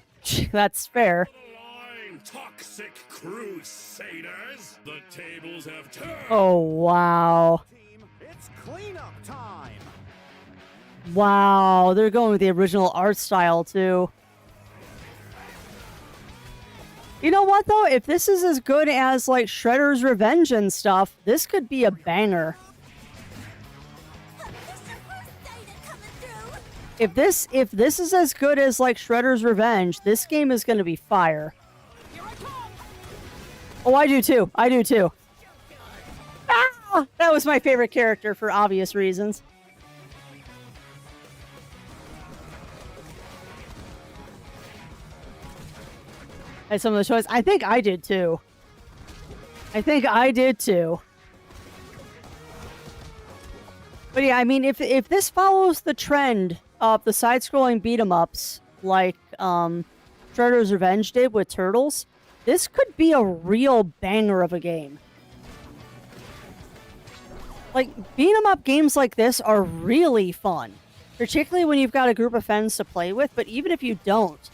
Speaker 2: That's fair.
Speaker 5: Toxic Crusaders! The tables have turned!
Speaker 2: Oh, wow.
Speaker 8: It's cleanup time!
Speaker 2: Wow, they're going with the original art style, too. You know what, though? If this is as good as, like, Shredder's Revenge and stuff, this could be a banger. If this is as good as, like, Shredder's Revenge, this game is going to be fire. Oh, I do too. Ah! That was my favorite character for obvious reasons. And some of the choices. I think I did too. But yeah, I mean, if this follows the trend of the side-scrolling beat-em-ups like Shredder's Revenge did with Turtles, this could be a real banger of a game. Like, beat-em-up games like this are really fun. Particularly when you've got a group of friends to play with, but even if you don't,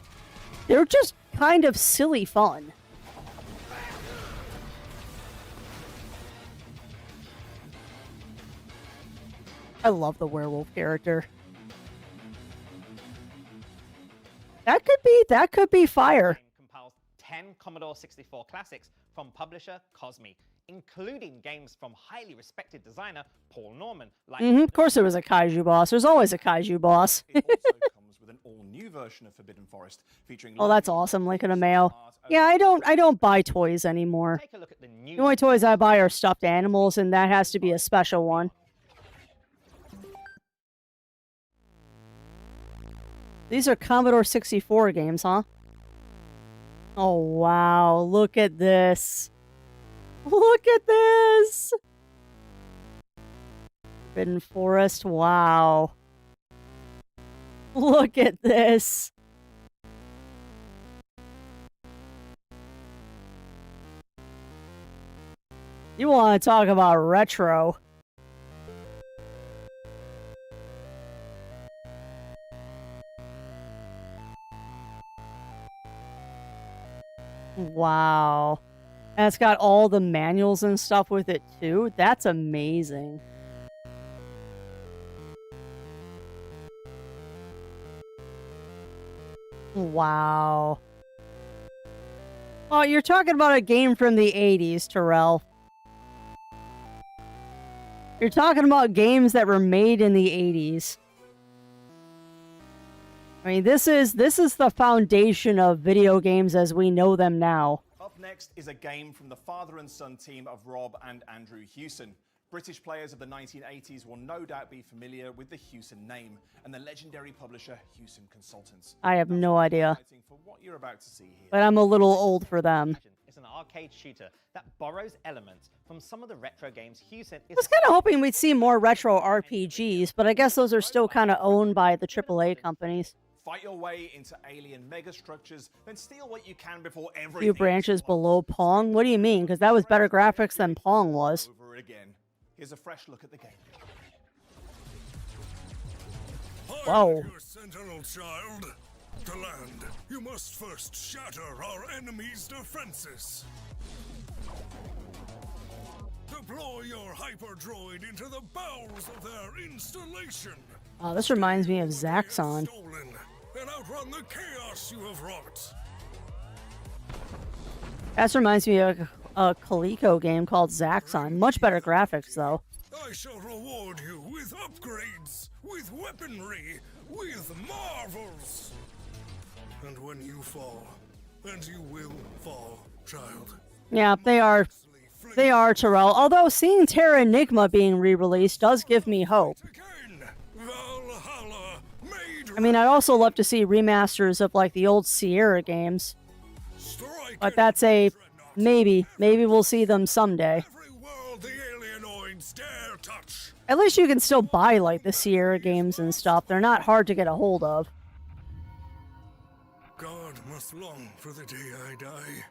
Speaker 2: they're just kind of silly fun. I love the werewolf character. That could be fire.
Speaker 12: Compiles 10 Commodore 64 classics from publisher Cosmi, including games from highly respected designer Paul Norman. Like
Speaker 2: Of course there was a kaiju boss. There's always a kaiju boss.
Speaker 13: It also comes with an all-new version of Forbidden Forest featuring...
Speaker 2: Oh, that's awesome. Link in a mail. Yeah, I don't buy toys anymore.
Speaker 12: Take a look at
Speaker 2: The only toys I buy are stuffed animals, and that has to be a special one. These are Commodore 64 games, huh? Oh, wow. Look at this. Look at this! Forbidden Forest, wow. Look at this. You want to talk about retro. Wow. And it's got all the manuals and stuff with it too. That's amazing. Wow. Oh, you're talking about a game from the 80s, Terrell. You're talking about games that were made in the 80s. I mean, this is the foundation of video games as we know them now.
Speaker 13: Up next is a game from the father and son team of Rob and Andrew Hewson. British players of the 1980s will no doubt be familiar with the Hewson name and the legendary publisher Hewson Consultants.
Speaker 2: I have no idea.
Speaker 13: For what you're about to see here.
Speaker 2: But I'm a little old for them.
Speaker 12: It's an arcade shooter that borrows elements from some of the retro games Hewson
Speaker 2: I was kind of hoping we'd see more retro RPGs, but I guess those are still kind of owned by the AAA companies.
Speaker 13: Fight your way into alien megastructures, then steal what you can before everything.
Speaker 2: Few branches below Pong? What do you mean? Because that was better graphics than Pong was.
Speaker 13: Over again. Here's a fresh look at the game.
Speaker 2: Whoa.
Speaker 20: Your sentinel child. To land, you must first shatter our enemy's defenses. Deploy your hyperdroid into the bowels of their installation.
Speaker 2: Oh, this reminds me of Zaxxon.
Speaker 20: And outrun the chaos you have wrought.
Speaker 2: That reminds me of a Coleco game called Zaxxon. Much better graphics, though.
Speaker 20: I shall reward you with upgrades, with weaponry, with marvels. And when you fall, and you will fall, child.
Speaker 2: Yeah, they are, Terrell. Although seeing Terra Enigma being re-released does give me hope. I mean, I'd also love to see remasters of, like, the old Sierra games. But that's a maybe. Maybe we'll see them someday. At least you can still buy, like, the Sierra games and stuff. They're not hard to get a hold of.
Speaker 20: God must long for the day I die,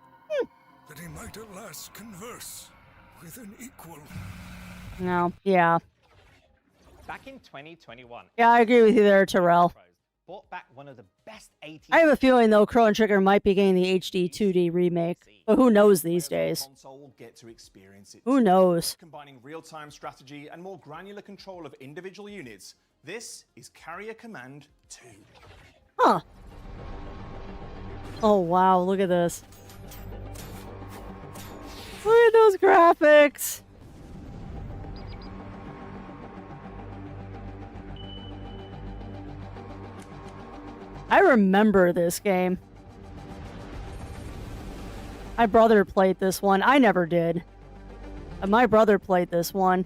Speaker 20: that he might at last converse with an equal.
Speaker 2: No, yeah.
Speaker 12: Back in 2021.
Speaker 2: Yeah, I agree with you there, Terrell.
Speaker 12: Brought back one of the best 80s.
Speaker 2: I have a feeling, though, Chrono Trigger might be getting the HD 2D remake. But who knows these days?
Speaker 13: Get to experience it.
Speaker 2: Who knows?
Speaker 13: Combining real-time strategy and more granular control of individual units, this is Carrier Command 2.
Speaker 2: Huh. Oh, wow, look at this. Look at those graphics. I remember this game. My brother played this one. I never did. But my brother played this one.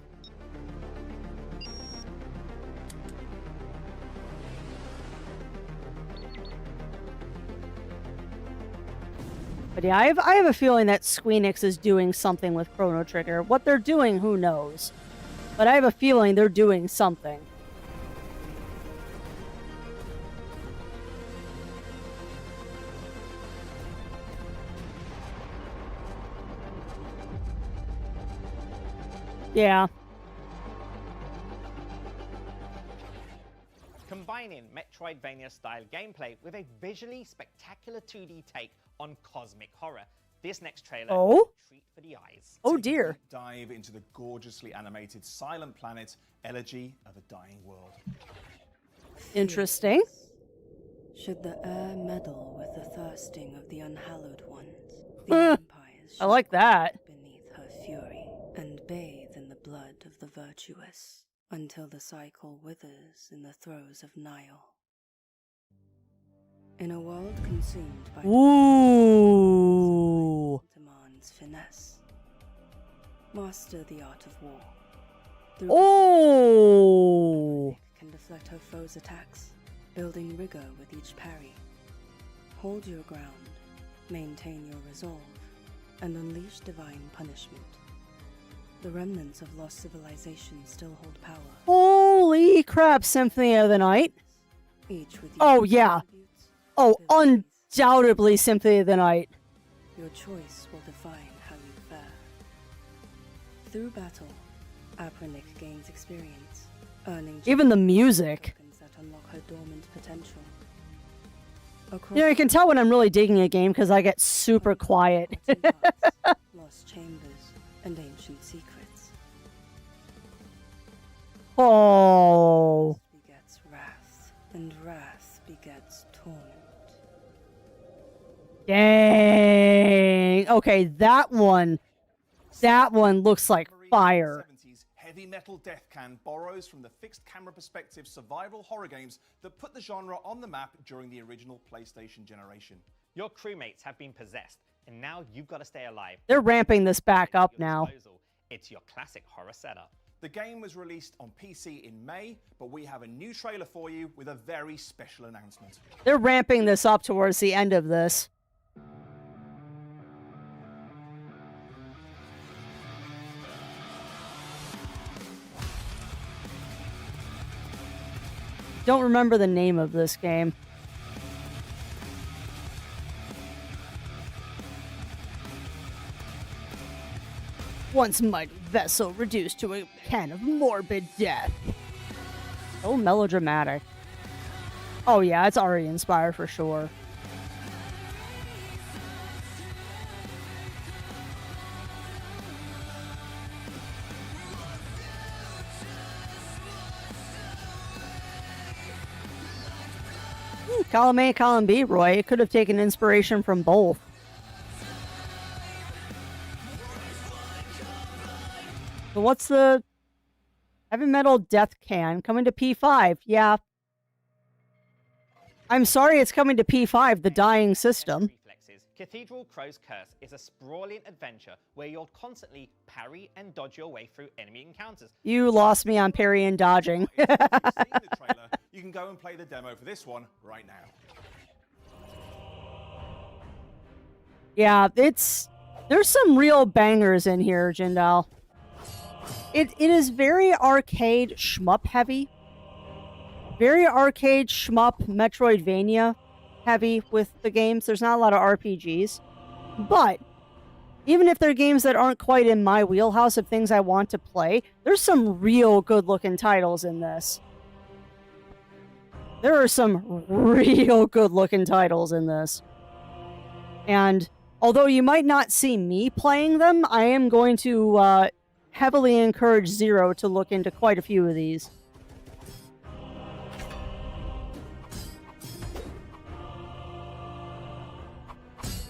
Speaker 2: But yeah, I have a feeling that Squeenix is doing something with Chrono Trigger. What they're doing, who knows? But I have a feeling they're doing something. Yeah.
Speaker 12: Combining Metroidvania-style gameplay with a visually spectacular 2D take on cosmic horror, this next trailer is a treat for the eyes.
Speaker 2: Oh dear.
Speaker 13: Dive into the gorgeously animated silent planet, Elegy of a Dying World.
Speaker 2: Interesting.
Speaker 21: Should the air meddle with the thirsting of the unhallowed ones, the empires
Speaker 2: I like that.
Speaker 21: beneath her fury and bathe in the blood of the virtuous until the cycle withers in the throes of Nile. In a world consumed by
Speaker 2: Ooh.
Speaker 21: demands finesse. Master the art of war.
Speaker 2: Oh.
Speaker 21: Can deflect her foes' attacks, building rigor with each parry. Hold your ground, maintain your resolve, and unleash divine punishment. The remnants of lost civilization still hold power.
Speaker 2: Holy crap, Symphony of the Night.
Speaker 21: Each with
Speaker 2: Oh yeah. Oh, undoubtedly Symphony of the Night.
Speaker 21: Your choice will define how you fare. Through battle, Apronic gains experience, earning
Speaker 2: Even the music.
Speaker 21: tokens that unlock her dormant potential.
Speaker 2: You know, you can tell when I'm really digging a game because I get super quiet.
Speaker 21: Lost chambers and ancient secrets.
Speaker 2: Oh.
Speaker 21: Begets wrath, and wrath begets torment.
Speaker 2: Dang. Okay, that one looks like fire.
Speaker 13: Heavy Metal Death Can borrows from the fixed camera perspective survival horror games that put the genre on the map during the original PlayStation generation.
Speaker 12: Your crewmates have been possessed, and now you've got to stay alive.
Speaker 2: They're ramping this back up now.
Speaker 12: It's your classic horror setup.
Speaker 13: The game was released on PC in May, but we have a new trailer for you with a very special announcement.
Speaker 2: They're ramping this up towards the end of this. Don't remember the name of this game. Once mighty vessel reduced to a can of morbid death. So melodramatic. Oh yeah, it's already inspired for sure. Column A, column B, Roy. It could have taken inspiration from both. So what's the Heavy Metal Death Can coming to P5? Yeah. I'm sorry it's coming to P5, the dying system.
Speaker 12: Cathedral Crow's Curse is a sprawling adventure where you'll constantly parry and dodge your way through enemy encounters.
Speaker 2: You lost me on parry and dodging.
Speaker 13: You can go and play the demo for this one right now.
Speaker 2: Yeah, there's some real bangers in here, Jindal. It is very arcade shmup heavy. Very arcade shmup Metroidvania heavy with the games. There's not a lot of RPGs. But even if they're games that aren't quite in my wheelhouse of things I want to play, there's some real good looking titles in this. There are some real good looking titles in this. And although you might not see me playing them, I am going to heavily encourage Zero to look into quite a few of these.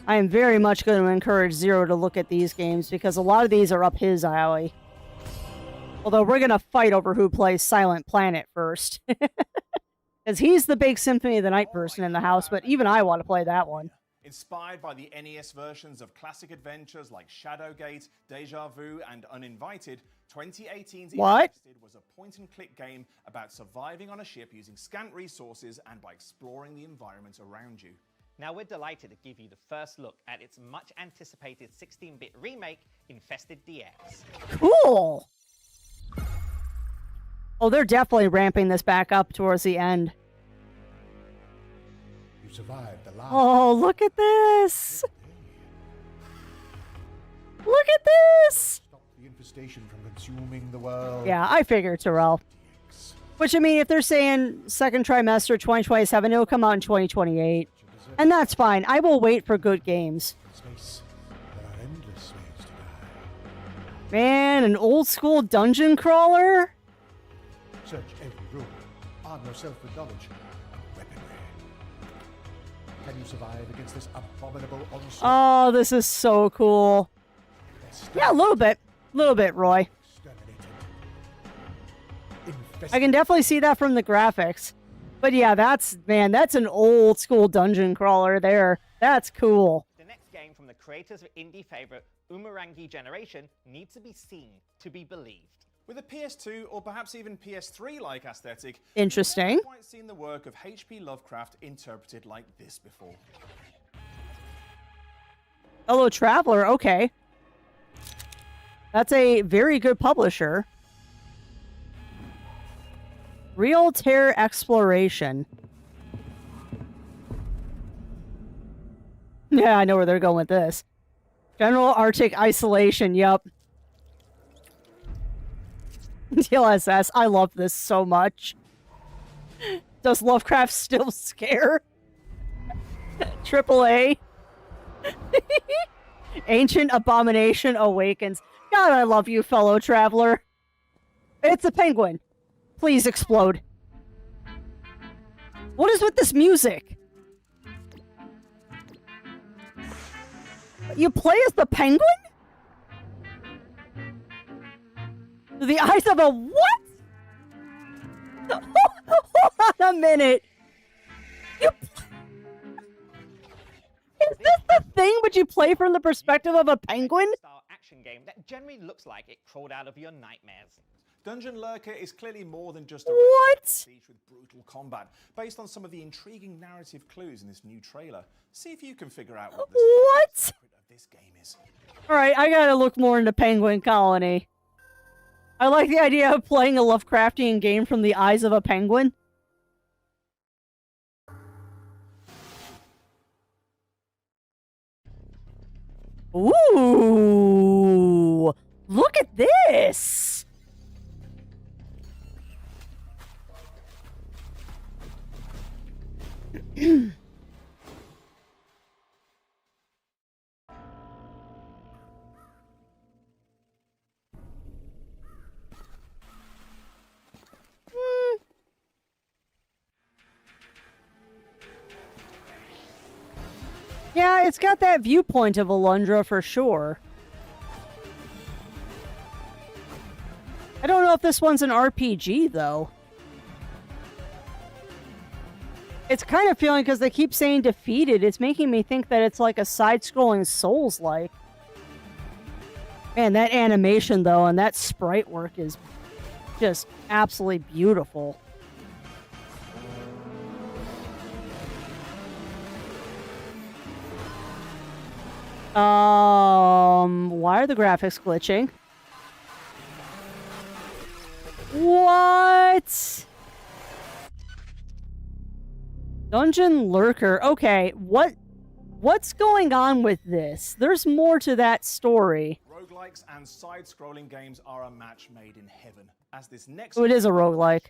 Speaker 2: I am very much going to encourage Zero to look at these games because a lot of these are up his alley. Although we're going to fight over who plays Silent Planet first. Because he's the big Symphony of the Night person in the house, but even I want to play that one.
Speaker 13: Inspired by the NES versions of classic adventures like Shadowgate, Deja Vu, and Uninvited, 2018's Infested was a point-and-click game about surviving on a ship using scant resources and by exploring the environment around you.
Speaker 12: Now we're delighted to give you the first look at its much-anticipated 16-bit remake, Infested DX.
Speaker 2: Cool! Oh, they're definitely ramping this back up towards the end.
Speaker 3: You survived the last.
Speaker 2: Oh, look at this! Look at this!
Speaker 3: Stop the infestation from consuming the world.
Speaker 2: Yeah, I figured, Terrell. Which, I mean, if they're saying second trimester 2027, it'll come out in 2028. And that's fine. I will wait for good games.
Speaker 3: Space. There are endless ways to die.
Speaker 2: Man, an old school dungeon crawler?
Speaker 3: Search every room. Arm yourself with knowledge and weaponry. Can you survive against this abominable onslaught?
Speaker 2: Oh, this is so cool. Yeah, a little bit. A little bit, Roy. I can definitely see that from the graphics. But yeah, that's an old school dungeon crawler there. That's cool.
Speaker 12: The next game from the creators of indie favorite Umurangi Generation needs to be seen to be believed.
Speaker 13: With a PS2 or perhaps even PS3-like aesthetic,
Speaker 2: interesting.
Speaker 13: We've never quite seen the work of H.P. Lovecraft interpreted like this before.
Speaker 2: Hello, Traveler. Okay. That's a very good publisher. Real Terror Exploration. Yeah, I know where they're going with this. General Arctic Isolation, yup. DLSS, I love this so much. Does Lovecraft still scare? AAA. Ancient Abomination Awakens. God, I love you, fellow traveler. It's a penguin. Please explode. What is with this music? You play as the penguin? The eyes of a what? Hold on a minute. Is this the thing? Would you play from the perspective of a penguin?
Speaker 12: Style action game that generally looks like it crawled out of your nightmares.
Speaker 13: Dungeon Lurker is clearly more than just a
Speaker 2: what?
Speaker 13: siege with brutal combat, based on some of the intriguing narrative clues in this new trailer. See if you can figure out what the secret of this game is.
Speaker 2: Alright, I gotta look more into Penguin Colony. I like the idea of playing a Lovecraftian game from the eyes of a penguin. Ooh! Look at this! Yeah, it's got that viewpoint of Alundra for sure. I don't know if this one's an RPG, though. It's kind of feeling, because they keep saying defeated, it's making me think that it's like a side-scrolling Souls-like. Man, that animation, though, and that sprite work is just absolutely beautiful. Why are the graphics glitching? What? Dungeon Lurker. Okay, what's going on with this? There's more to that story.
Speaker 13: Roguelikes and side-scrolling games are a match made in heaven, as this next
Speaker 2: Oh, it is a roguelike.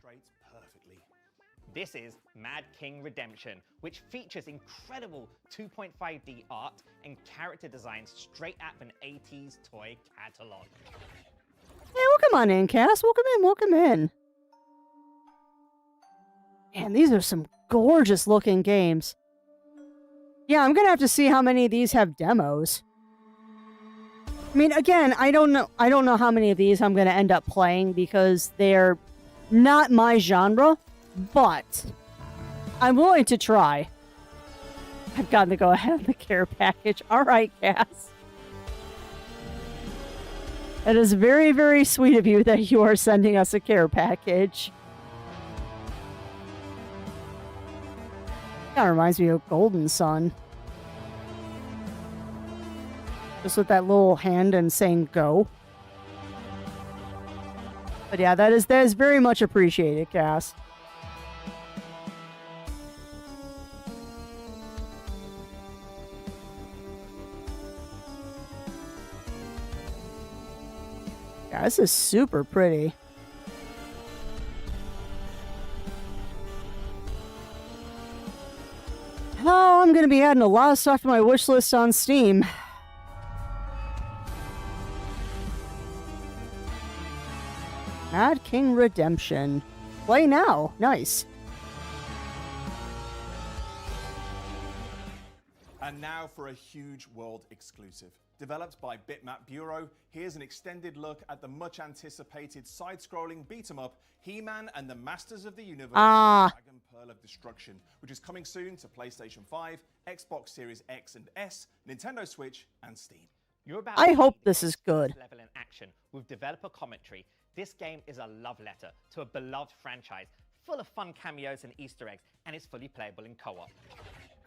Speaker 12: This is Mad King Redemption, which features incredible 2.5D art and character designs straight out of an 80s toy catalog.
Speaker 2: Hey, welcome on in, Cass. Welcome in. Man, these are some gorgeous looking games. Yeah, I'm gonna have to see how many of these have demos. I mean, again, I don't know how many of these I'm gonna end up playing because they're not my genre. But I'm willing to try. I've gotten to go ahead on the care package. All right, Cass. It is very, very sweet of you that you are sending us a care package. That reminds me of Golden Sun. Just with that little hand and saying go. But yeah, that is very much appreciated, Cass. Yeah, this is super pretty. Oh, I'm going to be adding a lot of stuff to my wish list on Steam. Mad King Redemption. Play now. Nice.
Speaker 13: And now for a huge world exclusive. Developed by Bitmap Bureau, here's an extended look at the much-anticipated side-scrolling beat-em-up He-Man and the Masters of the Universe Dragon Pearl of Destruction, which is coming soon to PlayStation 5, Xbox Series X and S, Nintendo Switch, and Steam.
Speaker 2: I hope this is good.
Speaker 12: Level in action with developer commentary. This game is a love letter to a beloved franchise, full of fun cameos and Easter eggs, and it's fully playable in co-op.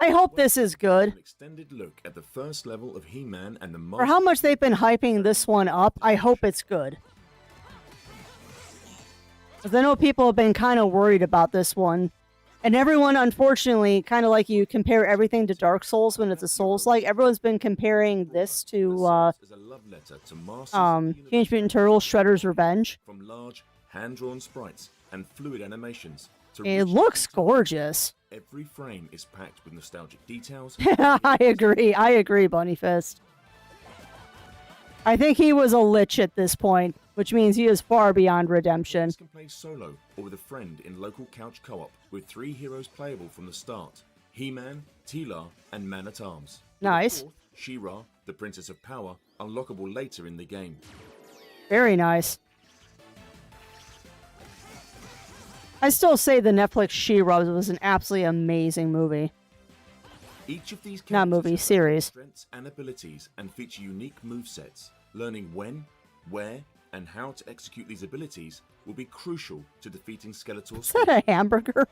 Speaker 2: I hope this is good.
Speaker 4: An extended look at the first level of He-Man and the
Speaker 2: For how much they've been hyping this one up, I hope it's good. Because I know people have been kind of worried about this one. And everyone, unfortunately, kind of like you compare everything to Dark Souls when it's a Souls-like, everyone's been comparing this to Teenage Mutant Turtles Shredder's Revenge.
Speaker 4: From large, hand-drawn sprites and fluid animations to
Speaker 2: It looks gorgeous.
Speaker 4: Every frame is packed with nostalgic details.
Speaker 2: I agree, Bunny Fist. I think he was a lich at this point, which means he is far beyond redemption.
Speaker 4: Players can play solo or with a friend in local couch co-op with 3 heroes playable from the start: He-Man, Teela, and Man-at-Arms.
Speaker 2: Nice.
Speaker 4: She-Ra, the Princess of Power, unlockable later in the game.
Speaker 2: Very nice. I still say the Netflix She-Ra was an absolutely amazing movie.
Speaker 4: Each of these
Speaker 2: Not movie, series.
Speaker 4: Strengths and abilities and feature unique movesets. Learning when, where, and how to execute these abilities will be crucial to defeating Skeletor's.
Speaker 2: Is that a hamburger?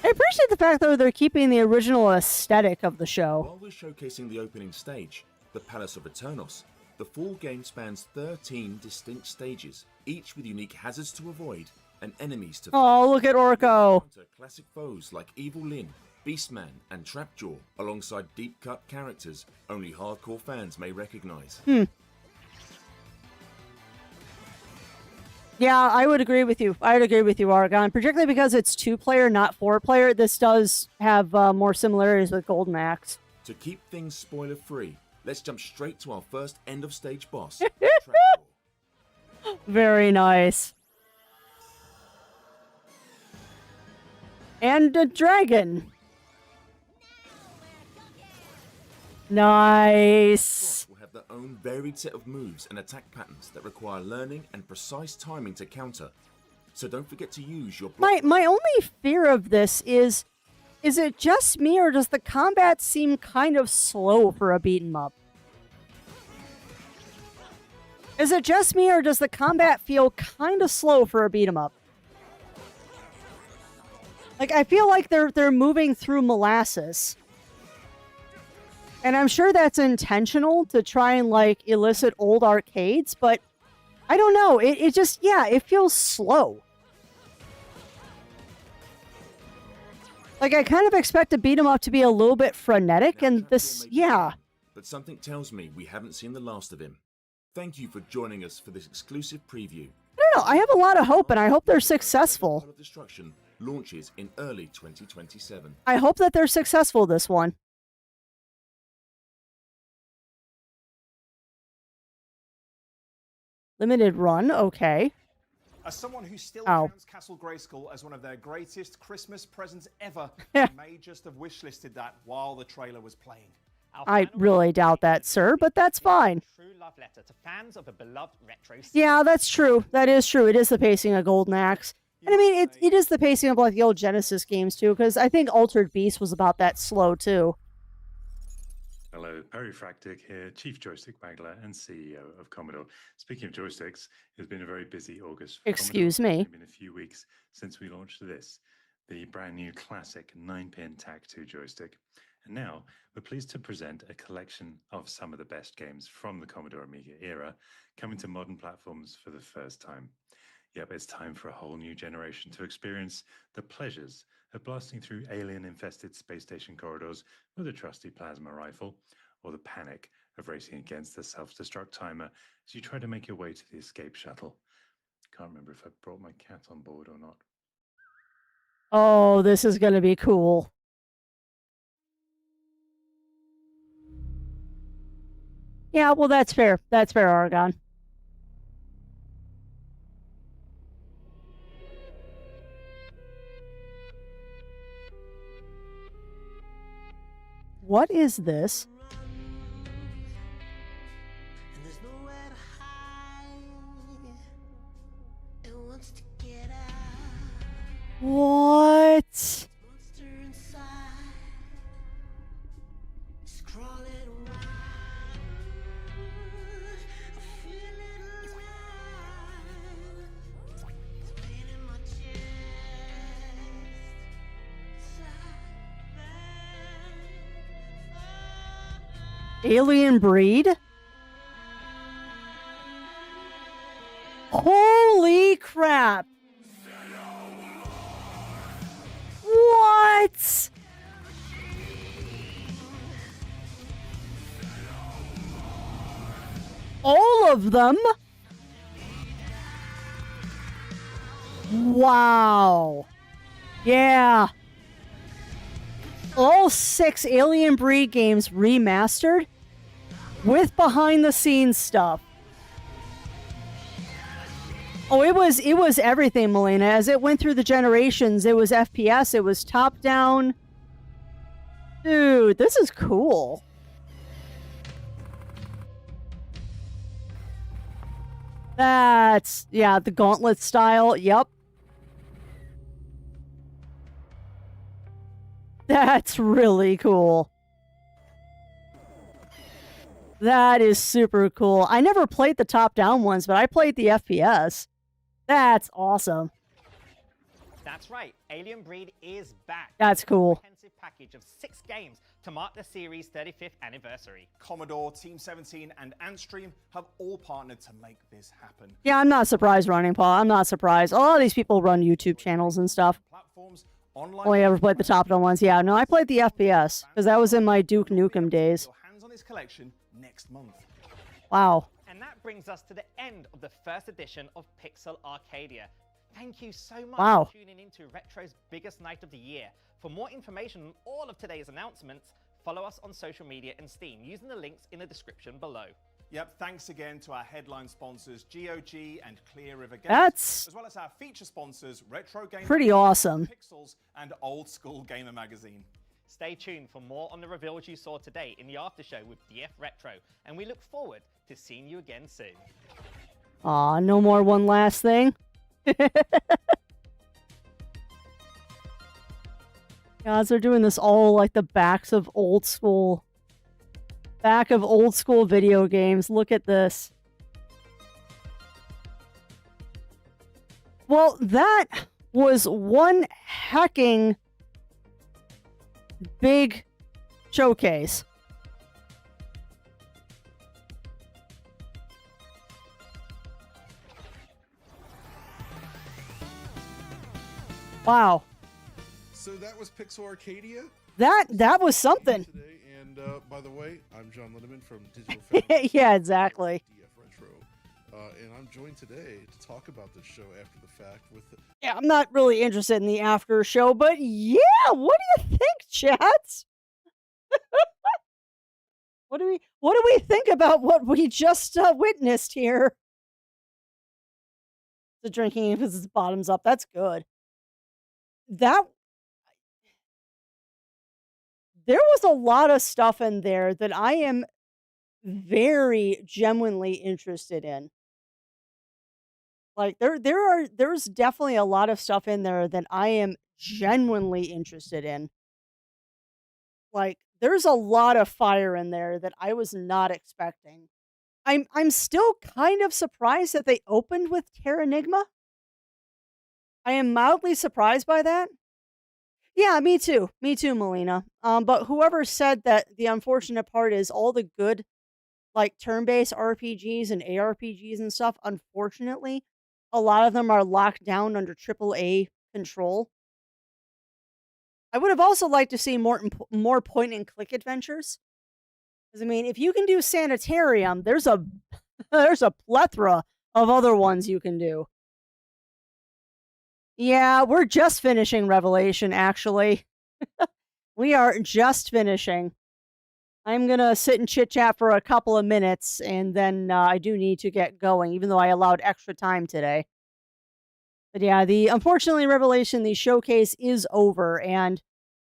Speaker 2: I appreciate the fact, though, they're keeping the original aesthetic of the show.
Speaker 4: While we're showcasing the opening stage, the Palace of Eternos, the full game spans 13 distinct stages, each with unique hazards to avoid and enemies to
Speaker 2: Oh, look at Orko.
Speaker 4: Classic foes like Evil Lyn, Beastman, and Trapjaw, alongside deep-cut characters only hardcore fans may recognize.
Speaker 2: Yeah, I would agree with you. I would agree with you, Argon. Particularly because it's 2-player, not 4-player. This does have more similarities with Golden Axe.
Speaker 4: To keep things spoiler-free, let's jump straight to our first end-of-stage boss.
Speaker 2: Very nice. And a dragon. Nice.
Speaker 4: Will have their own varied set of moves and attack patterns that require learning and precise timing to counter. So don't forget to use your...
Speaker 2: My only fear of this is it just me, or does the combat seem kind of slow for a beat 'em up? Is it just me, or does the combat feel kind of slow for a beat 'em up? Like, I feel like they're moving through molasses. And I'm sure that's intentional to try and, like, elicit old arcades, but I don't know. It just, yeah, it feels slow. Like, I kind of expect a beat 'em up to be a little bit frenetic, and this, yeah.
Speaker 4: But something tells me we haven't seen the last of him. Thank you for joining us for this exclusive preview.
Speaker 2: I don't know. I have a lot of hope, and I hope they're successful.
Speaker 4: Of Destruction launches in early 2027.
Speaker 2: I hope that they're successful, this one. Limited run, okay.
Speaker 13: As someone who still
Speaker 2: Oh.
Speaker 13: counts Castle Grayskull as one of their greatest Christmas presents ever,
Speaker 2: Yeah.
Speaker 13: I may just have wishlisted that while the trailer was playing.
Speaker 2: I really doubt that, sir, but that's fine.
Speaker 12: True love letter to fans of a beloved retro series.
Speaker 2: Yeah, that's true. That is true. It is the pacing of Golden Axe. And I mean, it is the pacing of, like, the old Genesis games, too, because I think Altered Beast was about that slow, too.
Speaker 7: Hello, Perry Fractic here, Chief Joystick Wrangler and CEO of Commodore. Speaking of joysticks, it's been a very busy August for
Speaker 2: Excuse
Speaker 7: Commodore.
Speaker 2: me.
Speaker 7: It's been a few weeks since we launched this, the brand new classic 9-pin TAC2 joystick. And now we're pleased to present a collection of some of the best games from the Commodore Amiga era coming to modern platforms for the first time. Yep, it's time for a whole new generation to experience the pleasures of blasting through alien-infested space station corridors with a trusty plasma rifle, or the panic of racing against the self-destruct timer as you try to make your way to the escape shuttle. Can't remember if I brought my cat on board or not.
Speaker 2: Oh, this is going to be cool. Yeah, well, that's fair. That's fair, Argon. What is this? What? Alien breed? Holy crap! What? All of them? Wow. Yeah. All 6 Alien Breed games remastered with behind-the-scenes stuff. Oh, it was everything, Melina. As it went through the generations, it was FPS, it was top-down. Dude, this is cool. That's, yeah, the gauntlet style. Yep. That's really cool. That is super cool. I never played the top-down ones, but I played the FPS. That's awesome.
Speaker 12: That's right, Alien Breed is back.
Speaker 2: That's cool.
Speaker 12: A comprehensive package of 6 games to mark the series' 35th anniversary.
Speaker 13: Commodore, Team 17, and Antstream have all partnered to make this happen.
Speaker 2: Yeah, I'm not surprised, Running Paul. I'm not surprised. A lot of these people run YouTube channels and stuff.
Speaker 13: Platforms, online.
Speaker 2: Only ever played the top-down ones. Yeah, no, I played the FPS because that was in my Duke Nukem days.
Speaker 13: Hands on this collection next month.
Speaker 2: Wow.
Speaker 12: And that brings us to the end of the first edition of Pixel Arcadia. Thank you so much
Speaker 2: Wow.
Speaker 12: for tuning in to Retro's biggest night of the year. For more information on all of today's announcements, follow us on social media and Steam using the links in the description below.
Speaker 13: Yep, thanks again to our headline sponsors, GOG and Clear River Games,
Speaker 2: That's
Speaker 13: as well as our feature sponsors, Retro Gamer,
Speaker 2: pretty awesome.
Speaker 13: Pixels, and Old School Gamer Magazine.
Speaker 12: Stay tuned for more on the reveals you saw today in the after show with DF Retro, and we look forward to seeing you again soon.
Speaker 2: Aw, no more one last thing. Guys, they're doing this all like the back of old school video games. Look at this. Well, that was one hecking big showcase. Wow.
Speaker 6: So that was Pixel Arcadia?
Speaker 2: That was something.
Speaker 6: Today, and by the way, I'm John Lindemann from Digital Foundry.
Speaker 2: Yeah, exactly.
Speaker 6: DF Retro. And I'm joined today to talk about this show after the fact with
Speaker 2: Yeah, I'm not really interested in the after show, but yeah, what do you think, chats? What do we think about what we just witnessed here? The drinking because it's bottoms up. That's good. There was a lot of stuff in there that I am very genuinely interested in. Like there's definitely a lot of stuff in there that I am genuinely interested in. Like there's a lot of fire in there that I was not expecting. I'm still kind of surprised that they opened with Terranigma. I am mildly surprised by that. Yeah, me too. Me too, Melina. But whoever said that the unfortunate part is all the good, like, turn-based RPGs and ARPGs and stuff, unfortunately, a lot of them are locked down under AAA control. I would have also liked to see more point-and-click adventures. Because, I mean, if you can do Sanitarium, there's a plethora of other ones you can do. Yeah, we're just finishing Revelation, actually. We are just finishing. I'm going to sit and chit-chat for a couple of minutes, and then I do need to get going, even though I allowed extra time today. But yeah, unfortunately, Revelation, the showcase is over, and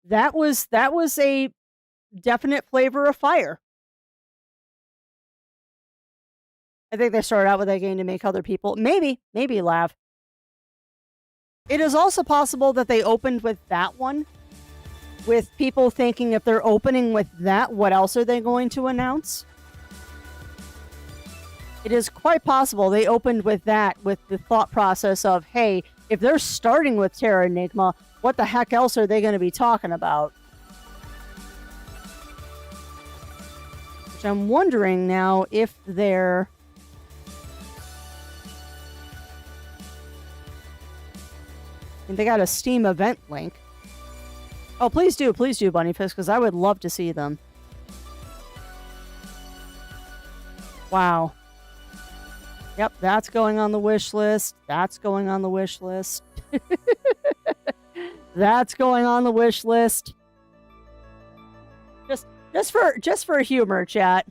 Speaker 2: that was a definite flavor of fire. I think they started out with that game to make other people, maybe laugh. It is also possible that they opened with that one, with people thinking if they're opening with that, what else are they going to announce? It is quite possible they opened with that, with the thought process of, hey, if they're starting with Terranigma, what the heck else are they going to be talking about? Which I'm wondering now if they're... And they got a Steam event link. Oh, please do, Bunnyfist, because I would love to see them. Wow. Yep, that's going on the wish list. That's going on the wish list. That's going on the wish list. Just for humor, chat.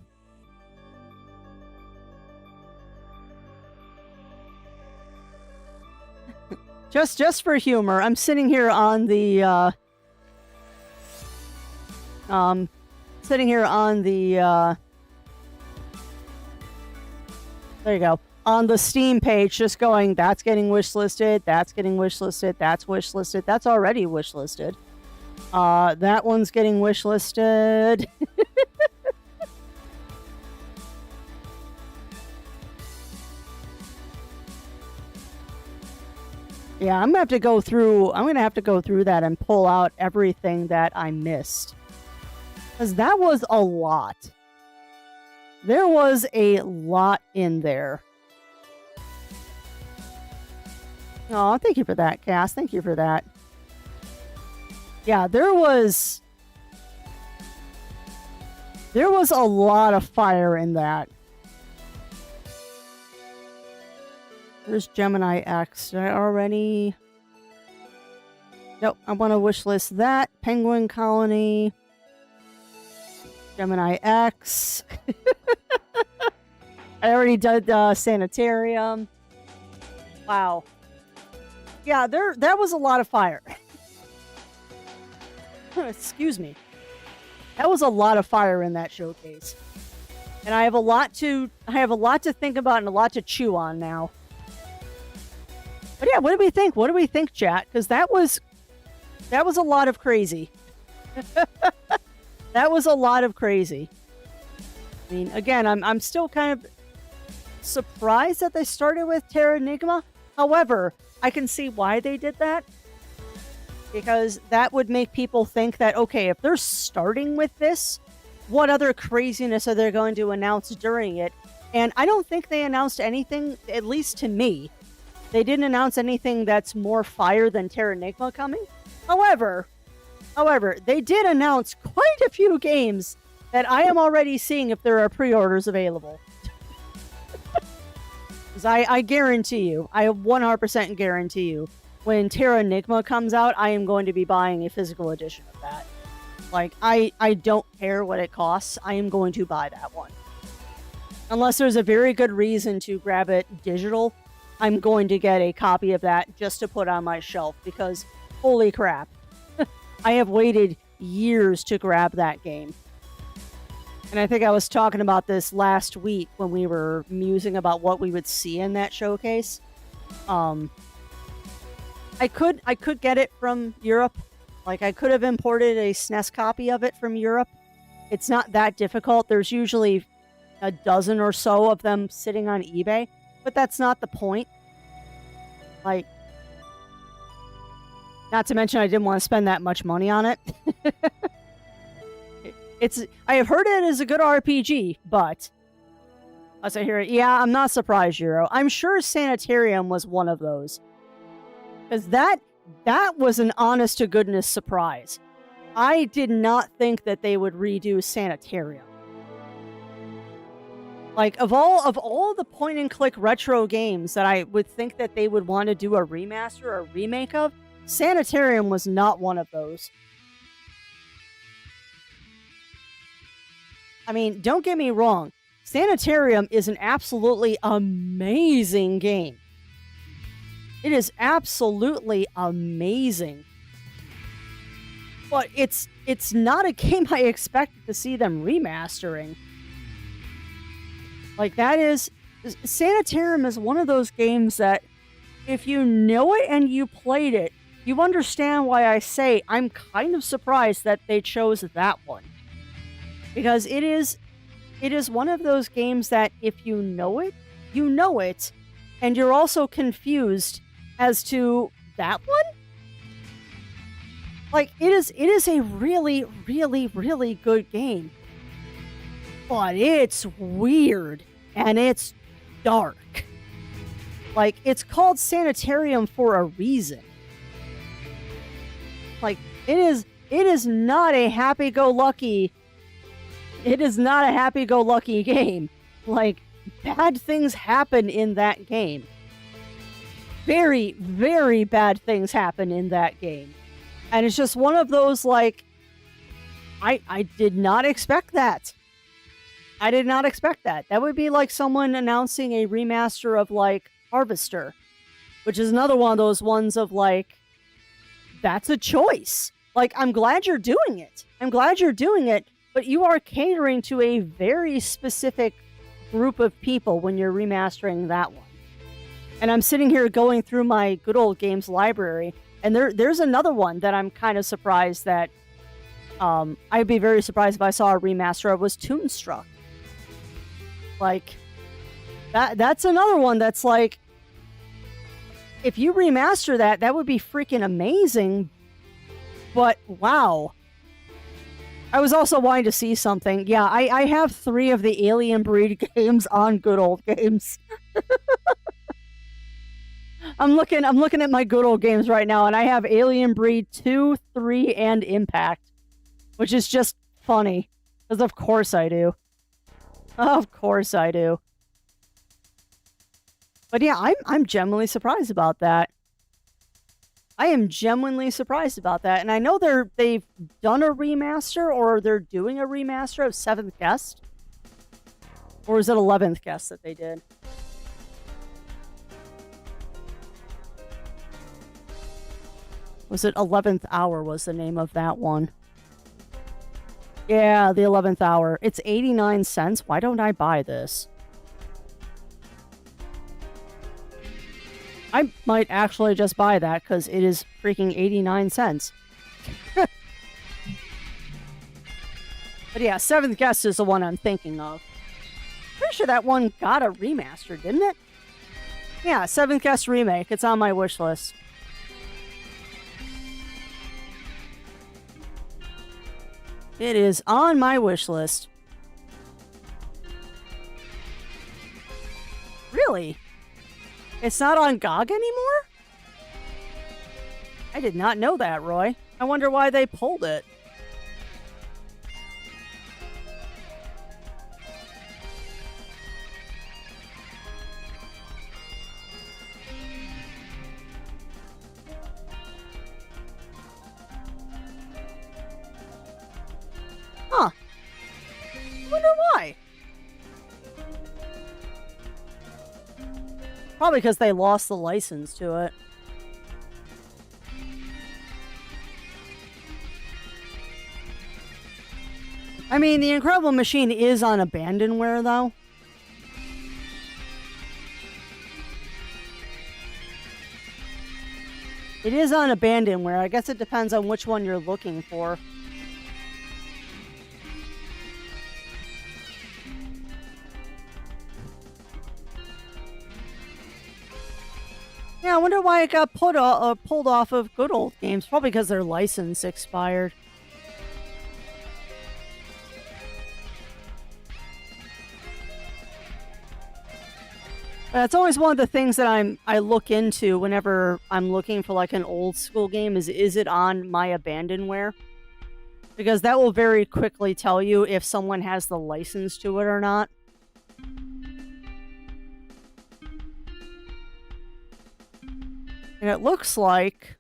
Speaker 2: Just for humor. I'm sitting here on the Sitting here on the, there you go, on the Steam page, just going, that's getting wishlisted, that's getting wishlisted, that's wishlisted, that's already wishlisted. That one's getting wishlisted. Yeah, I'm gonna have to go through that and pull out everything that I missed. Because that was a lot. There was a lot in there. Oh, thank you for that, Cass. Thank you for that. Yeah, there was a lot of fire in that. There's Gemini X. Did I already? Nope, I want to wishlist that. Penguin Colony. Gemini X. I already did Sanitarium. Wow. Yeah, that was a lot of fire. Excuse me. That was a lot of fire in that showcase. And I have a lot to think about and a lot to chew on now. But yeah, what do we think? What do we think, chat? Because that was a lot of crazy. That was a lot of crazy. I mean, again, I'm still kind of surprised that they started with Terra Enigma. However, I can see why they did that. Because that would make people think that, okay, if they're starting with this, what other craziness are they going to announce during it? And I don't think they announced anything, at least to me. They didn't announce anything that's more fire than Terra Enigma coming. However, they did announce quite a few games that I am already seeing if there are pre-orders available. Because I guarantee you, I 100% guarantee you, when Terra Enigma comes out, I am going to be buying a physical edition of that. Like, I don't care what it costs, I am going to buy that one. Unless there's a very good reason to grab it digital, I'm going to get a copy of that just to put on my shelf, because holy crap. I have waited years to grab that game. And I think I was talking about this last week when we were musing about what we would see in that showcase. I could get it from Europe. Like, I could have imported a SNES copy of it from Europe. It's not that difficult. There's usually a dozen or so of them sitting on eBay. But that's not the point. Like, not to mention I didn't want to spend that much money on it. I have heard it is a good RPG, but as I hear it, yeah, I'm not surprised, Euro. I'm sure Sanitarium was one of those. Because that was an honest to goodness surprise. I did not think that they would redo Sanitarium. Like, of all the point-and-click retro games that I would think that they would want to do a remaster or a remake of, Sanitarium was not one of those. I mean, don't get me wrong. Sanitarium is an absolutely amazing game. It is absolutely amazing. But it's not a game I expected to see them remastering. Like, Sanitarium is one of those games that, if you know it and you played it, you understand why I say I'm kind of surprised that they chose that one. Because it is one of those games that if you know it, and you're also confused as to that one? Like, it is a really, really, really good game. But it's weird, and it's dark. Like, it's called Sanitarium for a reason. Like, it is not a happy-go-lucky game. Like, bad things happen in that game. Very, very bad things happen in that game. And it's just one of those, like, I did not expect that. I did not expect that. That would be like someone announcing a remaster of, like, Harvester, which is another one of those ones of, like, that's a choice. Like, I'm glad you're doing it. I'm glad you're doing it, but you are catering to a very specific group of people when you're remastering that one. And I'm sitting here going through my good old games library, and there's another one that I'm kind of surprised that I'd be very surprised if I saw a remaster of, was Toonstruck. Like, that's another one that's like, if you remaster that, that would be freaking amazing. But wow. I was also wanting to see something. Yeah, I have 3 of the Alien Breed games on Good Old Games. I'm looking at my Good Old Games right now, and I have Alien Breed 2, 3, and Impact, which is just funny, because of course I do. Of course I do. But yeah, I'm genuinely surprised about that. I am genuinely surprised about that, and I know they've done a remaster, or they're doing a remaster of 7th Guest, or is it 11th Guest that they did? Was it 11th Hour was the name of that one? Yeah, the 11th Hour. It's 89 cents. Why don't I buy this? I might actually just buy that because it is freaking 89 cents. But yeah, 7th Guest is the one I'm thinking of. Pretty sure that one got a remaster, didn't it? Yeah, 7th Guest remake. It's on my wish list. It is on my wish list. Really? It's not on GOG anymore? I did not know that, Roy. I wonder why they pulled it. Huh. I wonder why. Probably because they lost the license to it. I mean, the Incredible Machine is on Abandonware, though. It is on Abandonware. I guess it depends on which one you're looking for. Yeah, I wonder why it got pulled off of Good Old Games. Probably because their license expired. That's always one of the things that I look into whenever I'm looking for like an old school game is it on my Abandonware? Because that will very quickly tell you if someone has the license to it or not. And it looks like...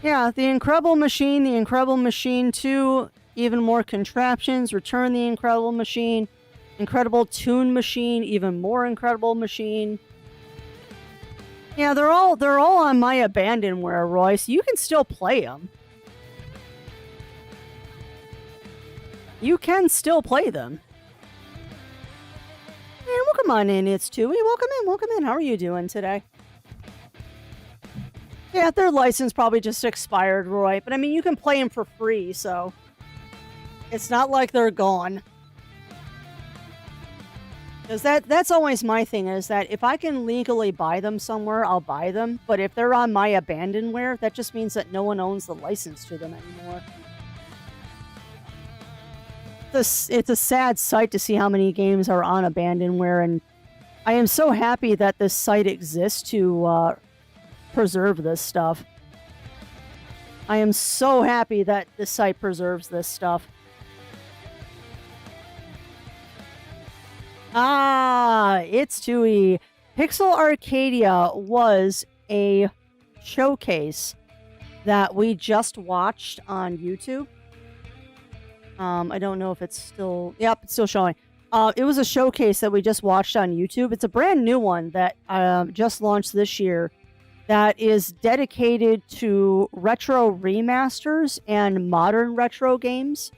Speaker 2: yeah, The Incredible Machine 2, Even More Contraptions, Return the Incredible Machine, Incredible Toon Machine, Even More Incredible Machine. Yeah, they're all on my Abandonware, Roy, so you can still play them. You can still play them. And welcome on in, it's Tui. Welcome in. How are you doing today? Yeah, their license probably just expired, Roy. But I mean, you can play them for free, so it's not like they're gone. Because that's always my thing, is that if I can legally buy them somewhere, I'll buy them. But if they're on my Abandonware, that just means that no one owns the license to them anymore. It's a sad sight to see how many games are on Abandonware, and I am so happy that this site exists to preserve this stuff. I am so happy that this site preserves this stuff. Ah, it's Tui. Pixel Arcadia was a showcase that we just watched on YouTube. I don't know if it's still... yep, it's still showing. It was a showcase that we just watched on YouTube. It's a brand new one that just launched this year. that is dedicated to retro remasters and modern retro games.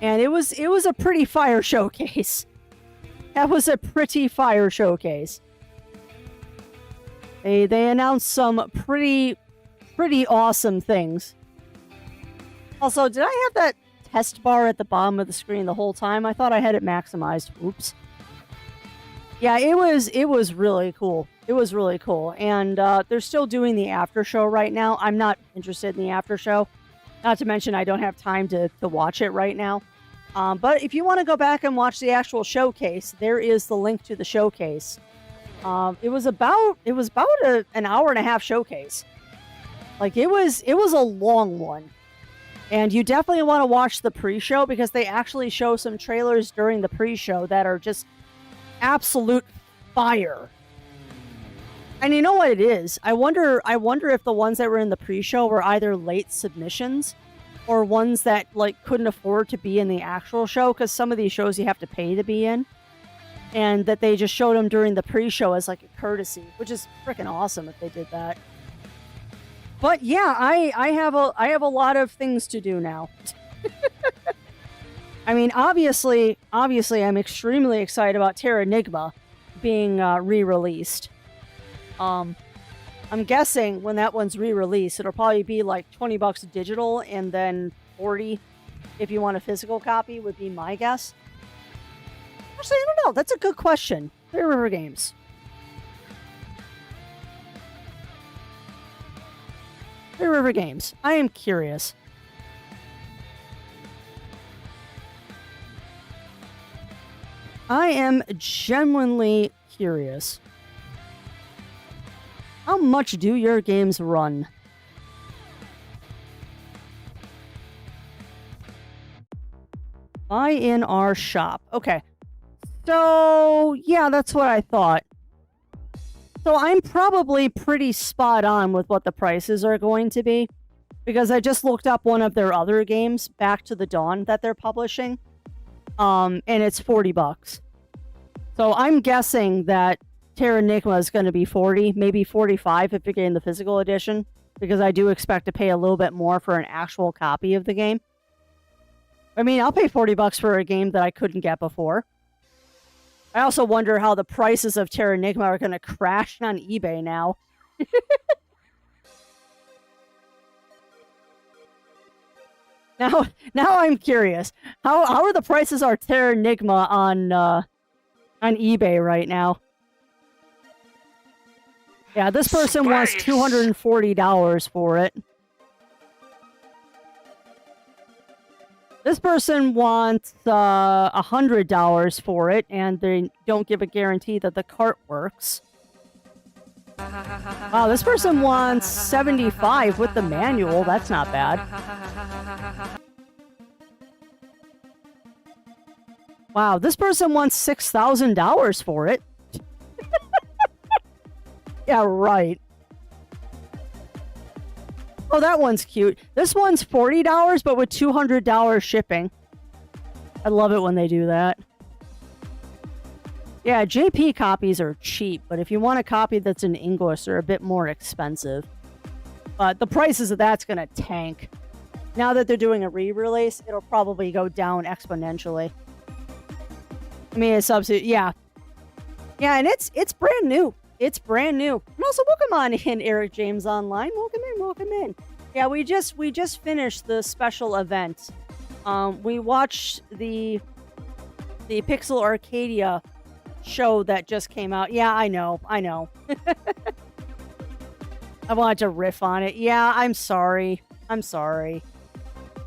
Speaker 2: And it was a pretty fire showcase. That was a pretty fire showcase. They announced some pretty awesome things. Also, did I have that test bar at the bottom of the screen the whole time? I thought I had it maximized. Oops. Yeah, it was really cool. It was really cool. And they're still doing the after show right now. I'm not interested in the after show. Not to mention I don't have time to watch it right now. But if you want to go back and watch the actual showcase, there is the link to the showcase. It was about an hour and a half showcase. Like it was a long one. And you definitely want to watch the pre-show because they actually show some trailers during the pre-show that are just absolute fire. And you know what it is? I wonder if the ones that were in the pre-show were either late submissions or ones that like couldn't afford to be in the actual show, because some of these shows you have to pay to be in, and that they just showed them during the pre-show as like a courtesy, which is freaking awesome if they did that. But yeah, I have a lot of things to do now. I mean, obviously, I'm extremely excited about Terranigma being re-released. I'm guessing when that one's re-released, it'll probably be like $20 digital, and then $40 if you want a physical copy would be my guess. Actually, I don't know. That's a good question. Three River Games. Three River Games. I am curious. I am genuinely curious. How much do your games run? Buy in our shop. Okay. So, yeah, that's what I thought. So I'm probably pretty spot on with what the prices are going to be, because I just looked up one of their other games, Back to the Dawn, that they're publishing. And it's $40. So I'm guessing that Terranigma is going to be $40, maybe $45 if you're getting the physical edition, because I do expect to pay a little bit more for an actual copy of the game. I mean, I'll pay $40 for a game that I couldn't get before. I also wonder how the prices of Terranigma are going to crash on eBay now. Now I'm curious. How are the prices of Terranigma on eBay right now? Yeah, this person wants $240 for it. This person wants $100 for it, and they don't give a guarantee that the cart works. Wow, this person wants $75 with the manual. That's not bad. Wow, this person wants $6,000 for it. Yeah, right. Oh, that one's cute. This one's $40, but with $200 shipping. I love it when they do that. Yeah, JP copies are cheap, but if you want a copy that's in English, they're a bit more expensive. But the prices of that's going to tank. Now that they're doing a re-release, it'll probably go down exponentially. I mean, it's substitute. Yeah. Yeah, and it's brand new. It's brand new. And also, welcome on in, Eric James Online. Welcome in, welcome in. Yeah, we just finished the special event. We watched the Pixel Arcadia show that just came out. Yeah, I know. I wanted to riff on it. Yeah, I'm sorry.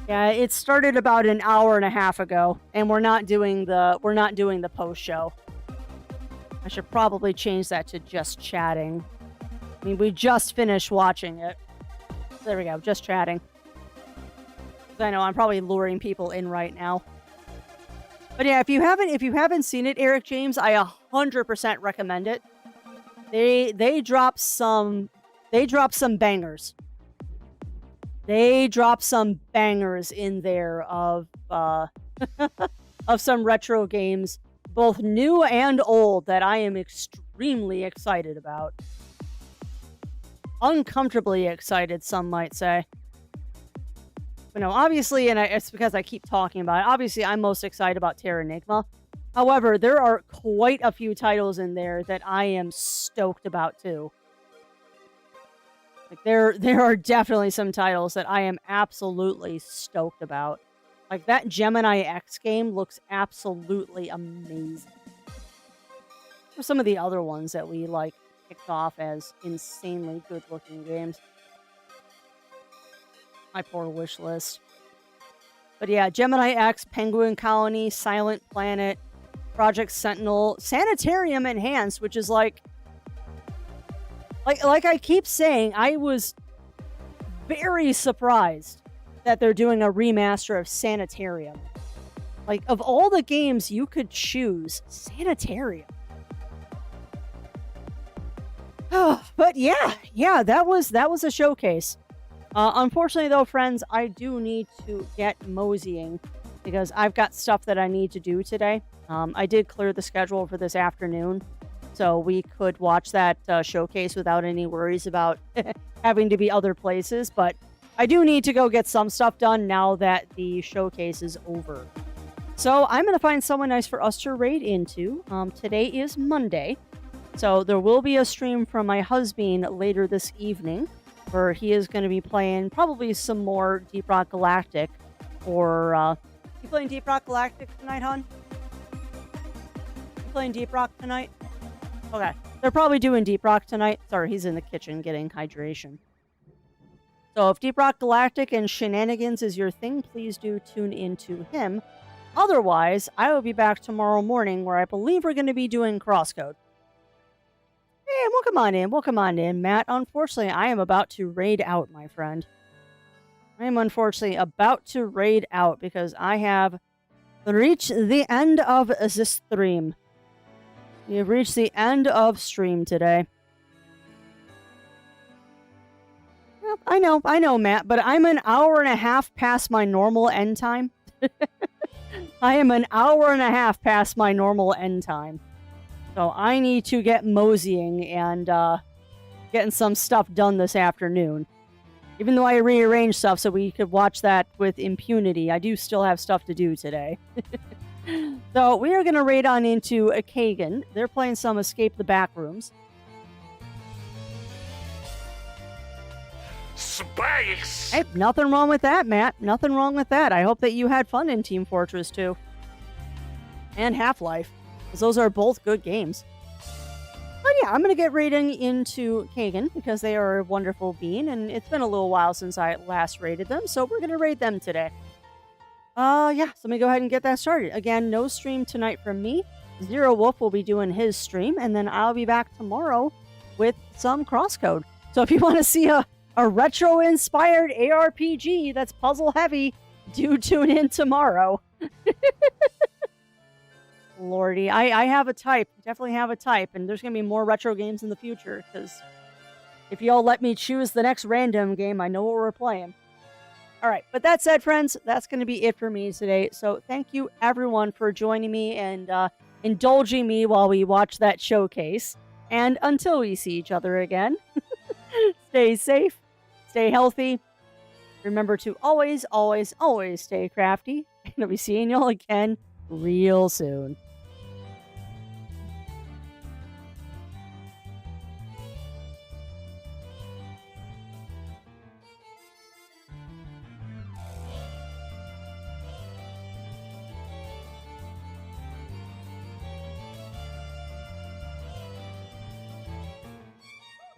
Speaker 2: Yeah, it started about an hour and a half ago, and we're not doing the post show. I should probably change that to just chatting. I mean, we just finished watching it. There we go, just chatting. I know I'm probably luring people in right now. But yeah, if you haven't seen it, Eric James, I 100% recommend it. They drop some bangers. They drop some bangers in there of of some retro games, both new and old, that I am extremely excited about. uncomfortably excited, some might say. But no, obviously, and it's because I keep talking about it, obviously I'm most excited about Terra Enigma. However, there are quite a few titles in there that I am stoked about too. Like there are definitely some titles that I am absolutely stoked about. Like that Gemini X game looks absolutely amazing. Or some of the other ones that we like picked off as insanely good looking games. My poor wish list. But yeah, Gemini X, Penguin Colony, Silent Planet, Project Sentinel, Sanitarium Enhanced, which is like I keep saying, I was very surprised that they're doing a remaster of Sanitarium. Like, of all the games you could choose, Sanitarium. But yeah, that was a showcase. Unfortunately, though, friends, I do need to get moseying because I've got stuff that I need to do today. I did clear the schedule for this afternoon, so we could watch that showcase without any worries about having to be other places. But I do need to go get some stuff done now that the showcase is over. So I'm going to find someone nice for us to raid into. Today is Monday, so there will be a stream from my husband later this evening, where he is going to be playing probably some more Deep Rock Galactic. Or, you playing Deep Rock Galactic tonight, hon? You playing Deep Rock tonight? Okay. They're probably doing Deep Rock tonight. Sorry, he's in the kitchen getting hydration. So if Deep Rock Galactic and shenanigans is your thing, please do tune into him. Otherwise, I will be back tomorrow morning where I believe we're going to be doing Crosscode. Hey, welcome on in, Matt. Unfortunately, I am about to raid out, my friend. I am unfortunately about to raid out because I have reached the end of this stream. We have reached the end of stream today. Well, I know, Matt, but I'm an hour and a half past my normal end time. I am an hour and a half past my normal end time. So I need to get moseying and getting some stuff done this afternoon. Even though I rearranged stuff so we could watch that with impunity, I do still have stuff to do today. So we are going to raid on into Kagan. They're playing some Escape the Backrooms.
Speaker 20: Space!
Speaker 2: Hey, nothing wrong with that, Matt. Nothing wrong with that. I hope that you had fun in Team Fortress 2. And Half-Life. Because those are both good games. But yeah, I'm going to get raiding into Kagan because they are a wonderful bean, and it's been a little while since I last raided them, so we're going to raid them today. Yeah, so let me go ahead and get that started. Again, no stream tonight from me. Zero Wolf will be doing his stream, and then I'll be back tomorrow with some Crosscode. So if you want to see a retro-inspired ARPG that's puzzle-heavy, do tune in tomorrow. Lordy, I have a type. Definitely have a type, and there's going to be more retro games in the future, because if y'all let me choose the next random game, I know what we're playing. Alright, but that said, friends, that's going to be it for me today. So thank you, everyone, for joining me and indulging me while we watch that showcase. And until we see each other again, stay safe, stay healthy. Remember to always, always, always stay crafty. And I'll be seeing y'all again real soon.